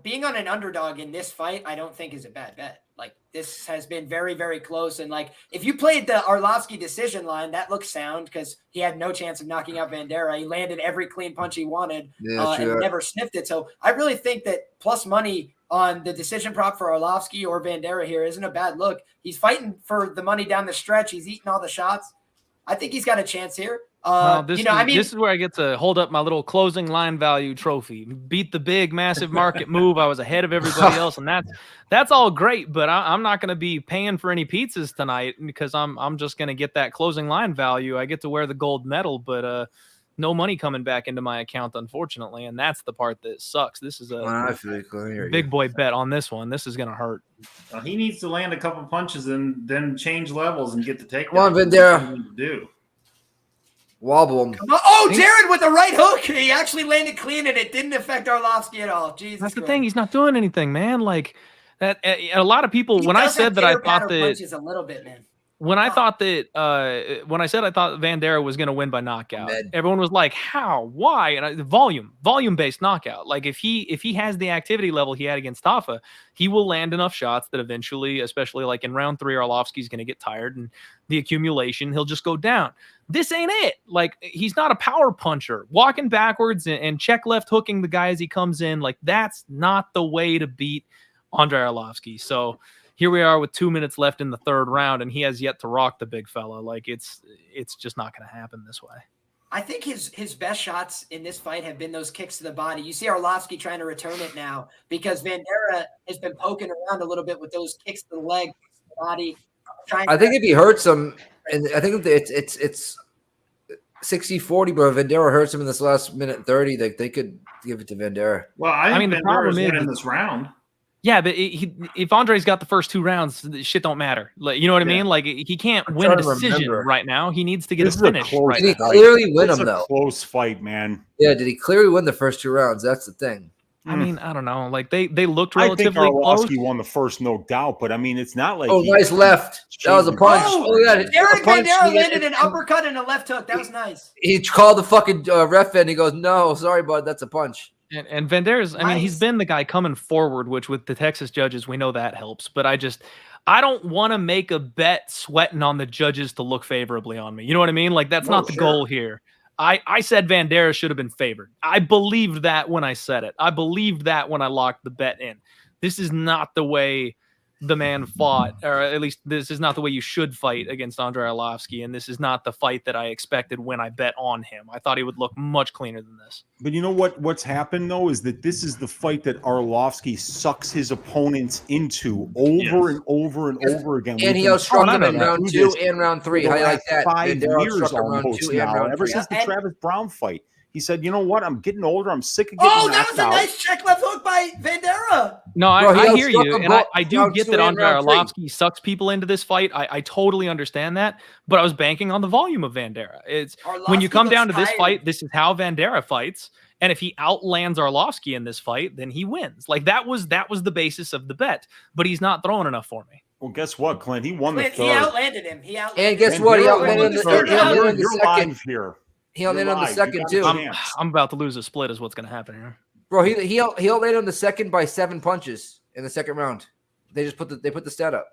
being on an underdog in this fight, I don't think is a bad bet. Like, this has been very, very close. And, like, if you played the Arlovsky decision line, that looks sound because he had no chance of knocking out Vanderaa. He landed every clean punch he wanted and never sniffed it. So I really think that plus money on the decision prop for Arlovsky or Vanderaa here isn't a bad look. He's fighting for the money down the stretch. He's eating all the shots. I think he's got a chance here. This is where I get to hold up my little closing line value trophy. Beat the big, massive market move. I was ahead of everybody else, and that's all great. But I'm not going to be paying for any pizzas tonight because I'm just going to get that closing line value. I get to wear the gold medal, but no money coming back into my account, unfortunately, and that's the part that sucks. This is a big boy bet on this one. This is going to hurt. He needs to land a couple punches and then change levels and get the takedown. Come on, Vanderaa. Do. Wobble him. Oh, Jared with the right hook. He actually landed clean, and it didn't affect Arlovsky at all. Jesus, that's the thing. He's not doing anything, man. Like that. A lot of people. When I said that, I thought that a little bit, man. When I thought that, when I said I thought Vanderaa was going to win by knockout, everyone was like, "How? Why?" And volume-based knockout. Like if he has the activity level he had against Tafa, he will land enough shots that eventually, especially like in round 3, Arlovsky's going to get tired and the accumulation, he'll just go down. This ain't it. Like he's not a power puncher, walking backwards and check left hooking the guy as he comes in. Like that's not the way to beat Andrei Arlovsky. So. Here we are with 2 minutes left in the third round, and he has yet to rock the big fella. Like it's just not going to happen this way. I think his best shots in this fight have been those kicks to the body. You see Arlovsky trying to return it now because Vanderaa has been poking around a little bit with those kicks to the leg, kicks to the body. I think if he hurts him, and I think it's 60-40, but if Vanderaa hurts him in this last minute 30, they could give it to Vanderaa. Well, I mean, the problem is in this round. Yeah, but if Andre's got the first 2 rounds, shit don't matter. Like, you know what I mean? Like he can't win a decision right now. He needs to get a finish. Did he clearly win him though? Close fight, man. Yeah, did he clearly win the first 2 rounds? That's the thing. I mean, I don't know. Like they looked relatively I think close. Arlovsky won the first, no doubt. But I mean, it's not like nice left. That was a punch. Yeah, Derrick Vanderaa landed an uppercut and a left hook. That was nice. He called the fucking ref and he goes, "No, sorry, bud, that's a punch." And Vanderas, I mean, he's been the guy coming forward, which with the Texas judges, we know that helps. But I don't want to make a bet sweating on the judges to look favorably on me. You know what I mean? Like, that's not the goal here. I said Vanderas should have been favored. I believed that when I said it. I believed that when I locked the bet in. This is not the way the man fought, or at least this is not the way you should fight against Andrei Arlovsky, and this is not the fight that I expected when I bet on him. I thought he would look much cleaner than this. But you know what's happened though is that this is the fight that Arlovsky sucks his opponents into over and over and over again. And he outstruck him in round 2 and round 3. How you like that? 5 years almost now, ever since the Travis Brown fight. He said, "You know what? I'm getting older. I'm sick of getting knocked out." That was a nice check left hook by Vanderaa. No, I hear you, and I do get that Andrei Arlovsky sucks people into this fight. I totally understand that, but I was banking on the volume of Vanderaa. It's when you come down to this fight, this is how Vanderaa fights, and if he outlands Arlovsky in this fight, then he wins. Like that was the basis of the bet, but he's not throwing enough for me. Well, guess what, Clint? He won the third. He outlanded him. And guess what? He outlanded the third. You're live here. He outlanded on the second too. I'm about to lose a split. Is what's going to happen here, bro. He outlanded on the second by 7 punches in the second round. They just put the stat up.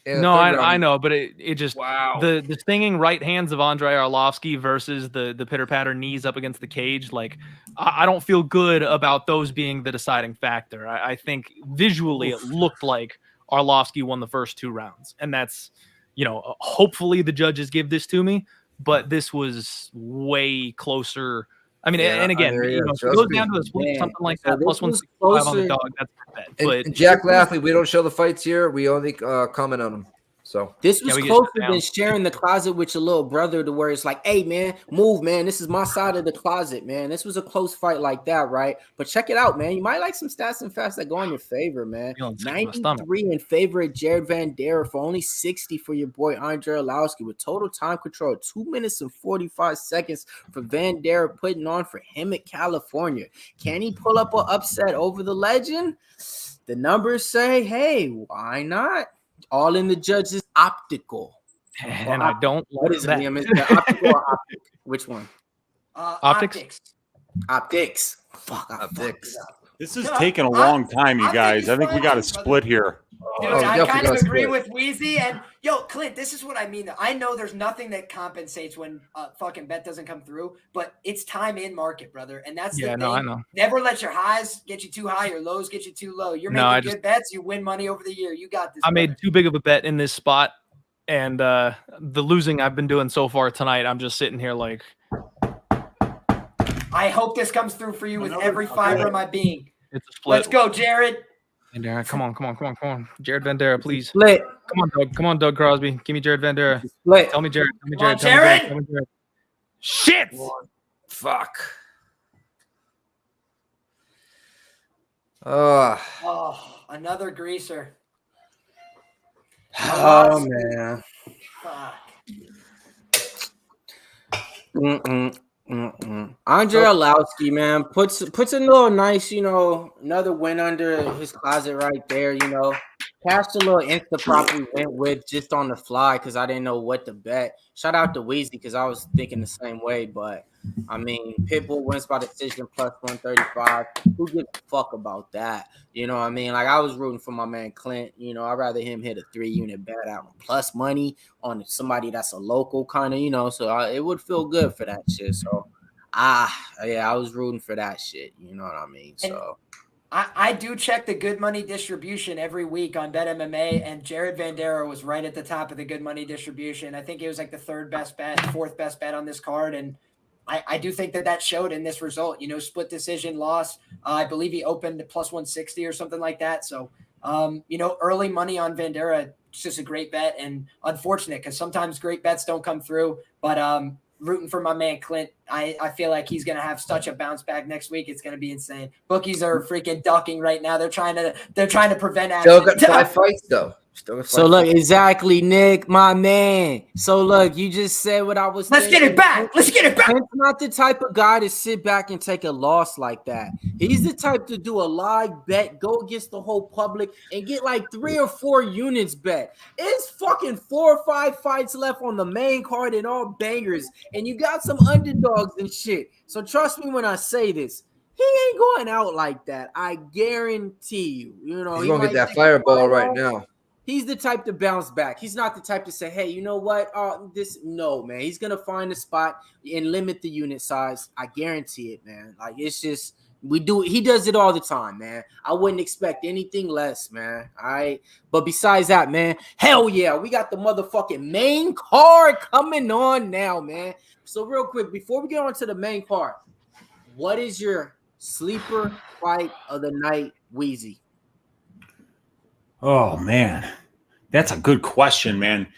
No, I know, but it just the stinging right hands of Andrei Arlovsky versus the pitter patter knees up against the cage. Like I don't feel good about those being the deciding factor. I think visually it looked like Arlovsky won the first 2 rounds, and that's hopefully the judges give this to me. But this was way closer. I mean, and again, if it goes down to a split, something like that, plus 165 on the dog, that's a bet. And Jack Lafley, we don't show the fights here. We only comment on them. So this was closer than sharing the closet with your little brother, to where it's like, hey man, move, man. This is my side of the closet, man. This was a close fight like that, right? But check it out, man. You might like some stats and facts that go in your favor, man. 93 in favor of Jared Vanderaa for only 60 for your boy Andrei Arlovsky, with total time control 2 minutes and 45 seconds for Vanderaa putting on for him at California. Can he pull up an upset over the legend? The numbers say, hey, why not? All in the judges' optical. And I don't what is it, Liam? Is it optical or optic? Which one? Optics? Optics. Fuck, optics. This is taking a long time, you guys. I think we got to split here. Dude, Oh, I definitely kind of gotta agree split. with Wheezy. And yo, Clint, this is what I mean. I know there's nothing that compensates when a fucking bet doesn't come through, but it's time in market, brother. And that's the thing. I know. Never let your highs get you too high or lows get you too low. You're No, making good bets. You win money over the year. You got this. I brother. made too big of a bet in this spot, and the losing I've been doing so far tonight, I'm just sitting here like. I hope this comes through for you with every fiber of my being. It's a split. Let's go, Jared. Vandera, come on. Jared Vandera, please. Split. Come on, Doug Crosby. Give me Jared Vandera. Split. Tell me Jared. Come on, Jared. Shit! Fuck. Oh, another greaser. Oh, man. Fuck. Andre Arlovski, man, puts a little nice, another win under his closet right there, Cashed a little insta prop we went with just on the fly because I didn't know what to bet. Shout out to Weezy because I was thinking the same way, but I mean, Pitbull wins by decision plus 135. Who gives a fuck about that? You know what I mean? Like, I was rooting for my man Clint. I'd rather him hit a 3-unit bet out on plus money on somebody that's a local kind of, so it would feel good for that shit. So, yeah, I was rooting for that shit. You know what I mean? So. I do check the good money distribution every week on BetMMA, and Jared Vandera was right at the top of the good money distribution. I think it was like the fourth best bet on this card, and I do think that showed in this result. Split decision loss. I believe he opened at plus 160 or something like that. So, early money on Vandera, it's just a great bet, and unfortunate because sometimes great bets don't come through. But rooting for my man Clint. I feel like he's going to have such a bounce back next week. It's going to be insane. Bookies are freaking ducking right now. They're trying to prevent action. Still got 5 fights though. So look, exactly, Nick, my man. So look, you just said what I was. Let's get it back. Let's get it back. Clint's not the type of guy to sit back and take a loss like that. He's the type to do a live bet, go against the whole public, and get like 3 or 4 units bet. It's fucking 4 or 5 fights left on the main card and all bangers, and you got some underdogs and shit. So trust me when I say this. He ain't going out like that. I guarantee you. He's gonna get that fireball right now. He's the type to bounce back. He's not the type to say, hey, you know what? No, man. He's going to find a spot and limit the unit size. I guarantee it, man. Like, it's just, he does it all the time, man. I wouldn't expect anything less, man. All right. But besides that, man, hell yeah, we got the motherfucking main card coming on now, man. So real quick, before we get on to the main card, what is your sleeper fight of the night, Wheezy? Oh, man. That's a good question, man.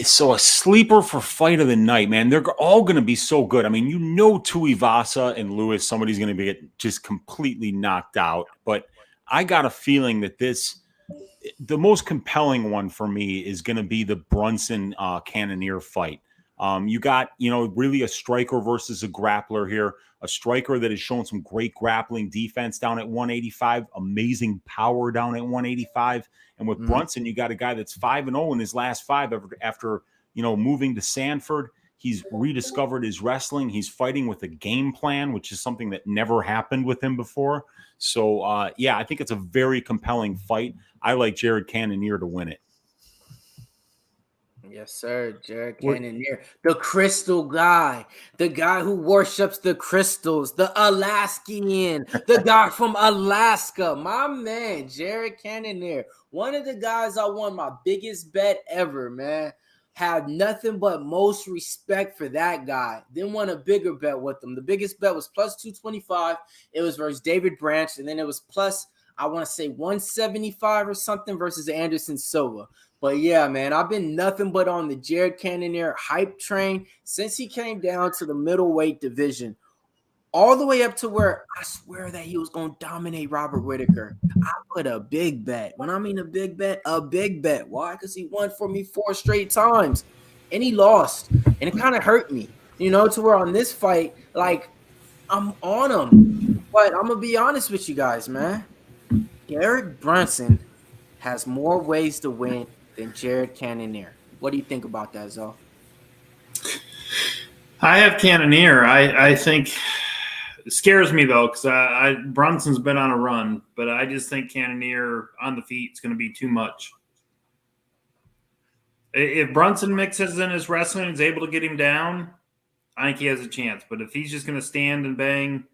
So a sleeper for fight of the night, man. They're all going to be so good. I mean, Tuivasa and Lewis, somebody's going to be just completely knocked out. But I got a feeling that the most compelling one for me is going to be the Brunson Cannonier fight. You got, really a striker versus a grappler here. A striker that has shown some great grappling defense down at 185, amazing power down at 185. And with Brunson, you got a guy that's 5-0 in his last 5 after moving to Sanford. He's rediscovered his wrestling. He's fighting with a game plan, which is something that never hanned with him before. So, I think it's a very compelling fight. I like Jared Cannonier to win it. Yes, sir. Jared Cannonier, the crystal guy, the guy who worships the crystals, the Alaskan, the guy from Alaska, my man, Jared Cannonier, one of the guys I won my biggest bet ever, man. Have nothing but most respect for that guy. Then won a bigger bet with him. The biggest bet was plus 225. It was versus David Branch, and then it was plus, I want to say 175 or something versus Anderson Silva. But yeah, man, I've been nothing but on the Jared Cannonier hype train since he came down to the middleweight division, all the way up to where I swear that he was going to dominate Robert Whittaker. I put a big bet. When I mean a big bet. Why? Because he won for me 4 straight times, and he lost, and it kind of hurt me, to where on this fight, like, I'm on him. But I'm going to be honest with you guys, man. Derek Brunson has more ways to win than Jared Cannonier. What do you think about that, Zoe? I have Cannonier. I think it scares me though because Brunson's been on a run, but I just think Cannonier on the feet is going to be too much. If Brunson mixes in his wrestling and is able to get him down, I think he has a chance. But if he's just going to stand and bang,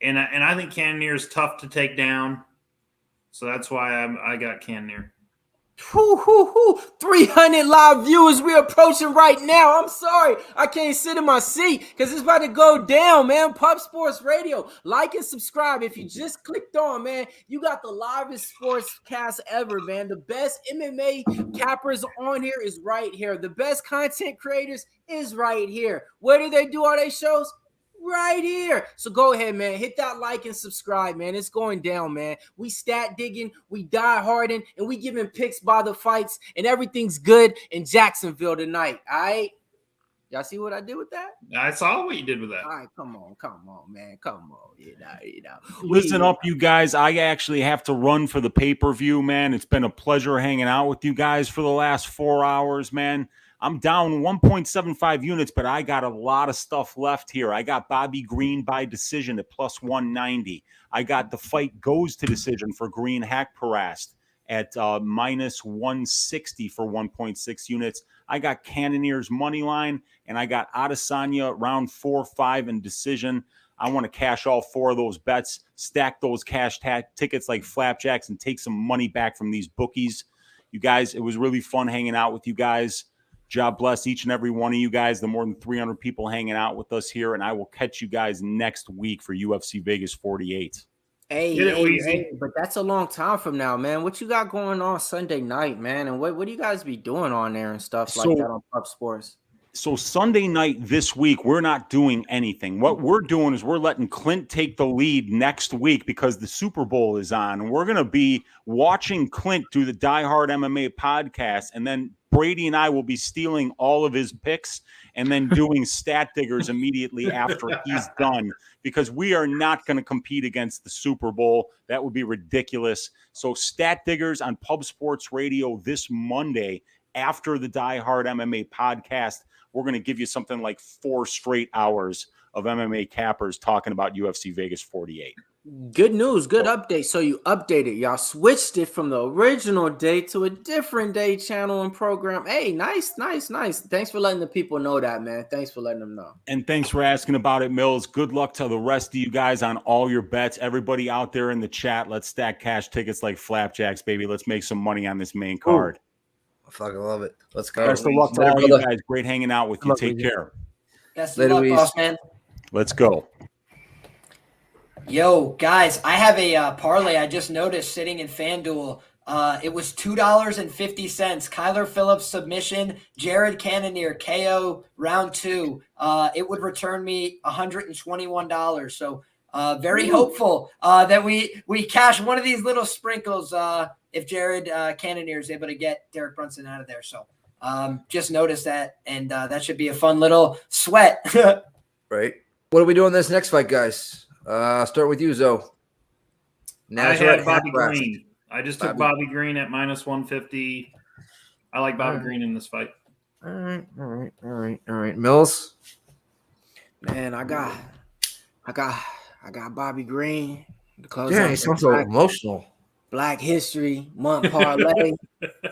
and I think Cannonier is tough to take down, so that's why I got Cannonier. 300 live viewers we're approaching right now. I'm sorry I can't sit in my seat because it's about to go down, man. Pub Sports Radio. Like and subscribe. If you just clicked on, man, you got the livest sports cast ever, man. The best MMA cappers on here is right here. The best content creators is right here. Where do they do all their shows? Right here. So go ahead, man. Hit that like and subscribe, man. It's going down, man. We stat digging, we die harding, and we giving picks by the fights, and everything's good in Jacksonville tonight. All right. Y'all see what I did with that? I saw what you did with that. All right, come on, man. Come on. You know. Listen up, you guys. I actually have to run for the pay-per-view, man. It's been a pleasure hanging out with you guys for the last 4 hours, man. I'm down 1.75 units, but I got a lot of stuff left here. I got Bobby Green by decision at plus 190. I got the fight goes to decision for Green Haqparast at minus 160 for 1.6 units. I got Cannonier's money line, and I got Adesanya round 4-5 in decision. I want to cash all 4 of those bets, stack those cash tickets like flapjacks, and take some money back from these bookies. You guys, it was really fun hanging out with you guys. God bless each and every one of you guys, the more than 300 people hanging out with us here, and I will catch you guys next week for UFC Vegas 48. Hey, but that's a long time from now, man. What you got going on Sunday night, man? And what do you guys be doing on there and stuff like that on Pub Sports? So Sunday night this week, we're not doing anything. What we're doing is we're letting Clint take the lead next week because the Super Bowl is on. And we're going to be watching Clint do the Die Hard MMA podcast. And then Brady and I will be stealing all of his picks and then doing stat diggers immediately after he's done, because we are not going to compete against the Super Bowl. That would be ridiculous. So stat diggers on Pub Sports Radio this Monday after the Die Hard MMA podcast. We're going to give you something like 4 straight hours of MMA cappers talking about UFC Vegas 48. Good news, good update. So you updated, y'all switched it from the original day to a different day channel and program. Hey, nice. Thanks for letting the people know that, man. Thanks for letting them know. And thanks for asking about it, Mills. Good luck to the rest of you guys on all your bets. Everybody out there in the chat, let's stack cash tickets like flapjacks, baby. Let's make some money on this main card. I fucking love it. Let's go. Best of luck to all you guys. Great hanging out with you. Take care. Best of luck, boss man. Let's go. Yo, guys, I have a parlay I just noticed sitting in FanDuel. It was $2.50. Kyler Phillips submission, Jared Cannonier KO round 2. It would return me $121. So very hopeful that we cash one of these little sprinkles if Jared Cannonier is able to get Derrick Brunson out of there. So just noticed that, and that should be a fun little sweat. Right. What are we doing this next fight, guys? Start with you, Zoe. I had Bobby Green. I just took Bobby Green at minus 150. I like Bobby Green in this fight. All right. Mills. Man, I got Bobby Green. Yeah, he sounds so emotional. Black History Month parlay.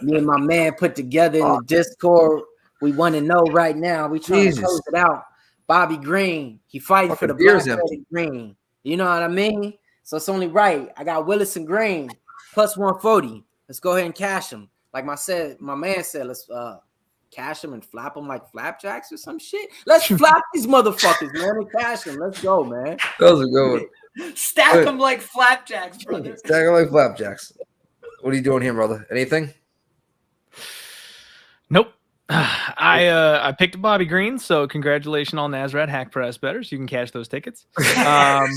Me and my man put together in the Discord. We want to know right now. We trying to close it out. Bobby Green, he fighting for the black green. You know what I mean? So it's only right. I got Willis and Green plus 140. Let's go ahead and cash them. Like my man said, let's cash them and flap them like flapjacks or some shit. Let's flap these motherfuckers, man, and cash them. Let's go, man. That was a good one. Stack them like flapjacks, brother. Stack them like flapjacks. What are you doing here, brother? Anything? Nope. I picked Bobby Green, so congratulations on Nasrat Haqparast bettors. You can cash those tickets. I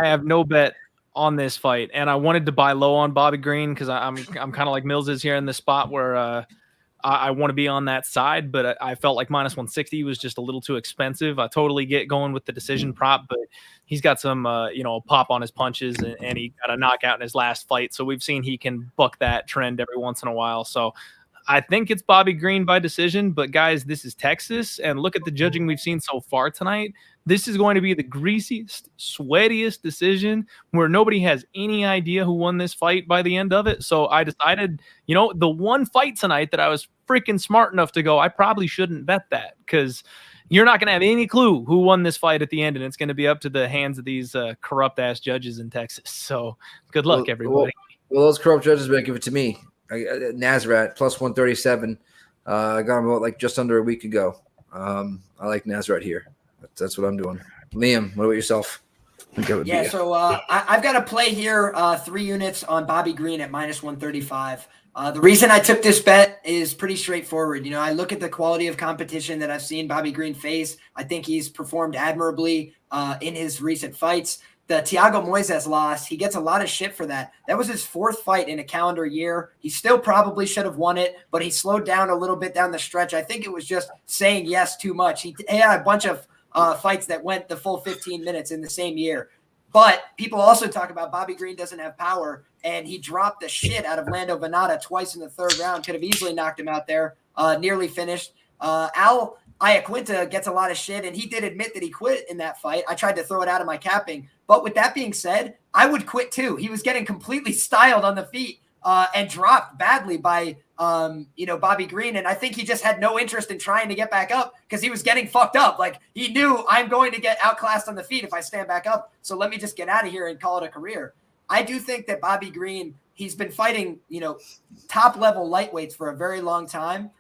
have no bet on this fight, and I wanted to buy low on Bobby Green because I'm kind of like Mills is here in this spot where I want to be on that side, but I felt like minus 160 was just a little too expensive. I totally get going with the decision prop, but he's got some pop on his punches, and he got a knockout in his last fight. So we've seen he can buck that trend every once in a while. So I think it's Bobby Green by decision, but guys, this is Texas, and look at the judging we've seen so far tonight. This is going to be the greasiest, sweatiest decision where nobody has any idea who won this fight by the end of it. So I decided, the one fight tonight that I was freaking smart enough to go, I probably shouldn't bet that because you're not going to have any clue who won this fight at the end, and it's going to be up to the hands of these corrupt-ass judges in Texas. So good luck, everybody. Well, those corrupt judges better give it to me. Nasrat plus 137. I got him about just under a week ago. I like Nasrat here. That's what I'm doing. Liam, what about yourself? So I've got a play here, 3 units on Bobby Green at minus 135. The reason I took this bet is pretty straightforward. I look at the quality of competition that I've seen Bobby Green face. I think he's performed admirably in his recent fights. The Thiago Moises loss, he gets a lot of shit for that. That was his 4th fight in a calendar year. He still probably should have won it, but he slowed down a little bit down the stretch. I think it was just saying yes too much. He had a bunch of fights that went the full 15 minutes in the same year. But people also talk about Bobby Green doesn't have power, and he dropped the shit out of Lando Venata twice in the 3rd round. Could have easily knocked him out there, nearly finished. Al Iaquinta gets a lot of shit, and he did admit that he quit in that fight. I tried to throw it out of my capping. But with that being said, I would quit too. He was getting completely styled on the feet and dropped badly by Bobby Green. And I think he just had no interest in trying to get back up because he was getting fucked up. Like, he knew I'm going to get outclassed on the feet if I stand back up. So let me just get out of here and call it a career. I do think that Bobby Green, he's been fighting, top level lightweights for a very long time.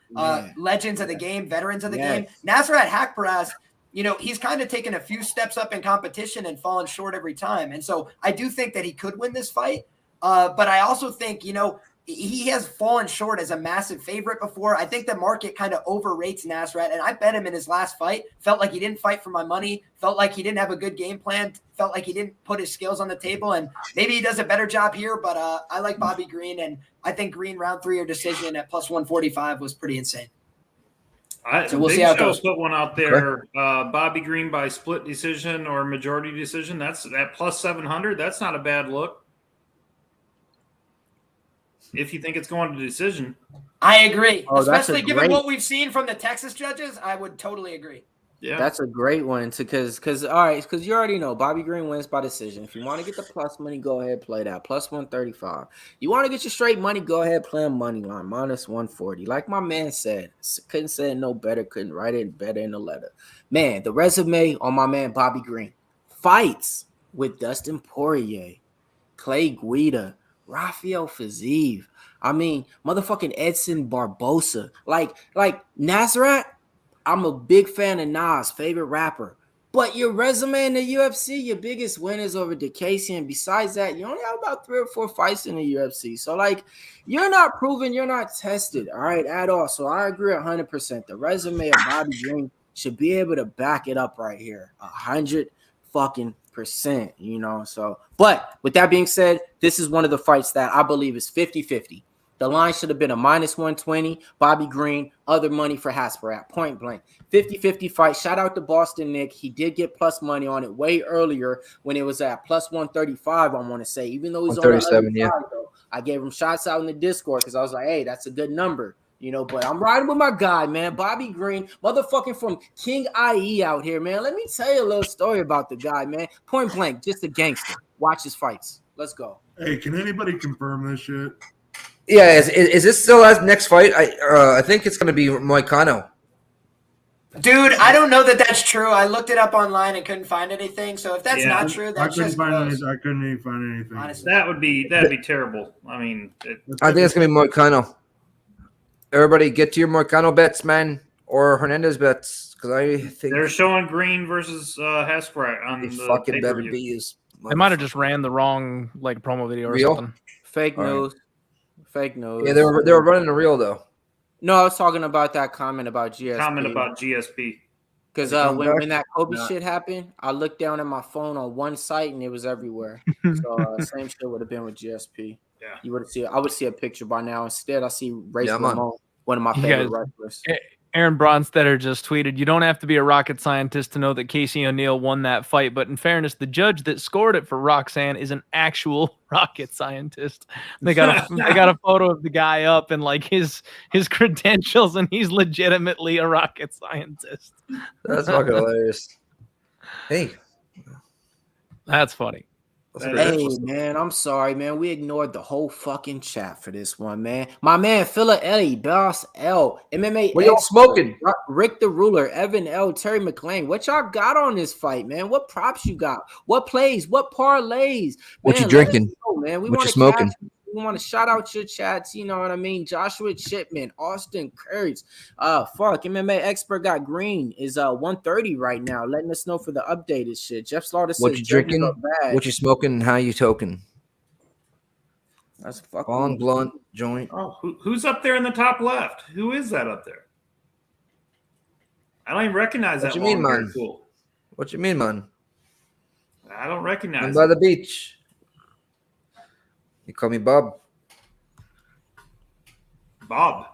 Legends of the game, veterans of the game. Nasrat Haqparast, he's kind of taken a few steps up in competition and fallen short every time. And so I do think that he could win this fight. But I also think, he has fallen short as a massive favorite before. I think the market kind of overrates Nasrat, and I bet him in his last fight. Felt like he didn't fight for my money. Felt like he didn't have a good game plan. Felt like he didn't put his skills on the table, and maybe he does a better job here, but I like Bobby Green, and I think Green round 3 or decision at plus 145 was pretty insane. So we'll see how it goes. Put one out there. Bobby Green by split decision or majority decision. That's at plus 700. That's not a bad look. If you think it's going to decision. I agree. Especially given what we've seen from the Texas judges, I would totally agree. Yeah, that's a great one because you already know Bobby Green wins by decision. If you want to get the plus money, go ahead, play that. Plus 135. You want to get your straight money, go ahead, play a money line. Minus 140. Like my man said, couldn't say it no better, couldn't write it better in the letter. Man, the resume on my man Bobby Green. Fights with Dustin Poirier, Clay Guida, Rafael Fiziev. I mean, motherfucking Edson Barbosa. Like Nasrat, I'm a big fan of Nas, favorite rapper. But your resume in the UFC, your biggest win is over DeCasey. And besides that, you only have about 3 or 4 fights in the UFC. So, you're not proven, you're not tested, all right, at all. So I agree 100%. The resume of Bobby Green should be able to back it up right here. 100 fucking percent, so. But with that being said, this is one of the fights that I believe is 50-50. The line should have been a minus 120. Bobby Green, other money for Haqparast, point blank. 50-50 fight. Shout out to Boston Nick. He did get plus money on it way earlier when it was at plus 135, I want to say. Even though he's on the other side, though, I gave him shots out in the Discord because I was like, hey, that's a good number. But I'm riding with my guy, man. Bobby Green, motherfucking from King IE out here, man. Let me tell you a little story about the guy, man. Point blank, just a gangster. Watch his fights. Let's go. Hey, can anybody confirm this shit? Yeah, is this still his next fight? I think it's going to be Moicano. Dude, I don't know that that's true. I looked it up online and couldn't find anything. So if that's not true, that's just gross. I couldn't even find anything. Honestly. That'd be terrible. I mean, I think it's going to be Moicano. Everybody get to your Moicano bets, man, or Hernandez bets, because I think they're showing Green versus Haqparast on the fucking better be. They might have just ran the wrong promo video or something. Fake news. Fake news. Yeah, they were running the reel though. No, I was talking about that comment about GSP. Because when that Kobe shit happened, I looked down at my phone on one site and it was everywhere. So same shit would have been with GSP. Yeah, I would see a picture by now. Instead, I see Race Ramon, one of my favorite wrestlers. Aaron Bronstetter just tweeted, "You don't have to be a rocket scientist to know that Casey O'Neill won that fight, but in fairness, the judge that scored it for Roxanne is an actual rocket scientist." They got a photo of the guy up and like his credentials, and he's legitimately a rocket scientist. That's fucking hilarious. Hey, that's funny. Hey, man, I'm sorry, man. We ignored the whole fucking chat for this one, man. My man, Philip Ellie, Boss L, MMA. What y'all smoking? Rick the Ruler, Evan L, Terry McLean. What y'all got on this fight, man? What props you got? What plays? What parlays? What man, you drinking? Man, what you smoking? We want to shout out your chats, you know what I mean? Joshua Chipman, Austin Kurtz. MMA expert got green is 130 right now, letting us know for the updated shit. Jeff Slaughter says, what you drinking? What you smoking? And how you token? That's fucking Long blunt joint. Oh, who's up there in the top left? Who is that up there? I don't even recognize what that. You mean, man? Cool. What you mean, man? I don't recognize. I'm by the beach. You call me Bob. Bob.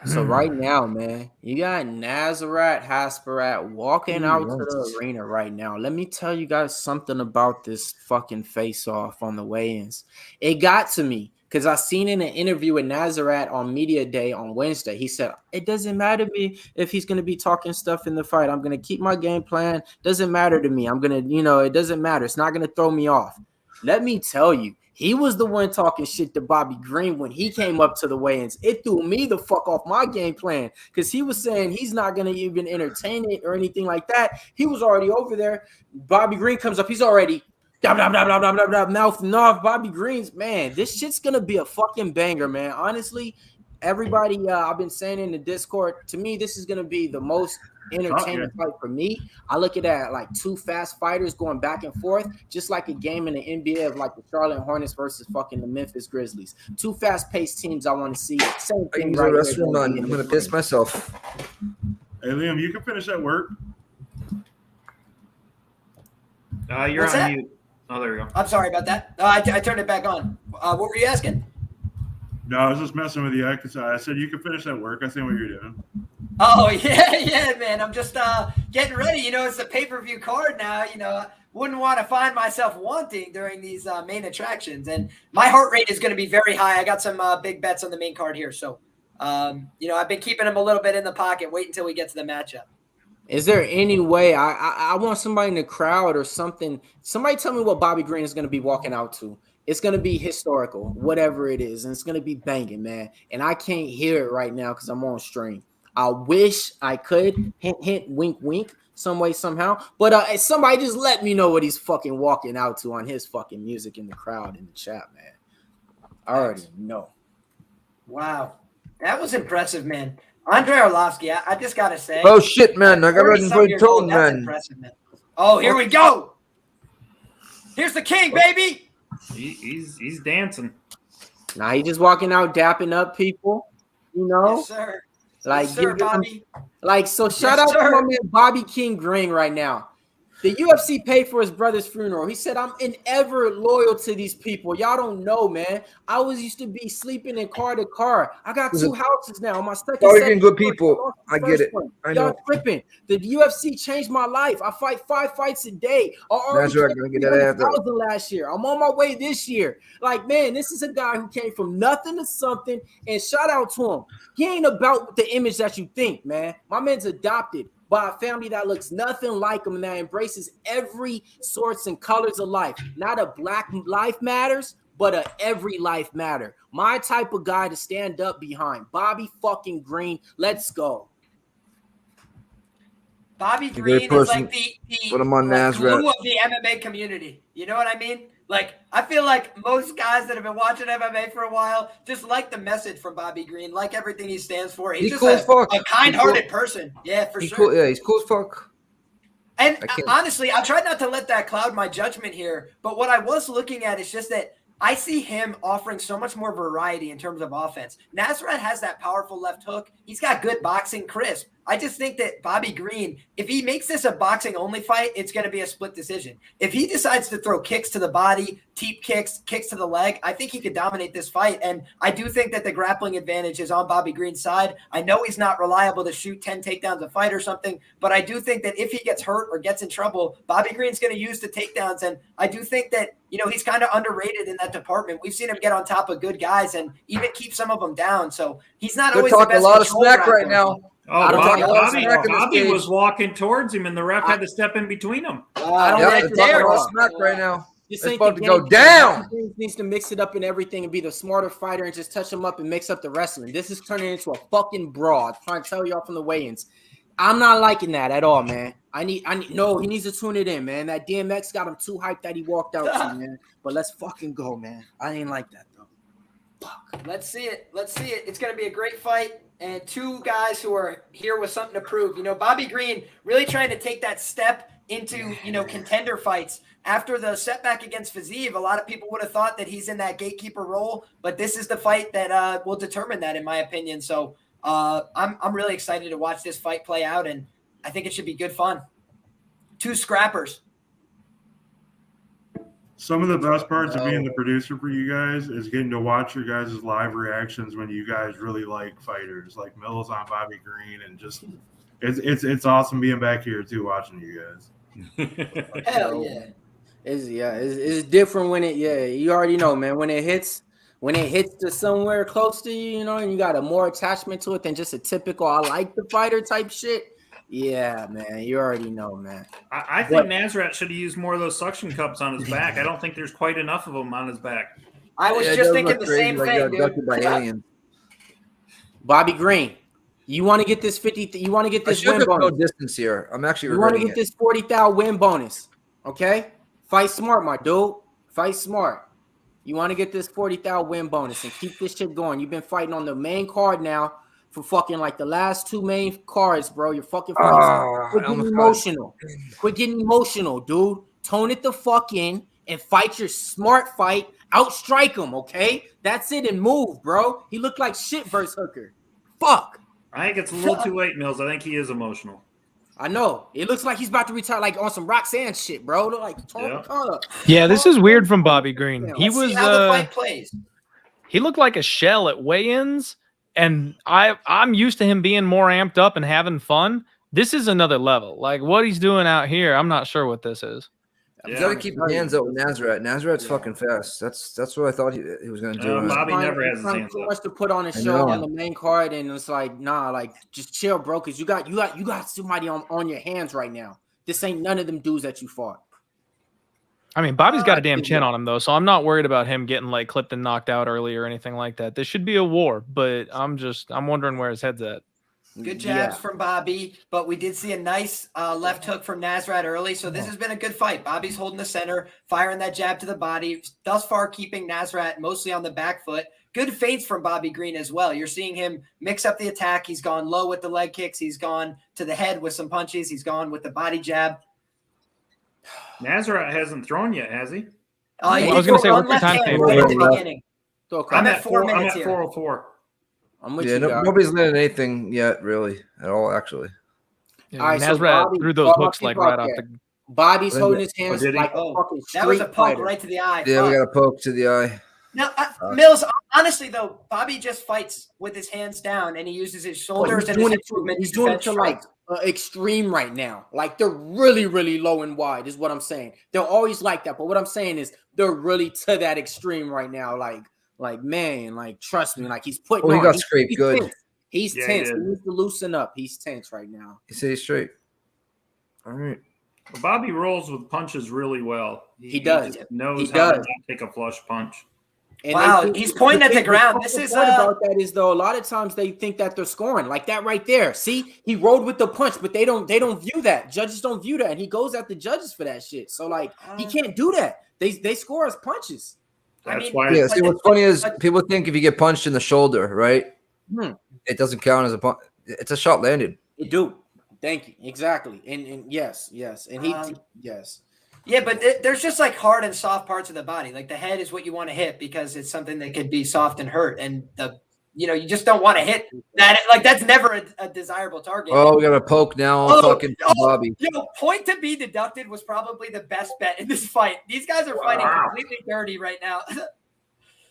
So right now, man, you got Nasrat Haqparast walking out to the arena right now. Let me tell you guys something about this fucking face-off on the weigh-ins. It got to me because I seen in an interview with Nasrat on Media Day on Wednesday. He said, it doesn't matter to me if he's going to be talking stuff in the fight. I'm going to keep my game plan. Doesn't matter to me. I'm going to, it doesn't matter. It's not going to throw me off. Let me tell you, he was the one talking shit to Bobby Green when he came up to the weigh-ins. It threw me the fuck off my game plan because he was saying he's not going to even entertain it or anything like that. He was already over there. Bobby Green comes up. He's already mouthing off. Bobby Green's, man, this shit's going to be a fucking banger, man. Honestly, everybody, I've been saying in the Discord, to me, this is going to be the most entertaining fight for me. I look at it like two fast fighters going back and forth, just like a game in the NBA of like the Charlotte Hornets versus fucking the Memphis Grizzlies. Two fast-paced teams I want to see. Same thing right here. I'm gonna piss myself. Hey Liam, you can finish that work. You're What's on that? mute. Oh, there we go. I'm sorry about that. I turned it back on. What were you asking? No, I was just messing with you. I said you can finish that work. I see what you're doing. Oh, yeah, man. I'm just getting ready. It's the pay-per-view card now. Wouldn't want to find myself wanting during these main attractions. And my heart rate is going to be very high. I got some big bets on the main card here. So, I've been keeping them a little bit in the pocket. Wait until we get to the matchup. Is there any way I want somebody in the crowd or something? Somebody tell me what Bobby Green is going to be walking out to. It's going to be historical, whatever it is. And it's going to be banging, man. And I can't hear it right now because I'm on stream. I wish I could. Hint, hint, wink, wink, some way, somehow. But somebody just let me know what he's fucking walking out to on his fucking music in the crowd, in the chat, man. I already know. Wow. That was impressive, man. Andrei Arlovsky, I just got to say. Oh, shit, man. I got ready for the tone, man. Impressive, man. Oh, here we go. Here's the king, baby. He's dancing. Nah, he just walking out, dapping up people, Yes, sir. Like, yes, sir, Bobby. So shout out to my man Bobby King Green right now. The UFC paid for his brother's funeral. He said, I'm ever loyal to these people. Y'all don't know, man. I used to be sleeping in car to car. I got 2 houses now. On my second good people. I get it. I know. Y'all tripping. The UFC changed my life. I fight 5 fights a day. That's right. Gonna get that after. Last year. I'm on my way this year. Like, man, this is a guy who came from nothing to something. And shout out to him. He ain't about the image that you think, man. My man's adopted by a family that looks nothing like him and that embraces every sorts and colors of life. Not a black life matters, but a every life matter. My type of guy to stand up behind. Bobby fucking Green. Let's go. Bobby Green is like the glue of the MMA community. You know what I mean? Like, I feel like most guys that have been watching MMA for a while just like the message from Bobby Green, like everything he stands for. He's just cool a kind-hearted person. Yeah, for sure. Cool. Yeah, he's cool as fuck. And honestly, I tried not to let that cloud my judgment here, but what I was looking at is just that I see him offering so much more variety in terms of offense. Nasrat has that powerful left hook. He's got good boxing, crisp. I just think that Bobby Green, if he makes this a boxing only fight, it's going to be a split decision. If he decides to throw kicks to the body, teep kicks, kicks to the leg, I think he could dominate this fight. And I do think that the grappling advantage is on Bobby Green's side. I know he's not reliable to shoot 10 takedowns a fight or something, but I do think that if he gets hurt or gets in trouble, Bobby Green's going to use the takedowns. And I do think that, he's kind of underrated in that department. We've seen him get on top of good guys and even keep some of them down. So he's not always the best. A lot of smack right now. Oh, Bobby was walking towards him, and the ref had to step in between them. I don't like smack right now. This it's ain't about to go down. He needs to mix it up in everything and be the smarter fighter and just touch him up and mix up the wrestling. This is turning into a fucking brawl. I'm trying to tell y'all from the weigh-ins. I'm not liking that at all, man. No, he needs to tune it in, man. That DMX got him too hyped that he walked out to, man. But let's fucking go, man. I ain't like that, though. Fuck. Let's see it. It's going to be a great fight. And two guys who are here with something to prove. Bobby Green really trying to take that step into, contender fights. After the setback against Fiziev, a lot of people would have thought that he's in that gatekeeper role. But this is the fight that will determine that, in my opinion. So I'm really excited to watch this fight play out, and I think it should be good fun. Two scrappers. Some of the best parts of being the producer for you guys is getting to watch your guys' live reactions when you guys really like fighters, like Mills on Bobby Green, and just it's awesome being back here too, watching you guys. Hell yeah! It's different when you already know, man. When it hits to somewhere close to you, and you got a more attachment to it than just a typical I like the fighter type shit. Yeah, man, you already know, man. I think Nasrat should have used more of those suction cups on his back. I don't think there's quite enough of them on his back. I was just thinking the same thing, dude. By aliens. Bobby Green, you want to get this 50? You want to get this win bonus? No distance here. I'm actually. You want to get this 40,000 win bonus? Okay, fight smart, my dude. Fight smart. You want to get this 40,000 win bonus and keep this shit going. You've been fighting on the main card now for fucking like the last two main cards, bro. You're fucking fighting. Quit getting emotional. Quit getting emotional, dude. Tone it the fuck in and fight your smart fight. Outstrike him, okay? That's it, and move, bro. He looked like shit versus Hooker. Fuck. I think it's a little too late, Mills. I think he is emotional. I know. It looks like he's about to retire, like on some Roxanne shit, bro. Like, tone the car up. Yeah, this is weird from Bobby Green. He was see how the fight plays. He looked like a shell at weigh-ins. And I'm used to him being more amped up and having fun. This is another level. Like what he's doing out here, I'm not sure what this is. You got to keep your hands out with Nasrat. Nasrat's fucking fast. That's what I thought he was going to do. Bobby never has his hands too up. much to put on a show on the main card, and it's like, nah, like just chill, bro. Because you got somebody on your hands right now. This ain't none of them dudes that you fought. I mean, Bobby's got a damn chin on him, though, so I'm not worried about him getting, like, clipped and knocked out early or anything like that. This should be a war, but I'm wondering where his head's at. Good jabs from Bobby, but we did see a nice left hook from Nasrat early, so this has been a good fight. Bobby's holding the center, firing that jab to the body, thus far keeping Nasrat mostly on the back foot. Good feints from Bobby Green as well. You're seeing him mix up the attack. He's gone low with the leg kicks. He's gone to the head with some punches. He's gone with the body jab. Nasrat hasn't thrown yet, has he? I was going to say, what's the time frame? Right at the beginning. I'm at 4 minutes I'm at 404. I'm with you. Nobody's landed anything yet, really, at all, actually. Yeah, all right, Nasrat threw those hooks like right off the. Bobby's holding his hands like a fucking street That was a poke fighter. right to the eye. Yeah, we got a poke to the eye. Now, Mills, honestly, though, Bobby just fights with his hands down, and he uses his shoulders and his head movement. He's doing it to like extreme right now. Like they're really, really low and wide is what I'm saying. They're always like that. But what I'm saying is they're really to that extreme right now. Like man, like trust me, like he's putting on. He got scraped good. Tense. He's tense. He needs to loosen up. He's tense right now. He said he's straight. All right. Well, Bobby rolls with punches really well. He does. He knows how to not take a flush punch. And wow, he's pointing at the ground. This is about that is though a lot of times they think that they're scoring like that right there. See, he rolled with the punch, but they don't view that. Judges don't view that, and he goes at the judges for that shit. So like he can't do that. They score as punches. That's why. Yeah. See, what's funny is people think if you get punched in the shoulder, right, it doesn't count as a punch. It's a shot landed. It do. Thank you. Exactly. And yes, and yes. Yeah, but there's just like hard and soft parts of the body. Like the head is what you want to hit because it's something that could be soft and hurt. And the you just don't want to hit that. Like, that's never a desirable target. Oh, we got a poke now on fucking Bobby. Point to be deducted was probably the best bet in this fight. These guys are fighting completely dirty right now.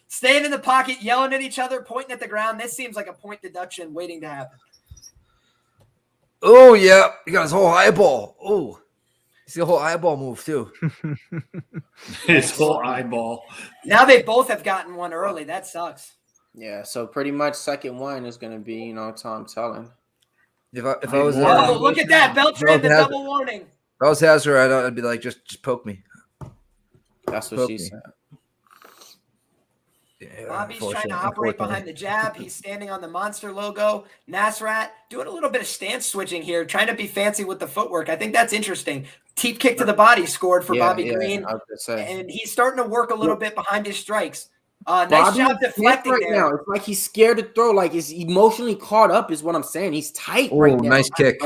Staying in the pocket, yelling at each other, pointing at the ground. This seems like a point deduction waiting to happen. Oh, yeah. He got his whole eyeball. Oh. See the whole eyeball move, too. His whole eyeball. Now they both have gotten one early. That sucks. Yeah, so pretty much second one is going to be, Tom telling. If I was look at that. Beltran, the double warning. If I was Hazard, I'd be like, just poke me. That's what she said. Yeah, Bobby's trying to operate behind the jab. He's standing on the monster logo. Nasrat doing a little bit of stance switching here, trying to be fancy with the footwork. I think that's interesting. Teep kick to the body scored for Bobby Green. And he's starting to work a little bit behind his strikes. Nice job deflecting there. Now. It's like he's scared to throw. Like, he's emotionally caught up is what I'm saying. He's tight right now. Nice kick.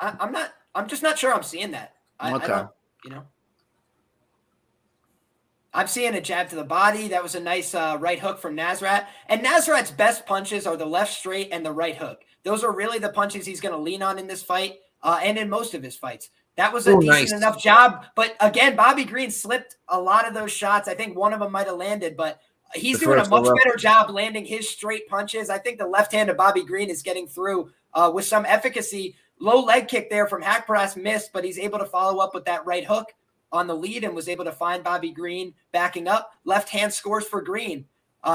I'm just not sure I'm seeing that. I don't, I'm seeing a jab to the body. That was a nice right hook from Nasrat. And Nasrat's best punches are the left straight and the right hook. Those are really the punches he's going to lean on in this fight and in most of his fights. That was a decent enough job. But again, Bobby Green slipped a lot of those shots. I think one of them might have landed, but he's doing a much better job landing his straight punches. I think the left hand of Bobby Green is getting through with some efficacy. Low leg kick there from Haqparast missed, but he's able to follow up with that right hook on the lead and was able to find Bobby Green backing up. Left hand scores for Green.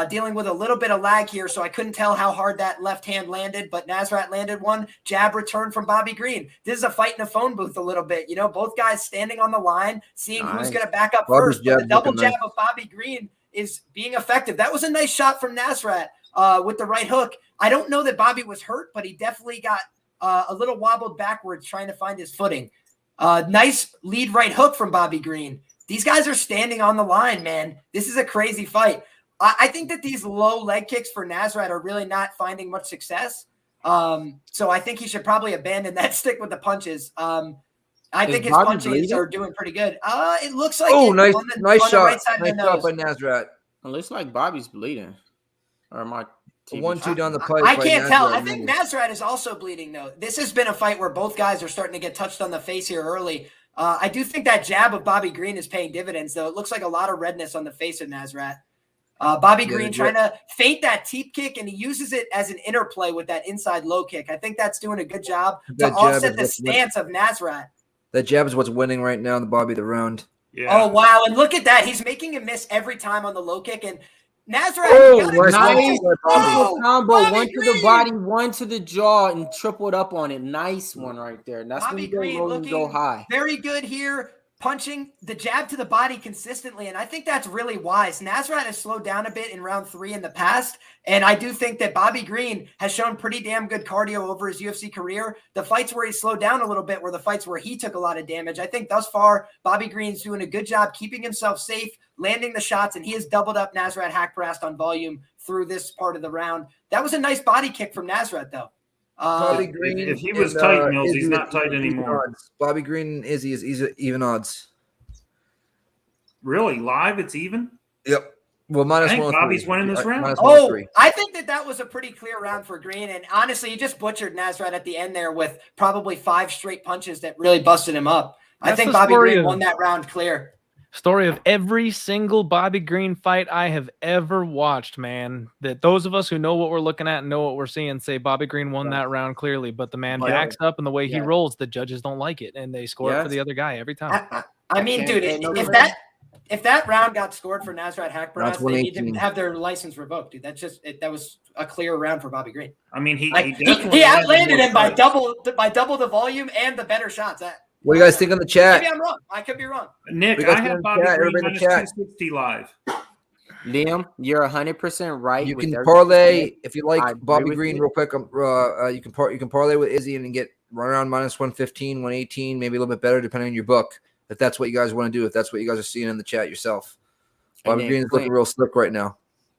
Dealing with a little bit of lag here, so I couldn't tell how hard that left hand landed, but Nasrat landed one. Jab return from Bobby Green. This is a fight in a phone booth a little bit. Both guys standing on the line, seeing who's going to back up first. But the double jab of Bobby Green is being effective. That was a nice shot from Nasrat with the right hook. I don't know that Bobby was hurt, but he definitely got a little wobbled backwards trying to find his footing. Nice lead right hook from Bobby Green. These guys are standing on the line, man. This is a crazy fight. I think that these low leg kicks for Nasrat are really not finding much success. So I think he should probably abandon that, stick with the punches. I think his punches are doing pretty good. It looks like nice shot. Right side nice shot by Nasrat. It looks like Bobby's bleeding. Or am I 1-2 down the pipe. I can't tell. I think Nasrat is also bleeding, though. This has been a fight where both guys are starting to get touched on the face here early. I do think that jab of Bobby Green is paying dividends, though. It looks like a lot of redness on the face of Nasrat. Bobby Green trying to feint that teep kick, and he uses it as an interplay with that inside low kick. I think that's doing a good job to offset the stance of Nasrat. That jab is what's winning right now in the Bobby the round. Yeah. Oh, wow. And look at that. He's making him miss every time on the low kick. And Nasrat, nice combo. One to the body, one to the jaw, and tripled up on it. Nice one right there. That's Bobby Green looking go high. Very good here. Punching the jab to the body consistently, and I think that's really wise. Nasrat has slowed down a bit in round 3 in the past, and I do think that Bobby Green has shown pretty damn good cardio over his UFC career. The fights where he slowed down a little bit were the fights where he took a lot of damage. I think thus far, Bobby Green's doing a good job keeping himself safe, landing the shots, and he has doubled up Nasrat Haqparast on volume through this part of the round. That was a nice body kick from Nasrat, though. Bobby Green, if he was tight, Mills, he's not tight anymore. Bobby Green and Izzy is even odds. Really? Live? It's even? Yep. Well, minus I think Bobby's winning this round. I think that was a pretty clear round for Green. And honestly, he just butchered Nasrat at the end there with probably 5 straight punches that really busted him up. I think Bobby Green won that round clear. Story of every single Bobby Green fight I have ever watched, man. That those of us who know what we're looking at and know what we're seeing say Bobby Green won that round clearly, but the man backs up and the way he rolls, the judges don't like it, and they score it for the other guy every time. I mean, dude, if that round got scored for Nasrat Haqparast, they need to have their license revoked, dude. That was a clear round for Bobby Green. I mean, he outlanded him by double the volume and the better shots. What do you guys think on the chat? Maybe I'm wrong. I could be wrong. Nick, I have Bobby Green minus 260 live. Liam, you're 100% right. You can parlay if you like Bobby Green real quick. You can parlay with Izzy and get run around minus 115, 118, maybe a little bit better depending on your book. If that's what you guys want to do, if that's what you guys are seeing in the chat yourself. Bobby Green is looking real slick right now.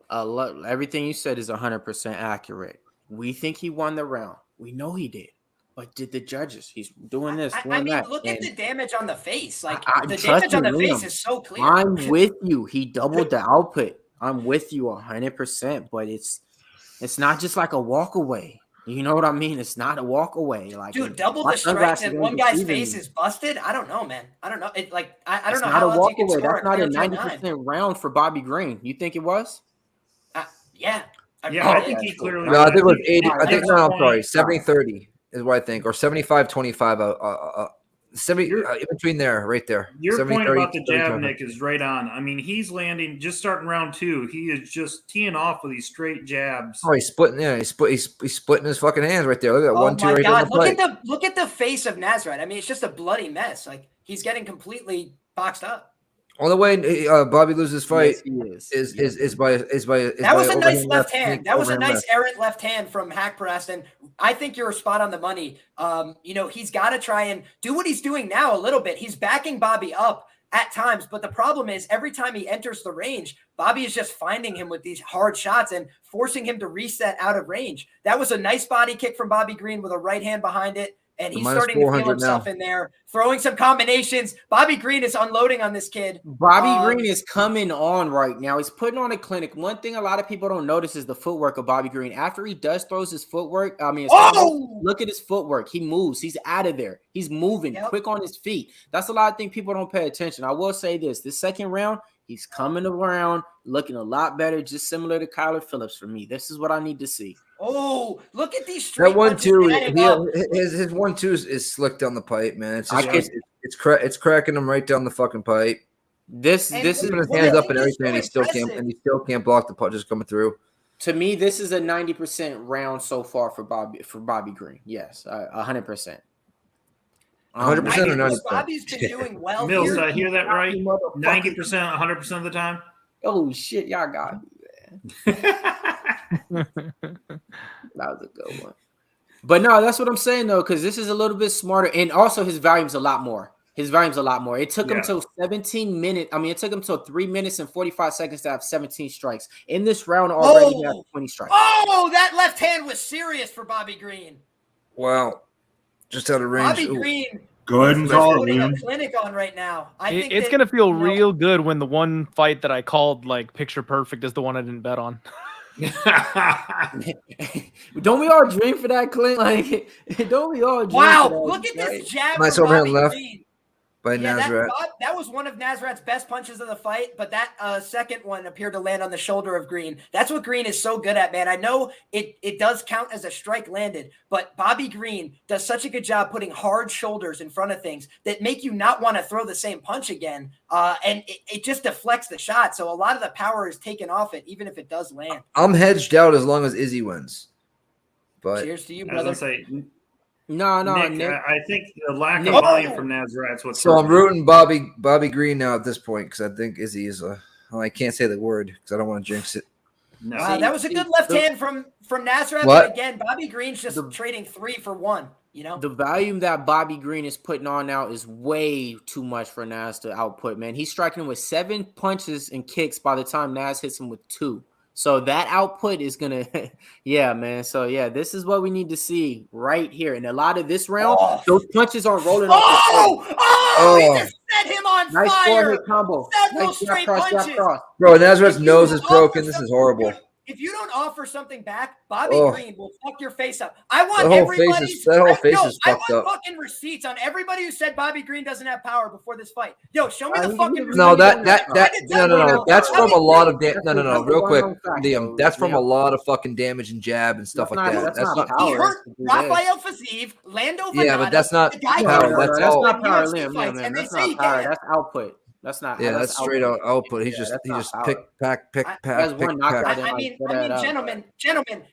Everything you said is 100% accurate. We think he won the round. We know he did. But did the judges? He's doing this. Look at the damage on the face. Like the damage on the face is so clear. I'm with you. He doubled the output. I'm with you 100%. But It's not just like a walk away. You know what I mean? It's not a walk away. Like, dude, double the strikes and one guy's face is busted. I don't know, man. I don't know. It like I don't know how else you can score. That's not a 90% round for Bobby Green. You think it was? Yeah. I think he clearly. No, I think it was 80. I think no, I'm sorry, 70-30 is what I think, or 75-25. 70 in between there, right there. Your 70, point 30, about the jab, 30, Nick, is right on. I mean, he's landing just starting round 2. He is just teeing off with these straight jabs. Oh, he's splitting. Yeah, he's splitting his fucking hands right there. Look at that 1-2 right God. there. Look at the face of Nasrat. I mean, it's just a bloody mess. Like he's getting completely boxed up. On the way, Bobby loses fight is by that was a nice left hand. That was a nice errant left hand from Haqparast, and I think you're spot on the money. He's got to try and do what he's doing now a little bit. He's backing Bobby up at times, but the problem is every time he enters the range, Bobby is just finding him with these hard shots and forcing him to reset out of range. That was a nice body kick from Bobby Green with a right hand behind it. And he's starting to feel himself in there, throwing some combinations. Bobby Green is unloading on this kid. Bobby Green is coming on right now. He's putting on a clinic. One thing a lot of people don't notice is the footwork of Bobby Green. After he throws his footwork, look at his footwork. He moves. He's out of there. He's moving quick on his feet. That's a lot of things people don't pay attention. I will say this second round, he's coming around, looking a lot better, just similar to Kyler Phillips for me. This is what I need to see. Oh, look at these straight that 1-2. His 1-2 is slick down the pipe, man. It's just, it's cracking him right down the fucking pipe. This is his hands up and everything, and he still can't block the punches coming through. To me, this is a 90% round so far for Bobby Green. Yes, 100%. 100% or 90%? Bobby's been doing well. Mills, did I hear that right? 90%, 100% of the time. Oh shit, y'all got me, man. That was a good one. But no, that's what I'm saying though, because this is a little bit smarter, and also his volume's a lot more. It took him till 17 minutes. I mean, it took him till 3 minutes and 45 seconds to have 17 strikes. In this round already, he has 20 strikes. Oh, that left hand was serious for Bobby Green. Wow. Just out of range. Bobby Green. Go ahead and call it, Liam. Clinic on right now. It's going to feel real good when the one fight that I called like picture perfect is the one I didn't bet on. Don't we all dream for that, Clint? Like, don't we all dream for that? Look at this jab nice from overhand Bobby left Green. by Nasrat. That was one of Nasrat's best punches of the fight, but that second one appeared to land on the shoulder of Green. That's what Green is so good at, man. I know it does count as a strike landed, but Bobby Green does such a good job putting hard shoulders in front of things that make you not want to throw the same punch again, and it just deflects the shot. So a lot of the power is taken off it, even if it does land. I'm hedged out as long as Izzy wins. But cheers to you, brother. No, Nick. I think the lack of volume from Nasrat's what's. So I'm rooting Bobby Green now at this point because I think Izzy is I can't say the word because I don't want to jinx it. No, that was a good left hand from Nasrat. But again, Bobby Green's just trading 3 for 1. You know, the volume that Bobby Green is putting on now is way too much for Nas to output. Man, he's striking him with 7 punches and kicks by the time Nas hits him with 2. So that output is gonna, yeah, man. So yeah, this is what we need to see right here. And a lot of this round, those punches aren't rolling off. He just set him on nice fire. Combo. Several straight punches. Bro, Nasrat's nose is broken. This is horrible. If you don't offer something back, Bobby Green will fuck your face up. I want that whole face is fucked up. Fucking receipts on everybody who said Bobby Green doesn't have power before this fight. Yo, show me the fucking receipts. No, no. That's from a lot of no. Real quick, Liam. That's from a lot of fucking damage and jab and stuff like that. That's not power. He hurt Rafael Fiziev, Lando Venata. Yeah, but that's not power. That's not power, Liam. That's not power. That's output. That's not. Yeah, that's straight out output. He just pick. I mean, gentlemen,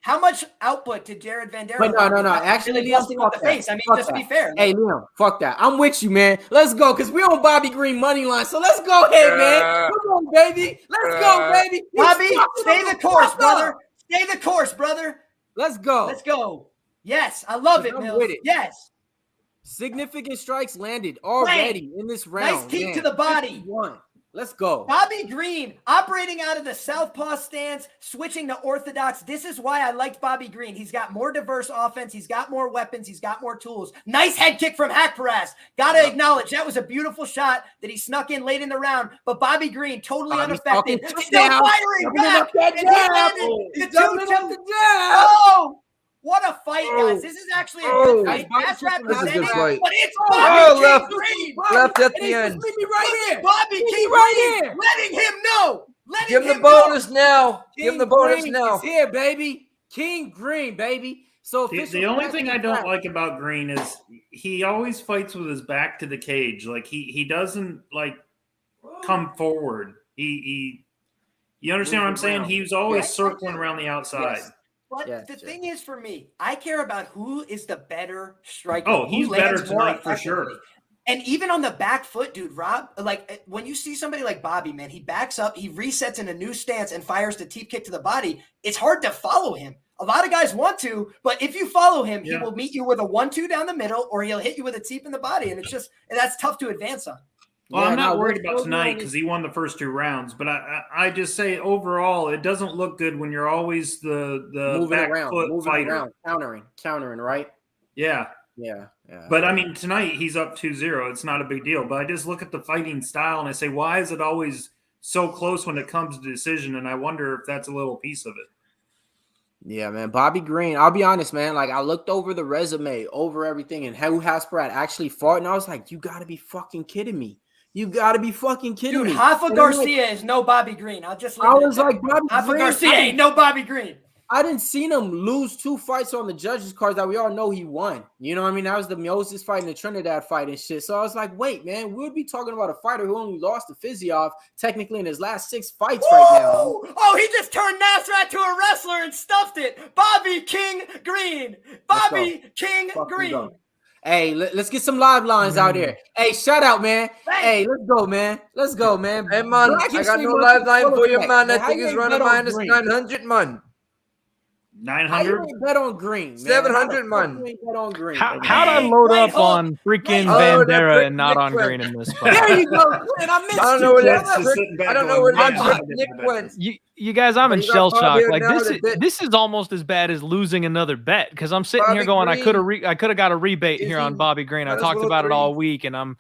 how much output did Jared Van Der? But no. Actually, busting up the face. I mean, just to be fair. Hey, Liam, fuck that. I'm with you, man. Let's go, cause we're on Bobby Green money line. So let's go ahead, man. Come on, baby. Let's go, baby. Bobby, stay the course, brother. Stay the course, brother. Let's go. Let's go. Yes, I love it, Mills. Yes. Significant strikes landed already in this round. Nice kick to the body. Let's go. Bobby Green operating out of the southpaw stance, switching to orthodox. This is why I liked Bobby Green. He's got more diverse offense. He's got more weapons. He's got more tools. Nice head kick from Haqparast. Got to acknowledge that was a beautiful shot that he snuck in late in the round. But Bobby Green, totally unaffected. Still firing back. Oh! What a fight, guys. This is actually a good fight. Nasrat presenting, but it's Bobby King Green. Left at the end. Bobby King Green letting him know. Give him the bonus now. Give him the bonus now. He's here, baby. King Green, baby. So the only thing I don't like about Green is he always fights with his back to the cage. Like he doesn't like come forward. He you understand what I'm saying? He's always circling around the outside. Yes. But the thing is, for me, I care about who is the better striker. Oh, he's better tonight for sure. And even on the back foot, dude, Rob, like when you see somebody like Bobby, man, he backs up, he resets in a new stance and fires the teep kick to the body. It's hard to follow him. A lot of guys want to, but if you follow him, he will meet you with a 1-2 down the middle, or he'll hit you with a teep in the body. And that's tough to advance on. Well, I'm not worried about tonight because he won the first 2 rounds, but I just say overall it doesn't look good when you're always the back foot fighter. Countering, right? Yeah. Yeah. But I mean, tonight he's up 2-0. It's not a big deal. But I just look at the fighting style and I say, why is it always so close when it comes to decision? And I wonder if that's a little piece of it. Yeah, man. Bobby Green, I'll be honest, man. Like, I looked over the resume, over everything, and how Haqparast actually fought, and I was like, you got to be fucking kidding me. You got to be fucking kidding me. Dude, Rafa Garcia is no Bobby Green. I was like, Bobby Rafa Garcia ain't no Bobby Green. I didn't see him lose 2 fights on the judges' cards that we all know he won. You know what I mean? That was the Moses fight and the Trinidad fight and shit. So I was like, wait, man, we would be talking about a fighter who only lost to Fiziev technically in his last 6 fights right now. Oh, he just turned Nasrat to a wrestler and stuffed it. Bobby King Green. Bobby King Green. Hey, let's get some live lines out here. Hey, shout out, man. Hey, let's go, man. Let's go, man. Hey, man, I got no live line for you, man. I think he's running minus 900, man. 900? Bet on Green, man. 700, man. Bet on Green. How'd I load up on freaking Bandera and not on Green in this spot? There you go, Green. I missed I don't know where that Nick went. You guys, I'm in shell shock. Like this is almost as bad as losing another bet because I'm sitting here going, I could have got a rebate here on Bobby Green. I talked about it all week, and I'm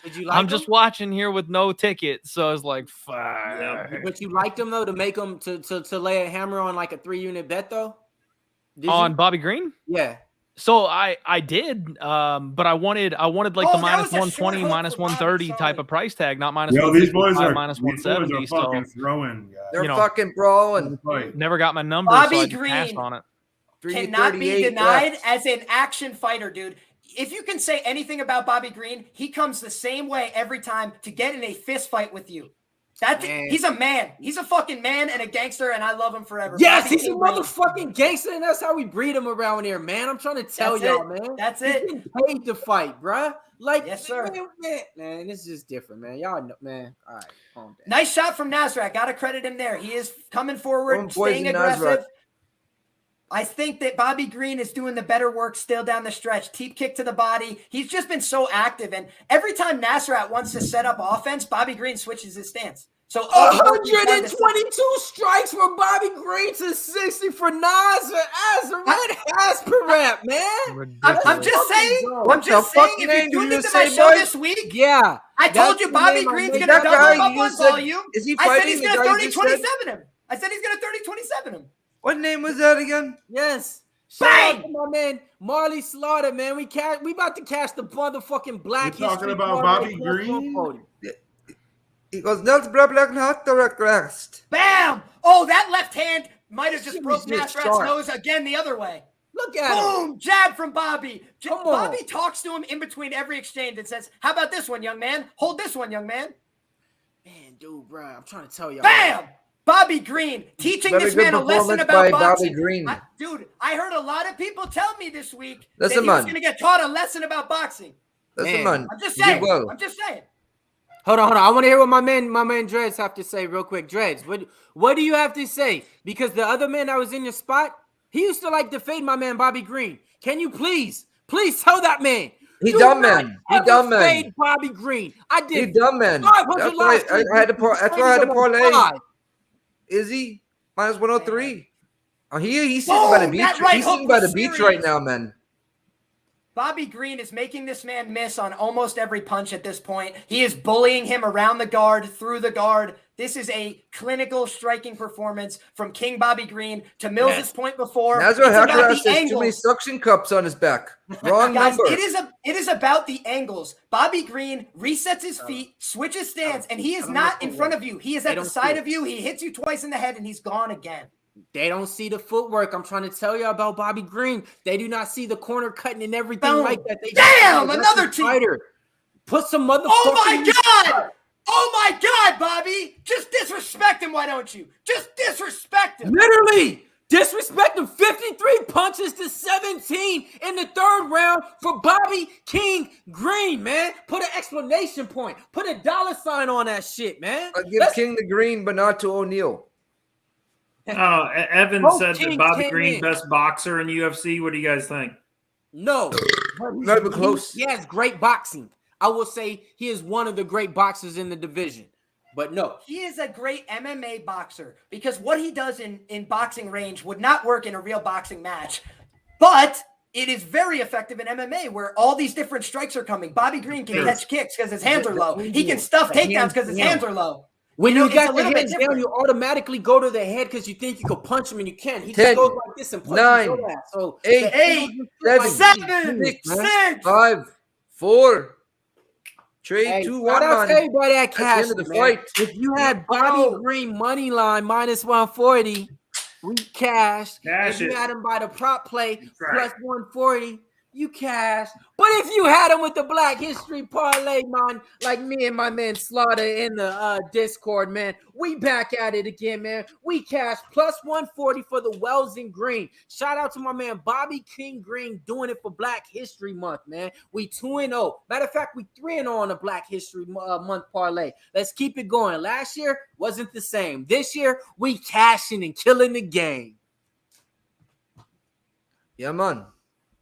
just watching here with no ticket, so I was like, fuck. Yeah. But you liked him though to make him to lay a hammer on like a 3-unit bet though. On Bobby Green? Yeah. So I did, but I wanted like the minus 120, minus 130 type of price tag, not minus 155, minus 170. So they're fucking brawling. Never got my number, Bobby so I Green passed on it. Cannot be denied as an action fighter, dude. If you can say anything about Bobby Green, he comes the same way every time to get in a fist fight with you. He's a man. He's a fucking man and a gangster, and I love him forever. Yes, he's a motherfucking gangster, and that's how we breed him around here, man. I'm trying to tell y'all, man. That's it. He's paid to fight, bruh. Like, yes, sir. Man, this is different, man. Y'all know, man. All right, calm down. Nice shot from Nasrat. Got to credit him there. He is coming forward, staying aggressive. Nasrat. I think that Bobby Green is doing the better work still down the stretch. Teep kick to the body. He's just been so active. And every time Nasrat wants to set up offense, Bobby Green switches his stance. So 122 strikes for Bobby Green to 60 for Haqparast, man. I'm just saying. If you tuned into my show this week, I told you Bobby Green's going to double up on volume. Is he I said he's fighting? going to 30-27 him. I said he's going to 30-27 him. What name was that again? Yes. Bang! Shout out to my man Marley Slaughter, man. We about to catch the motherfucking Black You're talking about Bobby Green? He goes, not black not the rest. Bam! Oh, that left hand might have just broke Nasrat's nose again the other way. Look at him. Boom! Jab from Bobby. Bobby talks to him in between every exchange and says, how about this one, young man? Hold this one, young man. Man, dude, bro, I'm trying to tell you. Bam! Bobby Green teaching this man a lesson about boxing. Bobby Green. Dude, I heard a lot of people tell me this week that he was going to get taught a lesson about boxing. Man. I'm just saying. I'm just saying. Hold on. I want to hear what my man Dreads have to say real quick. Dreads, what do you have to say? Because the other man that was in your spot, he used to like to fade my man Bobby Green. Can you please tell that man, He Do dumb not man. He ever dumb man. fade Bobby Green. I He did dumb man. 500 That's why last week. I had to. That's why I had to parlay. $5. Is he minus 103? Oh, he's sitting by the Boom! beach. That right He's hook sitting by the was beach serious. right now, man. Bobby Green is making this man miss on almost every punch at this point. He is bullying him around the guard, through the guard. This is a clinical striking performance from King Bobby Green. To Mills' point before, Nasrat it's about Haqparast the has too many angles. suction cups on his back. Wrong Guys, number. it is about the angles. Bobby Green resets his feet, switches stance, and he is not in front of you. He is at the side of you. He hits you twice in the head, and he's gone again. They don't see the footwork. I'm trying to tell you about Bobby Green. They do not see the corner cutting and everything Boom. like that. They Damn, just another team. fighter. Put some motherfucking. Oh my God! Oh my God, Bobby! Just disrespect him, why don't you? Just disrespect him. Literally disrespect him. 53 punches to 17 in the third round for Bobby King Green, man. Put an exclamation point. Put a $sign on that shit, man. I give King the green, but not to O'Neal. Evan Both said that teams Bobby came Green in. best boxer in UFC. What do you guys think? No. Not even close. He has great boxing. I will say he is one of the great boxers in the division. But no. He is a great MMA boxer because what he does in boxing range would not work in a real boxing match. But it is very effective in MMA where all these different strikes are coming. Bobby Green can catch kicks because his hands are low. He can stuff takedowns because his hands are low. When you it's got a the little bit hands down, different. you automatically go to the head because you think you could punch him and you can't. He 10, just goes like this and punches 9, your ass. So 8, the angles just like 7, this, man. 6. 5, 4, 3, Hey, 2, shout 1, out to man. everybody at That's cash. the end of the Man. fight. If you had Bobby Green money line minus 140, we cashed. Cash If you it. had him by the prop play right. plus 140, you cashed. But if you had him with the Black History parlay, man, like me and my man Slaughter in the Discord, man, we back at it again, man. We cashed plus 140 for the Wells and Green. Shout out to my man Bobby King Green doing it for Black History Month, man. We 2-0. Matter of fact, we 3-0 on the Black History Month parlay. Let's keep it going. Last year wasn't the same. This year, we cashing and killing the game. Yeah, man.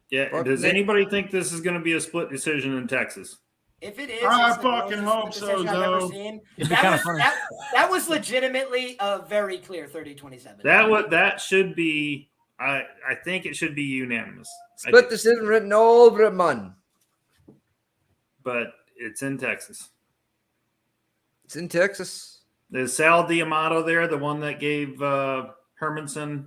Yeah. Fuck Does me. anybody think this is going to be a split decision in Texas? If it is, I it's the fucking grossest hope so, decision I've ever though. seen. It'd be kinda That was, funny. that was legitimately a very clear 30-27. That should be. I think it should be unanimous. Split decision written all over it, man. But it's in Texas. It's in Texas. Is Sal Diamato there, the one that gave Hermanson?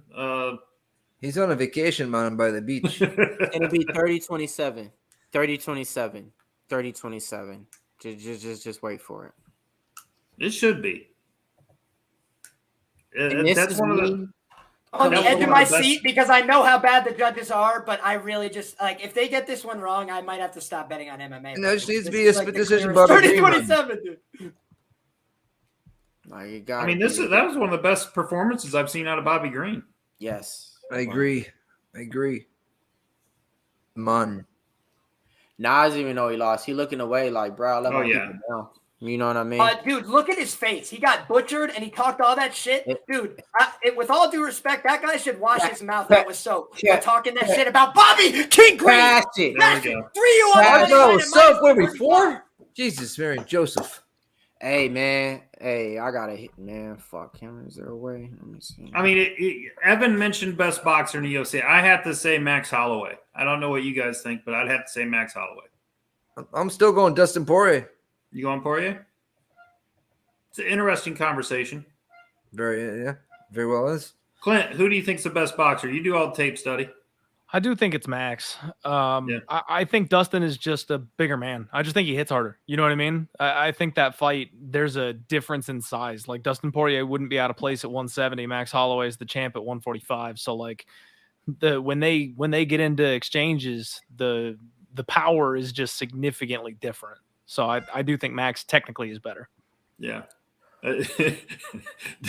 He's on a vacation, man, by the beach. It'll be 30-27. 30-27. 30-27. Just wait for it. It should be. And this That's is one of me. the. On the That was edge one of of my the best- seat because I know how bad the judges are, but I really just like if they get this one wrong, I might have to stop betting on MMA. And there just needs to This be a is, split the decision, clearest- Bobby Green, man. 30-27, dude. You got I mean, that was one of the best performances I've seen out of Bobby Green. Yes. I agree. Man. Nas, even though he lost, he looking away like, bro, let Oh, my yeah. people down. You know what I mean? Dude, look at his face. He got butchered and he talked all that shit. Dude, with all due respect, that guy should wash his mouth out with soap. Yeah. Talking that shit about Bobby King Green. Cash it. There we go. 3 Cash Oh, on no, so where we 4? Jesus, Mary Joseph. Hey, man. Hey, I got to hit, man. Fuck him. Is there a way? Let me see. I mean, Evan mentioned best boxer in the UFC. I have to say Max Holloway. I don't know what you guys think, but I'd have to say Max Holloway. I'm still going Dustin Poirier. You going Poirier? It's an interesting conversation. Very well is. Clint, who do you think's the best boxer? You do all the tape study. I do think it's Max. Yeah. I think Dustin is just a bigger man. I just think he hits harder. You know what I mean? I think that fight, there's a difference in size. Like Dustin Poirier wouldn't be out of place at 170. Max Holloway is the champ at 145. So like when they get into exchanges, the power is just significantly different. So I do think Max technically is better. Yeah.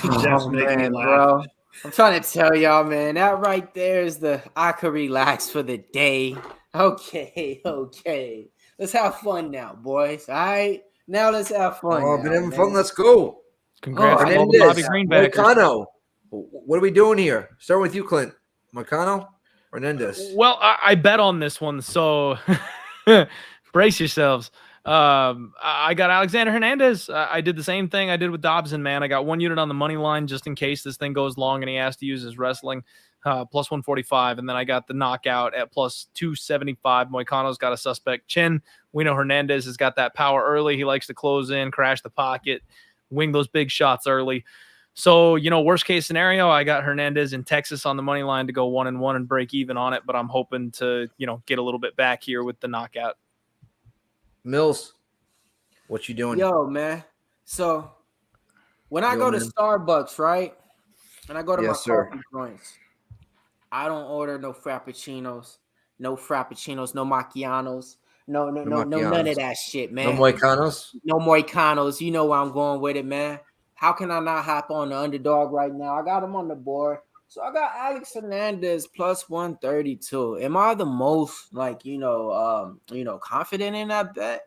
Oh, man, bro. I'm trying to tell y'all, man, that right there is I could relax for the day. Okay. Let's have fun now, boys. All right? Now let's have fun. Oh, now, been having man. fun. Let's go. Congrats Oh, to all the Hernandez, Bobby Greenbackers. Moicano. What are we doing here? Starting with you, Clint. Moicano or Hernandez? Well, I bet on this one. So Brace yourselves. I got Alexander Hernandez. I did the same thing I did with Dobson, man. I got 1 unit on the money line just in case this thing goes long and he has to use his wrestling. Plus 145, and then I got the knockout at plus 275. Moicano's got a suspect chin. We know Hernandez has got that power early. He likes to close in, crash the pocket, wing those big shots early. So, worst case scenario, I got Hernandez in Texas on the money line to go 1-1 and break even on it, but I'm hoping to, get a little bit back here with the knockout. Mills, what you doing? Yo, man. So when I go to Starbucks, right, and I go to my coffee joints, I don't order no frappuccinos, no macchiatos, no none of that shit, man. No Moicanos? No Moicanos. You know where I'm going with it, man. How can I not hop on the underdog right now? I got him on the board. So I got Alex Hernandez plus 132. Am I the most confident in that bet?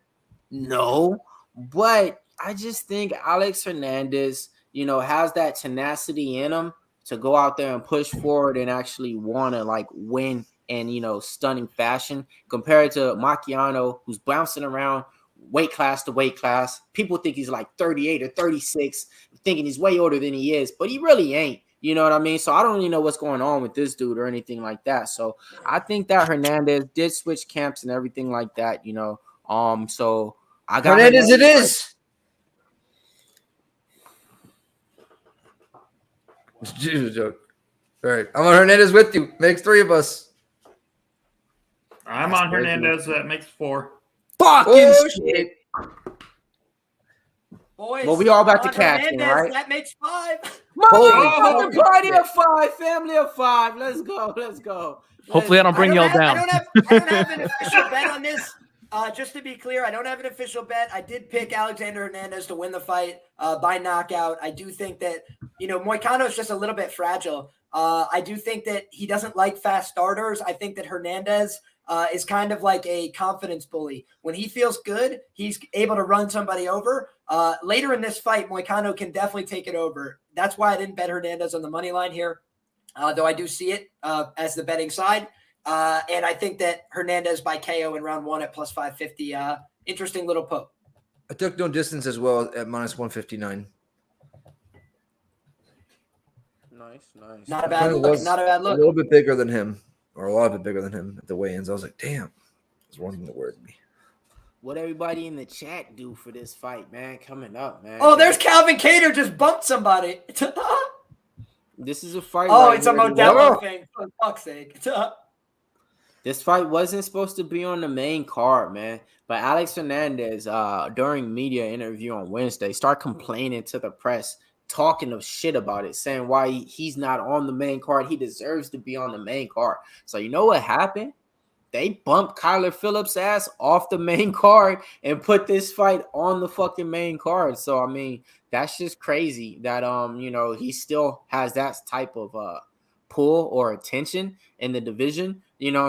No. But I just think Alex Hernandez, has that tenacity in him to go out there and push forward and actually want to win in, stunning fashion compared to Macchiano, who's bouncing around weight class to weight class. People think he's like 38 or 36, thinking he's way older than he is, but he really ain't. You know what I mean? So I don't really know what's going on with this dude or anything like that. So I think that Hernandez did switch camps and everything like that, So I got Hernandez it is. Jesus joke. All right. I'm on Hernandez with you. Makes 3 of us. I'm on Hernandez. That makes 4. Fucking shit. Boys, well, we all about to cash in, right? That makes 5. Motherfucking party of 5, family of 5. Let's go. Hopefully, I don't bring y'all down. I don't have an official bet on this. Just to be clear, I don't have an official bet. I did pick Alexander Hernandez to win the fight by knockout. I do think that, Moicano is just a little bit fragile. I do think that he doesn't like fast starters. I think that Hernandez is kind of like a confidence bully. When he feels good, he's able to run somebody over. Later in this fight, Moicano can definitely take it over. That's why I didn't bet Hernandez on the money line here, though I do see it as the betting side. And I think that Hernandez by KO in round 1 at plus 550. Interesting little poke. I took no distance as well at minus 159. Nice. Not a bad look. Not a bad look. A little bit bigger than him, or a lot bit bigger than him at the weigh-ins. I was like, damn, there's one thing that worried me. What everybody in the chat do for this fight, man? Coming up, man. Oh, there's Calvin Cater just bumped somebody. This is a fight. Oh, it's a Modelo thing. For fuck's sake. This fight wasn't supposed to be on the main card, man. But Alex Hernandez, during media interview on Wednesday, started complaining to the press, talking of shit about it, saying why he's not on the main card. He deserves to be on the main card. So you know what happened? They bumped Kyler Phillips' ass off the main card and put this fight on the fucking main card. So, I mean, that's just crazy that, he still has that type of pull or attention in the division,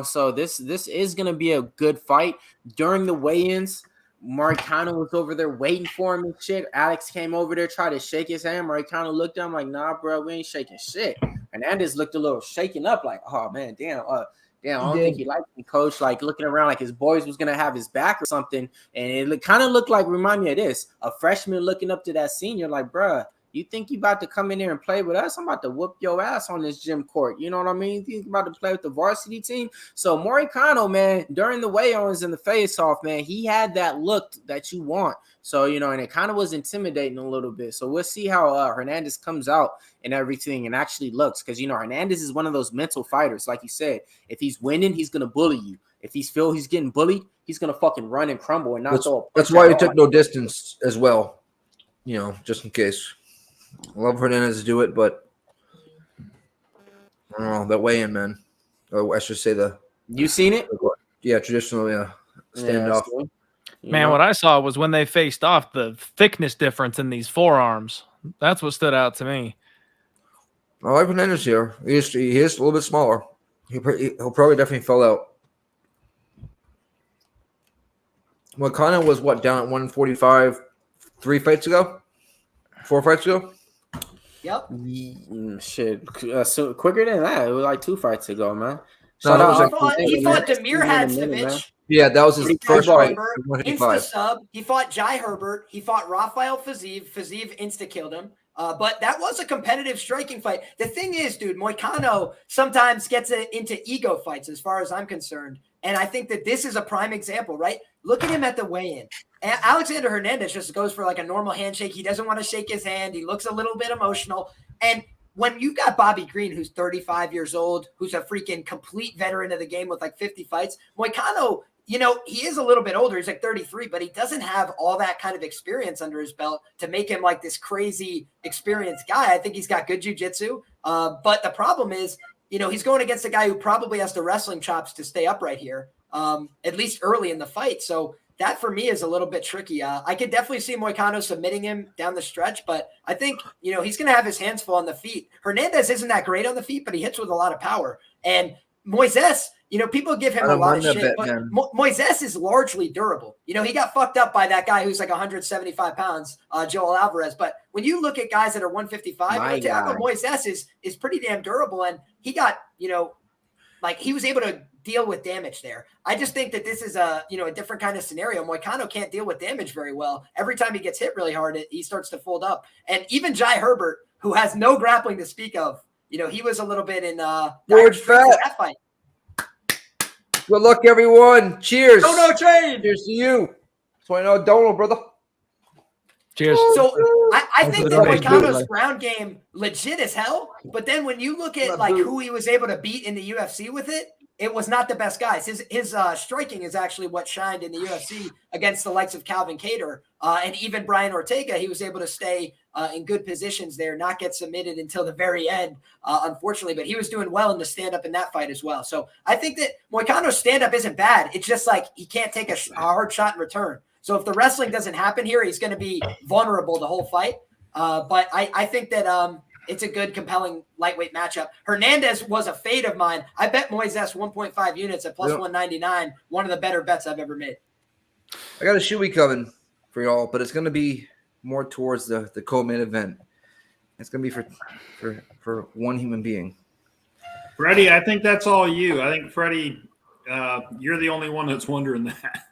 So this is going to be a good fight. During the weigh-ins, Moicano was over there waiting for him and shit. Alex came over there, tried to shake his hand. Moicano looked at him like, nah, bro, we ain't shaking shit. Hernandez looked a little shaken up like, oh, man, damn, I don't think he liked me, coach. Like looking around like his boys was gonna have his back or something, and it kind of looked like, remind me of this: a freshman looking up to that senior, like, bruh, you think you about to come in here and play with us? I'm about to whoop your ass on this gym court. You know what I mean? You think about to play with the varsity team? So Moicano, man, during the weigh-ins and the face-off, man, he had that look that you want. So, and it kind of was intimidating a little bit. So we'll see how Hernandez comes out and everything and actually looks. Because, Hernandez is one of those mental fighters. Like you said, if he's winning, he's going to bully you. If he's getting bullied, he's going to fucking run and crumble and not throw a punch. That's why he took no distance as well, just in case. I love Hernandez to do it, but I don't know, that weigh-in, man. Or I should say You seen it? Yeah, traditional, standoff. Man, what I saw was when they faced off, the thickness difference in these forearms. That's what stood out to me. I like Hernandez here. He is a little bit smaller. He'll probably definitely fall out. Moicano was down at 145 4 fights ago? Yep. Shit. Quicker than that. It was like 2 fights ago, man. He fought Demir Hadzovic. Yeah, that was his first fight. Insta sub. He fought Jai Herbert. He fought Rafael Fiziev. Fiziev insta killed him. But that was a competitive striking fight. The thing is, dude, Moicano sometimes gets into ego fights as far as I'm concerned. And I think that this is a prime example, right? Look at him at the weigh-in. Alexander Hernandez just goes for like a normal handshake. He doesn't want to shake his hand. He looks a little bit emotional. And when you got Bobby Green, who's 35 years old, who's a freaking complete veteran of the game with like 50 fights, Moicano, he is a little bit older. He's like 33, but he doesn't have all that kind of experience under his belt to make him like this crazy experienced guy. I think he's got good jiu-jitsu. But the problem is, he's going against a guy who probably has the wrestling chops to stay upright here, at least early in the fight. So that for me is a little bit tricky. I could definitely see Moicano submitting him down the stretch, but I think, he's going to have his hands full on the feet. Hernandez isn't that great on the feet, but he hits with a lot of power. And Moises, people give him a lot of shit, but Moises is largely durable. He got fucked up by that guy who's like 175 pounds, Joel Alvarez. But when you look at guys that are 155, Moises is pretty damn durable. And he got, he was able to deal with damage there. I just think that this is a different kind of scenario. Moicano can't deal with damage very well. Every time he gets hit really hard, he starts to fold up. And even Jai Herbert, who has no grappling to speak of, he was a little bit in that fight. Good luck, everyone. Cheers. No trade. Cheers to you. 20 Donald, brother. Cheers. So I think that Moicano's ground game legit as hell. But then when you look at who he was able to beat in the UFC with it, it was not the best guys. His striking is actually what shined in the UFC against the likes of Calvin Kattar and even Brian Ortega. He was able to stay in good positions there, not get submitted until the very end, unfortunately. But he was doing well in the stand-up in that fight as well. So I think that Moicano's stand-up isn't bad. It's just like he can't take a hard shot in return. So if the wrestling doesn't happen here, he's going to be vulnerable the whole fight. But I think that it's a good, compelling lightweight matchup. Hernandez was a fade of mine. I bet Moises 1.5 units at plus 199. One of the better bets I've ever made. I got a shoey coming for y'all, but it's going to be more towards the co-main event. It's going to be for one human being. Freddie, I think that's all you. I think, Freddie, you're the only one that's wondering that.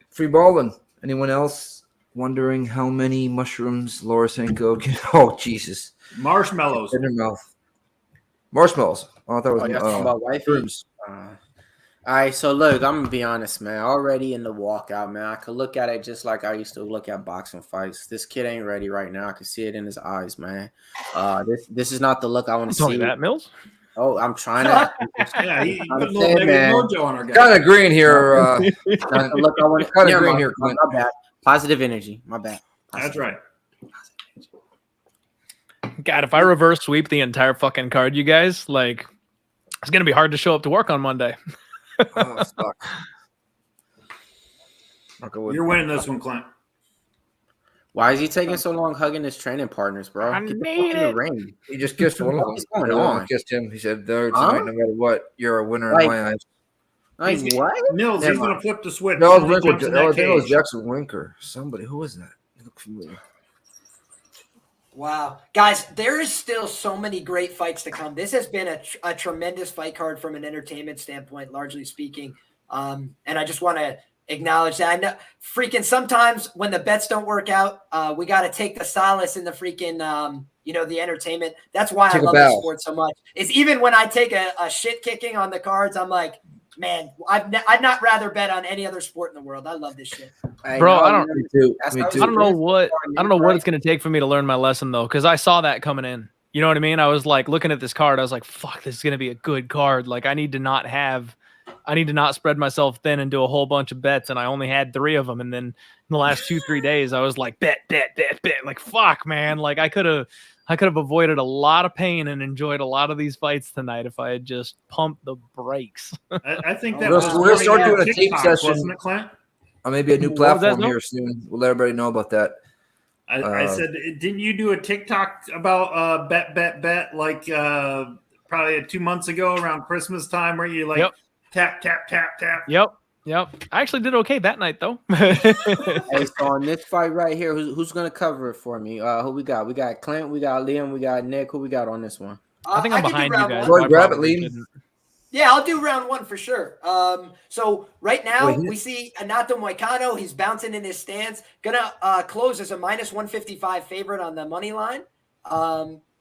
Free balling. Anyone else wondering how many mushrooms Lorosenko can? Oh, Jesus. Marshmallows. In her mouth. Marshmallows. Oh, I thought it was talking about wifey. All right, so look, I'm gonna be honest, man. Already in the walkout, man. I could look at it just like I used to look at boxing fights. This kid ain't ready right now. I can see it in his eyes, man. This is not the look I want to see. That, Mills? Oh, I'm trying to. Yeah, he put a little negative mojo on our guy. Kind of green here. Look, I want kind of green here. My bad. Positive energy. My bad. That's right. God, if I reverse sweep the entire fucking card, you guys, it's gonna be hard to show up to work on Monday. Oh, fuck. You're winning this one, Clint. Why is he taking so long hugging his training partners, bro? Get the fuck in the ring. He just kissed one of them. What's going on? Kissed him. He said, "There tonight, no matter what, you're a winner in my eyes." Like what? Mills, he's going to flip the switch. No, it was Jackson Winker. Somebody. Who was that? He looked familiar. Wow. Guys, there is still so many great fights to come. This has been a tremendous fight card from an entertainment standpoint, largely speaking. And I just want to acknowledge that. I know freaking sometimes when the bets don't work out, we got to take the solace in the freaking, the entertainment. That's why I love this sport so much. Is even when I take a shit kicking on the cards, I'm like, man, I'd not rather bet on any other sport in the world. I love this shit, bro. I don't know what it's gonna take for me to learn my lesson though, because I saw that coming in. You know what I mean? I was like looking at this card. I was like, fuck, this is gonna be a good card. Like I need to not spread myself thin and do a whole bunch of bets, and I only had 3 of them. And then in the last 2-3 days, I was like, bet. Like fuck, man. Like I could have avoided a lot of pain and enjoyed a lot of these fights tonight if I had just pumped the brakes. I think that we're going to start doing a tape session. Wasn't it, Clint? Or maybe a new platform here soon. We'll let everybody know about that. I said, didn't you do a TikTok about bet like probably 2 months ago around Christmas time where you tap. Yep. I actually did okay that night though. Hey, so on this fight right here, who's gonna cover it for me? Who we got? We got Clint, we got Liam, we got Nick. Who we got on this one? I think I'm behind you guys. Go ahead, grab it, Liam. Yeah, I'll do round one for sure. So right now Wait, we see Anato Moicano. He's bouncing in his stance. Gonna close as a minus 155 favorite on the money line.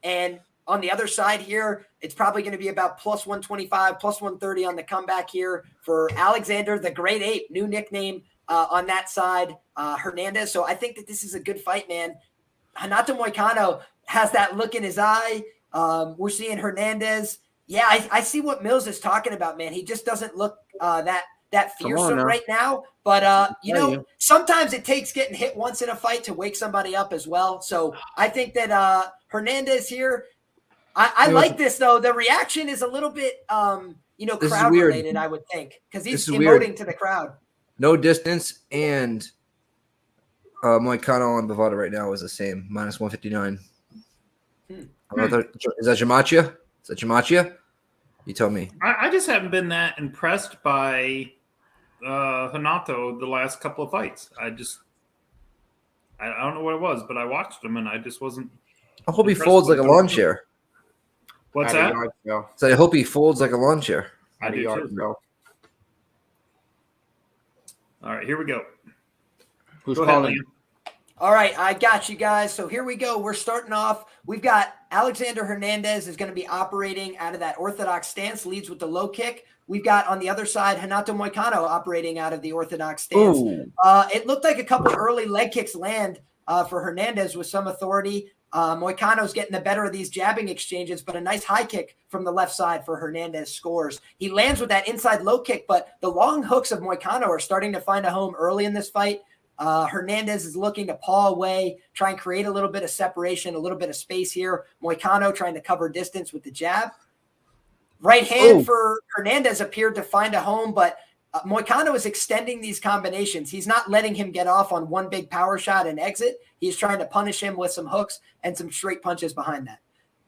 And on the other side here, it's probably going to be about plus 125, plus 130 on the comeback here for Alexander the Great Ape, new nickname on that side, Hernandez. So I think that this is a good fight, man. Anato Moicano has that look in his eye. We're seeing Hernandez. Yeah, I see what Mills is talking about, man. He just doesn't look that fearsome right now. But, sometimes it takes getting hit once in a fight to wake somebody up as well. So I think that Hernandez here, I like this, though. The reaction is a little bit, crowd-related, I would think, because he's emoting to the crowd. No distance, and Moicano on Bovada right now is the same, minus 159. Is that Jamachia? You tell me. I just haven't been that impressed by Hanato the last couple of fights. I don't know what it was, but I watched him and I just wasn't. I hope he folds like a lawn chair. What's that? So I hope he folds like a lawn chair. I do too. All right, here we go. Who's Go calling? ahead, All right, I got you guys. So here we go. We're starting off. We've got Alexander Hernandez is going to be operating out of that orthodox stance, leads with the low kick. We've got on the other side, Anato Moicano operating out of the orthodox stance. It looked like a couple early leg kicks land for Hernandez with some authority. Moicano's getting the better of these jabbing exchanges, but a nice high kick from the left side for Hernandez scores. He lands with that inside low kick, but the long hooks of Moicano are starting to find a home early in this fight. Hernandez is looking to paw away, try and create a little bit of separation, a little bit of space here. Moicano trying to cover distance with the jab. Right hand for Hernandez appeared to find a home, but Moicano is extending these combinations. He's not letting him get off on one big power shot and exit. He's trying to punish him with some hooks and some straight punches behind that.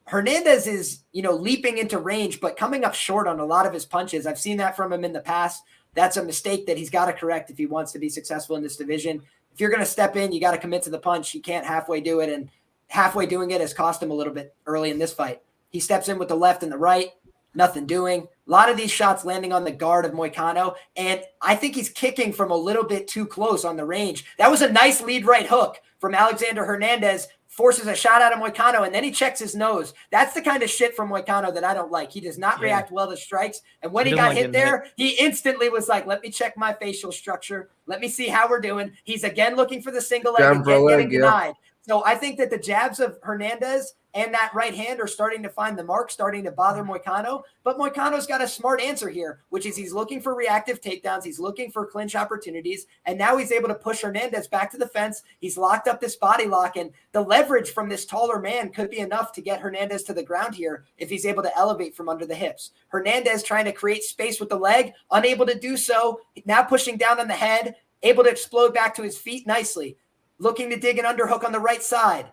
Hernandez is, leaping into range, but coming up short on a lot of his punches. I've seen that from him in the past. That's a mistake that he's got to correct if he wants to be successful in this division. If you're going to step in, you got to commit to the punch. He can't halfway do it, and halfway doing it has cost him a little bit early in this fight. He steps in with the left and the right, nothing doing. A lot of these shots landing on the guard of Moicano, and I think he's kicking from a little bit too close on the range. That was a nice lead right hook from Alexander Hernandez, forces a shot out of Moicano, and then he checks his nose. That's the kind of shit from Moicano that I don't like. He does not react well to strikes, and when he got hit there, he instantly was like, let me check my facial structure. Let me see how we're doing. He's again looking for the single leg, again getting denied. So I think that the jabs of Hernandez and that right hand are starting to find the mark, starting to bother Moicano. But Moicano's got a smart answer here, which is he's looking for reactive takedowns. He's looking for clinch opportunities. And now he's able to push Hernandez back to the fence. He's locked up this body lock. And the leverage from this taller man could be enough to get Hernandez to the ground here if he's able to elevate from under the hips. Hernandez trying to create space with the leg, unable to do so. Now pushing down on the head, able to explode back to his feet nicely. Looking to dig an underhook on the right side.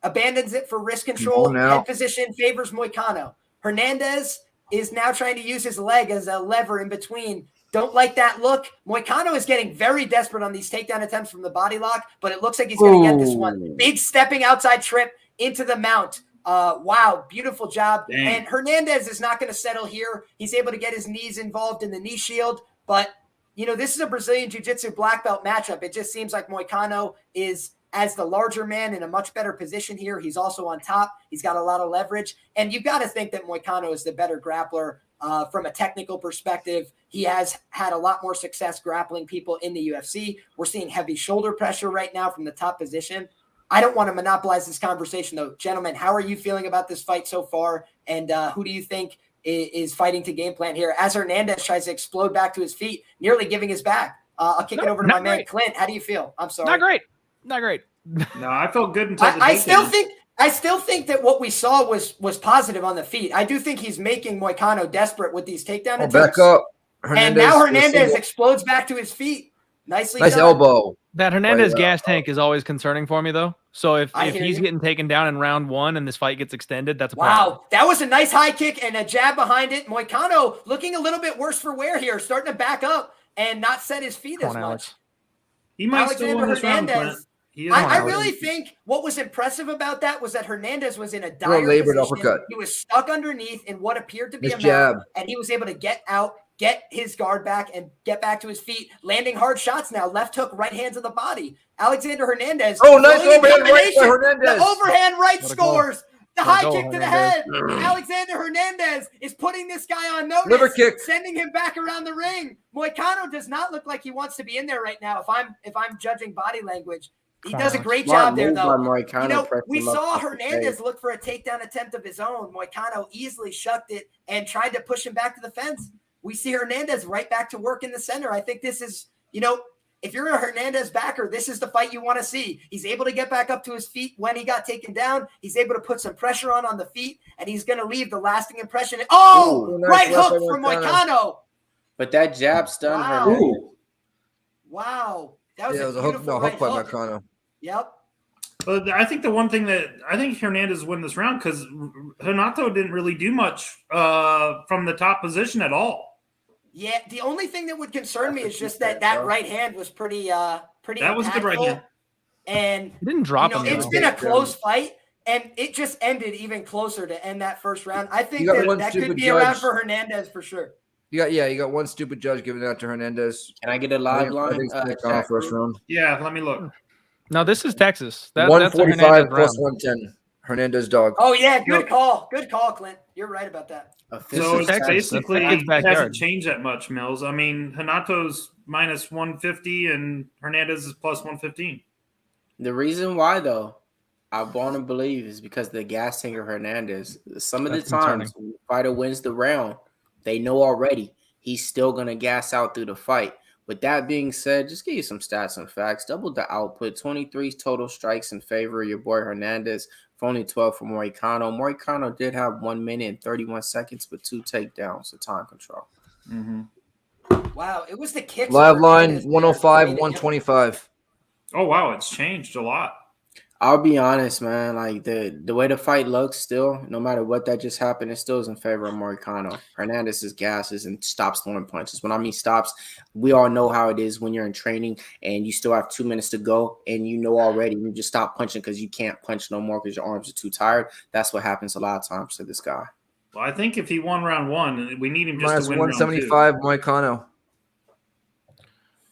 Abandons it for wrist control. Head position favors Moicano. Hernandez is now trying to use his leg as a lever in between. Don't like that look. Moicano is getting very desperate on these takedown attempts from the body lock, but it looks like he's going to get this one. Big stepping outside trip into the mount. Wow, beautiful job. Dang. And Hernandez is not going to settle here. He's able to get his knees involved in the knee shield, but this is a Brazilian Jiu-Jitsu black belt matchup. It just seems like Moicano is, as the larger man, in a much better position here. He's also on top. He's got a lot of leverage. And you've got to think that Moicano is the better grappler from a technical perspective. He has had a lot more success grappling people in the UFC. We're seeing heavy shoulder pressure right now from the top position. I don't want to monopolize this conversation, though. Gentlemen, how are you feeling about this fight so far? And who do you think is fighting to game plan here as Hernandez tries to explode back to his feet, nearly giving his back? I'll kick it over to my man, Clint. How do you feel? I'm sorry. Not great. No, I felt good until I still think that what we saw was positive on the feet. I do think he's making Moicano desperate with these takedown attempts. Back up. And now Hernandez explodes back to his feet. Nice done. Elbow. That Hernandez gas tank is always concerning for me, though. So if he's you. getting taken down in round one and this fight gets extended, that's a problem. Wow. That was a nice high kick and a jab behind it. Moicano looking a little bit worse for wear here, starting to back up and not set his feet as much. He might still win this round, Clint. I really think what was impressive about that was that Hernandez was in a dire labored position. uppercut. He was stuck underneath in what appeared to be a jab, mount, and he was able to get out, get his guard back, and get back to his feet, landing hard shots now. Left hook, right hand to the body. Alexander Hernandez. Oh, nice overhand right by Hernandez. The overhand right scores. The high kick to the head. Hernandez. Alexander Hernandez is putting this guy on notice. Liver kick. Sending him back around the ring. Moicano does not look like he wants to be in there right now. If I'm judging body language. He does a great job there, though. We saw Hernandez look for a takedown attempt of his own. Moicano easily shucked it and tried to push him back to the fence. We see Hernandez right back to work in the center. I think this is, if you're a Hernandez backer, this is the fight you want to see. He's able to get back up to his feet when he got taken down. He's able to put some pressure on the feet, and he's going to leave the lasting impression. Oh, nice right hook from Moicano. But that jab stunned Hernandez. Wow. That was it was a hook by Moicano. Yep. But I think the one thing that I think Hernandez won this round because Renato didn't really do much from the top position at all. Yeah, the only thing that would concern me is just that right hand was pretty That was a good right hand. And he didn't drop him. It's been a close fight, and it just ended even closer to end that first round. I think that could be around for Hernandez for sure. You got one stupid judge giving that to Hernandez. Can I get a live line? First round. Yeah, let me look. No, this is Texas. 145 plus 110. Hernandez dog. Oh yeah, good call. Good call, Clint. You're right about that. So it's basically hasn't changed that much, Mills. I mean, Hanato's minus 150 and Hernandez is plus 115. The reason why, though, I want to believe is because the gas tanker Hernandez. Some of the times when the fighter wins the round, they know already he's still going to gas out through the fight. With that being said, just give you some stats and facts. Double the output. 23 total strikes in favor of your boy Hernandez for only 12 for Moicano. Moicano did have 1 minute and 31 seconds, but 2 takedowns, so time control. Mm-hmm. Wow, it was the kicks. Live line 105, 125. Oh, wow, it's changed a lot. I'll be honest, man. Like the way the fight looks still, no matter what that just happened, it still is in favor of Moicano. Hernandez is gasses and stops throwing punches. When I mean stops, we all know how it is when you're in training and you still have 2 minutes to go and you know already you just stop punching because you can't punch no more because your arms are too tired. That's what happens a lot of times to this guy. Well, I think if he won round one, we need him just minus to win 175 Moicano.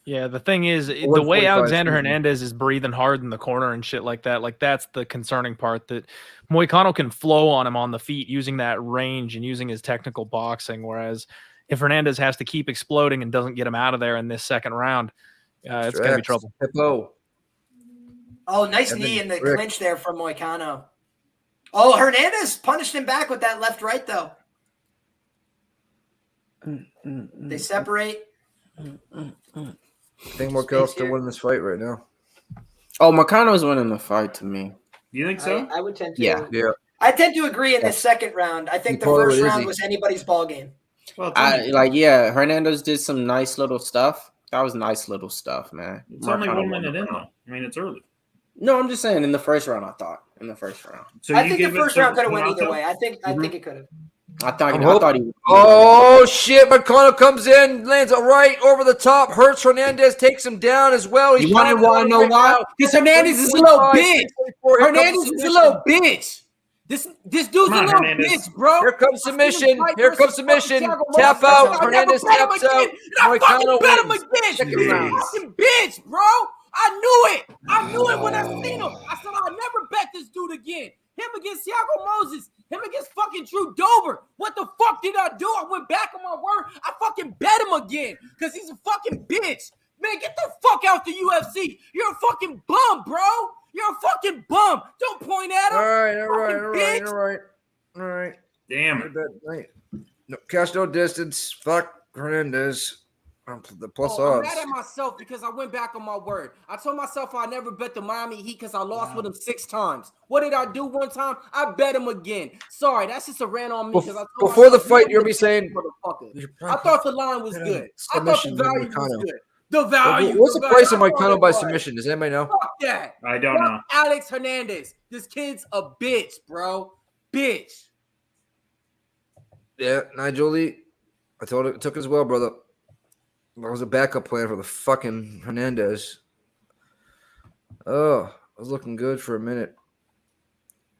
Yeah, the thing is, the way Alexander Hernandez is breathing hard in the corner and shit like that, like that's the concerning part, that Moicano can flow on him on the feet using that range and using his technical boxing, whereas if Hernandez has to keep exploding and doesn't get him out of there in this second round, it's going to be trouble. Hippo. Oh, nice knee in the clinch there from Moicano. Oh, Hernandez punished him back with that left-right, though. They separate. I think Moicano's still winning this fight right now. Oh, Moicano's winning the fight to me. You think so? I would tend to. Yeah. I tend to agree in the second round. I think the first round was anybody's ball game. Well, Hernandez did some nice little stuff. That was nice little stuff, man. It's only 1 minute in, though. I mean, it's early. No, I'm just saying in the first round, I thought. In the first round. So I think the first round could have went either way. I think it could have. I thought he. Oh shit! Moicano comes in, lands a right over the top, hurts Hernandez, takes him down as well. You want to know why? Because Hernandez is a little bitch. Hernandez is a little bitch. This dude's a little bitch, bro. Here comes submission. Here comes submission. Tap out. Hernandez taps out. Moicano wins. Fucking bitch, bro. I knew it when I seen him. I said I'll never bet this dude again. Him against Thiago Moses. Him against fucking Drew Dober. What the fuck did I do? I went back on my word. I fucking bet him again because he's a fucking bitch. Man, get the fuck out the UFC. You're a fucking bum, bro. You're a fucking bum. Don't point at him. All right. Damn it. No, cash no distance. Fuck Hernandez. The plus odds. I'm mad at myself because I went back on my word. I told myself I'd never bet the Miami Heat because I lost with him 6 times. What did I do one time? I bet him again. Sorry, that's just a rant on me. Before the fight, you're me saying. I thought the line was good. I thought the value was good. The value. What's the price of Moicano by submission? Does anybody know? Fuck that. I don't know. Alex Hernandez. This kid's a bitch, bro. Bitch. Yeah, Nigel Lee. I told it took as well, brother. That was a backup plan for the fucking Hernandez. Oh, I was looking good for a minute.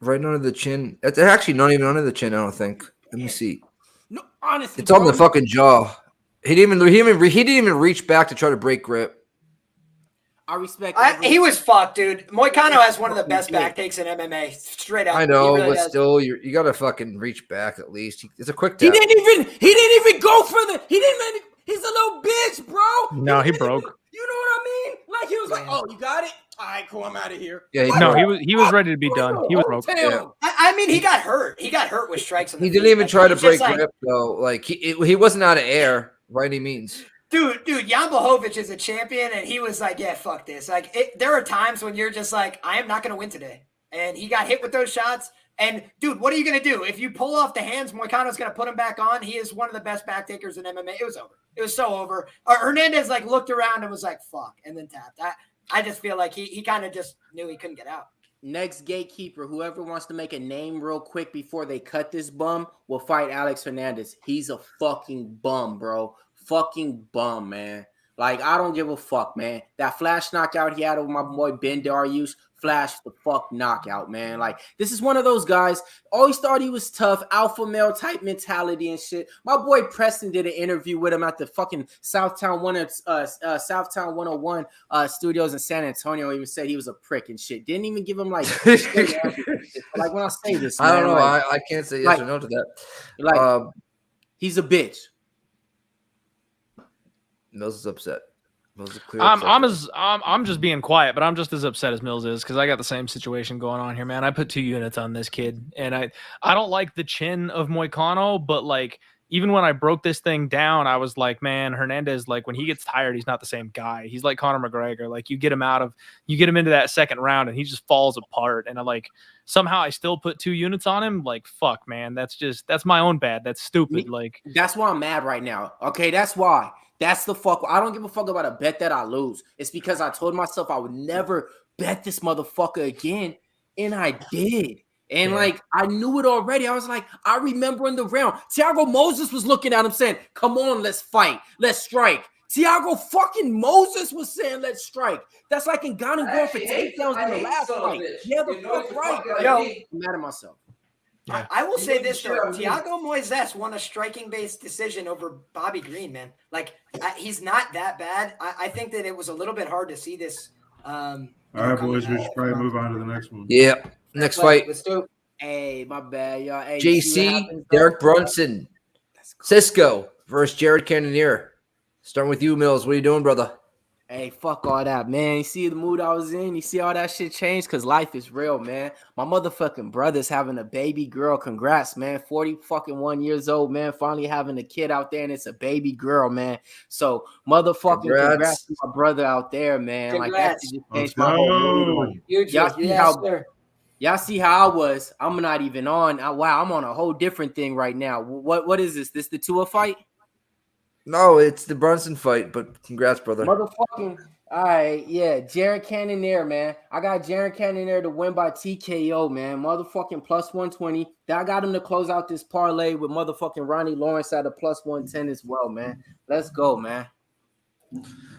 Right under the chin. It's actually not even under the chin, I don't think. Let me see. No, honestly, It's on bro, the fucking jaw. He didn't even reach back to try to break grip. I respect. He was fucked, dude. Moicano has one of the best back takes in MMA. Straight up. I know, He really but does. still, you gotta fucking reach back at least. It's a quick He tap. didn't even go for the. He didn't even. He's a little bitch, bro. No, he didn't broke. even- you know what I mean? Like he was like, "Oh, you got it. All right, cool. I'm out of here." Yeah, No, he was ready to be done. He was broke. Yeah. I mean, he got hurt. He got hurt with strikes. On the He didn't feet. even Like, try to he's break just like, grip though. Like he wasn't out of air by any means. Dude, Jan Blachowicz is a champion, and he was like, yeah, fuck this. Like, there are times when you're just like, I am not going to win today. And he got hit with those shots. And, dude, what are you going to do? If you pull off the hands, Moicano's going to put him back on. He is one of the best back takers in MMA. It was over. It was so over. Hernandez, like, looked around and was like, fuck, and then tapped. I just feel like he kind of just knew he couldn't get out. Next gatekeeper, whoever wants to make a name real quick before they cut this bum, will fight Alex Hernandez. He's a fucking bum, bro. Fucking bum, man. Like, I don't give a fuck, man. That flash knockout he had over my boy Ben Dariush, flash the fuck knockout, man. Like, this is one of those guys, always thought he was tough, alpha male type mentality and shit. My boy Preston did an interview with him at the fucking Southtown 101 studios in San Antonio. He even said he was a prick and shit. Didn't even give him like like when I say this, man, I don't know. like, I can't say yes or no to that. Like, he's a bitch. Mills is upset. Mills is I'm just being quiet, but I'm just as upset as Mills is because I got the same situation going on here, man. I put 2 units on this kid, and I don't like the chin of Moicano, but like even when I broke this thing down, I was like, man, Hernandez, like when he gets tired, he's not the same guy. He's like Conor McGregor. Like you get him into that second round, and he just falls apart. And somehow I still put 2 units on him. Like fuck, man, that's my own bad. That's stupid. Like that's why I'm mad right now. Okay, that's why. That's the fuck. I don't give a fuck about a bet that I lose. It's because I told myself I would never bet this motherfucker again, and I did. And like I knew it already. I was like, I remember in the round, Thiago Moses was looking at him saying, "Come on, let's fight, let's strike." Thiago fucking Moses was saying, "Let's strike." That's like in Ghana going for takedowns in the last fight. Yeah, the fuck right. I'm mad at myself. Yeah. I will say this though, Thiago Moises won a striking-based decision over Bobby Green, man. Like he's not that bad. I think that it was a little bit hard to see this. All right, boys, we should probably move on to the next one. Yeah, next fight. Let's do. Hey, my bad, y'all. Hey, JC, Derek Brunson, Cisco versus Jared Cannonier. Starting with you, Mills. What are you doing, brother? Hey, fuck all that, man. You see the mood I was in? You see all that shit change? Because life is real, man. My motherfucking brother's having a baby girl. Congrats, man. 41 years old, man. Finally having a kid out there, and it's a baby girl, man. So, motherfucking congrats to my brother out there, man. Congrats. Like, that just changed my whole mood. Y'all see how I was. I'm not even on. Wow, I'm on a whole different thing right now. What is this? This the Tua fight? No, it's the Brunson fight, but congrats, brother. Motherfucking, all right, yeah, Jared Cannonier, man. I got Jared Cannonier to win by TKO, man. Motherfucking plus 120. I got him to close out this parlay with motherfucking Ronnie Lawrence at a plus 110 as well, man. Let's go, man.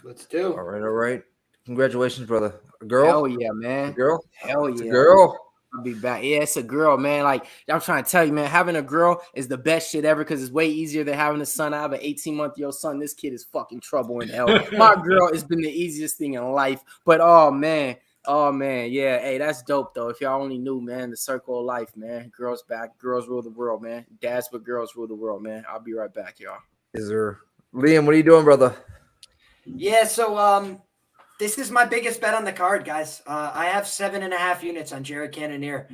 Let's do. All right. Congratulations, brother. A girl? Hell yeah, man. A girl? Hell yeah. It's a girl? I'll be back. Yeah, it's a girl, man. Like, I'm trying to tell you, man, having a girl is the best shit ever because it's way easier than having a son. I have an 18-month-old son. This kid is fucking trouble in hell. My girl has been the easiest thing in life. But, oh, man. Yeah. Hey, that's dope, though. If y'all only knew, man, the circle of life, man. Girls back. Girls rule the world, man. Dads but girls rule the world, man. I'll be right back, y'all. Is there Liam, what are you doing, brother? Yeah, so this is my biggest bet on the card, guys. I have 7.5 units on Jared Cannonier.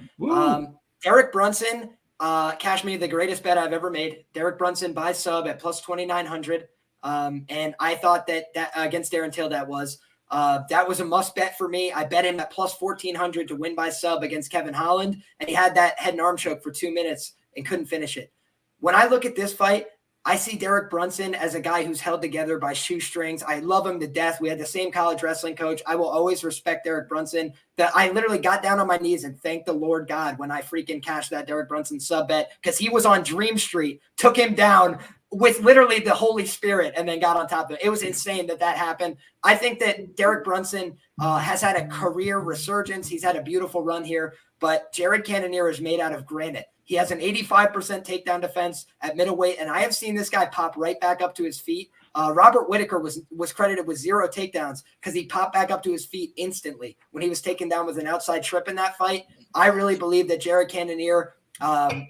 Derek Brunson, cash me the greatest bet I've ever made. Derek Brunson by sub at plus 2,900. And I thought that against Darren Till that was a must bet for me. I bet him at plus 1,400 to win by sub against Kevin Holland. And he had that head and arm choke for 2 minutes and couldn't finish it. When I look at this fight, I see Derek Brunson as a guy who's held together by shoestrings. I love him to death. We had the same college wrestling coach. I will always respect Derek Brunson. That I literally got down on my knees and thanked the Lord God when I freaking cashed that Derek Brunson sub bet because he was on Dream Street, took him down with literally the Holy Spirit and then got on top of it. It was insane that happened. I think that Derek Brunson has had a career resurgence. He's had a beautiful run here, but Jared Cannonier is made out of granite. He has an 85% takedown defense at middleweight, and I have seen this guy pop right back up to his feet. Robert Whittaker was credited with 0 takedowns because he popped back up to his feet instantly when he was taken down with an outside trip in that fight. I really believe that Jared Cannonier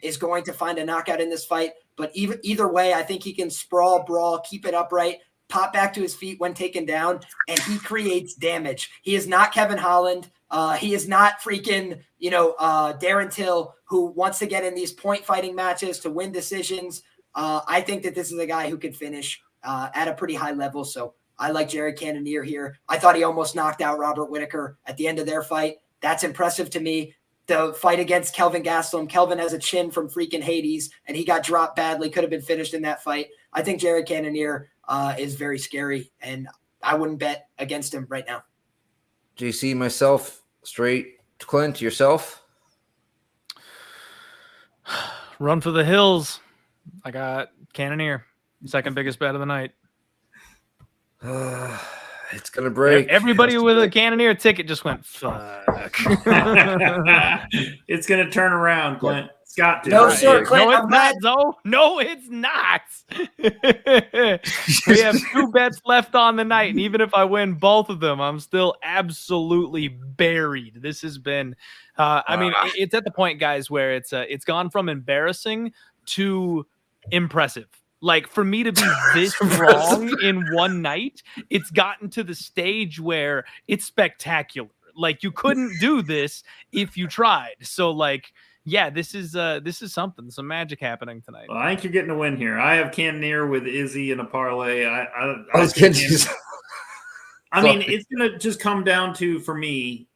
is going to find a knockout in this fight. But either way, I think he can sprawl, brawl, keep it upright, pop back to his feet when taken down, and he creates damage. He is not Kevin Holland. He is not freaking, Darren Till, who wants to get in these point fighting matches to win decisions. I think that this is a guy who could finish at a pretty high level. So I like Jared Cannonier here. I thought he almost knocked out Robert Whittaker at the end of their fight. That's impressive to me. The fight against Kelvin Gastelum, Kelvin has a chin from freaking Hades, and he got dropped badly, could have been finished in that fight. I think Jared Cannonier is very scary, and I wouldn't bet against him right now. JC, myself, straight. Clint, yourself? Run for the hills. I got Cannonier, second biggest bet of the night. It's going to break. Everybody with a Cannonier ticket just went, fuck. It's going to turn around, Clint. It's got to. No, sir, Clint. No, it's not, Zoe. No, it's not. We have 2 bets left on the night, and even if I win both of them, I'm still absolutely buried. This has been, it's at the point, guys, where it's gone from embarrassing to impressive. Like, for me to be this wrong in one night, it's gotten to the stage where it's spectacular. Like, you couldn't do this if you tried. So, like, yeah, this is something. Some magic happening tonight. Well, I think you're getting a win here. I have Cannonier with Izzy in a parlay. It's going to just come down to, for me,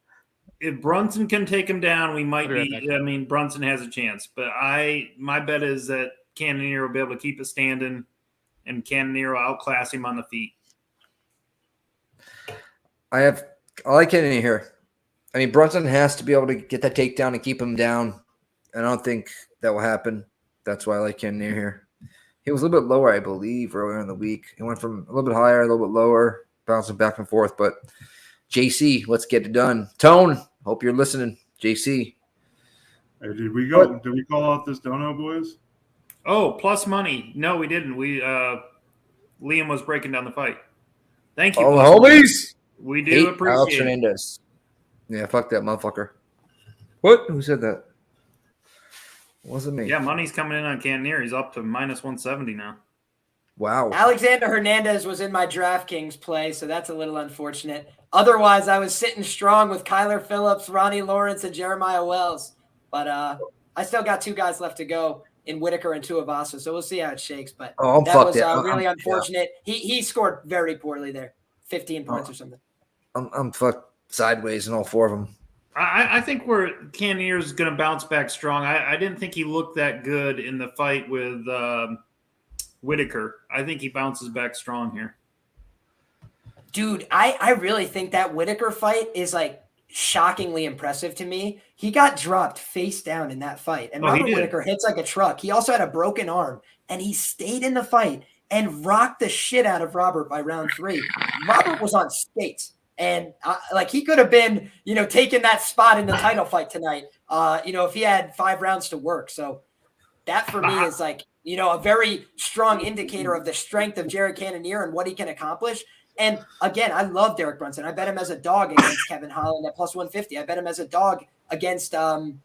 if Brunson can take him down, we might be. I mean, Brunson has a chance, but my bet is that Cannonier will be able to keep it standing, and Cannonier will outclass him on the feet. I like Cannonier here. I mean, Brunson has to be able to get that takedown and keep him down. I don't think that will happen. That's why I like Cannonier here. He was a little bit lower, I believe, earlier in the week. He went from a little bit higher, a little bit lower, bouncing back and forth. But JC, let's get it done. Tone, hope you're listening. JC. Hey, did we call out this dono, boys? Oh, plus money. No, we didn't. Liam was breaking down the fight. Thank you. Oh, homies. We do appreciate Alex it. Hernandez. Yeah, fuck that motherfucker. What? Who said that? It wasn't me. Yeah, money's coming in on Cannonier. He's up to minus 170 now. Wow. Alexander Hernandez was in my DraftKings play, so that's a little unfortunate. Otherwise, I was sitting strong with Kyler Phillips, Ronnie Lawrence, and Jeremiah Wells. But I still got 2 guys left to go in Whittaker and Tuivasa, so we'll see how it shakes. But that was really unfortunate. Yeah. He scored very poorly there, 15 points or something. I'm fucked sideways in all 4 of them. I think Cannonier is going to bounce back strong. I didn't think he looked that good in the fight with Whittaker. I think he bounces back strong here. Dude, I really think that Whittaker fight is like shockingly impressive to me. He got dropped face down in that fight. And Robert Whittaker hits like a truck. He also had a broken arm, and he stayed in the fight and rocked the shit out of Robert by round 3. Robert was on skates. And he could have been, taking that spot in the title fight tonight, if he had 5 rounds to work. So that for me is a very strong indicator of the strength of Jared Cannonier and what he can accomplish. And again, I love Derek Brunson. I bet him as a dog against Kevin Holland at plus 150. I bet him as a dog against Darren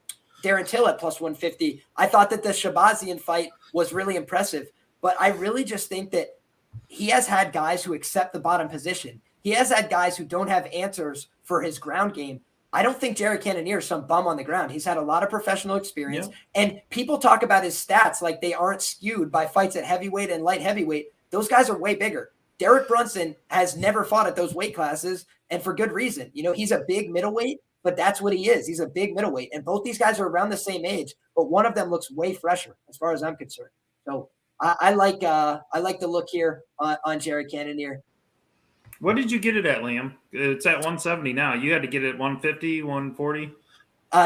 Till at plus 150. I thought that the Shabazian fight was really impressive, but I really just think that he has had guys who accept the bottom position. He has had guys who don't have answers for his ground game. I don't think Jared Cannonier is some bum on the ground. He's had a lot of professional experience, and people talk about his stats like they aren't skewed by fights at heavyweight and light heavyweight. Those guys are way bigger. Derek Brunson has never fought at those weight classes, and for good reason. He's a big middleweight, but that's what he is. He's a big middleweight, and both these guys are around the same age, but one of them looks way fresher as far as I'm concerned. So I like the look here on Jared Cannonier. What did you get it at, Liam? It's at 170 now. You had to get it at 150, 140?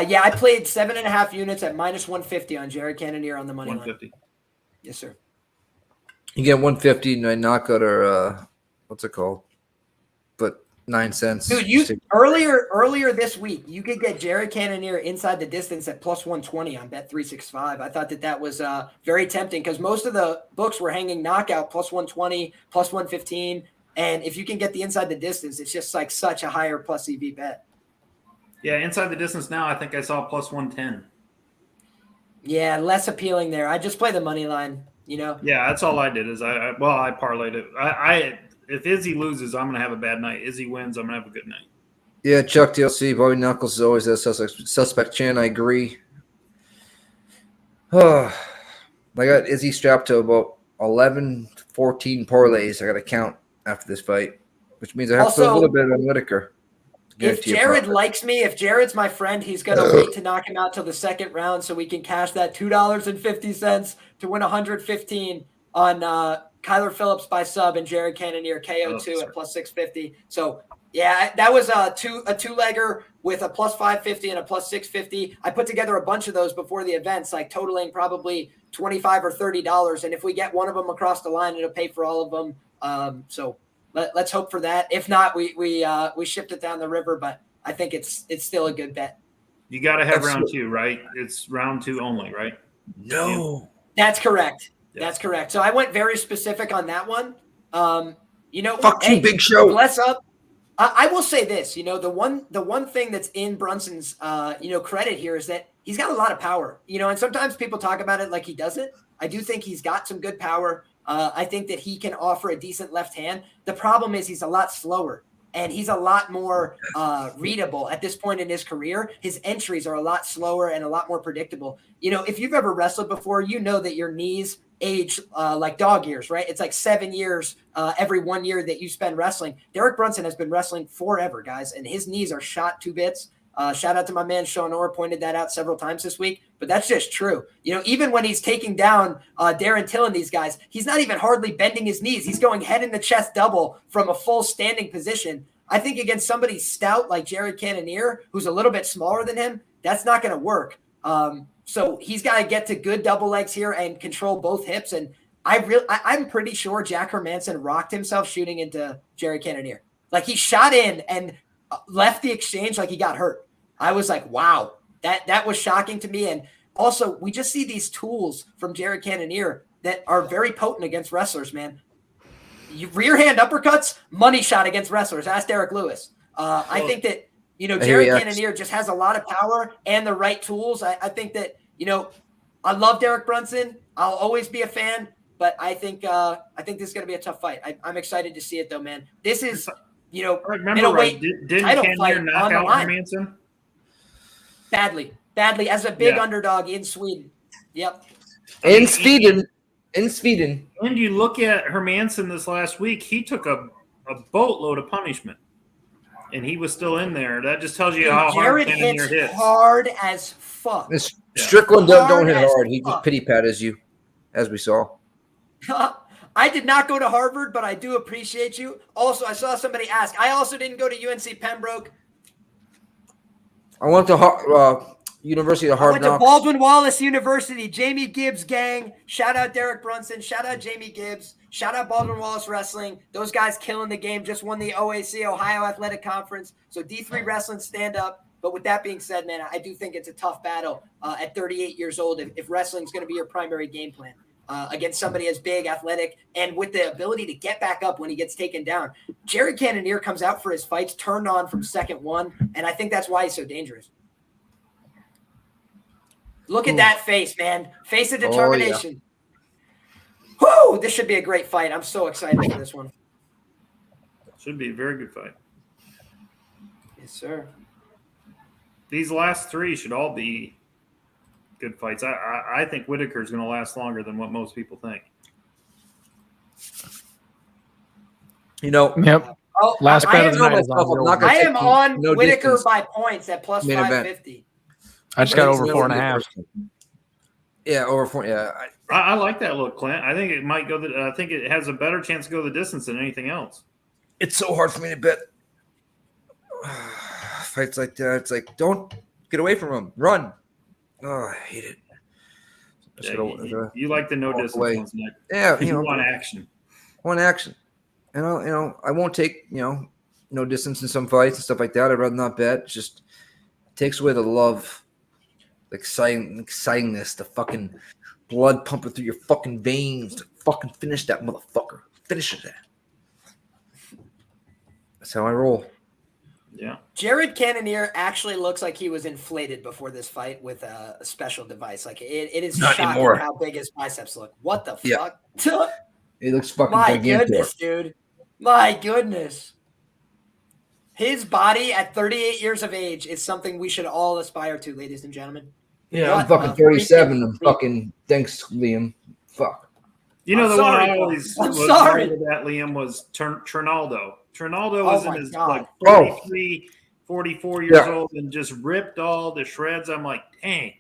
Yeah, I played 7.5 units at minus 150 on Jared Cannonier on the money 150. line. Yes, sir. You get 150 and a knockout or what's it called? But 9 cents. Dude, you earlier this week, you could get Jared Cannonier inside the distance at plus 120 on Bet365. I thought that was very tempting because most of the books were hanging knockout plus 120, plus 115. And if you can get the inside the distance, it's just like such a higher plus EV bet. Yeah, inside the distance now, I think I saw plus 110. Yeah, less appealing there. I just play the money line, you know? Yeah, that's all I did is I parlayed it. If Izzy loses, I'm going to have a bad night. Izzy wins, I'm going to have a good night. Yeah, Chuck DLC, Bobby Knuckles is always a suspect chin. I agree. I got Izzy strapped to about 11, 14 parlays. I got to count after this fight, which means I have to put a little bit on Whittaker. If Jared likes me, if Jared's my friend, he's going to wait to knock him out till the second round so we can cash that $2.50 to win 115 on Kyler Phillips by sub and Jared Cannonier KO2 at plus 650. So, yeah, that was a two-legger with a plus 550 and a plus 650. I put together a bunch of those before the events, like totaling probably $25 or $30. And if we get one of them across the line, it'll pay for all of them. So let's hope for that. If not, we shipped it down the river, but I think it's still a good bet. You got to have round 2, right? It's round 2 only, right? No. That's correct. Yeah. That's correct. So I went very specific on that one. Fuck you, Big Show. Bless up. I will say this, the one thing that's in Brunson's, credit here is that he's got a lot of power, and sometimes people talk about it like he doesn't. I do think he's got some good power. I think that he can offer a decent left hand. The problem is he's a lot slower and he's a lot more readable at this point in his career. His entries are a lot slower and a lot more predictable. If you've ever wrestled before, you know that your knees age like dog years, right? It's like 7 years every 1 year that you spend wrestling. Derrick Brunson has been wrestling forever, guys, and his knees are shot to bits. Shout out to my man Cannoier, pointed that out several times this week, but that's just true. Even when he's taking down Darren Till and these guys, he's not even hardly bending his knees. He's going head in the chest double from a full standing position. I think against somebody stout like Jared Cannonier, who's a little bit smaller than him, that's not going to work. So he's got to get to good double legs here and control both hips. And I'm pretty sure Jack Hermanson rocked himself shooting into Jared Cannonier. Like he shot in and left the exchange like he got hurt. I was like, wow, that was shocking to me. And also, we just see these tools from Jared Cannonier that are very potent against wrestlers, man. Rear hand uppercuts, money shot against wrestlers. Ask Derrick Lewis. I think that, Jared Cannonier just has a lot of power and the right tools. I think that, I love Derrick Brunson. I'll always be a fan, but I think this is going to be a tough fight. I'm excited to see it though, man. This is, middleweight title fight on the line. Hermanson? Badly as a big underdog in Sweden. Yep. In Sweden. And you look at Hermanson this last week, he took a boatload of punishment. And he was still in there. That just tells you how hard Cannonier hits. Hard as fuck. Strickland don't hit hard. He just pity patters you, as we saw. I did not go to Harvard, but I do appreciate you. Also, I saw somebody ask. I also didn't go to UNC Pembroke. I went to University of Hard Knocks. I went to Baldwin Wallace University. Jamie Gibbs gang. Shout out Derrick Brunson. Shout out Jamie Gibbs. Shout out Baldwin Wallace Wrestling. Those guys killing the game. Just won the OAC, Ohio Athletic Conference. So D3 Wrestling, stand up. But with that being said, man, I do think it's a tough battle at 38 years old if wrestling's going to be your primary game plan against somebody as big, athletic, and with the ability to get back up when he gets taken down. Jared Cannonier comes out for his fights, turned on from second one, and I think that's why he's so dangerous. Look at that face, man. Face of determination. Oh, yeah. Whoo! This should be a great fight. I'm so excited for this one. Should be a very good fight. Yes, sir. These last three should all be good fights. I think Whittaker is going to last longer than what most people think. Yep. Last bet of the night is on. I am on Whittaker by points at plus 550. I just got over 4.5. Yeah, over 4. Yeah, I like that look, Clint. I think it might go. I think it has a better chance to go the distance than anything else. It's so hard for me to bet fights like that. It's like, don't get away from him. Run. Oh, I hate it. You like the no distance ones, Nick. Yeah, you want action. Want action. I won't take no distance in some fights and stuff like that. I'd rather not bet. It just takes away the love, the excitingness, the fucking blood pumping through your fucking veins to fucking finish that motherfucker. Finish it. That's how I roll. Yeah. Jared Cannonier actually looks like he was inflated before this fight with a special device. Like it is Not shocking anymore. how big his biceps look. What the Yeah. fuck? It looks fucking My gigantic. goodness, dude. My goodness. His body at 38 years of age is something we should all aspire to, ladies and gentlemen. Yeah, What I'm fucking the 37. I'm freaking- fucking thanks, Liam. Fuck. You know, I'm the sorry, one I bro. always I'm was sorry. worried about, Liam, was Trinaldo. Trinaldo Oh was my in his God. like Oh. 43, 44 years Yeah. old and just ripped all the shreds. I'm like, dang.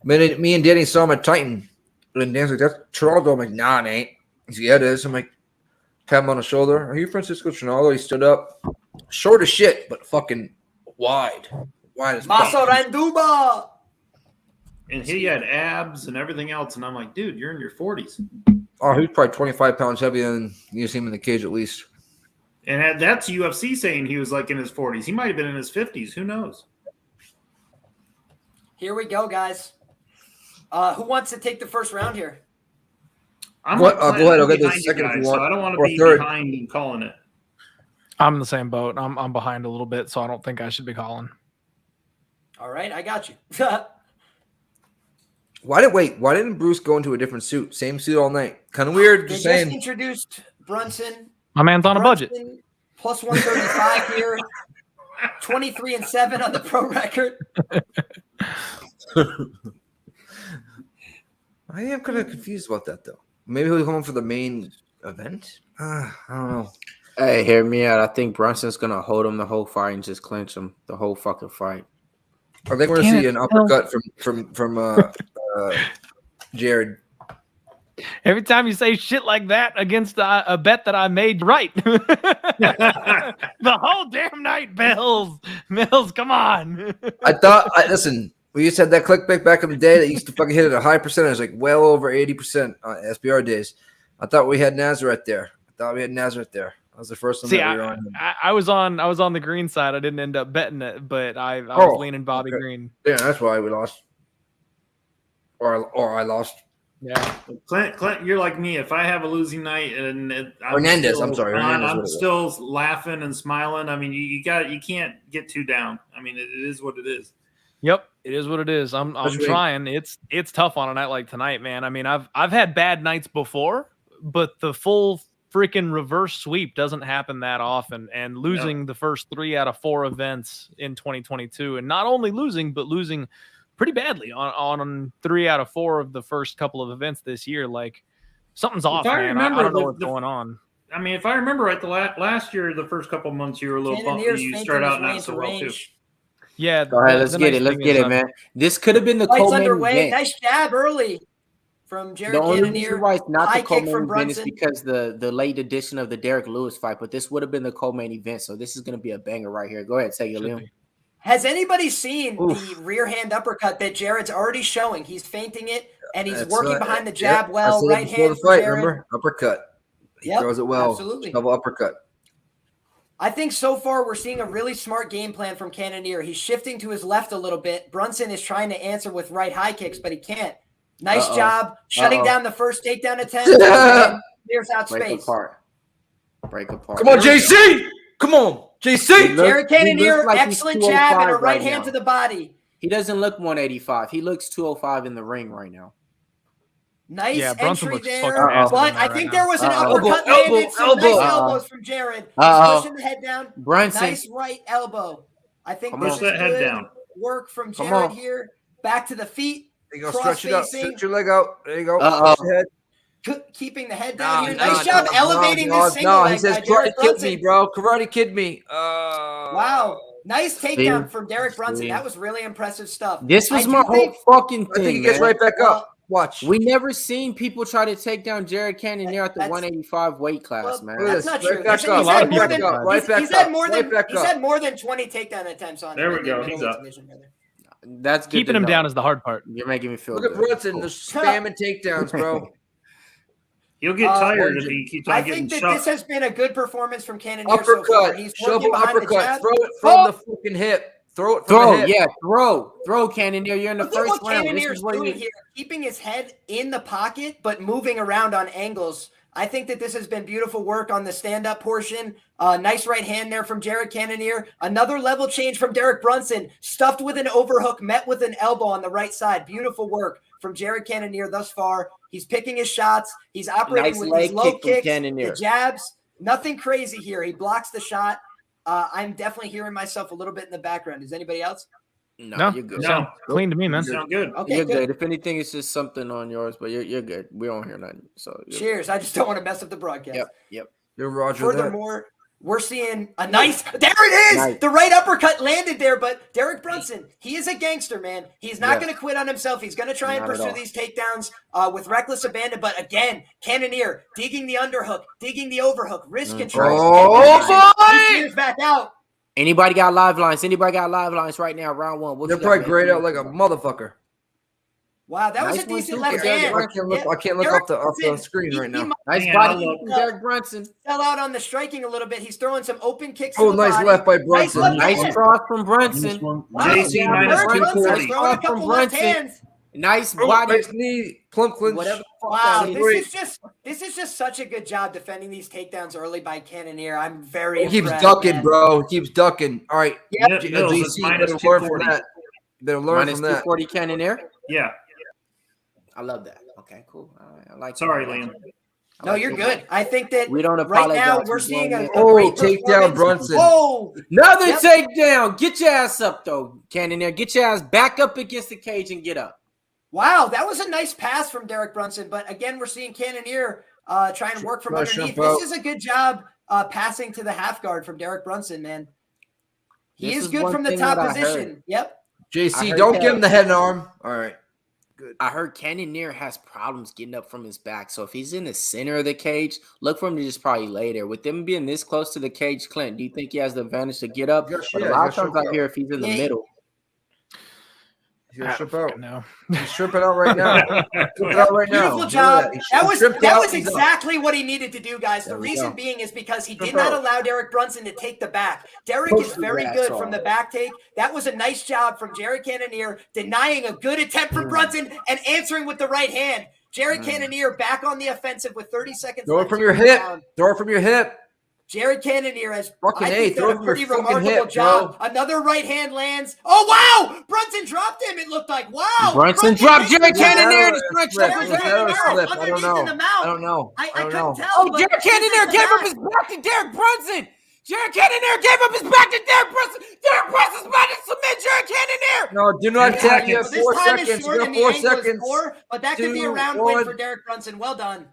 Me and Danny saw him at Titan. And Dan's like, that's Trinaldo. I'm like, nah, it ain't. He's like, yeah, it is. I'm like, pat him on the shoulder. Are you Francisco Trinaldo? He stood up. Short as shit, but fucking wide. Wide as fuck. Maso Randuba. And he had abs and everything else. And I'm like, dude, you're in your 40s. Oh, he was probably 25 pounds heavier than you see him in the cage at least. And that's UFC saying he was like in his 40s. He might have been in his 50s. Who knows? Here we go, guys. Who wants to take the first round here? I'm Go ahead, I'll get the behind you second if you guys, want, so I don't want to or be third. behind and calling it. I'm in the same boat. I'm behind a little bit, so I don't think I should be calling. All right, I got you. Why didn't Bruce go into a different suit? Same suit all night. Kind of weird. They Just just saying. introduced Brunson. My man's on a budget. Brunson plus 135 here. 23-7 on the pro record. I am kind of confused about that though. Maybe he'll come for the main event. I don't know. Hey, hear me out. I think Brunson's gonna hold him the whole fight and just clinch him the whole fucking fight. I think we're gonna see an uppercut from Jared. Every time you say shit like that against a bet that I made, right? The whole damn night, Mills, come on. Listen. We used to have that clickbait back in the day that used to fucking hit at a high percentage, like well over 80% on SBR days. I thought we had Nasrat there. That was the first one See, that we were on. I was on the green side. I didn't end up betting it, but I was leaning Bobby Green. Yeah, that's why we lost. Or I lost. Yeah. Clint, you're like me. If I have a losing night and Hernandez, I'm sorry. I'm still laughing and smiling. I mean, you can't get too down. I mean, it is what it is. Yep, it is what it is. I'm trying. It's tough on a night like tonight, man. I mean, I've had bad nights before, but the full freaking reverse sweep doesn't happen that often. And losing the first 3 out of 4 events in 2022, and not only losing, but losing pretty badly on 3 out of 4 of the first couple of events this year. Like something's off, man. I don't know what's going on. I mean, if I remember right, the last year, the first couple of months, you were a little bumpy. You start out not so well too. Yeah. All right, let's get it, man. This could have been the Fight's co-main underway. event. Nice jab early from Jared The only Cannonier. reason why it's not High the kick co-main from event is Brunson. because the late edition of the Derrick Lewis fight, but this would have been the co-main event, so this is going to be a banger right here. Go ahead, take it, Liam. Has anybody seen the rear hand uppercut that Jared's already showing? He's feinting it, and he's working behind the jab well. Right hand for Jared. Remember? Uppercut. He throws it well. Absolutely. Double uppercut. I think so far we're seeing a really smart game plan from Cannonier. He's shifting to his left a little bit. Brunson is trying to answer with right high kicks, but he can't. Nice job shutting down the first takedown attempt. Clears out space. Break apart. Come on, JC! Come on, JC! Jared Cannonier, like excellent jab and a right hand to the body. He doesn't look 185. He looks 205 in the ring right now. Nice Brunson entry looks there, fucking nasty but in there I right think now. there was an uppercut landed. Some nice elbows from Jared. He's pushing the head down. Brunson. Nice right elbow. I think this is that head good down. work from Jared here. Back to the feet. There you go. Stretch it out. Stretch your leg out. There you go. Uh-oh. Push the head. Keeping the head down here. Nice job elevating this single No, leg he says by Derrick karate kid Brunson. me, bro. Karate kid me. Wow. Nice takedown from Derrick Brunson. That was really impressive stuff. This was I my do whole think- fucking I thing, think he gets man. right back up. Watch. We never seen people try to take down Jared Cannonier at the That's- 185 weight class, Well, man. that's not true. Right back He's up. had more Right than back up. Right back he's had up. more Right than back he's up. had more than 20 takedown attempts on him. There we in go. the He's middle up. division, brother. That's good Keeping to him know. down is the hard part. You're making me feel Look at good. Brunson, the spamming takedowns, bro. He'll get tired if he keeps on I getting think that shot. this has been a good performance from Cannonier so far. Uppercut, He's working shovel behind the uppercut, jab. throw it from the fucking hip. Throw it from Throw, the hip. yeah, throw, Cannonier. You're in the Look at first what round. This Cannonier's is what doing you. here, keeping his head in the pocket, but moving around on angles. I think that this has been beautiful work on the stand-up portion. Nice right hand there from Jared Cannonier. Another level change from Derrick Brunson. Stuffed with an overhook, met with an elbow on the right side. Beautiful work from Jared Cannonier thus far. He's picking his shots. He's operating Nice with leg these low kick from kicks, Cannonier. the jabs. Nothing crazy here. He blocks the shot. I'm definitely hearing myself a little bit in the background. Is anybody else? No, you're good. Sound clean to me, man. Sound good. Okay, You're good. good. If anything, it's just something on yours, but you're good. We don't hear nothing. So Cheers. I just don't want to mess up the broadcast. Yep. You're Roger that. Furthermore, we're seeing a nice. There it is. Nice. The right uppercut landed there, but Derrick Brunson, he is a gangster, man. He's not going to quit on himself. He's going to try and Not at pursue all. these takedowns with reckless abandon. But again, Cannonier digging the underhook, digging the overhook, wrist control. Oh, He clears back out. Anybody got live lines? Anybody got live lines right now? Round one. What They're you got, probably man? grayed out like a motherfucker. Wow, that was Nice a one, decent too, left Derrick hand. Brunson. I can't look Derrick off the Brunson, screen right now. might Nice Man, body I love kick from Derrick Brunson. sell out on the striking a little bit. He's throwing some open kicks. Oh, to the nice body. left by Nice Brunson. left Nice hand. cross from This Brunson. one- Wow, JC yeah, minus Derrick Brunson's 240. throwing a From couple left Brunson. hands. Nice Oh, body. nice knee, plump clinch. Whatever the fuck Wow, that is. this is just such a good job defending these takedowns early by Cannonier. I'm very He keeps impressed, ducking, man. bro. He keeps ducking. All right. Yep. Mills GC, is you minus better learn from 240. that. Better learn Minus from that. 240 Cannonier. Yeah. I love that. Okay, cool. All right, I like. Sorry, that. Liam. I No, like you're that. good. I think that We don't right now apologize. we're We're seeing a going Oh, great takedown, performance. Brunson. Whoa! Another Yep. takedown. Get your ass up, though, Cannonier. Get your ass back up against the cage and get up. Wow, that was a nice pass from Derrick Brunson. But again, we're seeing Cannonier try and work from Nice underneath. jump out. This is a good job passing to the half guard from Derrick Brunson, man. He This is is good one from the thing top that I position. heard. Yep. I JC, heard don't that. give him the head and arm. All right. I heard Cannonier has problems getting up from his back. So if he's in the center of the cage, look for him to just probably lay there. With them being this close to the cage, Clint, do you think he has the advantage to get up? You gotta- But yeah, a you lot of gotta times show I hear if he's in the Yeah. middle. He's gonna strip out. No. He's stripping out right now. Strip it out right now. Beautiful Look at job. He's That was stripped out, he's up. exactly what he needed to do, guys. The There we reason go. being is because he did Strip not out. allow Derrick Brunson to take the back. Derrick Push is his very ass good off. from the back take. That was a nice job from Jared Cannonier, denying a good attempt from Brunson and answering with the right hand. Jared Cannonier back on the offensive with 30 seconds Throw it left from in your the hip. round. Throw it from your hip. Jared Cannonier has, Fucking I A, think, throw done it a from your pretty fucking remarkable hip, job. bro. Another right hand lands. Oh, wow! Brunson dropped him, it looked like. Wow! Brunson dropped takes Jared the down. Cannonier. Was He's trying to that choke a his slip? Was ass that a out. slip? I don't Underneath know. in the mouth. I don't know. I I don't couldn't know. tell. Oh, but Jared this is Cannonier the gave up back. his back to Derrick Brunson. Jared Cannonier gave up his back to Derrick Brunson. Derrick Brunson's about to submit Jared Cannonier. No, do not tap. You Well, have this 4 time is seconds. short You and have 4 the angle is seconds. 4, but that could be a 2, round 1. win for Derrick Brunson. Well done.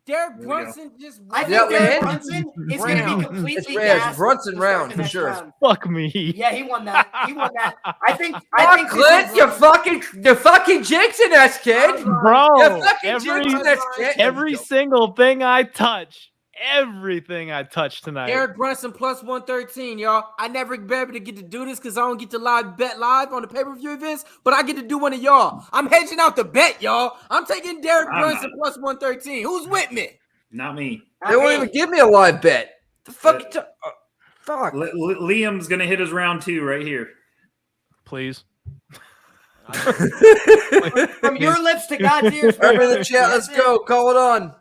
Derrick There we go. Brunson just. I Yeah, think Derrick man. Brunson is going to Round. be completely It's gassed. Brunson to start round, the for next sure. round. Fuck me. Yeah, he won that. He won that. I think Fuck, this Clint, is- you're fucking jinxing us, kid. Bro, You're fucking every jinxing us, kid. every single thing I touch, everything I touch tonight. Derrick Brunson plus 113, y'all. I never be able to get to do this because I don't get to bet live on the pay-per-view events, but I get to do one of y'all. I'm hedging out the bet, y'all. I'm taking Derrick I'm Brunson plus 113. Who's with me? Not me. They won't even give me a live bet. The fuck? Yeah. Fuck. Liam's gonna hit his round 2 right here. Please. From your lips to God's ears. Everybody in the chat, let's That's it. go. Call it on.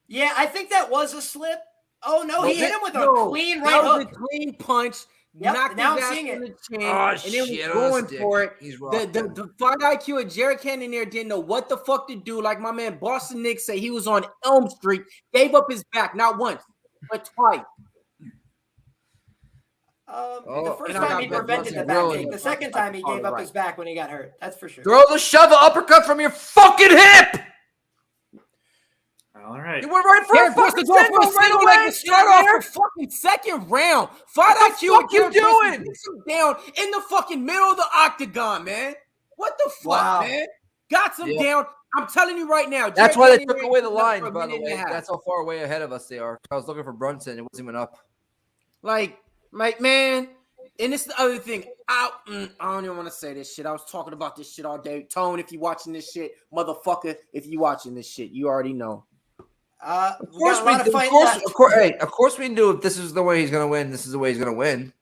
Yeah, I think that was a slip. Oh, no, he hit him with a No, clean that right was hook. a clean punch. Yep, Knocked now his I'm ass seeing in it. the chin, Oh, and then was shit, going stick. for it. He's The, wrong. the fight IQ of Jared Cannonier didn't know what the fuck to do. Like my man Boston Nick said, he was on Elm Street, gave up his back not once, but twice. The first and I time he got prevented the Brunson back really- take. The second time he gave up his back when he got hurt. That's for sure. Throw the shove uppercut from your fucking hip. All right. You went right for Derrick a Brunson fucking going for a single right single away. leg to start off the fucking second round. Fight What the IQ fuck you Derrick Brunson doing? gets him down in the fucking middle of the octagon, man. What the fuck, Wow. man? Got him Yeah. down. I'm telling you right now. That's Jared why they Cannonier took away the is up for lines, a by the minute and way. a half. That's how far away ahead of us they are. I was looking for Brunson. It wasn't even up. Like, man, And it's the other thing. I don't even want to say this shit. I was talking about this shit all day. Tone, if you watching this shit, motherfucker, if you watching this shit, you already know. Of course we knew if this is the way he's gonna win, this is the way he's gonna win.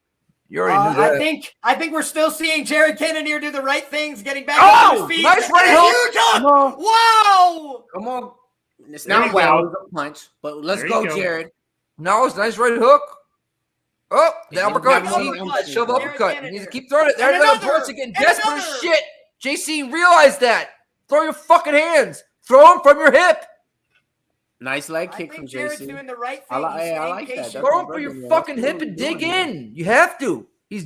You already knew that. I think we're still seeing Jared Cannonier do the right things, getting back on his feet. Nice right hook! Wow! Come on. It's not wow, it's a punch, but let's go, Jared. No, it's a nice right hook. Oh, the uppercut. Shove uppercut. You need to keep throwing it. There's another Brunson getting desperate as shit. JC, realize that. Throw your fucking hands. Throw them from your hip. Nice leg kick from Jared's JC. doing the right thing. I like that. Throw him from your fucking hip and dig in. You have to. He's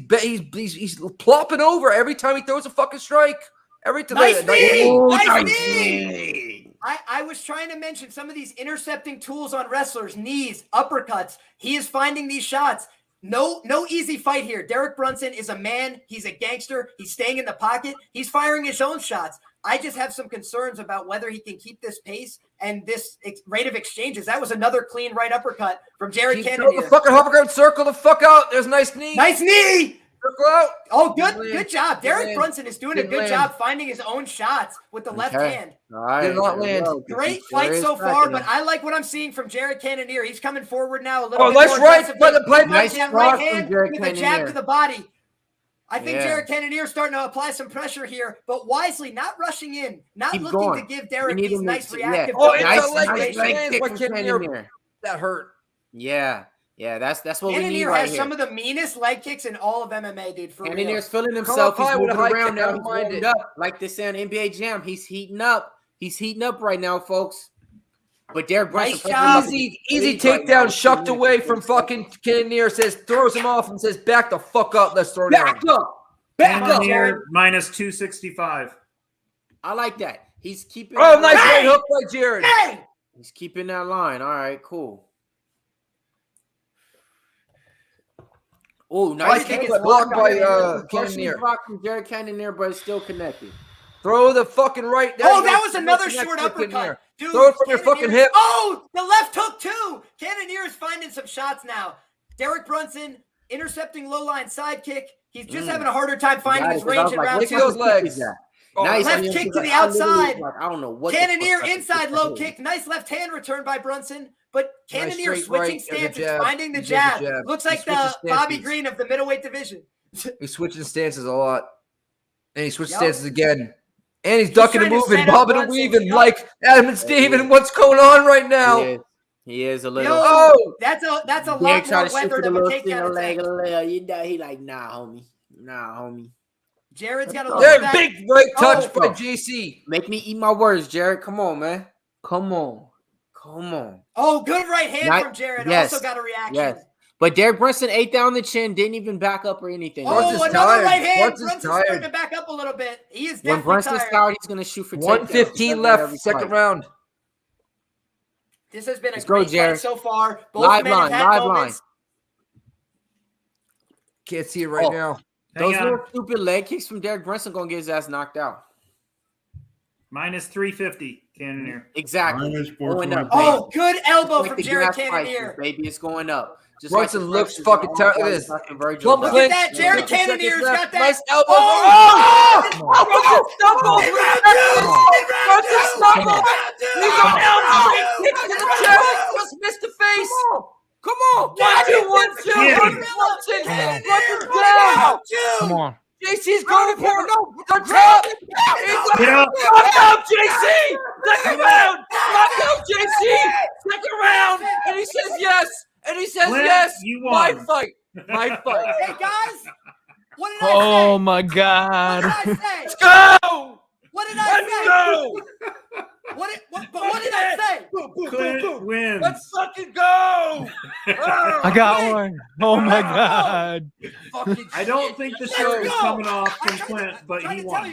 plopping over every time he throws a fucking strike. Every time. Nice knee! Nice knee! I was trying to mention some of these intercepting tools on wrestlers, knees, uppercuts. He is finding these shots. No easy fight here. Derrick Brunson is a man. He's a gangster. He's staying in the pocket. He's firing his own shots. I just have some concerns about whether he can keep this pace and this rate of exchanges. That was another clean right uppercut from Jared Cannonier. The fucking uppercut, circle the fuck out. There's a nice knee. Nice knee. Circle out. Oh, good job. Derrick Brunson is doing a good job finding his own shots with the left hand. All right. Did not land. Great fight so far, but I like what I'm seeing from Jared Cannonier. He's coming forward now a little bit nice more right. aggressively. Nice right hand Jared with a jab Cannonier. to the body. I think Jared Cannonier is starting to apply some pressure here, but wisely, not rushing in, not looking to give Derrick these nice reactive. Nice leg kick from Cannonier. That hurt. Yeah, that's what we need Cannonier right has here. some of the meanest leg kicks in all of MMA, dude. For Cannonier's real. feeling himself. He's moving around now. He's warmed up. Like they say on NBA Jam, he's heating up. He's heating up right now, folks. But Derrick Brunson, easy takedown, shucked away from fucking Cannonier. Throws him off and says, "Back the fuck up. Let's throw down." Back up. Minus 265. I like that. He's keeping. Oh, nice right hook by Jared. Hey! He's keeping that line. All right, cool. Oh, nice kick blocked by Cannonier. Blocked from Jared Cannonier, but it's still connected. Throw the fucking right. That was another short uppercut. Dude, throw it from your fucking hip. Oh, the left hook too. Cannonier is finding some shots now. Derrick Brunson intercepting low line side kick. He's just having a harder time finding his range in round two. Those legs. Nice left kick to the outside. I don't know what. Cannonier inside low kick. Nice left hand return by Brunson. But Cannonier switching stances, finding the jab. Looks like the Bobby Green of the middleweight division. He's switching stances a lot. And he switched stances again. And he's ducking and moving, bobbing and weaving like Adam and Steven. What's going on right now? He is a little. That's a lot more weather than a takedown leg. He like, nah, homie. Jared's got a little big right touch by JC. Make me eat my words, Jared. Come on, man. Come on. Oh, good right hand from Jared. Also got a reaction. Yes. But Derrick Brunson ate down the chin, didn't even back up or anything. Another right hand. Brunson's starting to back up a little bit. He is definitely when Brunson's tired, he's going to shoot for 1:15 left, second round. This has been a great fight so far. Both live men have had moments. Can't see it right now. Those little stupid leg kicks from Derrick Brunson going to get his ass knocked out. Minus 350, Cannonier. Exactly. Going up. Oh, good elbow from Jared Cannonier. Baby, it's going up. Just Brunson looks fucking tired. Look at this. Look at that. Jared Cannonier's got that. Nice elbow. Brunson stumbled. He's on straight kick to the chest. Just missed the face. Come on. 1-2. Brunson's down. Come on. JC's going for it. The top. Knock out JC. Second round. Knock out JC. Second round. And he says yes. And he says, yes, my fight. Hey, guys, what did I say? Oh, my God. What did I say? Let's go. What did I say? Go. What did I say? Clint wins. Let's fucking go. I got one. Oh, my God. I don't think the show is coming off from Clint, but he won.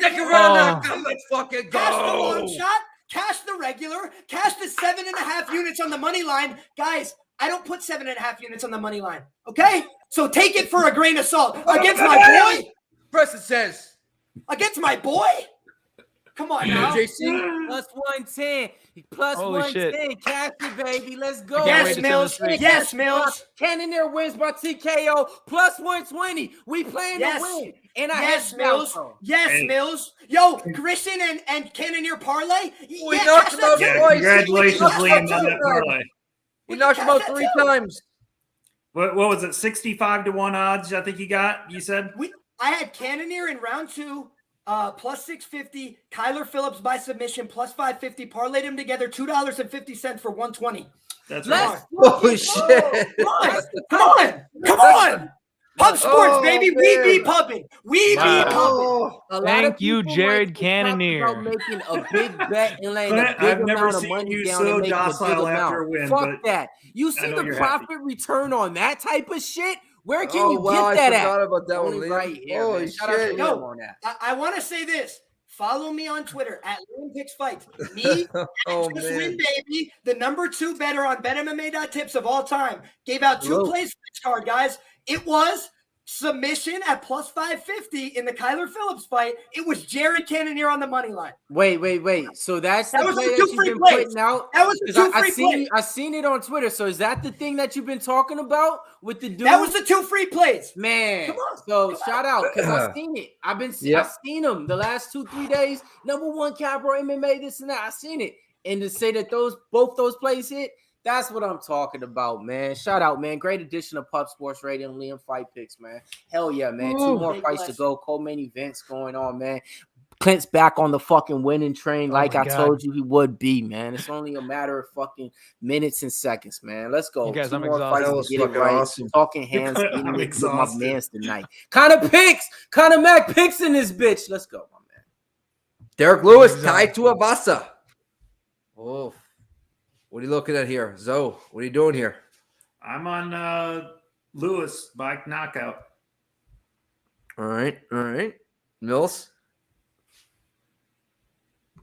Second round, let's fucking go. Cash the long shot, cash the regular, cash the 7.5 units on the money line. Guys, I don't put 7.5 units on the money line. Okay? So take it for a grain of salt. Against my boy. Preston says. Against my boy. Come on now. JC plus 110. Plus Holy 110. Cash it, baby. Let's go. I can't wait Yes, to Mills. send this Yes, Mills. Cannonier wins by TKO plus 120. We playing Yes. to win. And I Yes, have Mills. Malcolm. Yes, Hey. Mills. Yo, Grisham and Cannonier parlay. We knocked him out Yeah, twice. congratulations, Yes, Liam, yes, on that yes. parlay. He knocked him out 3 times. What was it? 65-1 odds, I think you got, you said? I had Cannonier in round 2, plus 650. Kyler Phillips by submission, plus 550. Parlayed them together, $2.50 for 120. That's Let's right. Holy shit. Come on. Pub sports, Oh, baby. man. We be pubbing. We be pubbing. Oh, A lot Thank of you, people Jared like to talk Cannonier. about making a big bet and laying a Clint, big I've never amount of seen money you down so and making a big docile after amount. a win, Fuck but that. You I see know the you're profit return on that type of shit? Where can you wow, get that I at? forgot about that Only one, Liam. right here, Holy man. Shout out to shit. Liam on that. I want to say this. Follow me on Twitter at Liam Picks Fights. Me, Oh, Just man. Win Baby, the number 2 bettor on BetMMA.tips of all time, gave out 2 plays for this card, guys. It was submission at plus 550 in the Kyler Phillips fight. It was Jared Cannonier on the money line. Wait. So that's That the was play the that 2 you've free been plays. putting out? That was the 2 free plays. I seen it on Twitter. So is that the thing that you've been talking about with the dude? That was the 2 free plays. Man, Come on. so shout out because I've seen it. I've seen them the last 2-3 days. Number 1 Cabro MMA, this and that. I seen it, and to say that both those plays hit, that's what I'm talking about, man. Shout out, man. Great addition of Pub Sports Radio and Liam Fight Picks, man. Hell yeah, man. 2 more fights to go. Co-main events going on, man. Clint's back on the fucking winning train, like I told you he would be, man. It's only a matter of fucking minutes and seconds, man. Let's go. You guys, 2 I'm more exhausted. fights That to was get it fucking right. awesome. Talking hands, I'm getting it with my exhausted. mans tonight. Kind of Mac picks in this bitch. Let's go, my man. Derrick Lewis tied to Tuivasa. Oh, what are you looking at here? Zoe, what are you doing here? I'm on Lewis by knockout. All right. Mills?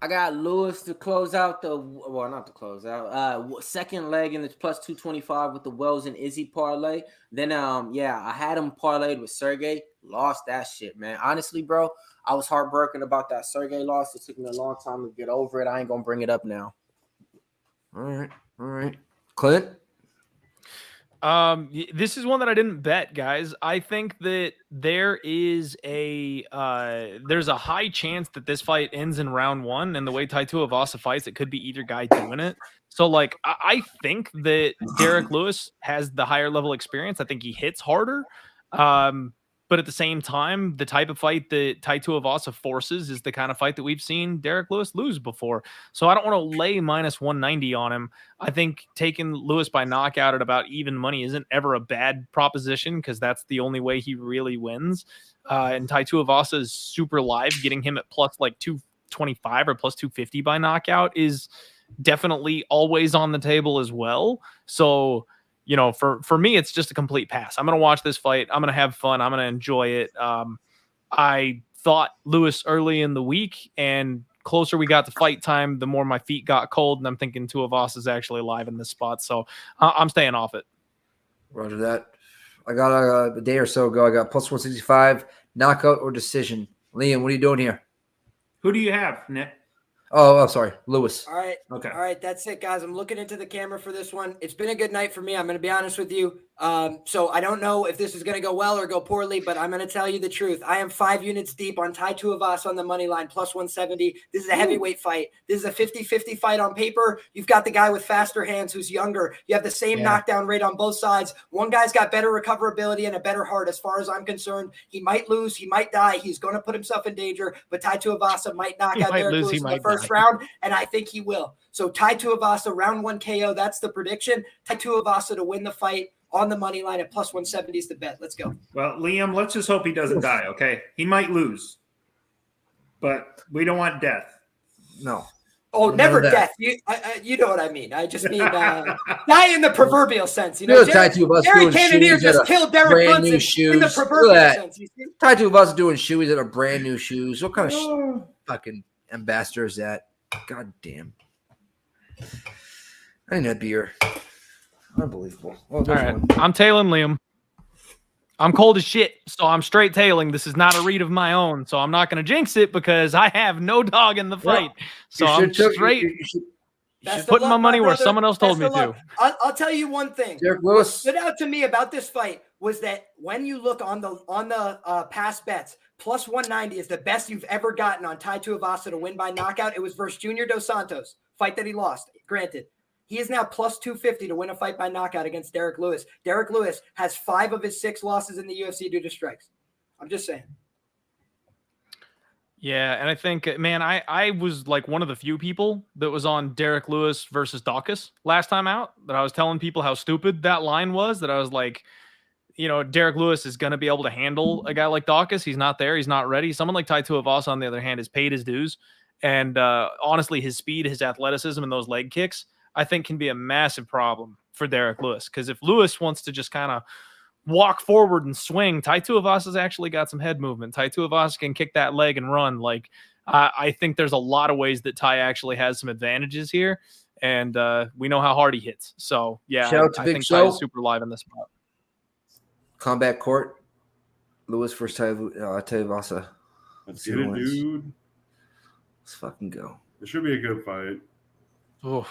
I got Lewis to close out not to close out. Second leg and it's plus 225 with the Wells and Izzy parlay. Then I had him parlayed with Sergey. Lost that shit, man. Honestly, bro, I was heartbroken about that Sergey loss. It took me a long time to get over it. I ain't gonna bring it up now. All right. Clint? This is one that I didn't bet, guys. I think that there's a high chance that this fight ends in round 1, and the way Tai Tuivasa fights, it could be either guy doing it. So, like, I think that Derrick Lewis has the higher level experience. I think he hits harder. But at the same time, the type of fight that Tai Tuivasa forces is the kind of fight that we've seen Derrick Lewis lose before. So I don't want to lay minus 190 on him. I think taking Lewis by knockout at about even money isn't ever a bad proposition because that's the only way he really wins. And Tai Tuivasa is super live. Getting him at plus like 225 or plus 250 by knockout is definitely always on the table as well. So, you know, for me, it's just a complete pass. I'm going to watch this fight. I'm going to have fun. I'm going to enjoy it. I thought Lewis early in the week, and closer we got to fight time, the more my feet got cold, and I'm thinking Tuivasa is actually alive in this spot. So I'm staying off it. Roger that. I got a day or so ago. I got plus 165, knockout or decision. Liam, what are you doing here? Who do you have, Nick? Oh, sorry. Lewis. All right. Okay. All right. That's it, guys. I'm looking into the camera for this one. It's been a good night for me. I'm going to be honest with you. So I don't know if this is going to go well or go poorly, but I'm going to tell you the truth. I am 5 units deep on Tai Tuivasa on the money line, plus 170. This is a heavyweight fight. This is a 50-50 fight on paper. You've got the guy with faster hands who's younger. You have the same knockdown rate on both sides. One guy's got better recoverability and a better heart as far as I'm concerned. He might lose. He might die. He's going to put himself in danger, but Tai Tuivasa might knock out Derrick Lewis in the first round, and I think he will. So Tai Tuivasa, round 1 KO. That's the prediction. Tai Tuivasa to win the fight on the money line at plus 170 is the bet. Let's go. Well, Liam, let's just hope he doesn't die, okay? He might lose, but we don't want death. No. Oh, never death. You know what I mean. I just mean die in the proverbial sense. You know, Derrick Cannonier just killed Derrick Brunson in the proverbial sense. You see? Tai Tuivasa doing shoes that are brand new shoes. What kind of fucking ambassador is that? God damn. I need that beer. Unbelievable. Well, all right. I'm tailing Liam. I'm cold as shit, so I'm straight tailing. This is not a read of my own, so I'm not going to jinx it because I have no dog in the fight. So I'm straight putting my money where someone else told me to. I'll tell you one thing. Derrick What Lewis. stood out to me about this fight was that when you look on the past bets, plus 190 is the best you've ever gotten on Tai Tuivasa to win by knockout. It was versus Junior Dos Santos, fight that he lost. Granted, he is now plus 250 to win a fight by knockout against Derrick Lewis. Derrick Lewis has 5 of his 6 losses in the UFC due to strikes. I'm just saying. Yeah, and I think, man, I was like one of the few people that was on Derrick Lewis versus Dawkins last time out, that I was telling people how stupid that line was, that I was like, you know, Derrick Lewis is going to be able to handle a guy like Dawkins. He's not there. He's not ready. Someone like Tai Tuivasa, on the other hand, has paid his dues. And honestly, his speed, his athleticism, and those leg kicks, I think can be a massive problem for Derrick Lewis. Because if Lewis wants to just kind of walk forward and swing, Tai Tuivasa's actually got some head movement. Tai Tuivasa can kick that leg and run. Like, I think there's a lot of ways that Tai actually has some advantages here. And we know how hard he hits. So, yeah, I think Tai is super live in this spot. Combat Court, Lewis versus Tuivasa. Let's get it, dude. Let's fucking go. It should be a good fight. Oof.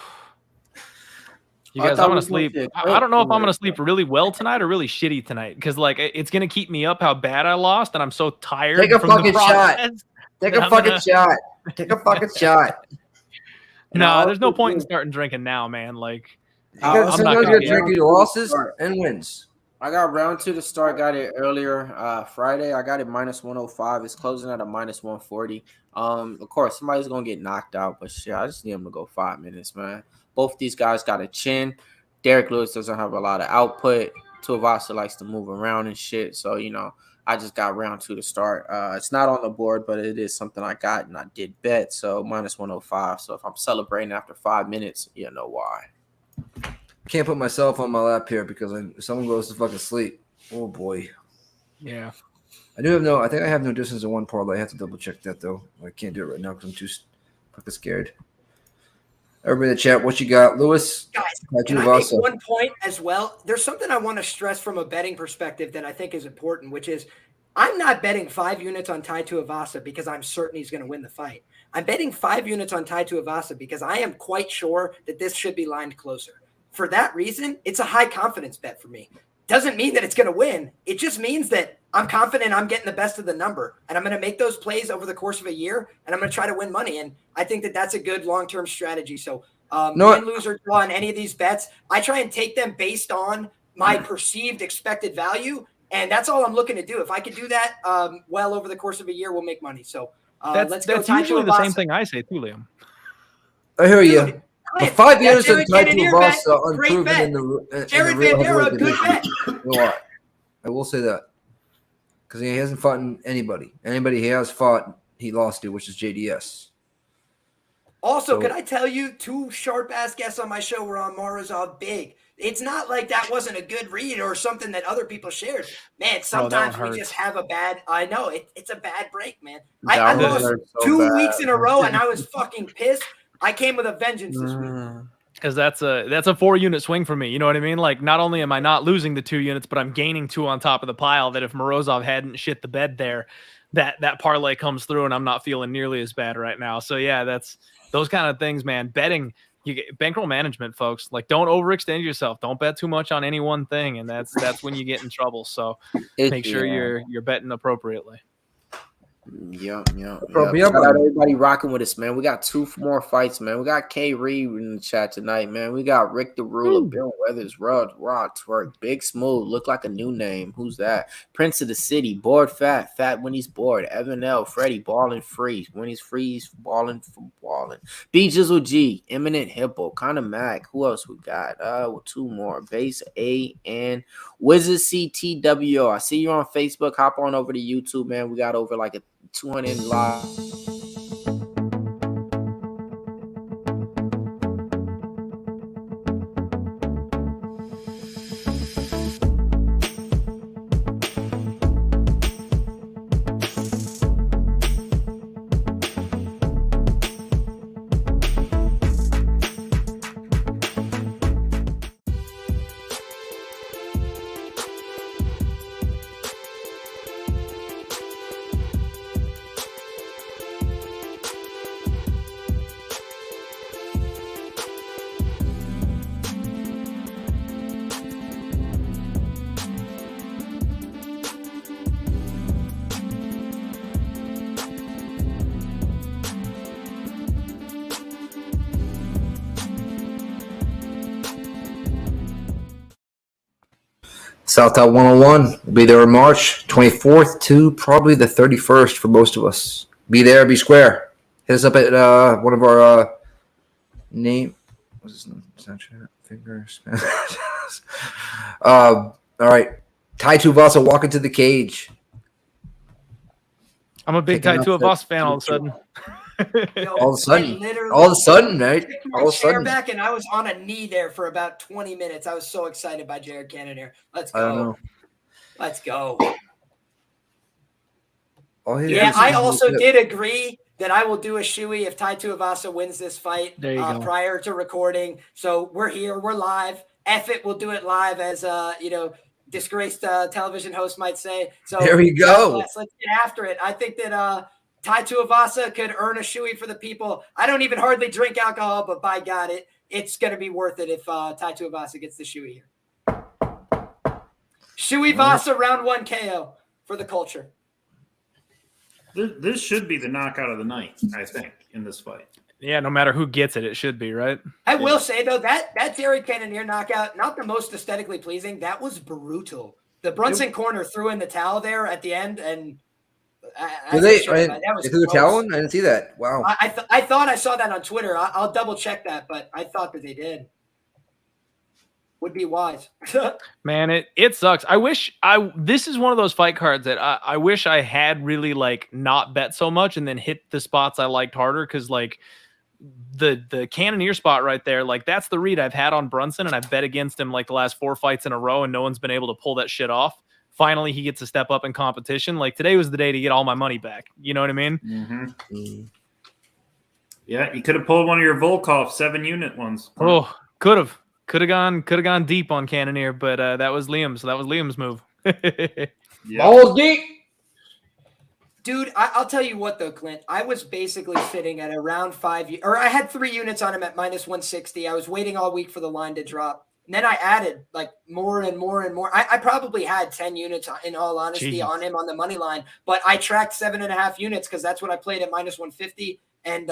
You guys, I'm going to sleep. I don't know if I'm going to sleep really well tonight or really shitty tonight, because like it's going to keep me up how bad I lost, and I'm so tired. Take a from fucking the shot. process. Take a fucking shot. Take a fucking shot. No, there's no point in starting drinking now, man. Like, I'm not going to drink your losses and wins. I got round 2 to start. Got it earlier Friday. I got it minus 105. It's closing at a minus 140. Of course, somebody's gonna get knocked out, but shit, I just need them to go 5 minutes, man. Both these guys got a chin. Derrick Lewis doesn't have a lot of output. Tuivasa likes to move around and shit. So, you know, I just got round 2 to start. It's not on the board, but it is something I got, and I did bet. So minus 105. So if I'm celebrating after 5 minutes, you know why. Can't put myself on my lap here because if someone goes to fucking sleep. Oh boy. Yeah. I think I have no distance in one parlay. I have to double check that though. I can't do it right now because I'm too fucking scared. Everybody in the chat, what you got? Lewis? Guys, can I make one point as well? There's something I want to stress from a betting perspective that I think is important, which is I'm not betting 5 units on Tai Tuivasa because I'm certain he's going to win the fight. I'm betting 5 units on Tai Tuivasa because I am quite sure that this should be lined closer. For that reason, it's a high confidence bet for me. Doesn't mean that it's going to win. It just means that I'm confident I'm getting the best of the number, and I'm going to make those plays over the course of a year, and I'm going to try to win money. And I think that that's a good long-term strategy. So win, lose, or draw on any of these bets, I try and take them based on my perceived expected value, and that's all I'm looking to do. If I could do that well over the course of a year, we'll make money. So let's go. That's usually the same thing I say too, Liam. I hear you. The 5 years of Tai Tuivasa unproven in the real heavyweight division. You know what? I will say that because he hasn't fought anybody. Anybody he has fought, he lost to, which is JDS. Also, could I tell you, 2 sharp-ass guests on my show were on Morozov big. It's not like that wasn't a good read or something that other people shared. Man, sometimes we just have a bad – I know. It's a bad break, man. I lost 2 weeks in a row, and I was fucking pissed. I came with a vengeance this week. Because that's a 4-unit swing for me. You know what I mean? Like, not only am I not losing the 2 units, but I'm gaining 2 on top of the pile. That if Morozov hadn't shit the bed there, that parlay comes through, and I'm not feeling nearly as bad right now. So yeah, that's those kind of things, man. Betting, you get bankroll management, folks. Like, don't overextend yourself. Don't bet too much on any one thing, and that's when you get in trouble. So make sure you're betting appropriately. Yep. Shout out everybody rocking with us, man. We got 2 more fights, man. We got K Reed in the chat tonight, man. We got Rick the Ruler, Bill Weathers, Rod Twerk, Big Smooth, look like a new name. Who's that? Prince of the City, Bored Fat when he's bored. Evan L, Freddie, Ballin' Free. When he's free, he's balling for balling. B Jizzle G, Eminent Hippo, Conor Mac. Who else we got? 2 more. Base A and Wizard CTWO. I see you on Facebook. Hop on over to YouTube, man. We got over like a 200 live. Southtown 101 will be there in March 24th to probably the 31st for most of us. Be there, be square. Hit us up at one of our name. What's his name? Snapchat, fingers. All right. Tai Tuivasa walking to the cage. I'm a big Tai Tuivasa fan all of a sudden. Yo, All of a sudden, right? Took my All of a chair sudden. back, and I was on a knee there for about 20 minutes. I was so excited by Jared Cannonier. Let's I don't go. know. Let's go. Yeah, I also did agree that I will do a shoey if Tai Tuivasa wins this fight There you go. prior to recording. So we're here. We're live. F it, we'll do it live as, disgraced television host might say. So there we go. Let's get after it. I think that Tai Tuivasa could earn a shoey for the people. I don't even hardly drink alcohol, but by God, it's going to be worth it if Tai Tuivasa gets the shoey here. Shoey Vasa round 1 KO for the culture. This should be the knockout of the night, I think, in this fight. Yeah, no matter who gets it, it should be, right? I will say, though, that Derrick Cannonier knockout, not the most aesthetically pleasing. That was brutal. The Brunson corner threw in the towel there at the end, and They threw the towel in? I didn't see that. Wow. I thought I saw that on Twitter. I'll double check that, but I thought that they did. Would be wise. Man, it sucks. This is one of those fight cards that I wish I had really like not bet so much and then hit the spots I liked harder, because like the Cannonier spot right there, like that's the read I've had on Brunson, and I've bet against him like the last 4 fights in a row, and no one's been able to pull that shit off. Finally, he gets to step up in competition. Like today was the day to get all my money back. You know what I mean? Mm-hmm. Yeah, you could have pulled one of your Volkov 7-unit ones. Oh, could have gone deep on Cannonier, but that was Liam's. So that was Liam's move. Balls deep. Dude, I'll tell you what, though, Clint. I was basically sitting at around 5, or I had 3 units on him at minus 160. I was waiting all week for the line to drop. And then I added like more and more and more. I probably had 10 units, in all honesty, on him on the money line. But I tracked 7.5 units because that's what I played at minus 150. And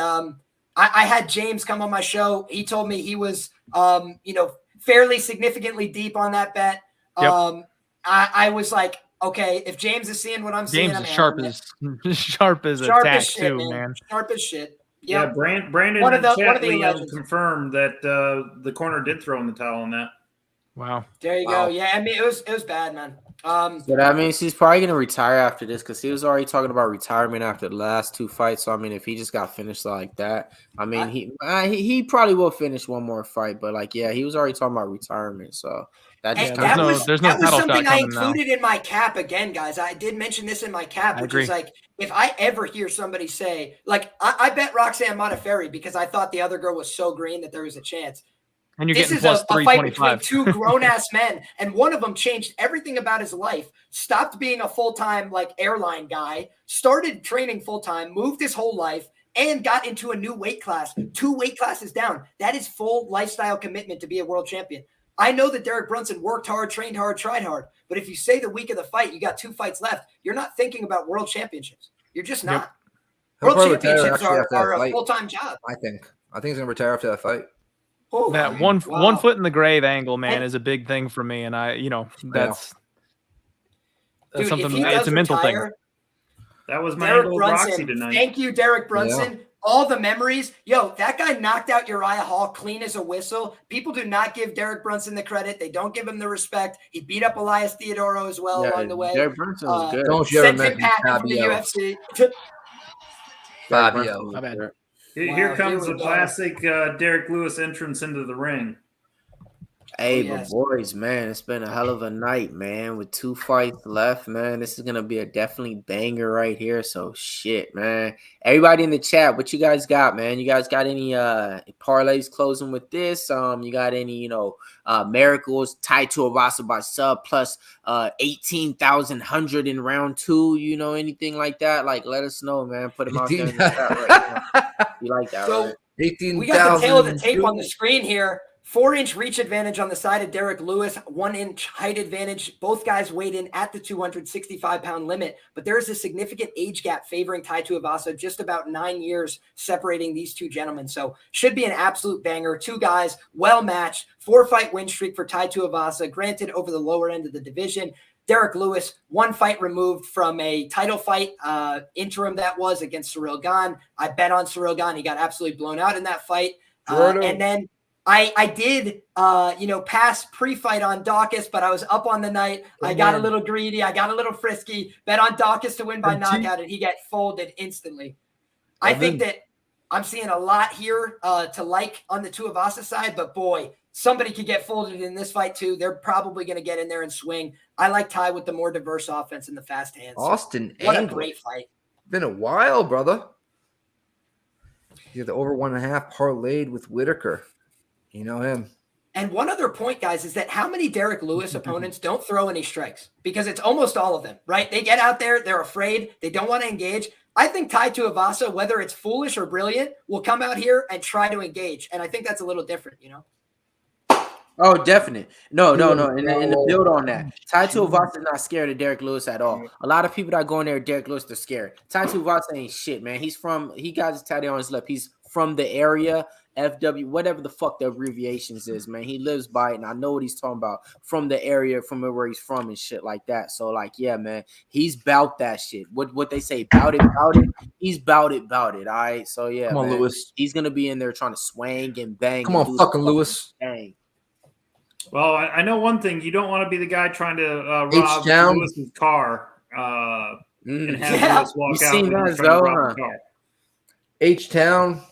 I had James come on my show. He told me he was, fairly significantly deep on that bet. Yep. I was like, okay, if James is seeing what I'm seeing, James is sharp as a tack too, man. Sharp as shit. Yeah, Brandon one of the Liam confirmed that the corner did throw in the towel on that. Wow. There you go. Yeah, I mean it was bad, man. So that means he's probably gonna retire after this, because he was already talking about retirement after the last 2 fights. So I mean, if he just got finished like that, I mean, he probably will finish one more fight. But like, yeah, he was already talking about retirement. So that just there's no title something shot I coming now. included in my cap again, guys. I did mention this in my cap, which is like, if I ever hear somebody say, like, I bet Roxanne Modafferi because I thought the other girl was so green that there was a chance. And you're this getting is plus a fight between 325. 2 grown-ass men, and one of them changed everything about his life, stopped being a full-time, like, airline guy, started training full-time, moved his whole life, and got into a new weight class, 2 weight classes down. That is full lifestyle commitment to be a world champion. I know that Derek Brunson worked hard, trained hard, tried hard, but if you say the week of the fight, you got 2 fights left, you're not thinking about world championships. You're just not. Yep. World championships are a full-time job. I think he's going to retire after that fight. Oh, that one foot in the grave angle, man, is a big thing for me, and that's Dude, something. It's a mental thing. That was my Derek angle Roxy tonight. Thank you, Derek Brunson. Yeah. All the memories. Yo, that guy knocked out Uriah Hall clean as a whistle. People do not give Derek Brunson the credit. They don't give him the respect. He beat up Elias Theodoro as well along the way. Derek Brunson was good. Don't you ever sent him packing from the UFC. Fabio. My bad. Here comes the classic Derrick Lewis entrance into the ring. Hey, but boys, man, it's been a hell of a night, man. With 2 fights left, man, this is gonna be a definitely banger right here. So shit, man. Everybody in the chat, what you guys got, man? You guys got any parlays closing with this? You got any, miracles tied to Tuivasa by sub plus 18,100 in round 2? Anything like that? Like, let us know, man. Put them out there in the chat right now. You like that? So, 18,000. we got the tail of the tape on the screen here. 4-inch reach advantage on the side of Derrick Lewis, 1-inch height advantage. Both guys weighed in at the 265-pound limit, but there is a significant age gap favoring Tai Tuivasa, just about 9 years separating these two gentlemen. So should be an absolute banger. Two guys well matched, 4-fight win streak for Tai Tuivasa, granted over the lower end of the division. Derrick Lewis, 1 fight removed from a title fight, interim that was against Ciryl Gane. I bet on Ciryl Gane. He got absolutely blown out in that fight. And then I did, pass pre-fight on Dawkins, but I was up on the night. I got a little greedy. I got a little frisky. Bet on Dawkins to win by knockout, and he got folded instantly. I think that I'm seeing a lot here to like on the Tuivasa side, but boy, somebody could get folded in this fight too. They're probably going to get in there and swing. I like Tai with the more diverse offense and the fast hands. Austin What a English. great fight. Been a while, brother. You have the over 1.5 parlayed with Whittaker. You know him. And one other point, guys, is that how many Derrick Lewis opponents don't throw any strikes? Because it's almost all of them, right? They get out there, they're afraid, they don't want to engage. I think Tai Tuivasa, whether it's foolish or brilliant, will come out here and try to engage. And I think that's a little different, Oh, definite. No. And to build on that, Tai Tuivasa is not scared of Derrick Lewis at all. A lot of people that go in there, Derrick Lewis, they're scared. Tai Tuivasa ain't shit, man. He got his tattoo on his lip. He's from the area, FW, whatever the fuck the abbreviations is, man. He lives by it, and I know what he's talking about. From the area, from where he's from and shit like that. So, yeah, man, he's bout that shit. What they say, bout it. He's bout it, all right? So, yeah, Come on, man. Lewis. He's going to be in there trying to swing and bang. Come on, fucking Lewis. Bang. Well, I know one thing. You don't want to be the guy trying to rob H-Town. Lewis's car and have Yeah. Lewis walk You out. seen and that, he's trying to though, rob huh? the car. H-Town.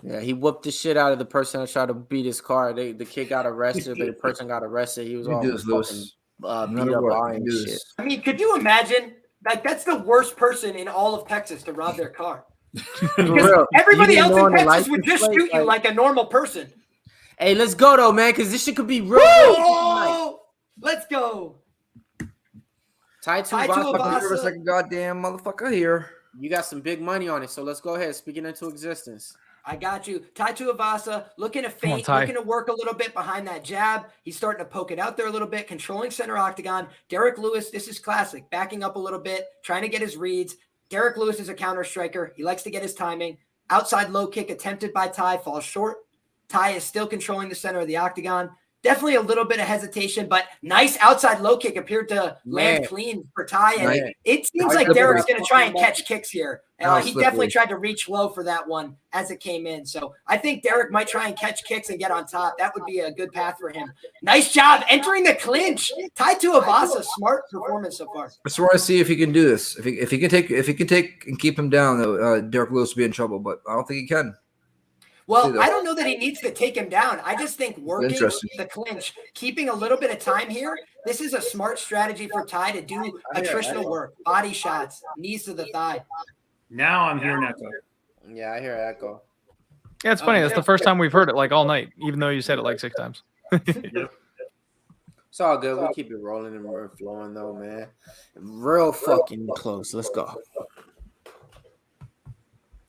Yeah, he whooped the shit out of the person that tried to beat his car. The kid got arrested, but the person got arrested. He was all do this, fucking Lewis. beat matter up what, iron you do shit. this. I mean, could you imagine? Like, that's the worst person in all of Texas to rob their car. For Because real. everybody You didn't else know in on the Texas would license just plate, shoot you like a normal person. Hey, let's go though, man, because this shit could be real. Oh, let's go. Tai Tai Tuivasa, Tuivasa. Nervous like a goddamn motherfucker here. you got some big money on it, so let's go ahead. Speak it into existence. I got you. Tai Tuivasa looking to Come on, feint, Tai. looking to work a little bit behind that jab. He's starting to poke it out there a little bit, controlling center octagon. Derrick Lewis, this is classic, backing up a little bit, trying to get his reads. Derrick Lewis is a counter striker. He likes to get his timing. Outside low kick attempted by Tai, falls short. Tai is still controlling the center of the octagon. Definitely a little bit of hesitation, but nice outside low kick appeared to land clean for Tai. And Man. it seems like Derrick's going to try and catch kicks here. He definitely tried to reach low for that one as it came in. So I think Derrick might try and catch kicks and get on top. That would be a good path for him. Nice job entering the clinch. Tai Tuivasa, smart performance so far. I just want to see if he can do this. If he can take and keep him down, Derrick Lewis will be in trouble. But I don't think he can. Well, I don't know that he needs to take him down. I just think working Interesting. the clinch, keeping a little bit of time here, this is a smart strategy for Tai to do attritional work, body shots, knees to the thigh. Now I'm hearing echo. Yeah, I hear echo. Yeah, it's funny. That's the first time we've heard it like all night, even though you said it like 6 times. It's all good. We keep it rolling and we're flowing though, man. Real fucking close. Let's go.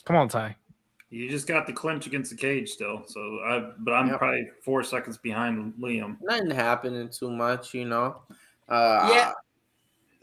Come on, Tai. You just got the clinch against the cage still. But I'm probably 4 seconds behind Liam. Nothing happening too much, you know. Yeah.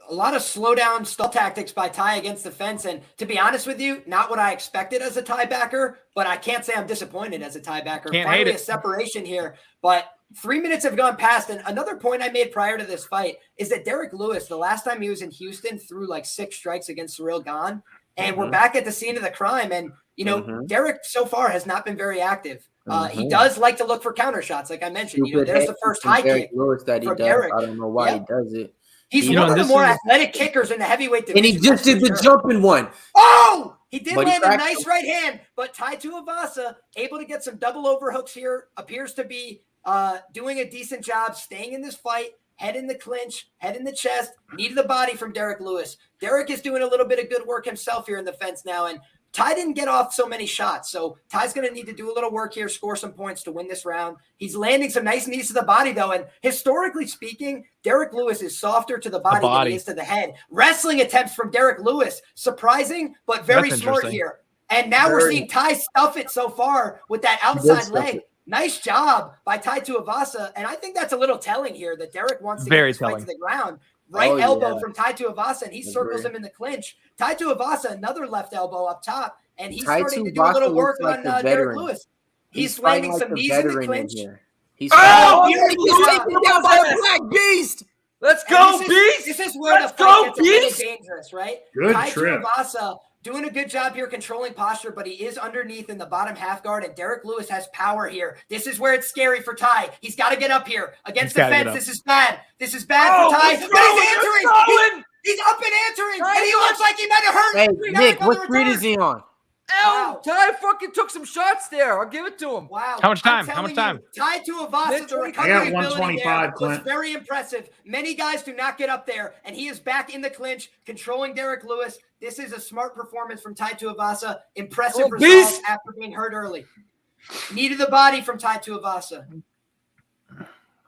A lot of slow down stall tactics by Tai against the fence. And to be honest with you, not what I expected as a Tai backer, but I can't say I'm disappointed as a Tai backer. Can't Finally hate it. a separation here, but 3 minutes have gone past. And another point I made prior to this fight is that Derrick Lewis, the last time he was in Houston, threw like 6 strikes against Ciryl Gane. And we're back at the scene of the crime. And, you know, Derrick so far has not been very active. He does like to look for counter shots, like I mentioned. You know, there's the first high kick Lewis that he from does. Derrick. I don't know why he does it. He's You know, one of the this more is- athletic kickers in the heavyweight division. And he just did the for sure. jumping one. Oh, he did But he land a cracked nice him. right hand, but Tai Tuivasa able to get some double overhooks here, appears to be doing a decent job staying in this fight, head in the clinch, head in the chest, knee to the body from Derrick Lewis. Derrick is doing a little bit of good work himself here in the fence now, and Tai didn't get off so many shots, so Tai's going to need to do a little work here, score some points to win this round. He's landing some nice knees to the body, though, and historically speaking, Derrick Lewis is softer to the body than he is to the head. Wrestling attempts from Derrick Lewis, surprising, but very That's smart interesting. here. And now we're seeing Ty stuff it so far with that outside leg. Nice job by Ty Tuivasa. And I think that's a little telling here that Derrick wants to get this fight to the ground. Right elbow from Tai Tuivasa, and he circles him in the clinch. Tai Tuivasa, another left elbow up top, and he's starting to do a little work on Derrick Lewis. He's landing some knees in the clinch. He's taken down by a black beast. Let's go, Beast! This is where the fight gets a little dangerous, right? Good Tai trip. Tuivasa doing a good job here controlling posture, but he is underneath in the bottom half guard, and Derrick Lewis has power here. This is where it's scary for Ty. He's got to get up here against the fence. This is bad. This is bad for Ty. But he's answering. He's up and answering, and he looks like he might have hurt. Hey, Nick, what street is he on? Wow. Ty fucking took some shots there. I'll give it to him. Wow. How much time? How much time? Ty Tuivasa, the recovery ability there was very impressive. Many guys do not get up there, and he is back in the clinch, controlling Derrick Lewis. This is a smart performance from Ty Tuivasa. Impressive results after being hurt early. Knee to the body from Ty Tuivasa.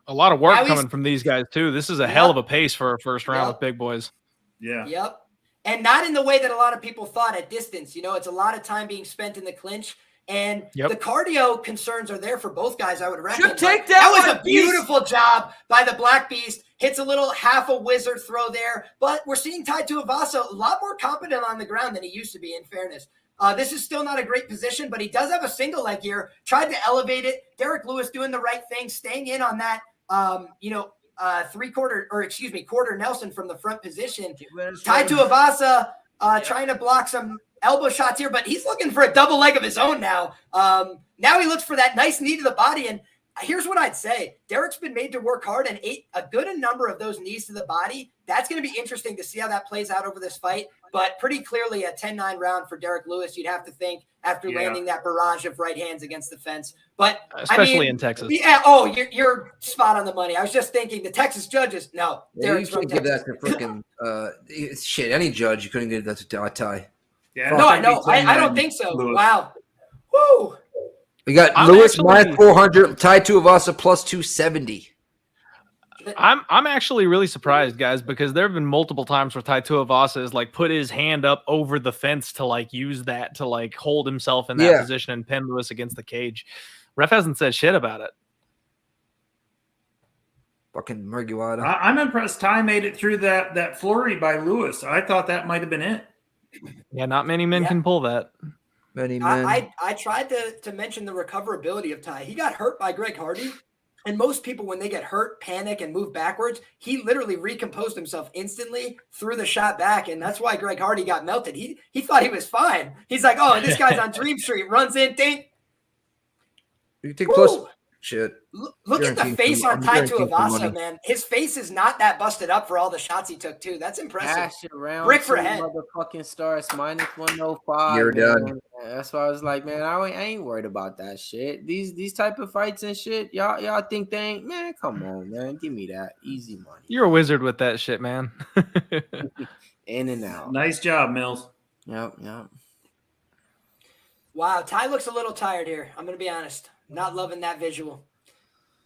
A lot of work coming from these guys, too. This is a hell of a pace for a first round with big boys. Yeah. Yep. And not in the way that a lot of people thought at distance. You know, it's a lot of time being spent in the clinch. And the cardio concerns are there for both guys, I would reckon. That was a beautiful job by the Black Beast. Hits a little half a wizard throw there. But we're seeing Tai Tuivasa a lot more competent on the ground than he used to be, in fairness. This is still not a great position, but he does have a single leg here. Tried to elevate it. Derrick Lewis doing the right thing, staying in on that, quarter Nelson from the front position. Tai Tuivasa trying to block some elbow shots here, but he's looking for a double leg of his own now. Now he looks for that nice knee to the body. And here's what I'd say. Derrick's been made to work hard and ate a good number of those knees to the body. That's going to be interesting to see how that plays out over this fight. But pretty clearly a 10-9 round for Derrick Lewis, you'd have to think, after landing that barrage of right hands against the fence. But especially in Texas. Yeah. You're spot on the money. I was just thinking the Texas judges. No, you couldn't give that to freaking shit. Any judge, you couldn't give that to Ty. Yeah. No, I don't think so. Lewis. Wow. Woo. We got Lewis minus 400, Ty Tuivasa plus 270. I'm actually really surprised, guys, because there have been multiple times where Tai Tuivasa has like put his hand up over the fence to like use that to like hold himself in that position and pin Lewis against the cage. Ref hasn't said shit about it. Fucking Murguada. I'm impressed Ty made it through that flurry by Lewis. I thought that might have been it. Yeah, not many men can pull that. Many men. I tried to mention the recoverability of Ty. He got hurt by Greg Hardy. And most people, when they get hurt, panic, and move backwards, he literally recomposed himself instantly, threw the shot back, and that's why Greg Hardy got melted. He thought he was fine. He's like, oh, this guy's on Dream Street, runs in, dink. You think plus shit. Look at the face on Tai Tuivasa, man. His face is not that busted up for all the shots he took, too. That's impressive. Brick for head. Motherfucking stars, minus 105. You're done. That's why I was like, man, I ain't worried about that shit. These type of fights and shit, y'all think they ain't, man, come on, man. Give me that. Easy money. You're a wizard with that shit, man. In and out. Nice job, Mills. Yep. Wow, Ty looks a little tired here. I'm going to be honest. Not loving that visual.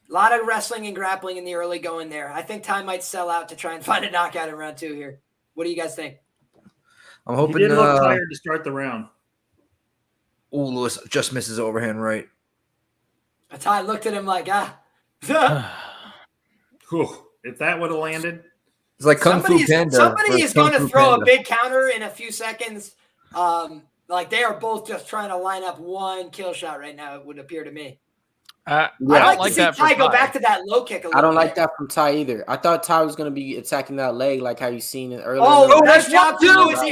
A lot of wrestling and grappling in the early going there. I think Ty might sell out to try and find a knockout in round 2 here. What do you guys think? I'm hoping. He did look tired to start the round. Oh, Lewis just misses overhand right. Ty looked at him like, If that would have landed. It's like Kung Fu Panda. Somebody is going to throw a big counter in a few seconds. Like they are both just trying to line up one kill shot right now, it would appear to me. I don't like that. Ty go back to that low kick a little I don't bit. like that from Ty either. I thought Ty was going to be attacking that leg like how you seen it earlier. Oh, nice job, too. Ty's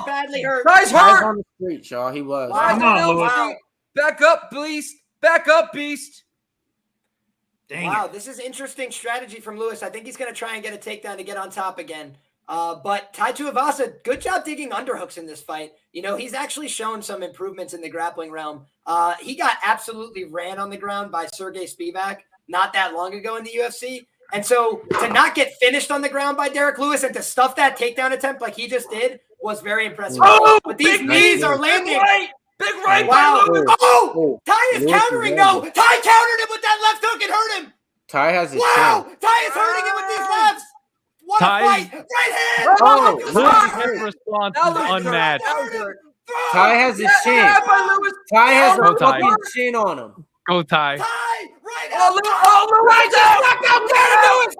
badly hurt. Ty's hurt. On the street, y'all. He was. Come on, Lewis. Wow. Back up, Beast. Back up, Beast. Dang Wow, it. this is interesting strategy from Lewis. I think he's going to try and get a takedown to get on top again. But Tai Tuivasa, good job digging underhooks in this fight. You know, he's actually shown some improvements in the grappling realm. He got absolutely ran on the ground by Sergey Spivak not that long ago in the UFC. And so to not get finished on the ground by Derrick Lewis and to stuff that takedown attempt like he just did was very impressive. But these knees are landing. Big right. Wow. Oh, Ty is countering though. Ty countered him with that left hook and hurt him. Ty has his Wow. chin. Ty is hurting him with these lefts. Want to Ty's- fight? Right hand. Oh, Lewis's hip response Now is look, unmatched. Ty has a chin. Yeah, by Lewis. Ty has Go, a Ty. fucking chin on him. Go, Ty. Ty, right Oh, hand. Lewis. Just knocked out Derrick Lewis.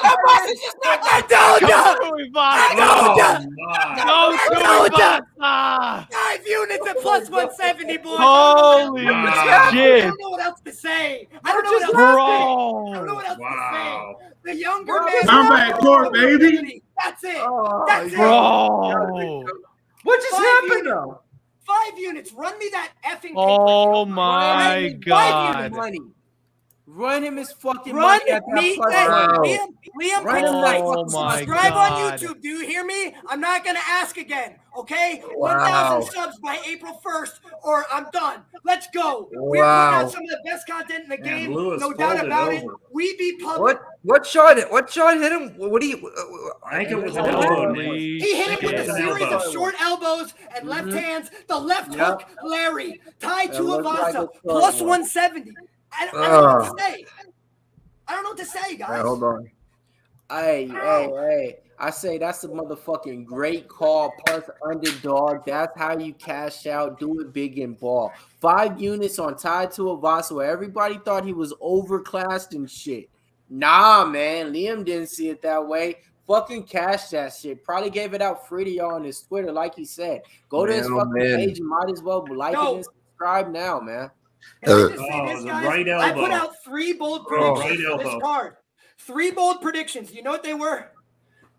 No, Boston just knocked out Derrick Go, Tuivasa. Oh, my. Go, Tuivasa. 5 units at plus 170, boys. Holy Wow. I shit, don't know what else to say. I don't know what else to say. I don't know bro. what else Wow. to say. The younger Bro, man. Combat court, baby. That's it. Oh, That's it. Bro. What just 5 happened units. though? 5 units. Run me that effing. Oh paper. my God. Money. Run him his fucking Run money at that me. plus Hey, Wow. Liam, Run pick him that Oh fucking my subscribe God. on YouTube. Do you hear me? I'm not gonna ask again. Okay? Wow. 1,000 subs by April 1st, or I'm done. Let's go. We're putting Wow. out some of the best content in the Man, game. Lewis No doubt folded about it. over. We beat public. What shot hit him? What do you? I think it was an elbow. Holy He hit him with a shit. series of elbow. short elbows and left hands. The left Yep. hook, Larry. Tied That to looked like Tuivasa, a plus throw. 170. I don't know what to say. I don't know what to say, guys. Right, hold on. Hey. I say that's a motherfucking great call plus underdog. That's how you cash out. Do it big and ball. 5 units on Ty Tuivasa where everybody thought he was overclassed and shit. Nah, man. Liam didn't see it that way. Fucking cash that shit. Probably gave it out free to y'all on his Twitter, like he said. Go to his Man, oh, fucking man. page. You might as well like it and subscribe now, man. Can I just say Oh, this, the guys? right I put elbow. out 3 bold predictions Right for this elbow. card. 3 bold predictions. You know what they were?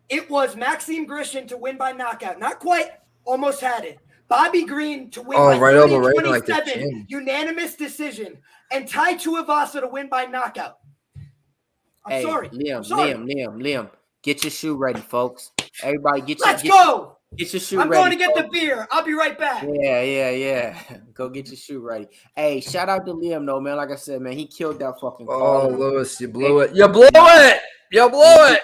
It was Maxime Grishin to win by knockout. Not quite. Almost had it. Bobby Green to win by Right elbow, right in, like, the 30-27. chin. Unanimous decision. And Ty Tuivasa to win by knockout. I'm sorry. Liam. Get your shoe ready, folks. Everybody get your Let's go. Get your shoe I'm ready. going to get the folks. beer. I'll be right back. Yeah. Go get your shoe ready. Hey, shout out to Liam, though, man. Like I said, man, he killed that fucking Oh, call. Lewis, you blew it. You blew it. You blew it.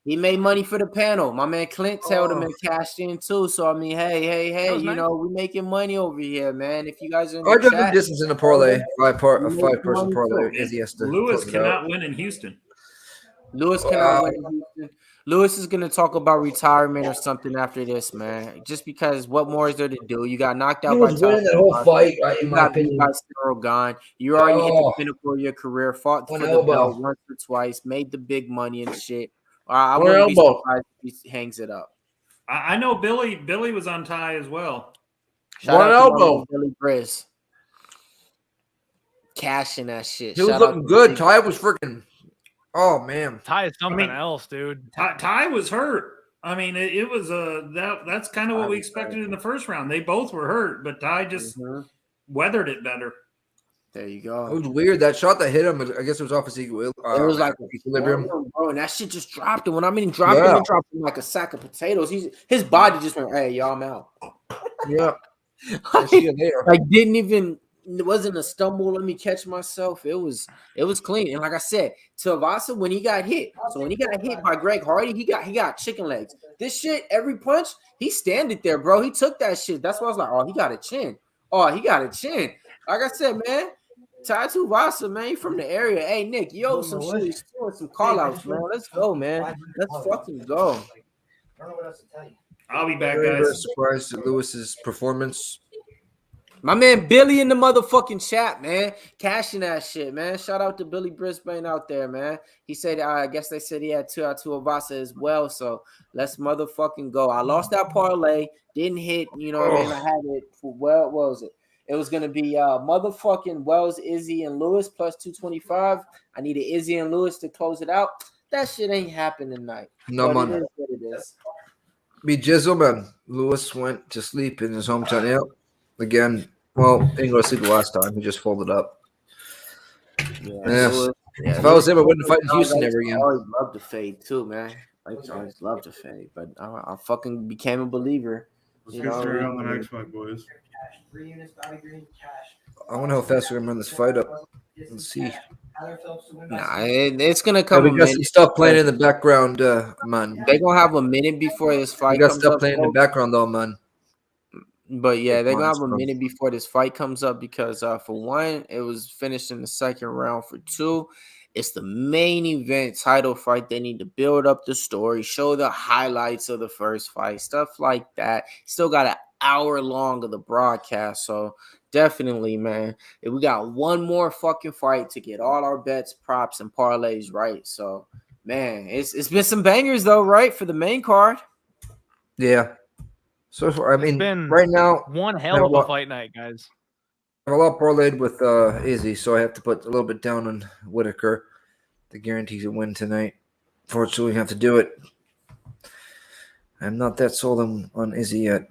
He made money for the panel. My man Clint told him and cashed in too. So I mean, hey, was nice. we making money over here, man. If you guys are in I the took the chat, distance in the parlay. A make 5-person money parlay. too. Izzy has to Lewis close it out. cannot win in Houston. Lewis cannot win in Houston. Lewis is gonna talk about retirement or something after this, man. Just because what more is there to do? You got knocked out He by was winning that whole fight, right, in You my got beat opinion. by Cyril Gahn. You already hit the Oh. pinnacle of your career, fought One for the elbow. belt once or twice, made the big money and shit. I One wouldn't be elbow. surprised if he hangs it up. I know Billy was on Ty as well. Shout One out to my elbow. man Billy Briz. Cashing that shit. He was Shout out looking to good. Big- Ty was freaking. Oh man. Ty is something mean- else, dude. Ty was hurt. I mean, it was that's kind of what we expected in the first round. They both were hurt, but Ty just weathered it better. There you It go. was weird. That shot that hit him, I guess it was off his It was like equilibrium. bro, and that shit just dropped him. When I mean dropped him, Yeah. it dropped him like a sack of potatoes. His body just went, hey, y'all, I'm out. Yeah. I see it there. Like didn't even it wasn't a stumble. Let me catch myself. It was clean. And like I said, Tuivasa when he got hit. So when he got hit by Greg Hardy, he got chicken legs. This shit, every punch, he standed there, bro. He took that shit. That's why I was like, oh, he got a chin. Like I said, man, Ty Tuivasa, man, you from the area. Hey, Nick, yo, some shit, some call outs, man. Let's go, man. Let's fucking go. I don't know what else to tell you. I'll be back, Very, very guys. surprised at Lewis's performance. My man Billy in the motherfucking chat, man. Cashing that shit, man. Shout out to Billy Brisbane out there, man. He said, I guess they said he had Tuivasa as well. So let's motherfucking go. I lost that parlay. Didn't hit, you know what I mean? I had it for, what was it? It was going to be motherfucking Wells, Izzy, and Lewis plus 225. I needed Izzy and Lewis to close it out. That shit ain't happening tonight. No, But man. it is what it is. Be Jizzle, man. Lewis went to sleep in his hometown. Yeah. Again, well, he didn't go to sleep the last time. He just folded up. Yeah. Lewis, If I was him, I wouldn't fight in Houston ever again. I always love to fade too, man. I always love to fade, but I fucking became a believer. Let's get started on the next fight, boys. 3 units, Bobby Green, cash. I wonder how fast we're going to run this fight up. Let's see. Kyler Phillips to win by Nah, it's gonna Yeah, come. we a got minute. some stuff playing in the background, man. They're gonna have a minute before this We fight got comes stuff up. playing in the background, though, man. But yeah, they're gonna have a Come on. minute before this fight comes up because for one, it was finished in the second round. For two, It's the main event title fight. They need to build up the story, show the highlights of the first fight, stuff like that. Still got an hour long of the broadcast. So definitely, man, if we got one more fucking fight to get all our bets, props, and parlays right. So, man, it's been some bangers though, right? For the main card. Yeah. So far, I It's mean, been right now, one hell of a fight night, guys. I have a lot parlayed with Izzy, so I have to put a little bit down on Whittaker to guarantee a win tonight. Fortunately, we have to do it. I'm not that sold on Izzy yet.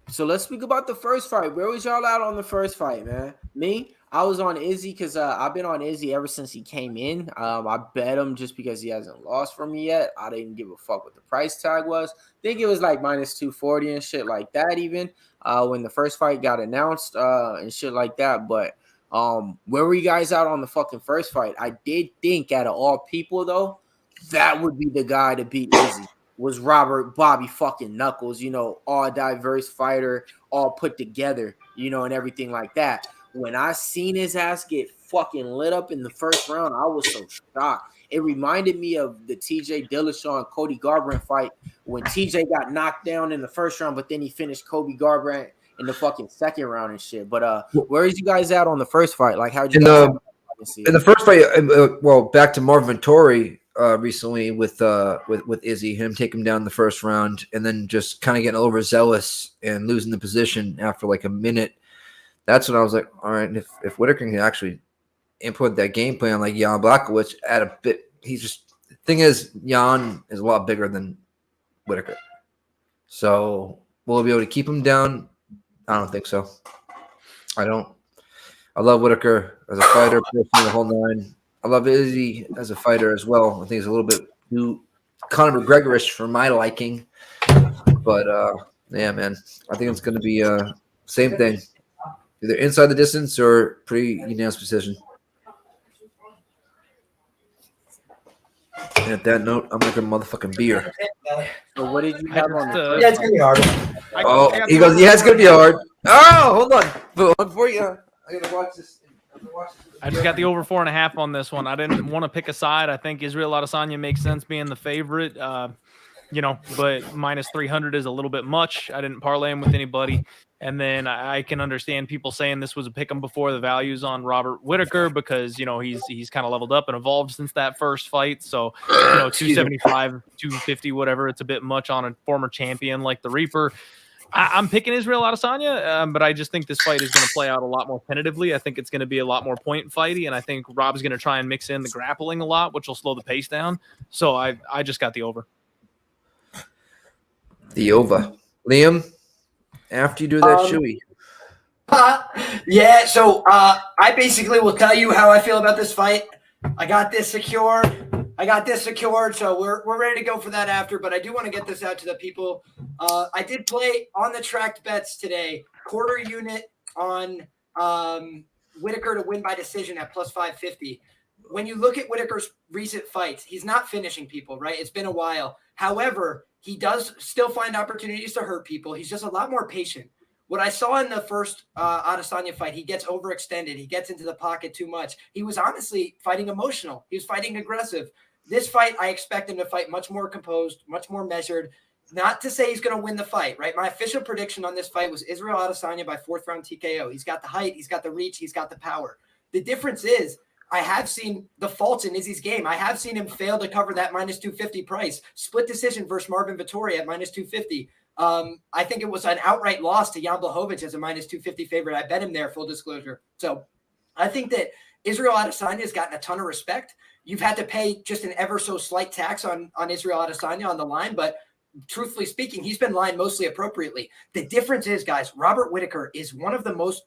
So let's speak about the first fight. Where was y'all out on the first fight, man? Me, I was on Izzy because I've been on Izzy ever since he came in. I bet him just because he hasn't lost for me yet. I didn't give a fuck what the price tag was. I think it was like minus 240 and shit like that even when the first fight got announced and shit like that. But where were you guys out on the fucking first fight? I did think out of all people, though, that would be the guy to beat Izzy. Was Robert Bobby fucking Knuckles, all diverse fighter, all put together, and everything like that. When I seen his ass get fucking lit up in the first round, I was so shocked. It reminded me of the TJ Dillashaw and Cody Garbrandt fight when TJ got knocked down in the first round, but then he finished Cody Garbrandt in the fucking second round and shit. But where is you guys at on the first fight? Like, how'd you guys in the first fight? Well, back to Marvin Vettori. Recently with Izzy, him taking him down the first round and then just kind of getting overzealous and losing the position after like a minute. That's when I was like, all right, if Whittaker can actually input that game plan like Jan Blachowicz at a bit, the thing is, Jan is a lot bigger than Whittaker. So will we be able to keep him down? I don't think so. I don't. I love Whittaker as a fighter, personally, the whole nine. I love Izzy as a fighter as well. I think he's a little bit too Conor McGregor-ish for my liking. But, yeah, man, I think it's going to be same thing. Either inside the distance or pretty unanimous decision. And at that note, I'm drinking motherfucking beer. So what did you have on the Yeah, it's going to be hard. He goes, yeah, it's going to be hard. Oh, hold on. Before you I got to watch this. I just got the over 4.5 on this one. I didn't want to pick a side. I think Israel Adesanya makes sense being the favorite, but minus 300 is a little bit much. I didn't parlay him with anybody. And then I can understand people saying this was a pick 'em before the values on Robert Whittaker because, he's kind of leveled up and evolved since that first fight. So, 275, 250, whatever. It's a bit much on a former champion like the Reaper. I'm picking Israel Adesanya, but I just think this fight is going to play out a lot more tentatively. I think it's going to be a lot more point fighty, and I think Rob's going to try and mix in the grappling a lot, which will slow the pace down. So I just got the over. The over. Liam, after you do that shoey. Yeah, so I basically will tell you how I feel about this fight. I got this secured, so we're ready to go for that after, but I do want to get this out to the people. I did play on the tracked bets today, quarter unit on Whittaker to win by decision at plus 550. When you look at Whittaker's recent fights, he's not finishing people, right? It's been a while. However, he does still find opportunities to hurt people. He's just a lot more patient. What I saw in the first Adesanya fight, he gets overextended. He gets into the pocket too much. He was honestly fighting emotional. He was fighting aggressive. This fight, I expect him to fight much more composed, much more measured. Not to say he's going to win the fight, right? My official prediction on this fight was Israel Adesanya by 4th round TKO. He's got the height. He's got the reach. He's got the power. The difference is I have seen the faults in Izzy's game. I have seen him fail to cover that minus 250 price. Split decision versus Marvin Vettori at minus 250. I think it was an outright loss to Jan Blachowicz as a minus 250 favorite. I bet him there, full disclosure. So I think that Israel Adesanya has gotten a ton of respect. You've had to pay just an ever so slight tax on Israel Adesanya on the line, but truthfully speaking, he's been lined mostly appropriately. The difference is, guys, Robert Whittaker is one of the most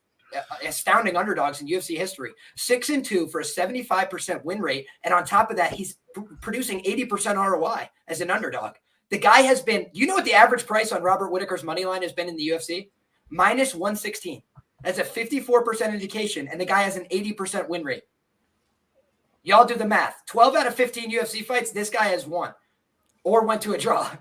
astounding underdogs in UFC history. 6-2 for a 75% win rate. And on top of that, he's producing 80% ROI as an underdog. The guy has been, you know what the average price on Robert Whittaker's money line has been in the UFC? Minus 116. That's a 54% indication, and the guy has an 80% win rate. Y'all do the math. 12 out of 15 UFC fights, this guy has won or went to a draw.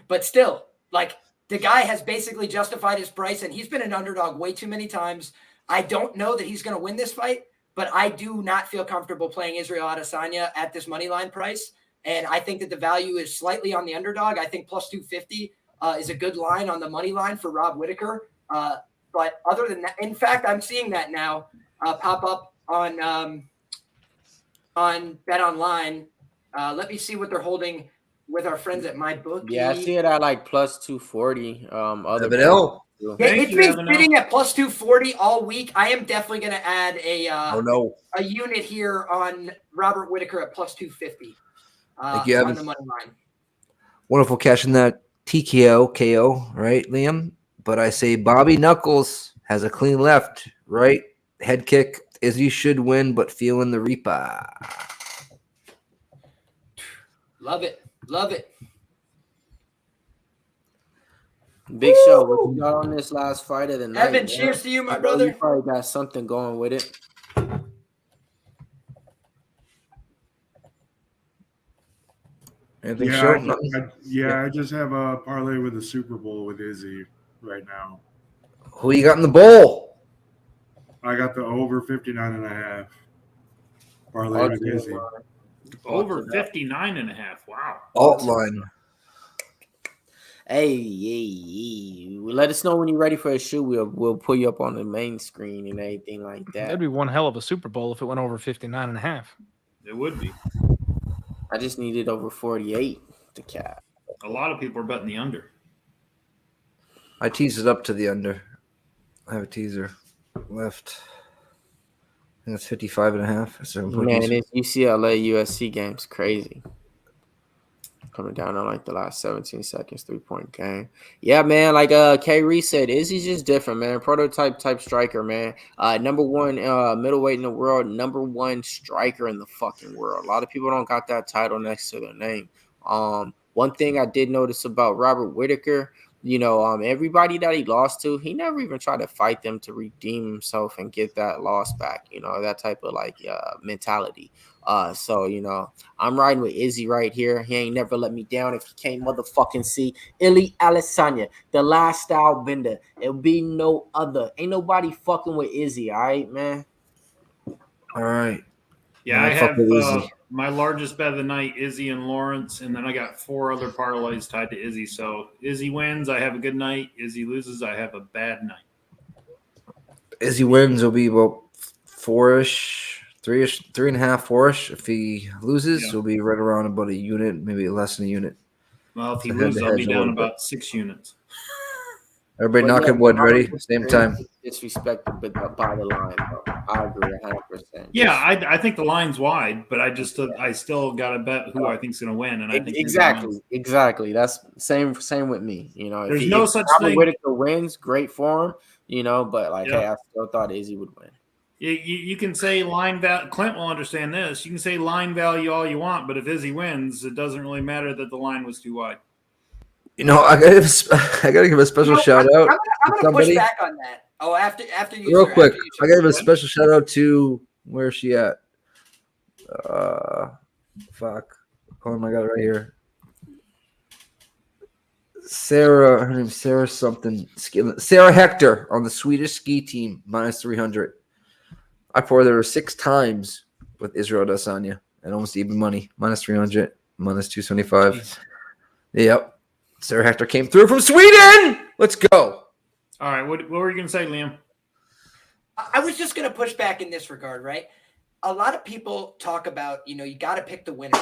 But still, like, the guy has basically justified his price, and he's been an underdog way too many times. I don't know that he's going to win this fight, but I do not feel comfortable playing Israel Adesanya at this money line price. And I think that the value is slightly on the underdog. I think plus 250 is a good line on the money line for Rob Whittaker. But other than that, in fact, I'm seeing that now pop up on Bet Online. Let me see what they're holding with our friends at MyBookie. Yeah, I see it at like plus 240. Other Evan, it's been sitting at plus 240 all week. I am definitely going to add a unit here on Robert Whittaker at plus 250 Thank you, Evan. on the money line. Wonderful catching that TKO, KO, right, Liam? But I say Bobby Knuckles has a clean left, right? Head kick. Izzy should win, but feeling the reaper. Love it. Love it. Big Show, what you got on this last fight of the night? Evan, cheers to you, my brother. You probably got something going with it. Anything I just have a parlay with the Super Bowl with Izzy right now. Who you got in the bowl? I got the over 59.5 parlay with Izzy. Over 59.5. Wow. Alt line. Hey, let us know when you're ready for a shoe. We'll pull you up on the main screen and anything like that. That'd be one hell of a Super Bowl if it went over 59.5. It would be. I just needed over 48 to cap. A lot of people are betting the under. I teased it up to the under. I have a teaser left. I think it's 55.5. Man, this UCLA USC game's crazy. Coming down on like the last 17 seconds, 3-point game. Yeah, man. Like K Reese said, Izzy's just different, man. Prototype type striker, man. Number one middleweight in the world, number one striker in the fucking world. A lot of people don't got that title next to their name. One thing I did notice about Robert Whittaker, everybody that he lost to, he never even tried to fight them to redeem himself and get that loss back. That type of mentality. So I'm riding with Izzy right here. He ain't never let me down. If you can't motherfucking see, Israel Adesanya, the last style bender. It'll be no other. Ain't nobody fucking with Izzy. All right, man. All right. Yeah, I have my largest bet of the night, Izzy and Lawrence, and then I got 4 other parlays tied to Izzy. So Izzy wins, I have a good night. Izzy loses, I have a bad night. Izzy wins, will be about 4-ish, 3-ish, 3.5, 4-ish. If he loses, it'll be right around about a unit, maybe less than a unit. Well, if he loses, I'll be down about 6 units. Everybody knocking wood, ready? Same time. Disrespected, but by the line, bro. I agree 100%. Yeah, I think the line's wide, but I still got to bet who I think's going to win, and I think exactly. That's same with me. There's no such thing. Whittaker wins, great form. But hey, I still thought Izzy would win. You can say line value. Clint will understand this. You can say line value all you want, but if Izzy wins, it doesn't really matter that the line was too wide. I gotta give a special shout out. I'm gonna push back on that. Oh, after you. Real quick, I gotta give a special shout out to where's she at? Fuck. Oh my god, right here. Sarah, her name's Sarah something. Sarah Hector on the Swedish ski team, minus 300. I poured there 6 times with Israel Adesanya and almost even money, minus 300, minus 275. Jeez. Yep. Sarah Hector came through from Sweden. Let's go. All right. What were you going to say, Liam? I was just going to push back in this regard, right? A lot of people talk about, you got to pick the winners.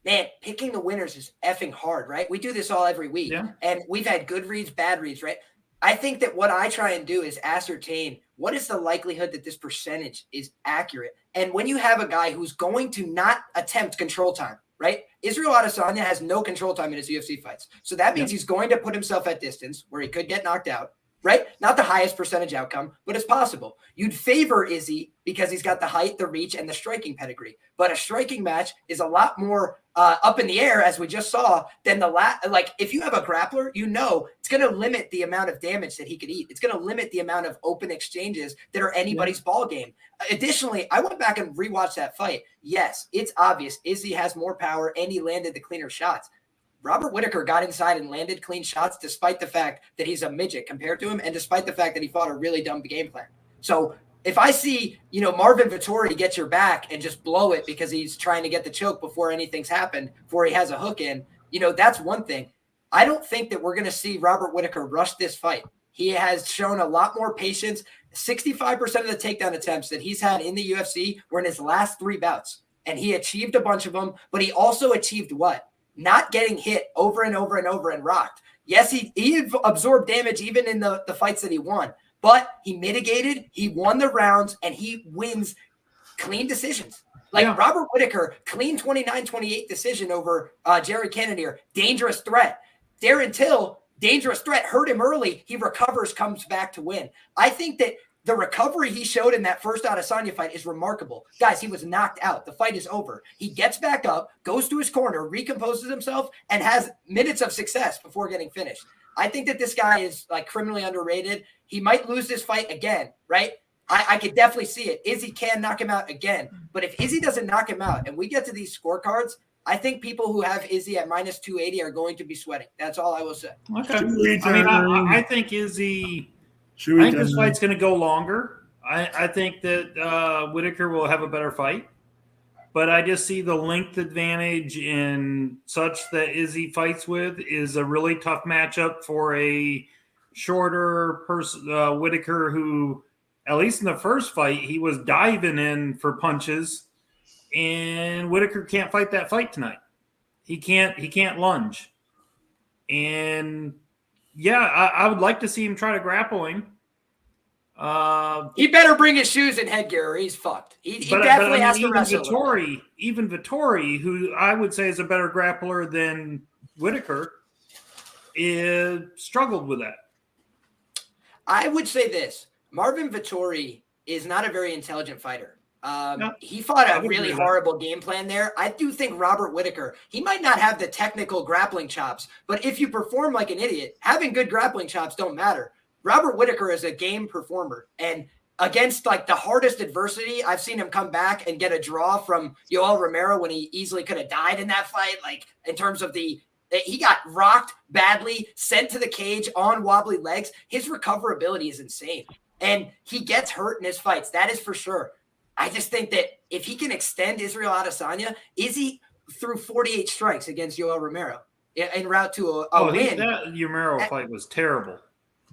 Man, picking the winners is effing hard, right? We do this all every week. Yeah. And we've had good reads, bad reads, right? I think that what I try and do is ascertain what is the likelihood that this percentage is accurate. And when you have a guy who's going to not attempt control time, right? Israel Adesanya has no control time in his UFC fights. So that means he's going to put himself at distance where he could get knocked out, right? Not the highest percentage outcome, but it's possible. You'd favor Izzy because he's got the height, the reach, and the striking pedigree. But a striking match is a lot more up in the air, as we just saw, than if you have a grappler, it's going to limit the amount of damage that he could eat. It's going to limit the amount of open exchanges that are anybody's ball game. Additionally, I went back and rewatched that fight. Yes, it's obvious Izzy has more power and he landed the cleaner shots. Robert Whittaker got inside and landed clean shots despite the fact that he's a midget compared to him and despite the fact that he fought a really dumb game plan. So if I see, Marvin Vettori get your back and just blow it because he's trying to get the choke before anything's happened, before he has a hook in, that's one thing. I don't think that we're going to see Robert Whittaker rush this fight. He has shown a lot more patience. 65% of the takedown attempts that he's had in the UFC were in his last 3 bouts, and he achieved a bunch of them, but he also achieved what? Not getting hit over and over and over and rocked. Yes, he absorbed damage even in the fights that he won, but he mitigated, he won the rounds, and he wins clean decisions. Robert Whittaker, clean 29-28 decision over Jerry Cannonier, dangerous threat. Darren Till, dangerous threat, hurt him early. He recovers, comes back to win. I think that the recovery he showed in that first Adesanya fight is remarkable. Guys, he was knocked out. The fight is over. He gets back up, goes to his corner, recomposes himself, and has minutes of success before getting finished. I think that this guy is criminally underrated. He might lose this fight again, right? I could definitely see it. Izzy can knock him out again. But if Izzy doesn't knock him out and we get to these scorecards, I think people who have Izzy at minus 280 are going to be sweating. That's all I will say. Okay. I think Izzy. I think this fight's going to go longer. I think that Whittaker will have a better fight, but I just see the length advantage in such that Izzy fights with is a really tough matchup for a shorter person, Whittaker, who, at least in the first fight, he was diving in for punches, and Whittaker can't fight that fight tonight. He can't lunge. And yeah, I would like to see him try to grapple him. He better bring his shoes and headgear or he's fucked. He definitely has to wrestle. Even Vettori, who I would say is a better grappler than Whittaker, struggled with that. I would say this. Marvin Vettori is not a very intelligent fighter. He fought a really horrible game plan there. I do think Robert Whittaker, he might not have the technical grappling chops, but if you perform like an idiot, having good grappling chops don't matter. Robert Whittaker is a game performer, and against the hardest adversity, I've seen him come back and get a draw from Yoel Romero when he easily could have died in that fight. In terms of he got rocked badly, sent to the cage on wobbly legs. His recoverability is insane, and he gets hurt in his fights. That is for sure. I just think that if he can extend Israel Adesanya, Izzy threw 48 strikes against Yoel Romero en route to a win. That Romero fight was terrible.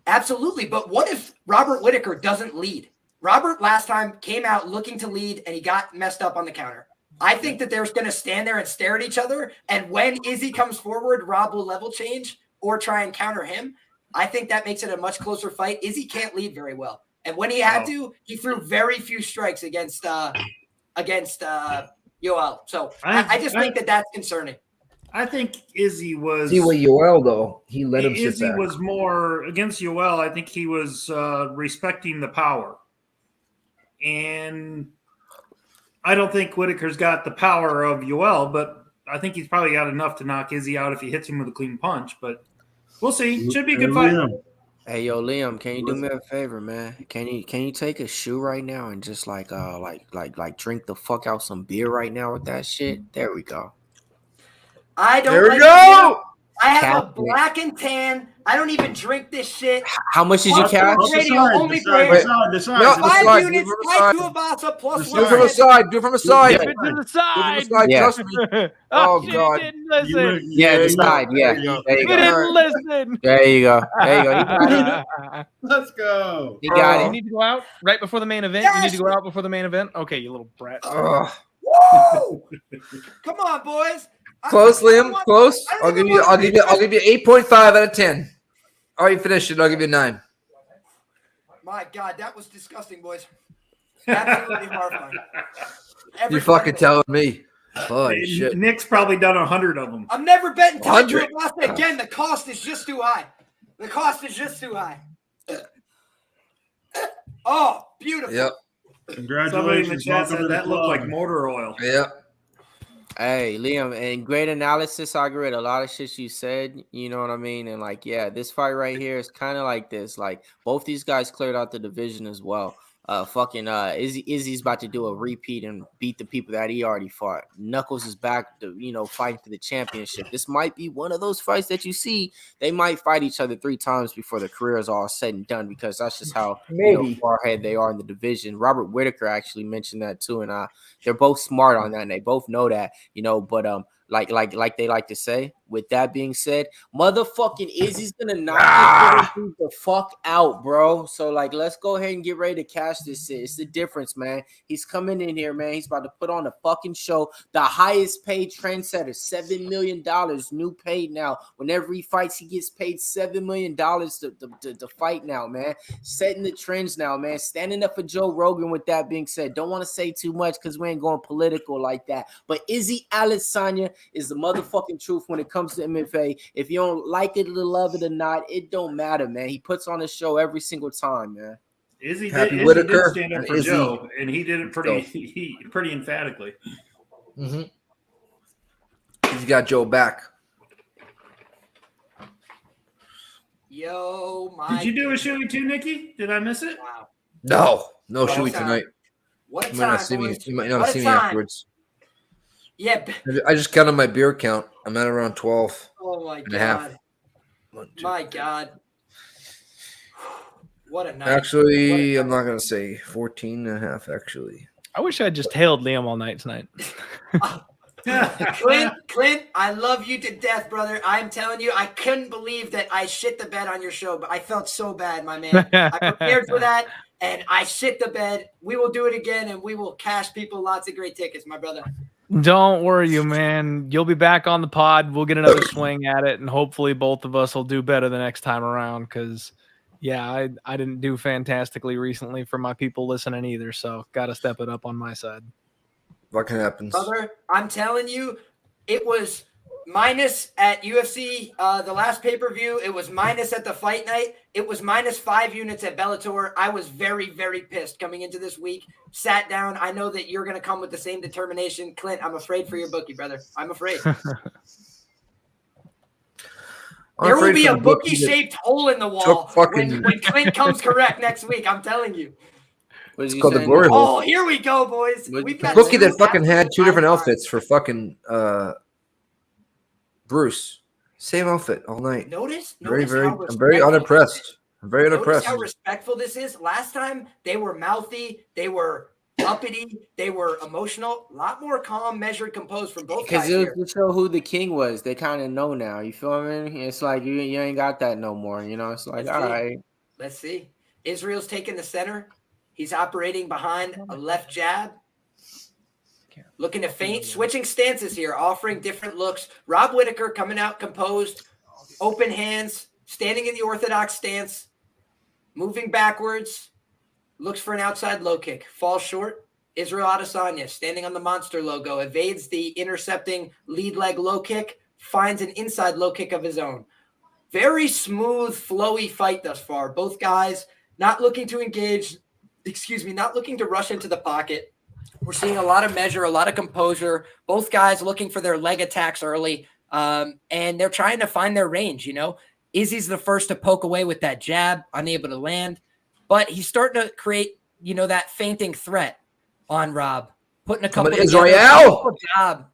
Absolutely. But what if Robert Whittaker doesn't lead? Robert last time came out looking to lead and he got messed up on the counter. I think that they're going to stand there and stare at each other. And when Izzy comes forward, Rob will level change or try and counter him. I think that makes it a much closer fight. Izzy can't lead very well. And when he had to, he threw very few strikes against Yoel. So I just think that that's concerning. I think Izzy was. See, with Yoel, though, he let him sit back. Izzy was more against Yoel. I think he was respecting the power. And I don't think Whittaker's got the power of Yoel, but I think he's probably got enough to knock Izzy out if he hits him with a clean punch. But we'll see. Should be a good fight. Hey, yo, Liam, can you do me a favor, man? Can you take a shoe right now and just like drink the fuck out some beer right now with that shit? There we go. I don't. There we go. I have a black and tan. I don't even drink this shit. How much did you cash? Decide. 5 units, 5 Tuivasa plus Do it from the side. Do it from the side. Give it to the side. Yeah. Trust me. Oh, shit, God. He didn't listen. Yeah, the side. Yeah. There you He go. didn't listen. There you go. There you go. Let's go. He got You it. need to go out right before the main event. You need to go out before the main event. Okay, you little brat. Whoa! Come on, boys. Close, Liam. Close. I'll give you 8.5 out of 10. Already finished it. I'll give you 9. My God, that was disgusting, boys. Absolutely horrifying. You fucking telling me. Holy shit. Nick's probably done 100 of them. I'm never betting 100. Tuivasa again. The cost is just too high. The cost is just too high. Oh, beautiful. Yep. Congratulations. Somebody in the chat Welcome said to the that looked club. like motor oil. Yep. Hey, Liam, and great analysis. I agree with a lot of shit you said. You know what I mean? And this fight right here is kind of like this. Both these guys cleared out the division as well. Izzy's about to do a repeat and beat the people that he already fought. Knuckles is back to, fighting for the championship. This might be one of those fights that you see. They might fight each other 3 times before the career is all said and done, because that's just how far ahead they are in the division. Robert Whittaker actually mentioned that too, and they're both smart on that, and they both know that, but like they like to say. With that being said, motherfucking Izzy's gonna knock this the fuck out, bro. So let's go ahead and get ready to cash this in. It's the difference, man. He's coming in here, man. He's about to put on a fucking show. The highest paid trendsetter, $7 million, new paid now. Whenever he fights, he gets paid $7 million to fight now, man. Setting the trends now, man. Standing up for Joe Rogan. With that being said, don't want to say too much because we ain't going political like that. But Izzy Adesanya is the motherfucking truth when it comes to MFA. If you don't like it or love it or not, it don't matter, man. He puts on a show every single time, man. Izzy did stand up for Joe, and he did it pretty emphatically. Mm-hmm. He's got Joe back. Yo, my. Did you do a shoey too, Nikki? Did I miss it? Wow. No shoey tonight. What a You might not time, see me. boys. You might not What a see me time. afterwards. Yeah. I just counted my beer count. I'm at around 12. Oh my and a half. God. My God. What a night. Actually, I'm not going to say 14 and a half, actually. I wish I just hailed Liam all night tonight. Clint, I love you to death, brother. I'm telling you, I couldn't believe that I shit the bed on your show, but I felt so bad, my man. I prepared for that, and I shit the bed. We will do it again, and we will cash people lots of great tickets, my brother. Don't worry, you man. You'll be back on the pod. We'll get another swing at it, and hopefully both of us will do better the next time around. Because, yeah, I didn't do fantastically recently for my people listening either. So, got to step it up on my side. What can happen? Brother, I'm telling you, it was minus at UFC, the last pay-per-view. It was minus at the fight night. It was minus 5 units at Bellator. I was very, very pissed coming into this week. Sat down. I know that you're going to come with the same determination. Clint, I'm afraid for your bookie, brother. I'm afraid. There will be a bookie-shaped hole in the wall when Clint comes correct next week. I'm telling you. It's called the glory hole. Oh, here we go, boys. We've got bookie that fucking had 2 different outfits for fucking Bruce. Same outfit all night. Notice I'm very unimpressed. I'm very unimpressed. Notice how respectful this is. Last time they were mouthy, they were uppity, they were emotional. A lot more calm, measured, composed from both guys. Because it was to show who the king was. They kind of know now. You feel me? It's like you ain't got that no more. It's like, all right. Let's see. Israel's taking the center. He's operating behind a left jab. Looking to feint, switching stances here, offering different looks. Rob Whittaker coming out composed, open hands, standing in the orthodox stance, moving backwards, looks for an outside low kick, falls short. Israel Adesanya standing on the monster logo, evades the intercepting lead leg low kick, finds an inside low kick of his own. Very smooth, flowy fight thus far. Both guys not looking to engage, not looking to rush into the pocket. We're seeing a lot of measure, a lot of composure. Both guys looking for their leg attacks early, and they're trying to find their range, Izzy's the first to poke away with that jab, unable to land. But he's starting to create, that feinting threat on Rob. Putting a couple of Israel.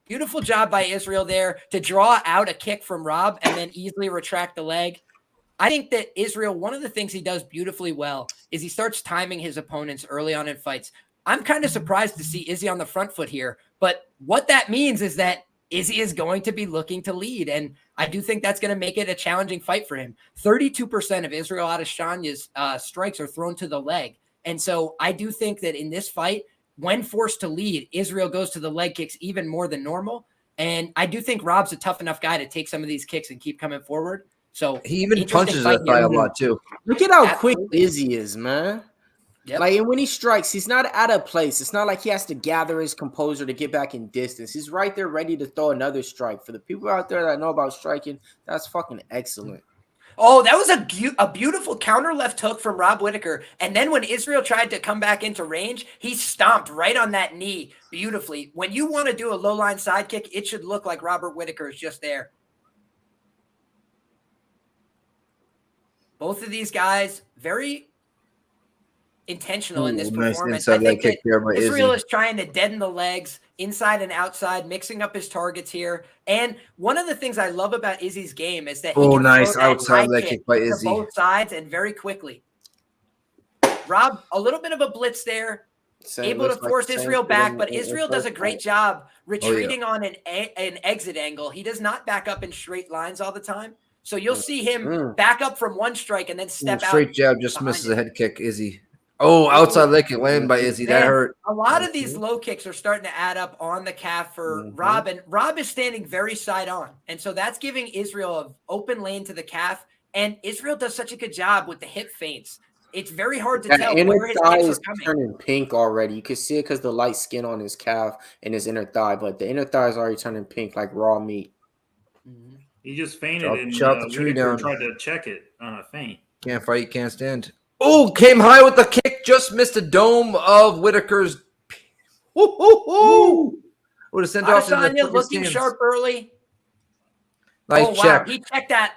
Beautiful job by Israel there to draw out a kick from Rob and then easily retract the leg. I think that Israel, one of the things he does beautifully well is he starts timing his opponents early on in fights. I'm kind of surprised to see Izzy on the front foot here, but what that means is that Izzy is going to be looking to lead, and I do think that's going to make it a challenging fight for him. 32% of Israel Adesanya's strikes are thrown to the leg, and so I do think that in this fight, when forced to lead, Israel goes to the leg kicks even more than normal, and I do think Rob's a tough enough guy to take some of these kicks and keep coming forward. So he even punches that thigh a lot too. Look at how quick Izzy is, man. Yep. And when he strikes, he's not out of place. It's not like he has to gather his composure to get back in distance. He's right there ready to throw another strike. For the people out there that know about striking, that's fucking excellent. Oh, that was a beautiful counter left hook from Rob Whittaker. And then when Israel tried to come back into range, he stomped right on that knee beautifully. When you want to do a low line side kick, it should look like Robert Whittaker is just there. Both of these guys, very intentional in this Nice performance. I inside leg think that kick there by Israel Izzy. is trying to deaden the legs inside and outside, mixing up his targets here. And one of the things I love about Izzy's game is that he can Nice throw that outside high leg kick kick by to Izzy. both sides and very quickly. Rob, a little bit of a blitz there, able to force Israel back, but Israel does a great job retreating on an exit angle. He does not back up in straight lines all the time. So you'll see him back up from one strike and then step out. Straight jab just misses a head kick, Izzy. Oh, outside leg kick landed by Izzy. That hurt. A lot of these low kicks are starting to add up on the calf for Rob, and Rob is standing very side on. And so that's giving Israel an open lane to the calf. And Israel does such a good job with the hip feints. It's very hard to tell where his thigh kicks is are coming. turning pink already. You can see it because the light skin on his calf and his inner thigh, but the inner thigh is already turning pink like raw meat. He just fainted and chop the tree Whittaker down. tried to check it on a feint. Can't fight, can't stand. Oh, came high with the kick, just missed the dome of Whittaker's. Would have sent off to the Adesanya looking stands. sharp early. Nice check. He checked that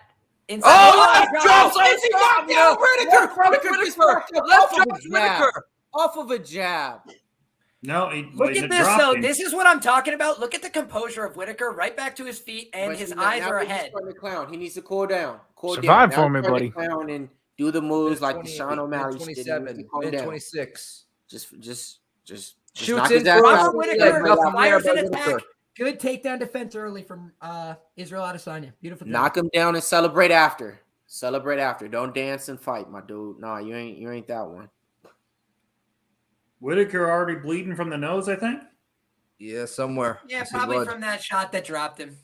inside. Oh, Whittaker off of a jab. No, Look at this, though. This is what I'm talking about. Look at the composure of Whittaker, right back to his feet, and his eyes are ahead. He needs to cool down. Survive for me, buddy. And do the moves like the Sean O'Malley did. 27, mid 26. Just Shoots in for Robert Whittaker nothing fires there an by attack. Whittaker. Good takedown defense early from Israel Adesanya. Beautiful. Knock him down and celebrate after. Celebrate after. Don't dance and fight, my dude. Nah, you ain't that one. Whittaker already bleeding from the nose, I think. Yeah, somewhere. Yeah, That's probably blood. from that shot that dropped him.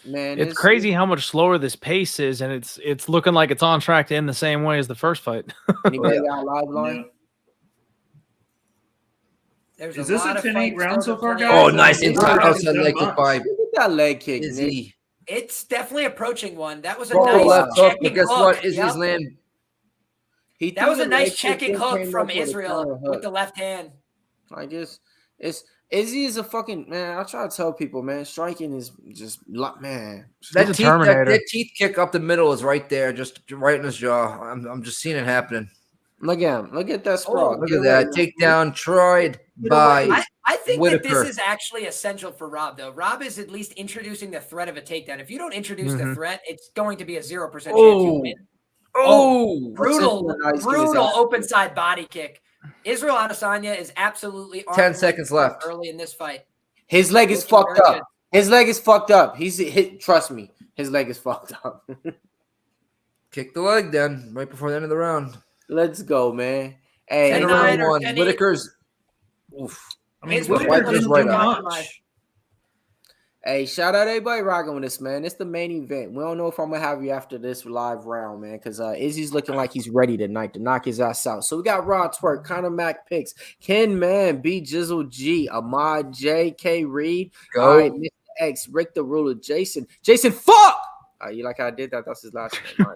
Man, It's crazy how much slower this pace is, and it's looking like it's on track to end the same way as the first fight. Anybody got a live line? There's Is this a lot of 10-8 fights round so far, still guys? Oh, nice inside Wow. outside leg kick by Look at that leg kick, Nick. Izzy. It's definitely approaching one. That was a Oh, nice left hook, checking but guess hook. what? Izzy's Yep. land. That was a nice checking hook from Israel with the left hand. Like it's Izzy is a fucking man. I try to tell people, man, striking is just man. That a teeth, Terminator. that teeth kick up the middle is right there, just right in his jaw. I'm just seeing it happening. Look at him. Look at that sprawl. Look at that takedown tried by I think Whittaker. that this is actually essential for Rob, though. Rob is at least introducing the threat of a takedown. If you don't introduce the threat, it's going to be a 0% chance you win. Brutal open side body kick. Israel Adesanya is absolutely 10 seconds left early in this fight. His leg is fucked up. His leg is fucked up. He's hit. Trust me, his leg is fucked up. Kick the leg then, right before the end of the round. Let's go, man. Hey, End of round one. Whittaker's. Oof. I mean, Whittaker Whittaker doesn't didn't do do much. much. Hey, shout out everybody rocking with us, man. It's the main event. We don't know if I'm gonna have you after this live round, man, because Izzy's looking like he's ready tonight to knock his ass out. So we got Rod Twerk, Conor Mac picks, Ken Man, B Jizzle G, Ahmad J, K Reed, Go. all right, Mr. X, Rick the Ruler, Jason, fuck. You like how I did that? That's his last name.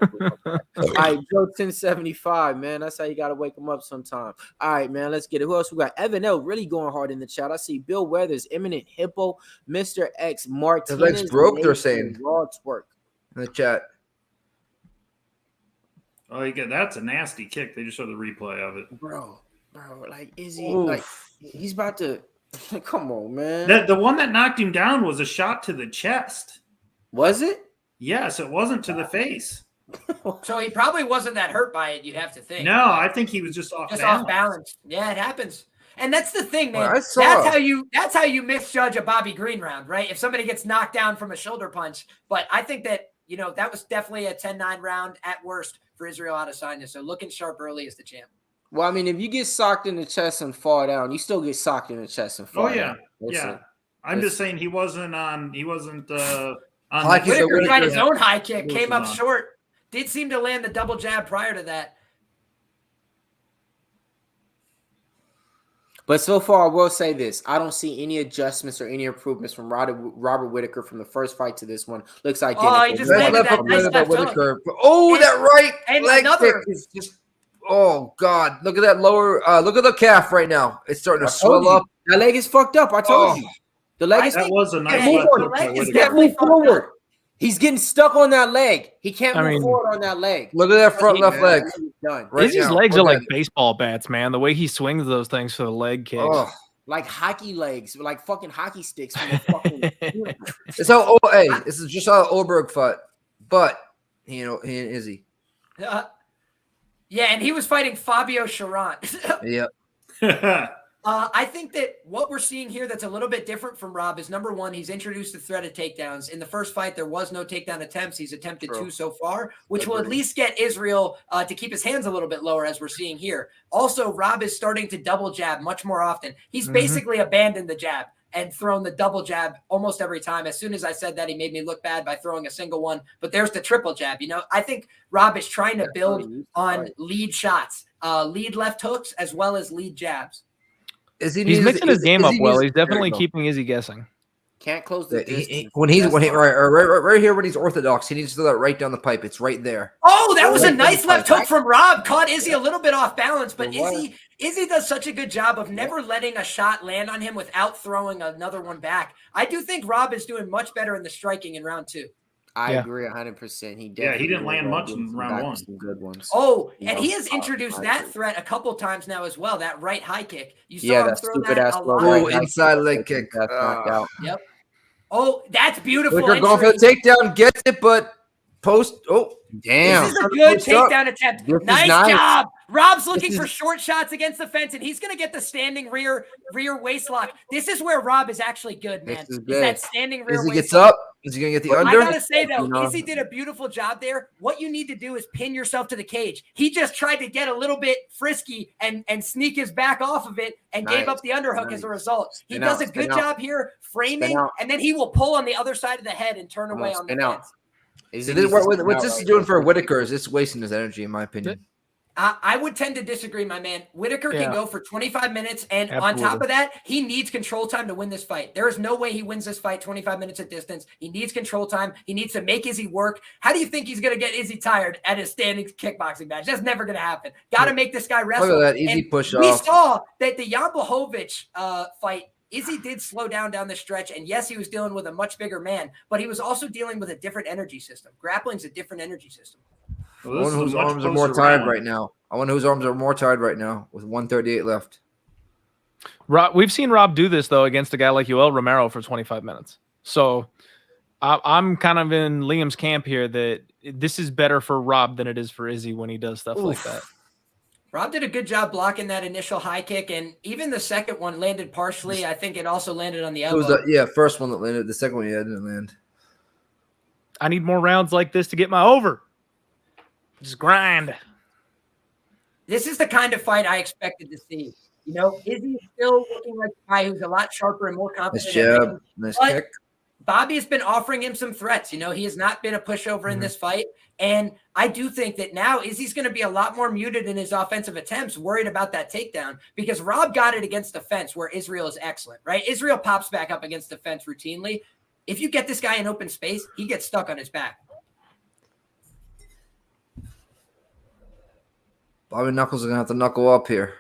All right, Joe 1075, man. That's how you gotta wake him up sometime. All right, man. Let's get it. Who else we got? Evan L really going hard in the chat. I see Bill Weathers, Eminent Hippo, Mr. X, Martinez. His legs broke, they're saying. Raw Twerk. In the chat. Oh, that's a nasty kick. They just showed the replay of it. Bro, like Izzy, like he's about to. Come on, man. The one that knocked him down was a shot to the chest. Was it? Yes, it wasn't to the face. So he probably wasn't that hurt by it, you'd have to think. No, I think he was just off balance. Off balance. Yeah, it happens. And that's the thing, man. Well, that's how you misjudge a Bobby Green round, right? If somebody gets knocked down from a shoulder punch. But I think that, that was definitely a 10-9 round at worst for Israel Adesanya. So looking sharp early as the champ. Well, I mean, if you get socked in the chest and fall down, you still get socked in the chest and fall down. Yeah. I'm just saying he wasn't on Whittaker tried his own high kick, came up short. Did seem to land the double jab prior to that. But so far, I will say this. I don't see any adjustments or any improvements from Robert Whittaker from the first fight to this one. Looks identical. Oh, he just landed that nice left Whittaker. Oh, that right leg kick is just, oh, God. Look at that lower, look at the calf right now. It's starting to swell up. That leg is fucked up. I told you. The leg is that was a nice left hook. leg is definitely forward. He's getting stuck on that leg. He can't move forward on that leg. Look at that front left leg. Done. Right Izzy's now. legs Look are at like baseball bats, man. The way he swings those things for the leg kicks. Oh. Like hockey legs, like fucking hockey sticks. From the fucking It's how this is just how Oberg fought, but he and Izzy. Yeah, and he was fighting Fabio Charant. Yeah. I think that what we're seeing here that's a little bit different from Rob is, number one, he's introduced the threat of takedowns. In the first fight, there was no takedown attempts. He's attempted 2 so far, which will at least get Israel to keep his hands a little bit lower, as we're seeing here. Also, Rob is starting to double jab much more often. He's basically abandoned the jab and thrown the double jab almost every time. As soon as I said that, he made me look bad by throwing a single one. But there's the triple jab. I think Rob is trying to build on lead shots, lead left hooks, as well as lead jabs. He's mixing his game up well. He's definitely keeping Izzy guessing. Can't close the distance. When he's right here when he's orthodox, he needs to throw that right down the pipe. It's right there. Oh, that was a nice left hook from Rob. Caught Izzy a little bit off balance, but Izzy does such a good job of never letting a shot land on him without throwing another one back. I do think Rob is doing much better in the striking in round 2. I agree 100%. He didn't land much in round 1. Some good ones. Oh, and he has introduced that threat a couple times now as well. That right high kick. You saw him throw that a lot. Oh, inside leg kick. Knocked out. Yep. Oh, that's beautiful. Whittaker going for the takedown, gets it, but post. Oh, damn! This is a good takedown attempt. Nice job. Rob's looking for short shots against the fence, and he's going to get the standing rear waist lock. This is where Rob is actually good, man. Is that standing rear Izzy waist gets lock. up. Is he going to get the under? I got to say, though, Izzy did a beautiful job there. What you need to do is pin yourself to the cage. He just tried to get a little bit frisky and sneak his back off of it and gave up the underhook as a result. He does a good job here framing, and then he will pull on the other side of the head and turn away on the fence. What this is doing for Whittaker is it's wasting his energy, in my opinion. I would tend to disagree, my man. Whittaker can go for 25 minutes, and on top of that, he needs control time to win this fight. There is no way he wins this fight 25 minutes at distance. He needs control time. He needs to make Izzy work. How do you think he's going to get Izzy tired at his standing kickboxing match? That's never going to happen. Got to make this guy wrestle. Look at that easy push off. We saw that the Jan Blachowicz fight, Izzy did slow down the stretch, and yes, he was dealing with a much bigger man, but he was also dealing with a different energy system. Grappling's a different energy system. I wonder whose arms are more tired right now. With 1:38 left. Rob, we've seen Rob do this, though, against a guy like Yoel Romero for 25 minutes. So I'm kind of in Liam's camp here that this is better for Rob than it is for Izzy when he does stuff like that. Rob did a good job blocking that initial high kick, and even the second one landed partially. I think it also landed on the elbow. It was first one that landed. The second one, didn't land. I need more rounds like this to get my over. Just grind. This is the kind of fight I expected to see. Izzy is still looking like a guy who's a lot sharper and more confident. Nice jab, nice kick. Bobby has been offering him some threats. He has not been a pushover in this fight. And I do think that now Izzy's going to be a lot more muted in his offensive attempts, worried about that takedown, because Rob got it against the fence where Israel is excellent, right? Israel pops back up against the fence routinely. If you get this guy in open space, he gets stuck on his back. Bobby Knuckles is going to have to knuckle up here.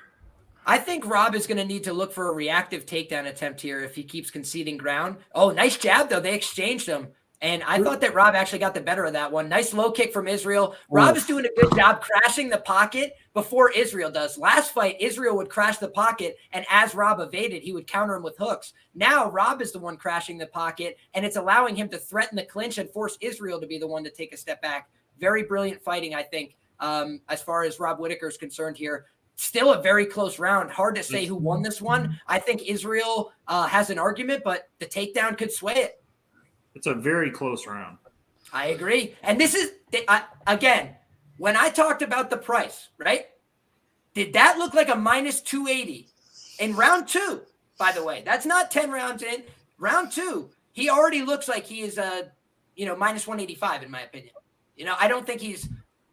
I think Rob is going to need to look for a reactive takedown attempt here if he keeps conceding ground. Oh, nice jab, though. They exchanged them. And I thought that Rob actually got the better of that one. Nice low kick from Israel. Rob is doing a good job crashing the pocket before Israel does. Last fight, Israel would crash the pocket, and as Rob evaded, he would counter him with hooks. Now Rob is the one crashing the pocket, and it's allowing him to threaten the clinch and force Israel to be the one to take a step back. Very brilliant fighting, I think, as far as Rob Whittaker is concerned here. Still a very close round. Hard to say who won this one. I think Israel has an argument, but the takedown could sway it. It's a very close round. I agree. And this is, again, when I talked about the price, right? Did that look like a minus 280 in round 2, by the way? That's not 10 rounds in. Round 2, he already looks like he is minus 185 in my opinion. I don't think he's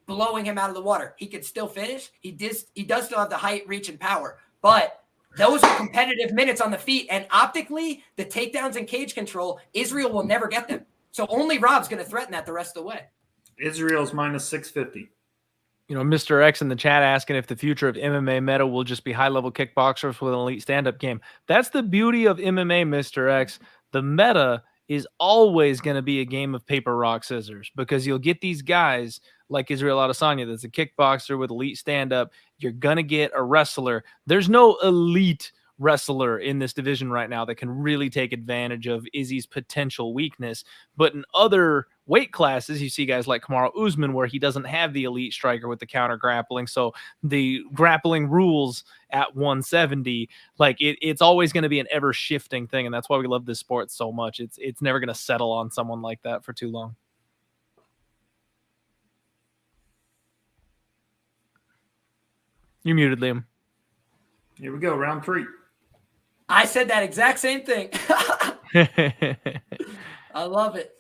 blowing him out of the water. He could still finish. He does still have the height, reach, and power. But those are competitive minutes on the feet. And optically, the takedowns and cage control, Israel will never get them. So only Rob's going to threaten that the rest of the way. Israel's minus 650. Mr. X in the chat asking if the future of MMA meta will just be high-level kickboxers with an elite stand-up game. That's the beauty of MMA, Mr. X. The meta is always going to be a game of paper, rock, scissors, because you'll get these guys like Israel Adesanya that's a kickboxer with elite stand-up. You're going to get a wrestler. There's no elite wrestler in this division right now that can really take advantage of Izzy's potential weakness. But in other weight classes, you see guys like Kamaru Usman where he doesn't have the elite striker with the counter grappling. So the grappling rules at 170, like it's always going to be an ever shifting thing. And that's why we love this sport so much. It's never going to settle on someone like that for too long. You're muted, Liam. Here we go. Round 3. I said that exact same thing. I love it.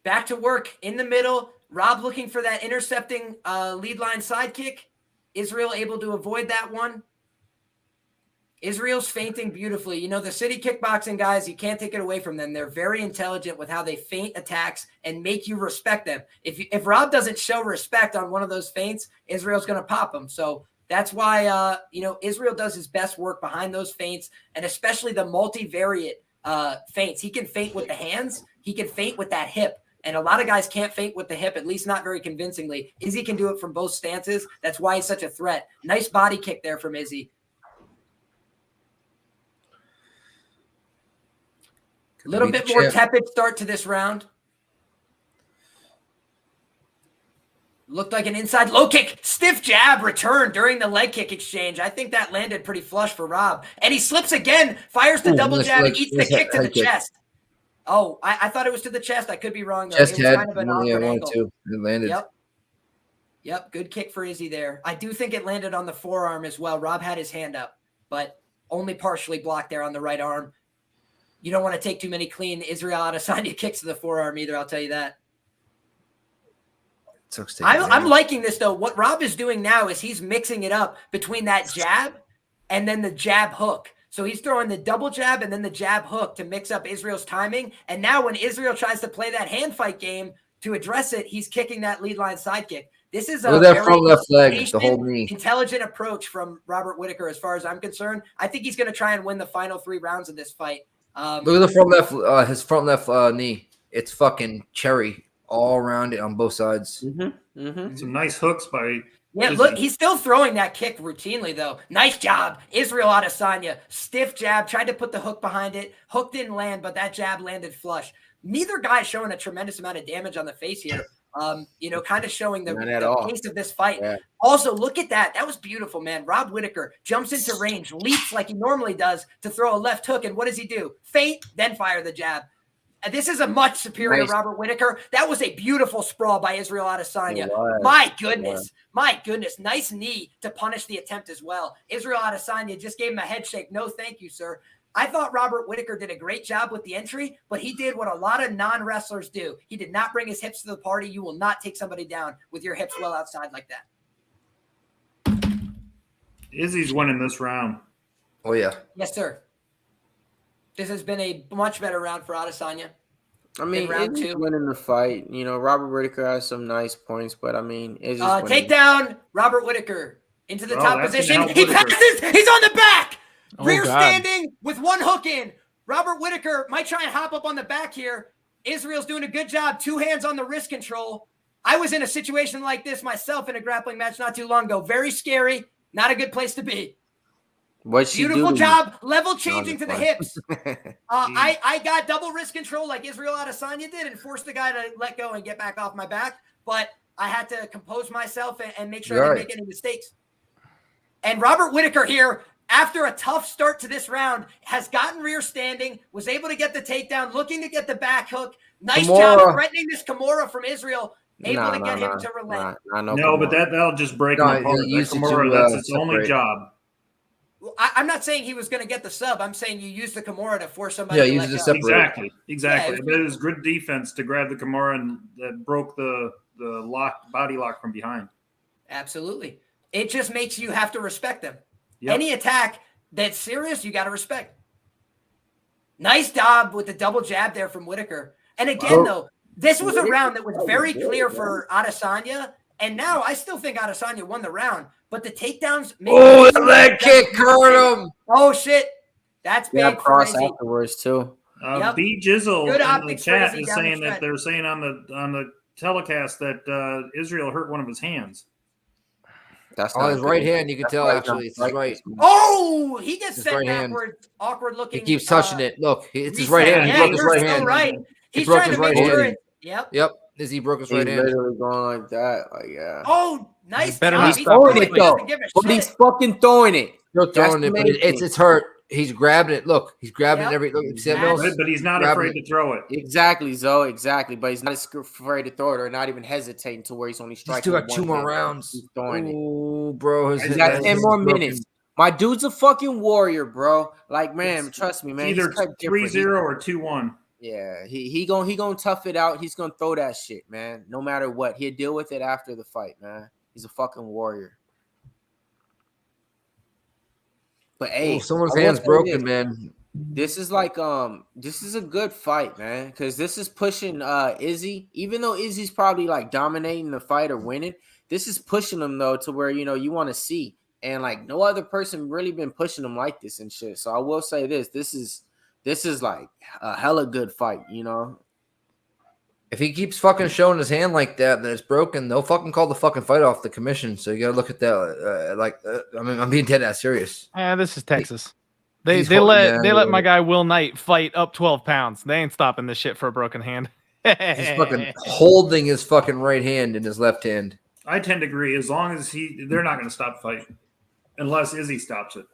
Back to work in the middle. Rob looking for that intercepting lead line sidekick. Israel able to avoid that one. Israel's feinting beautifully. You know, the city kickboxing guys, you can't take it away from them. They're very intelligent with how they feint attacks and make you respect them. If Rob doesn't show respect on one of those feints, Israel's going to pop him. So that's why, Israel does his best work behind those feints, and especially the multivariate feints. He can feint with the hands. He can feint with that hip. And a lot of guys can't feint with the hip, at least not very convincingly. Izzy can do it from both stances. That's why he's such a threat. Nice body kick there from Izzy. A little bit more tepid start to this round. Looked like an inside low kick. Stiff jab return during the leg kick exchange. I think that landed pretty flush for Rob. And he slips again, fires the double jab, eats the kick to the chest. Oh, I thought it was to the chest. I could be wrong, though. Chest it was head. kind of an awkward angle. It landed. Yep. Good kick for Izzy there. I do think it landed on the forearm as well. Rob had his hand up, but only partially blocked there on the right arm. You don't want to take too many clean Israel Adesanya kicks to the forearm either, I'll tell you that. I'm liking this, though. What Rob is doing now is he's mixing it up between that jab and then the jab hook. So he's throwing the double jab and then the jab hook to mix up Israel's timing. And now when Israel tries to play that hand fight game to address it, he's kicking that lead line sidekick. This is a very front left leg, the whole knee. Intelligent approach from Robert Whittaker as far as I'm concerned. I think he's going to try and win the final 3 rounds of this fight. Look at the front left, his front left knee. It's fucking cherry all around it on both sides. Some nice hooks by. Yeah, look, he's still throwing that kick routinely, though. Nice job. Israel Adesanya. Stiff jab. Tried to put the hook behind it. Hook didn't land, but that jab landed flush. Neither guy showing a tremendous amount of damage on the face here. Kind of showing the pace of this fight. Yeah. Also, look at that. That was beautiful, man. Rob Whittaker jumps into range, leaps like he normally does to throw a left hook. And what does he do? Feint, then fire the jab. This is a much superior Robert Whittaker. That was a beautiful sprawl by Israel Adesanya. My goodness. My goodness. Nice knee to punish the attempt as well. Israel Adesanya just gave him a head shake. No, thank you, sir. I thought Robert Whittaker did a great job with the entry, but he did what a lot of non-wrestlers do. He did not bring his hips to the party. You will not take somebody down with your hips well outside like that. Izzy's winning this round. Oh, yeah. Yes, sir. This has been a much better round for Adesanya. I mean, Izzy's winning the fight. You know, Robert Whittaker has some nice points, but I mean, Izzy's winning. Take down Robert Whittaker into the top position. He passes. He's on the back. Rear standing with one hook in. Robert Whittaker might try and hop up on the back here. Israel's doing a good job. 2 hands on the wrist control. I was in a situation like this myself in a grappling match not too long ago. Very scary. Not a good place to be. Beautiful job. Level changing to the hips. I got double wrist control like Israel Adesanya did and forced the guy to let go and get back off my back. But I had to compose myself and make sure I didn't make any mistakes. And Robert Whittaker here, after a tough start to this round, has gotten rear standing, was able to get the takedown, looking to get the back hook. Nice job threatening this Kimura from Israel, able to get him to relent. No, but that'll just break him apart. Kimura, that's its only job. I'm not saying he was going to get the sub. I'm saying you use the Kimura to force somebody to let go. Exactly. Yeah, it was good defense to grab the Kimura and that broke the body lock from behind. Absolutely. It just makes you have to respect them. Yep. Any attack that's serious, you got to respect. Nice job with the double jab there from Whittaker. And again, though, this was a round that was very clear for Adesanya. And now I still think Adesanya won the round. But the takedowns. The leg kick hurt him. Oh, shit. That's big. Cross afterwards, too. Yep. B Jizzle Good in the optics for chat Izzy is down the saying that stretch. they're saying on the telecast that Israel hurt one of his hands. That's On not his right good. hand, you can That's tell why he's not actually it's his fighting right. this man. Oh, he gets His sent right hand. backwards, awkward looking. He keeps touching it. Look, it's his reset. right hand. He Yeah, broke his you're right still hand. right. He He's broke trying his to make right sure hand. it. Yep. Yep, Izzy broke his He's right hand. literally going like that. Like, yeah. Oh, nice better job. not He's He's stop throwing doing it He though, doesn't give a but shit. he's fucking throwing it. Still throwing it, but it's hurt. He's grabbing it. Look, he's grabbing Yep. it every. Look, see that, That's- Mills? But he's not Grabbing afraid to throw it. Exactly, Zoe. Exactly, but he's not afraid to throw it or not even hesitating to where he's only He's striking. still got with 2 one more hand. rounds. He's throwing it. Ooh, bro, his He's got his 10 hand's more broken. minutes. My dude's a fucking warrior, bro. Like, man, trust me, man. Either He's cut different. 3-0 or 2-1. Yeah, he gonna tough it out. He's gonna throw that shit, man. No matter what, he'll deal with it after the fight, man. He's a fucking warrior. But hey, Ooh, someone's I will hand's say broken, this. man. This is like this is a good fight, man, because this is pushing Izzy. Even though Izzy's probably like dominating the fight or winning, this is pushing him though to where you want to see, and like no other person really been pushing him like this and shit. So I will say this is like a hella good fight, If he keeps fucking showing his hand like that, then it's broken. They'll fucking call the fucking fight off the commission. So you gotta look at that. I mean, I'm being dead ass serious. Yeah, this is Texas. They He's let my guy Will Knight fight up 12 pounds. They ain't stopping this shit for a broken hand. He's fucking holding his fucking right hand in his left hand. I tend to agree. As long as they're not going to stop fighting unless Izzy stops it.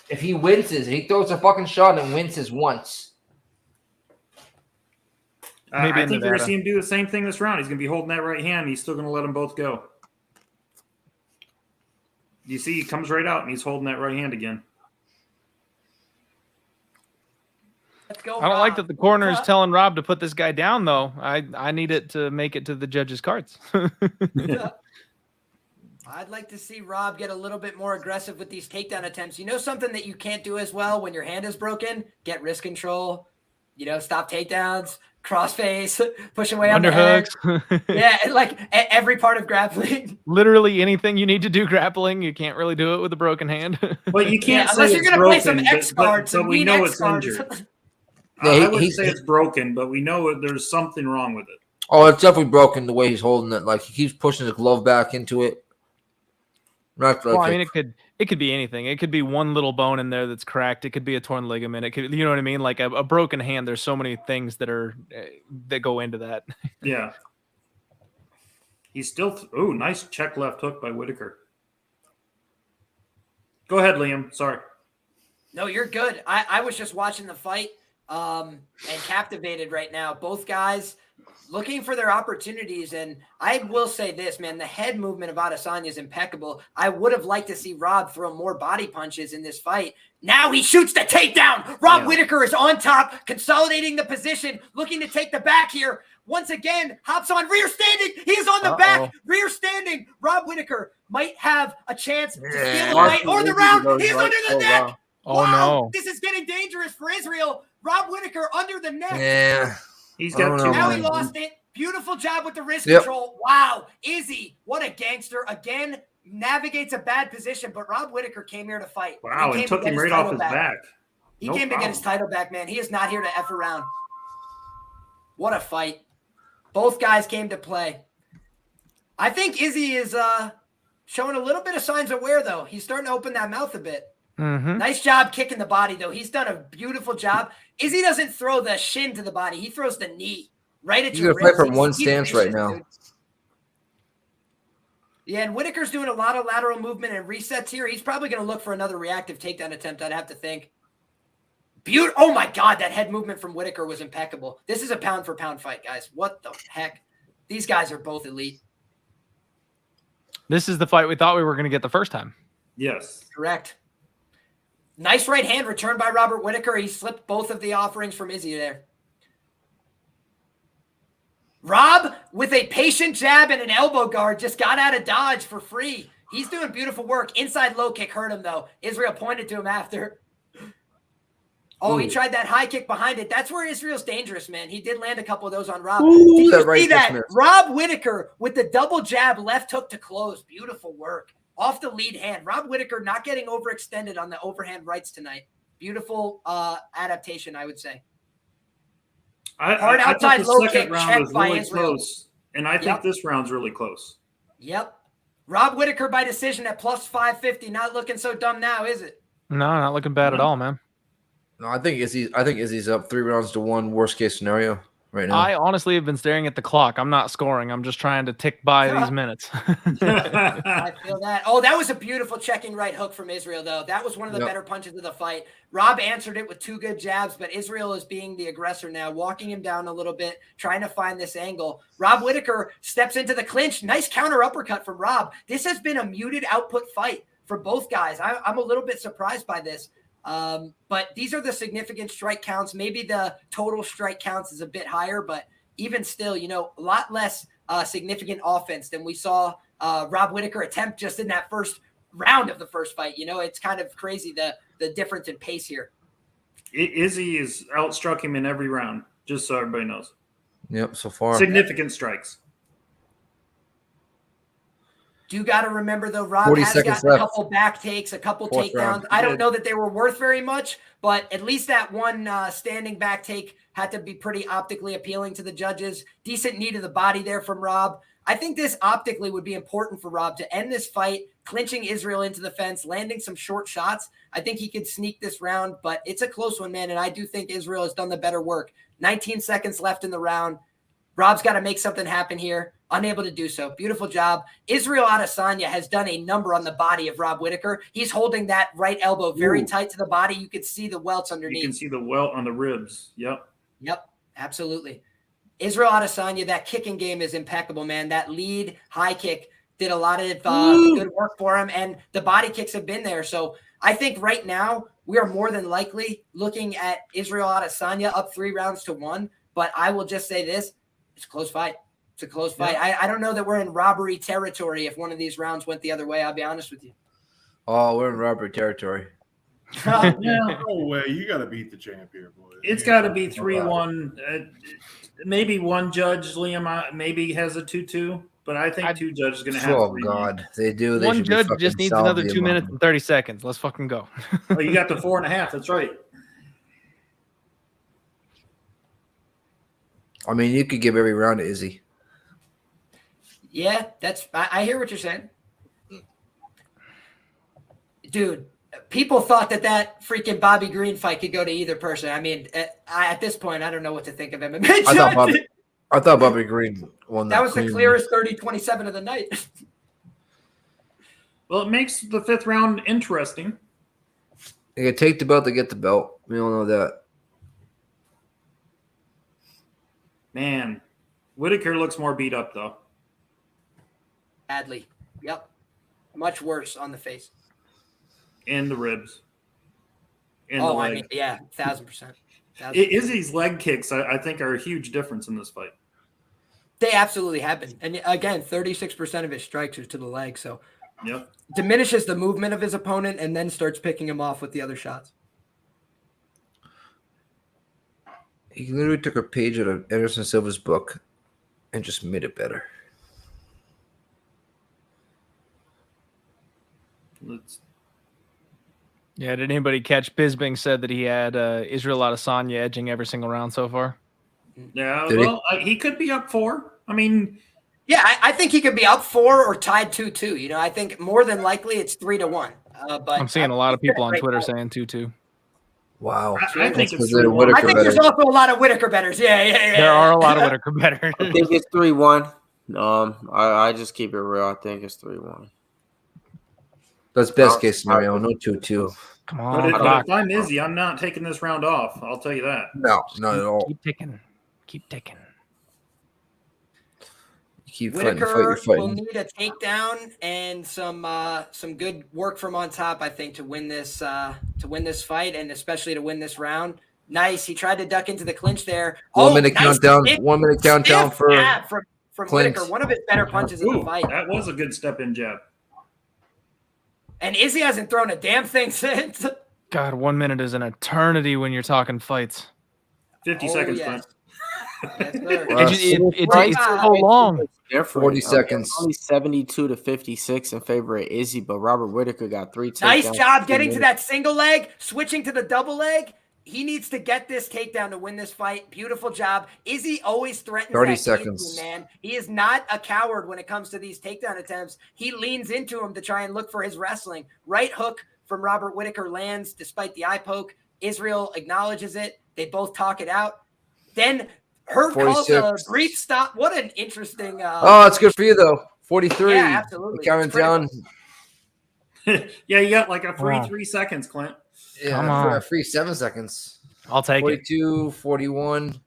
If he winces, he throws a fucking shot and winces once. Maybe I in think you're going Nevada. to see him do the same thing this round. He's going to be holding that right hand. He's still going to let them both go. You see, he comes right out and he's holding that right hand again. Let's go. I don't like that the corner is Cut. telling Rob to put this guy down, though. I need it to make it to the judges' cards. I'd like to see Rob get a little bit more aggressive with these takedown attempts. You know something that you can't do as well when your hand is broken? Get wrist control. Stop takedowns, crossface, push away on the head. Underhooks. Yeah, like every part of grappling. Literally anything you need to do grappling, you can't really do it with a broken hand. But you can't say unless you're it's going to play broken, some X cards. but we know it's cards. injured. Yeah, I wouldn't say it's broken, but we know there's something wrong with it. Oh, it's definitely broken the way he's holding it. Like he keeps pushing his glove back into it. Not like Well, I mean, it could be anything. It could be one little bone in there that's cracked. It could be a torn ligament. It could, you know what I mean? Like a broken hand. There's so many things that go into that. Yeah. He's still nice check left hook by Whittaker. Go ahead, Liam. Sorry. No, you're good. I was just watching the fight and captivated right now. Both guys looking for their opportunities. And I will say this, man, the head movement of Adesanya is impeccable. I would have liked to see Rob throw more body punches in this fight. Now he shoots the takedown. Rob Whittaker is on top, consolidating the position, looking to take the back here. Once again, hops on rear standing. He's on the back, rear standing. Rob Whittaker might have a chance to steal the fight or the round. He's under the neck. Wow. Oh, no. This is getting dangerous for Israel. Rob Whittaker under the neck. Yeah. He's got two. Now he lost it. Beautiful job with the wrist control. Wow. Izzy, what a gangster. Again, navigates a bad position, but Rob Whittaker came here to fight. Wow, and took him right off his back. He came to get his title back, man. He is not here to F around. What a fight. Both guys came to play. I think Izzy is showing a little bit of signs of wear, though. He's starting to open that mouth a bit. Mm-hmm. Nice job kicking the body, though. He's done a beautiful job. Izzy doesn't throw the shin to the body. He throws the knee right at your He's going to ribs. fight from one stance vicious, right now. dude. Yeah, and Whittaker's doing a lot of lateral movement and resets here. He's probably going to look for another reactive takedown attempt, I'd have to think. Oh, my God, that head movement from Whittaker was impeccable. This is a pound-for-pound fight, guys. What the heck? These guys are both elite. This is the fight we thought we were going to get the first time. Yes. Correct. Nice right hand return by Robert Whittaker. He slipped both of the offerings from Izzy there. Rob, with a patient jab and an elbow guard, just got out of dodge for free. He's doing beautiful work. Inside low kick hurt him, though. Israel pointed to him after. Oh, he tried that high kick behind it. That's where Israel's dangerous, man. He did land a couple of those on Rob. Did you see that? Rob Whittaker with the double jab left hook to close. Beautiful work. Off the lead hand. Rob Whittaker not getting overextended on the overhand rights tonight. Beautiful adaptation, I would say. Hard outside the low second kick round checked was by really Israel. close, and I think this round's really close. Yep. Rob Whittaker by decision at plus 550. Not looking so dumb now, is it? No, not looking bad at all, man. No, I think Izzy's up 3-1. Worst case scenario right now. I honestly have been staring at the clock. I'm not scoring. I'm just trying to tick by these minutes. I feel that. Oh, that was a beautiful checking right hook from Israel, though. That was one of the better punches of the fight. Rob answered it with 2 good jabs, but Israel is being the aggressor now, walking him down a little bit, trying to find this angle. Rob Whittaker steps into the clinch. Nice counter uppercut from Rob. This has been a muted output fight for both guys. I'm a little bit surprised by this. But these are the significant strike counts. Maybe the total strike counts is a bit higher, but even still, a lot less significant offense than we saw Rob Whittaker attempt just in that first round of the first fight. It's kind of crazy the difference in pace here. Izzy has outstruck him in every round, just so everybody knows. Yep, so far. Significant strikes. Do got to remember, though, Rob has gotten a couple back takes, a couple takedowns. I don't know that they were worth very much, but at least that one standing back take had to be pretty optically appealing to the judges. Decent knee to the body there from Rob. I think this optically would be important for Rob to end this fight, clinching Israel into the fence, landing some short shots. I think he could sneak this round, but it's a close one, man, and I do think Israel has done the better work. 19 seconds left in the round. Rob's got to make something happen here. Unable to do so. Beautiful job. Israel Adesanya has done a number on the body of Rob Whittaker. He's holding that right elbow very tight to the body. You can see the welts underneath. You can see the welt on the ribs. Yep, absolutely. Israel Adesanya, that kicking game is impeccable, man. That lead high kick did a lot of good work for him, and the body kicks have been there. So I think right now we are more than likely looking at Israel Adesanya up 3-1, but I will just say this. It's a close fight. It's a close fight. I don't know that we're in robbery territory if one of these rounds went the other way. I'll be honest with you. Oh, we're in robbery territory. No way. You got to beat the champ here, boy. It's got to be 3-1. Maybe one judge, Liam, maybe has a 2-2, but I think 2 judges are going to have 3-1. Oh, God. They do. They one judge just needs another 2 minutes and 30 seconds. Let's fucking go. Oh, you got the 4.5. That's right. I mean, you could give every round to Izzy. Yeah, I hear what you're saying. Dude, people thought that freaking Bobby Green fight could go to either person. I mean, at this point, I don't know what to think of him. I thought Bobby Green won that. That was the clearest 30-27 of the night. Well, it makes the 5th round interesting. You can take the belt to get the belt. We all know that. Man, Whittaker looks more beat up, though. Badly. Yep. Much worse on the face. And the ribs. And the leg. I mean, yeah, 1,000%. Izzy's leg kicks, I think, are a huge difference in this fight. They absolutely have been. And again, 36% of his strikes are to the leg. So diminishes the movement of his opponent and then starts picking him off with the other shots. He literally took a page out of Anderson Silva's book and just made it better. Yeah, did anybody catch Bisping said that he had Israel Adesanya edging every single round so far? Yeah, he could be up 4. I mean, yeah, I think he could be up 4 or tied 2-2. I think more than likely it's 3-1. But I'm seeing a lot of people on Twitter saying 2-2. Wow. I think it's I think there's also a lot of Whittaker bettors. Yeah. There are a lot of Whittaker bettors. I think it's 3-1. I just keep it real. I think it's 3-1. That's best case scenario. No 2-2. Come on. But if I'm Izzy, I'm not taking this round off. I'll tell you that. No, not at all. Keep ticking. Keep Whittaker fighting. will need a takedown and some good work from on top, I think, to win this fight and especially to win this round. Nice. He tried to duck into the clinch there. 1 minute countdown. 1 minute countdown for from Whittaker. One of his better punches in the fight. That was a good step-in jab. And Izzy hasn't thrown a damn thing since. God, 1 minute is an eternity when you're talking fights. 50 seconds, yes. Yes, sir. It's so long. Different. 40 seconds. Only 72 to 56 in favor of Izzy, but Robert Whittaker got 3 takedowns. Nice job getting to that single leg, switching to the double leg. He needs to get this takedown to win this fight. Beautiful job. Izzy always threatens 30 that seconds. man. He is not a coward when it comes to these takedown attempts. He leans into him to try and look for his wrestling. Right hook from Robert Whittaker lands despite the eye poke. Israel acknowledges it. They both talk it out. Then Herb calls a brief stop. What an interesting. Oh, it's good for you, though. 43. Yeah, absolutely. Counting down. Yeah, you got like a free 3 seconds, Clint. Yeah, Come on. a free 7 seconds. I'll take 42, 41,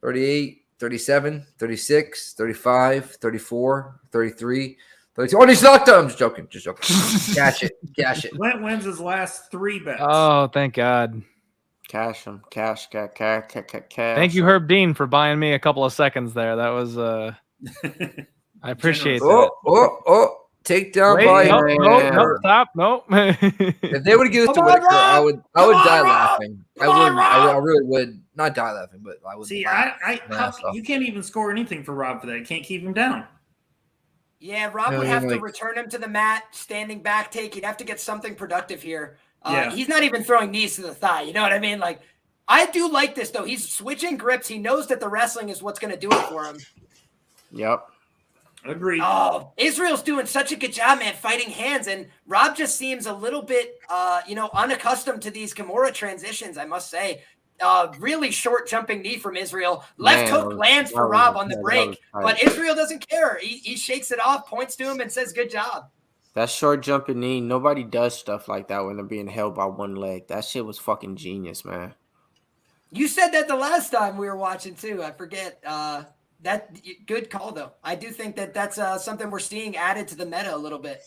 38, 37, 36, 35, 34, 33, 32. Oh, he's knocked out. I'm just joking. Cash it. Clint wins his last 3 bets. Oh, thank God. Cash him. Cash. Thank you, Herb Dean, for buying me a couple of seconds there. That was I appreciate that. Oh. Takedown Wait, by no, stop, no. If they would give this to Come on, Whittaker, I would die Rob! laughing. I really would not die laughing, but I would. See, laugh. you can't even score anything for Rob for that. You can't keep him down. Yeah, Rob would have to return him to the mat, standing back take. He'd have to get something productive here. He's not even throwing knees to the thigh. You know what I mean? Like, I do like this, though. He's switching grips. He knows that the wrestling is what's going to do it for him. Yep. Agreed. Oh, Israel's doing such a good job, man, fighting hands. And Rob just seems a little bit, unaccustomed to these Kimura transitions, I must say. Really short jumping knee from Israel. Left hook lands for Rob on the break. But Israel doesn't care. He shakes it off, points to him, and says, good job. That short jumping knee, nobody does stuff like that when they're being held by one leg. That shit was fucking genius, man. You said that the last time we were watching, too. I forget. That good call, though. I do think that that's something we're seeing added to the meta a little bit.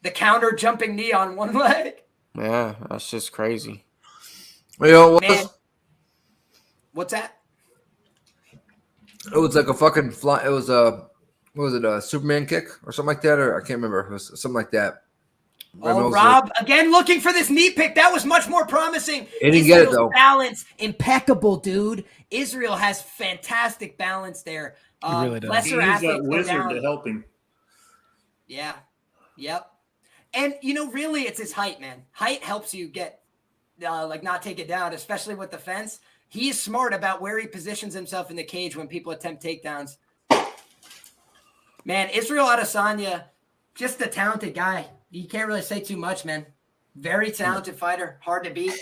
The counter jumping knee on one leg. Yeah, that's just crazy. Man, what's that? It was like a fucking fly. It was a Superman kick or something like that, or I can't remember. It was something like that. Oh, Rob, again looking for this knee pick. That was much more promising. He didn't get it, though. Balance, impeccable, dude. Israel has fantastic balance there. He really does. He used that wizard to help him. Yeah. Yep. And, really, it's his height, man. Height helps you get, not take it down, especially with the fence. He is smart about where he positions himself in the cage when people attempt takedowns. Man, Israel Adesanya, just a talented guy. You can't really say too much, man. Very talented fighter. Hard to beat.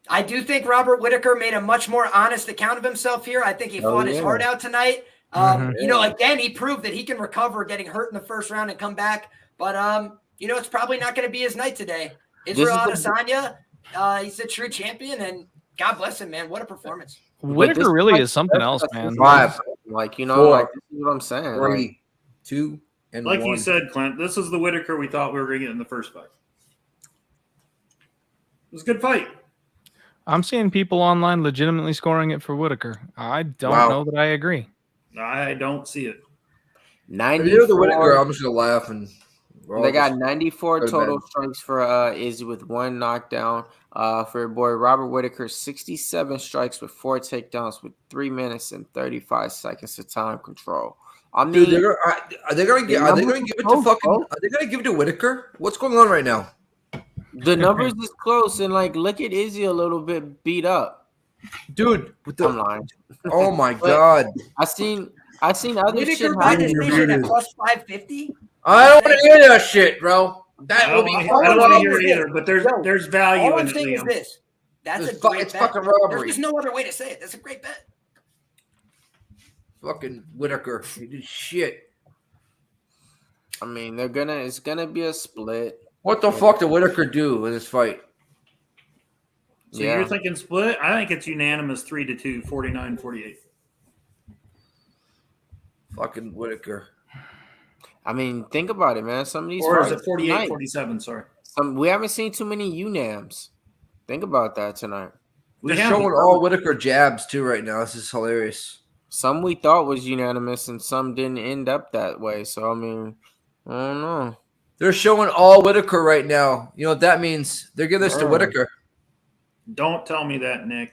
I do think Robert Whittaker made a much more honest account of himself here. I think he fought his heart out tonight. Again, he proved that he can recover getting hurt in the first round and come back. But, it's probably not going to be his night today. Israel Adesanya, he's a true champion, and God bless him, man. What a performance. Whittaker really is something else, man. 5, this is what I'm saying. 3, 2, and like 1. you said, Clint, this is the Whittaker we thought we were going to get in the first fight. It was a good fight. I'm seeing people online legitimately scoring it for Whittaker. I don't know that I agree. I don't see it. 94. If you're the Whittaker, I'm just gonna laugh and. They got 94 total strikes for Izzy with 1 knockdown. For your boy Robert Whittaker, 67 strikes with 4 takedowns with 3 minutes and 35 seconds of time control. I mean, dude, are they gonna give it to Whittaker? What's going on right now? The numbers is close, and look at Izzy a little bit beat up, dude. I'm lying. Oh my god! I seen other Whittaker shit beat his happen. nation at plus 550. I don't want to hear that shit, bro. That will be. I don't want to hear it either, but there's value All in I'm saying is it. this. That's a great it's bet. fucking robbery. There's just no other way to say it. That's a great bet. Fucking Whittaker, he did shit. I mean, it's gonna be a split. What the fuck did Whittaker do in this fight? So you're thinking split? I think it's unanimous 3-2, 49-48. Fucking Whittaker. I mean, think about it, man. Some of these Or is fights it 48-47? Sorry. We haven't seen too many UNAMs. Think about that tonight. We're showing all Whittaker jabs too right now. This is hilarious. Some we thought was unanimous, and some didn't end up that way. So I mean, I don't know. They're showing all Whittaker right now. You know what that means? They're giving this to Whittaker. Don't tell me that, Nick.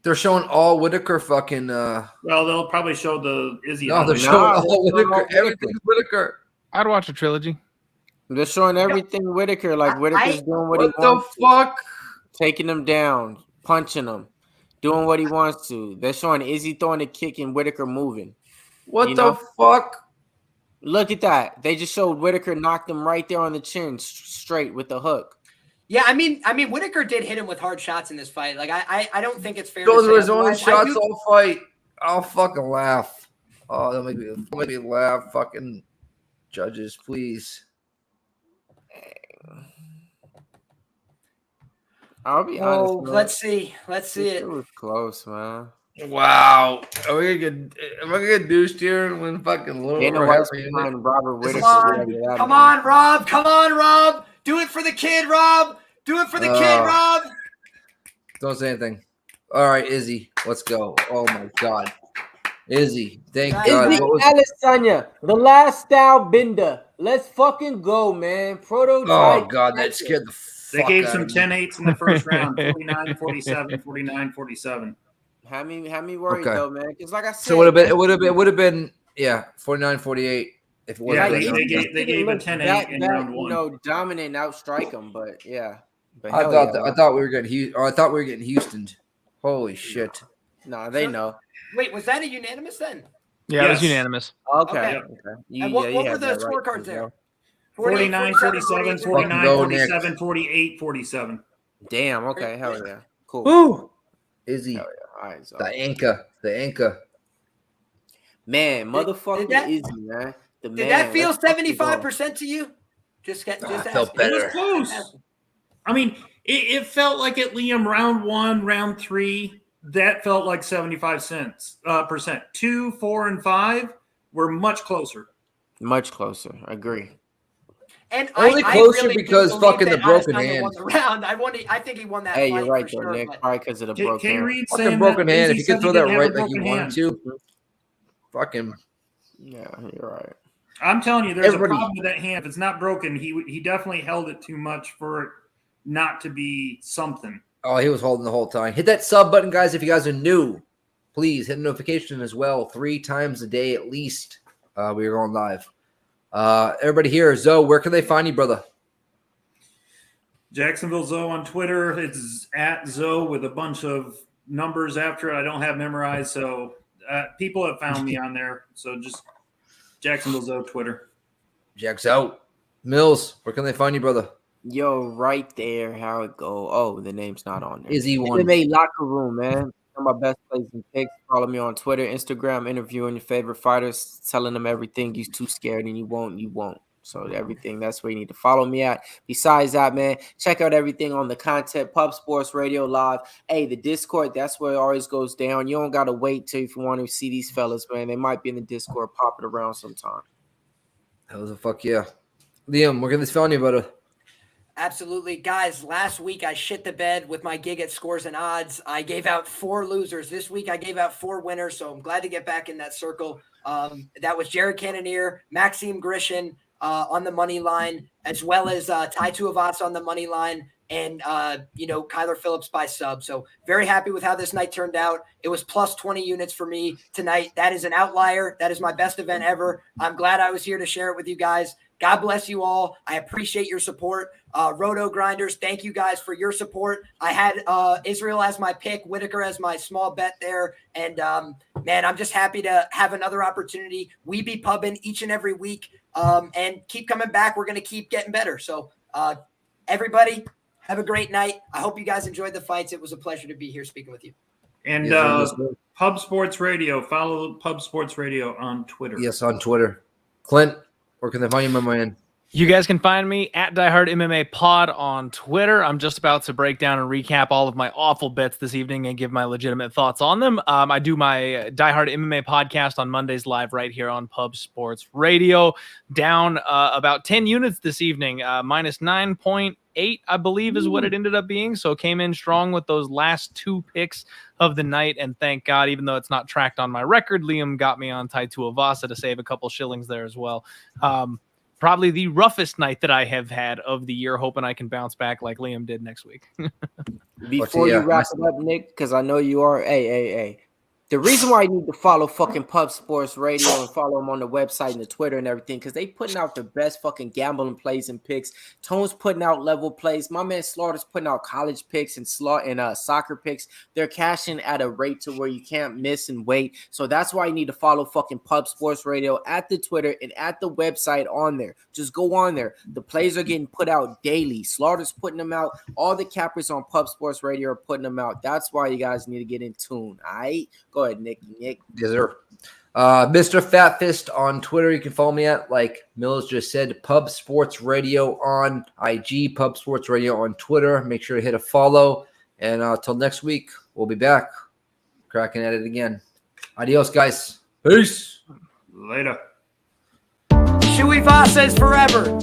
They're showing all Whittaker fucking. Well, they'll probably show the Izzy. No, they're highlights. showing all they're showing Whittaker. all Whittaker. Everything's Whittaker. I'd watch a trilogy. They're showing everything Whittaker. Like Whittaker's doing what he What the wants. fuck? Taking him down, punching him, doing what he wants to. They're showing Izzy throwing a kick and Whittaker moving. What You the know? fuck? Look at that. They just showed Whittaker knocked him right there on the chin, straight with the hook. Yeah, I mean, Whittaker did hit him with hard shots in this fight. Like, I don't think it's fair. Those to were say his only otherwise. shots all fight. I'll fucking laugh. Oh, that make me laugh. Fucking judges, please. I'll be honest. Oh, man. let's see It it. was close, man. Wow. Am I gonna get douched here and win fucking little? Dana White's behind Robert Whittaker. Come on, Rob. Come on, Rob. Do it for the kid, Rob. Do it for the kid, Rob. Don't say anything. All right, Izzy, let's go. Oh my God, Izzy, thank God. Izzy What was- Adesanya, the last style bender. Let's fucking go, man. Prototype. Oh God, that scared the They fuck gave out some of me. 10-8s in the first round, 49-47, 49-47. Have me worried Okay. though, man. Because like I said, So it would have been yeah, 49-48 if it wasn't. Yeah, that young. they gave a 10-8 in round one. You know, dominate and outstrike them, but yeah. But I hell thought yeah, I thought we were getting I thought we were getting Houstoned. Holy shit! Nah, they know. Wait, was that a unanimous then? Yeah, it was Yes. unanimous. Okay. Okay. You, And what you were had the that right, scorecards you there? know. 49, 47, 49, Go, 47, 48, 47. Damn. Okay. Hell yeah. Cool. Woo, Izzy, Hell yeah. All right. So. the Anka. Man, motherfucking that- Izzy, man. The Did man. that feel Let's fucking go. 75% to you? Just I felt asking. better. It was close. I mean, it felt like at Liam round one, round three, that felt like 75%. 2, 4, and 5 were much closer. Much closer. I agree. And Only I closer really do because believe fucking that the broken Adesanya hand. won the round. I think he won that Hey, fight you're right for though, sure. Nick. But Probably because of the K broken hand. Reed Fucking saying broken that hand. Izzy If you said could throw he that didn't have right a like you broken wanted hand. to, fucking. Yeah, you're right. I'm telling you, there's Everybody- a problem with that hand. If it's not broken, he definitely held it too much for it not to be something. Oh, he was holding the whole time. Hit that sub button, guys, if you guys are new. Please hit notification as well 3 times a day at least. We are going live. Everybody here, Zoe, where can they find you, brother? Jacksonville Zoe on Twitter. It's at Zoe with a bunch of numbers after it. I don't have memorized, so people have found me on there. So just Jacksonville Zoe Twitter. Jack's out. Mills, where can they find you, brother? Yo, right there. How it go? Oh, the name's not on there. Izzy one. MMA Locker Room, man. One of my best plays and picks. Follow me on Twitter, Instagram, interviewing your favorite fighters, telling them everything. You're too scared and you won't. So everything, that's where you need to follow me at. Besides that, man, check out everything on the content, Pub Sports Radio Live. Hey, the Discord, that's where it always goes down. You don't got to wait till if you want to see these fellas, man. They might be in the Discord popping around sometime. That was a fuck yeah. Liam, where can they find you, brother? absolutely, guys. Last week I shit the bed with my gig at Scores and Odds. I gave out 4 losers. This week I gave out 4 winners, so I'm glad to get back in that circle. That was Jared Cannonier, Maxime Grishin on the money line, as well as Tai Tuivasa on the money line, and Kyler Phillips by sub. So very happy with how this night turned out. It was plus 20 units for me tonight. That is an outlier. That is my best event ever. I'm glad I was here to share it with you guys. God bless you all. I appreciate your support. Roto Grinders, thank you guys for your support. I had Israel as my pick, Whittaker as my small bet there. And, man, I'm just happy to have another opportunity. We be pubbing each and every week and keep coming back. We're going to keep getting better. So, everybody, have a great night. I hope you guys enjoyed the fights. It was a pleasure to be here speaking with you. And Pub Sports Radio, follow Pub Sports Radio on Twitter. Yes, on Twitter. Clint, where can they find you, my man? You guys can find me at Die MMA Pod on Twitter. I'm just about to break down and recap all of my awful bets this evening and give my legitimate thoughts on them. I do my Die Hard MMA podcast on Mondays live right here on Pub Sports Radio. Down about 10 units this evening, minus 9.8, I believe is what it ended up being. So came in strong with those last 2 picks of the night. And thank God, even though it's not tracked on my record, Liam got me on Tai Tuivasa to save a couple shillings there as well. Probably the roughest night that I have had of the year, hoping I can bounce back like Liam did next week. Before you wrap it up, Nick, because I know you are. Hey. The reason why you need to follow fucking Pub Sports Radio and follow them on the website and the Twitter and everything, because they putting out the best fucking gambling plays and picks. Tone's putting out level plays. My man Slaughter's putting out college picks and soccer picks. They're cashing at a rate to where you can't miss and wait. So that's why you need to follow fucking Pub Sports Radio at the Twitter and at the website on there. Just go on there. The plays are getting put out daily. Slaughter's putting them out. All the cappers on Pub Sports Radio are putting them out. That's why you guys need to get in tune. All right? Go ahead, Nick. Yes, sir. Mr. Fat Fist on Twitter. You can follow me at, like Mills just said, Pub Sports Radio on IG, Pub Sports Radio on Twitter. Make sure to hit a follow. And till next week, we'll be back cracking at it again. Adios, guys. Peace. Later. Tuivasa is forever.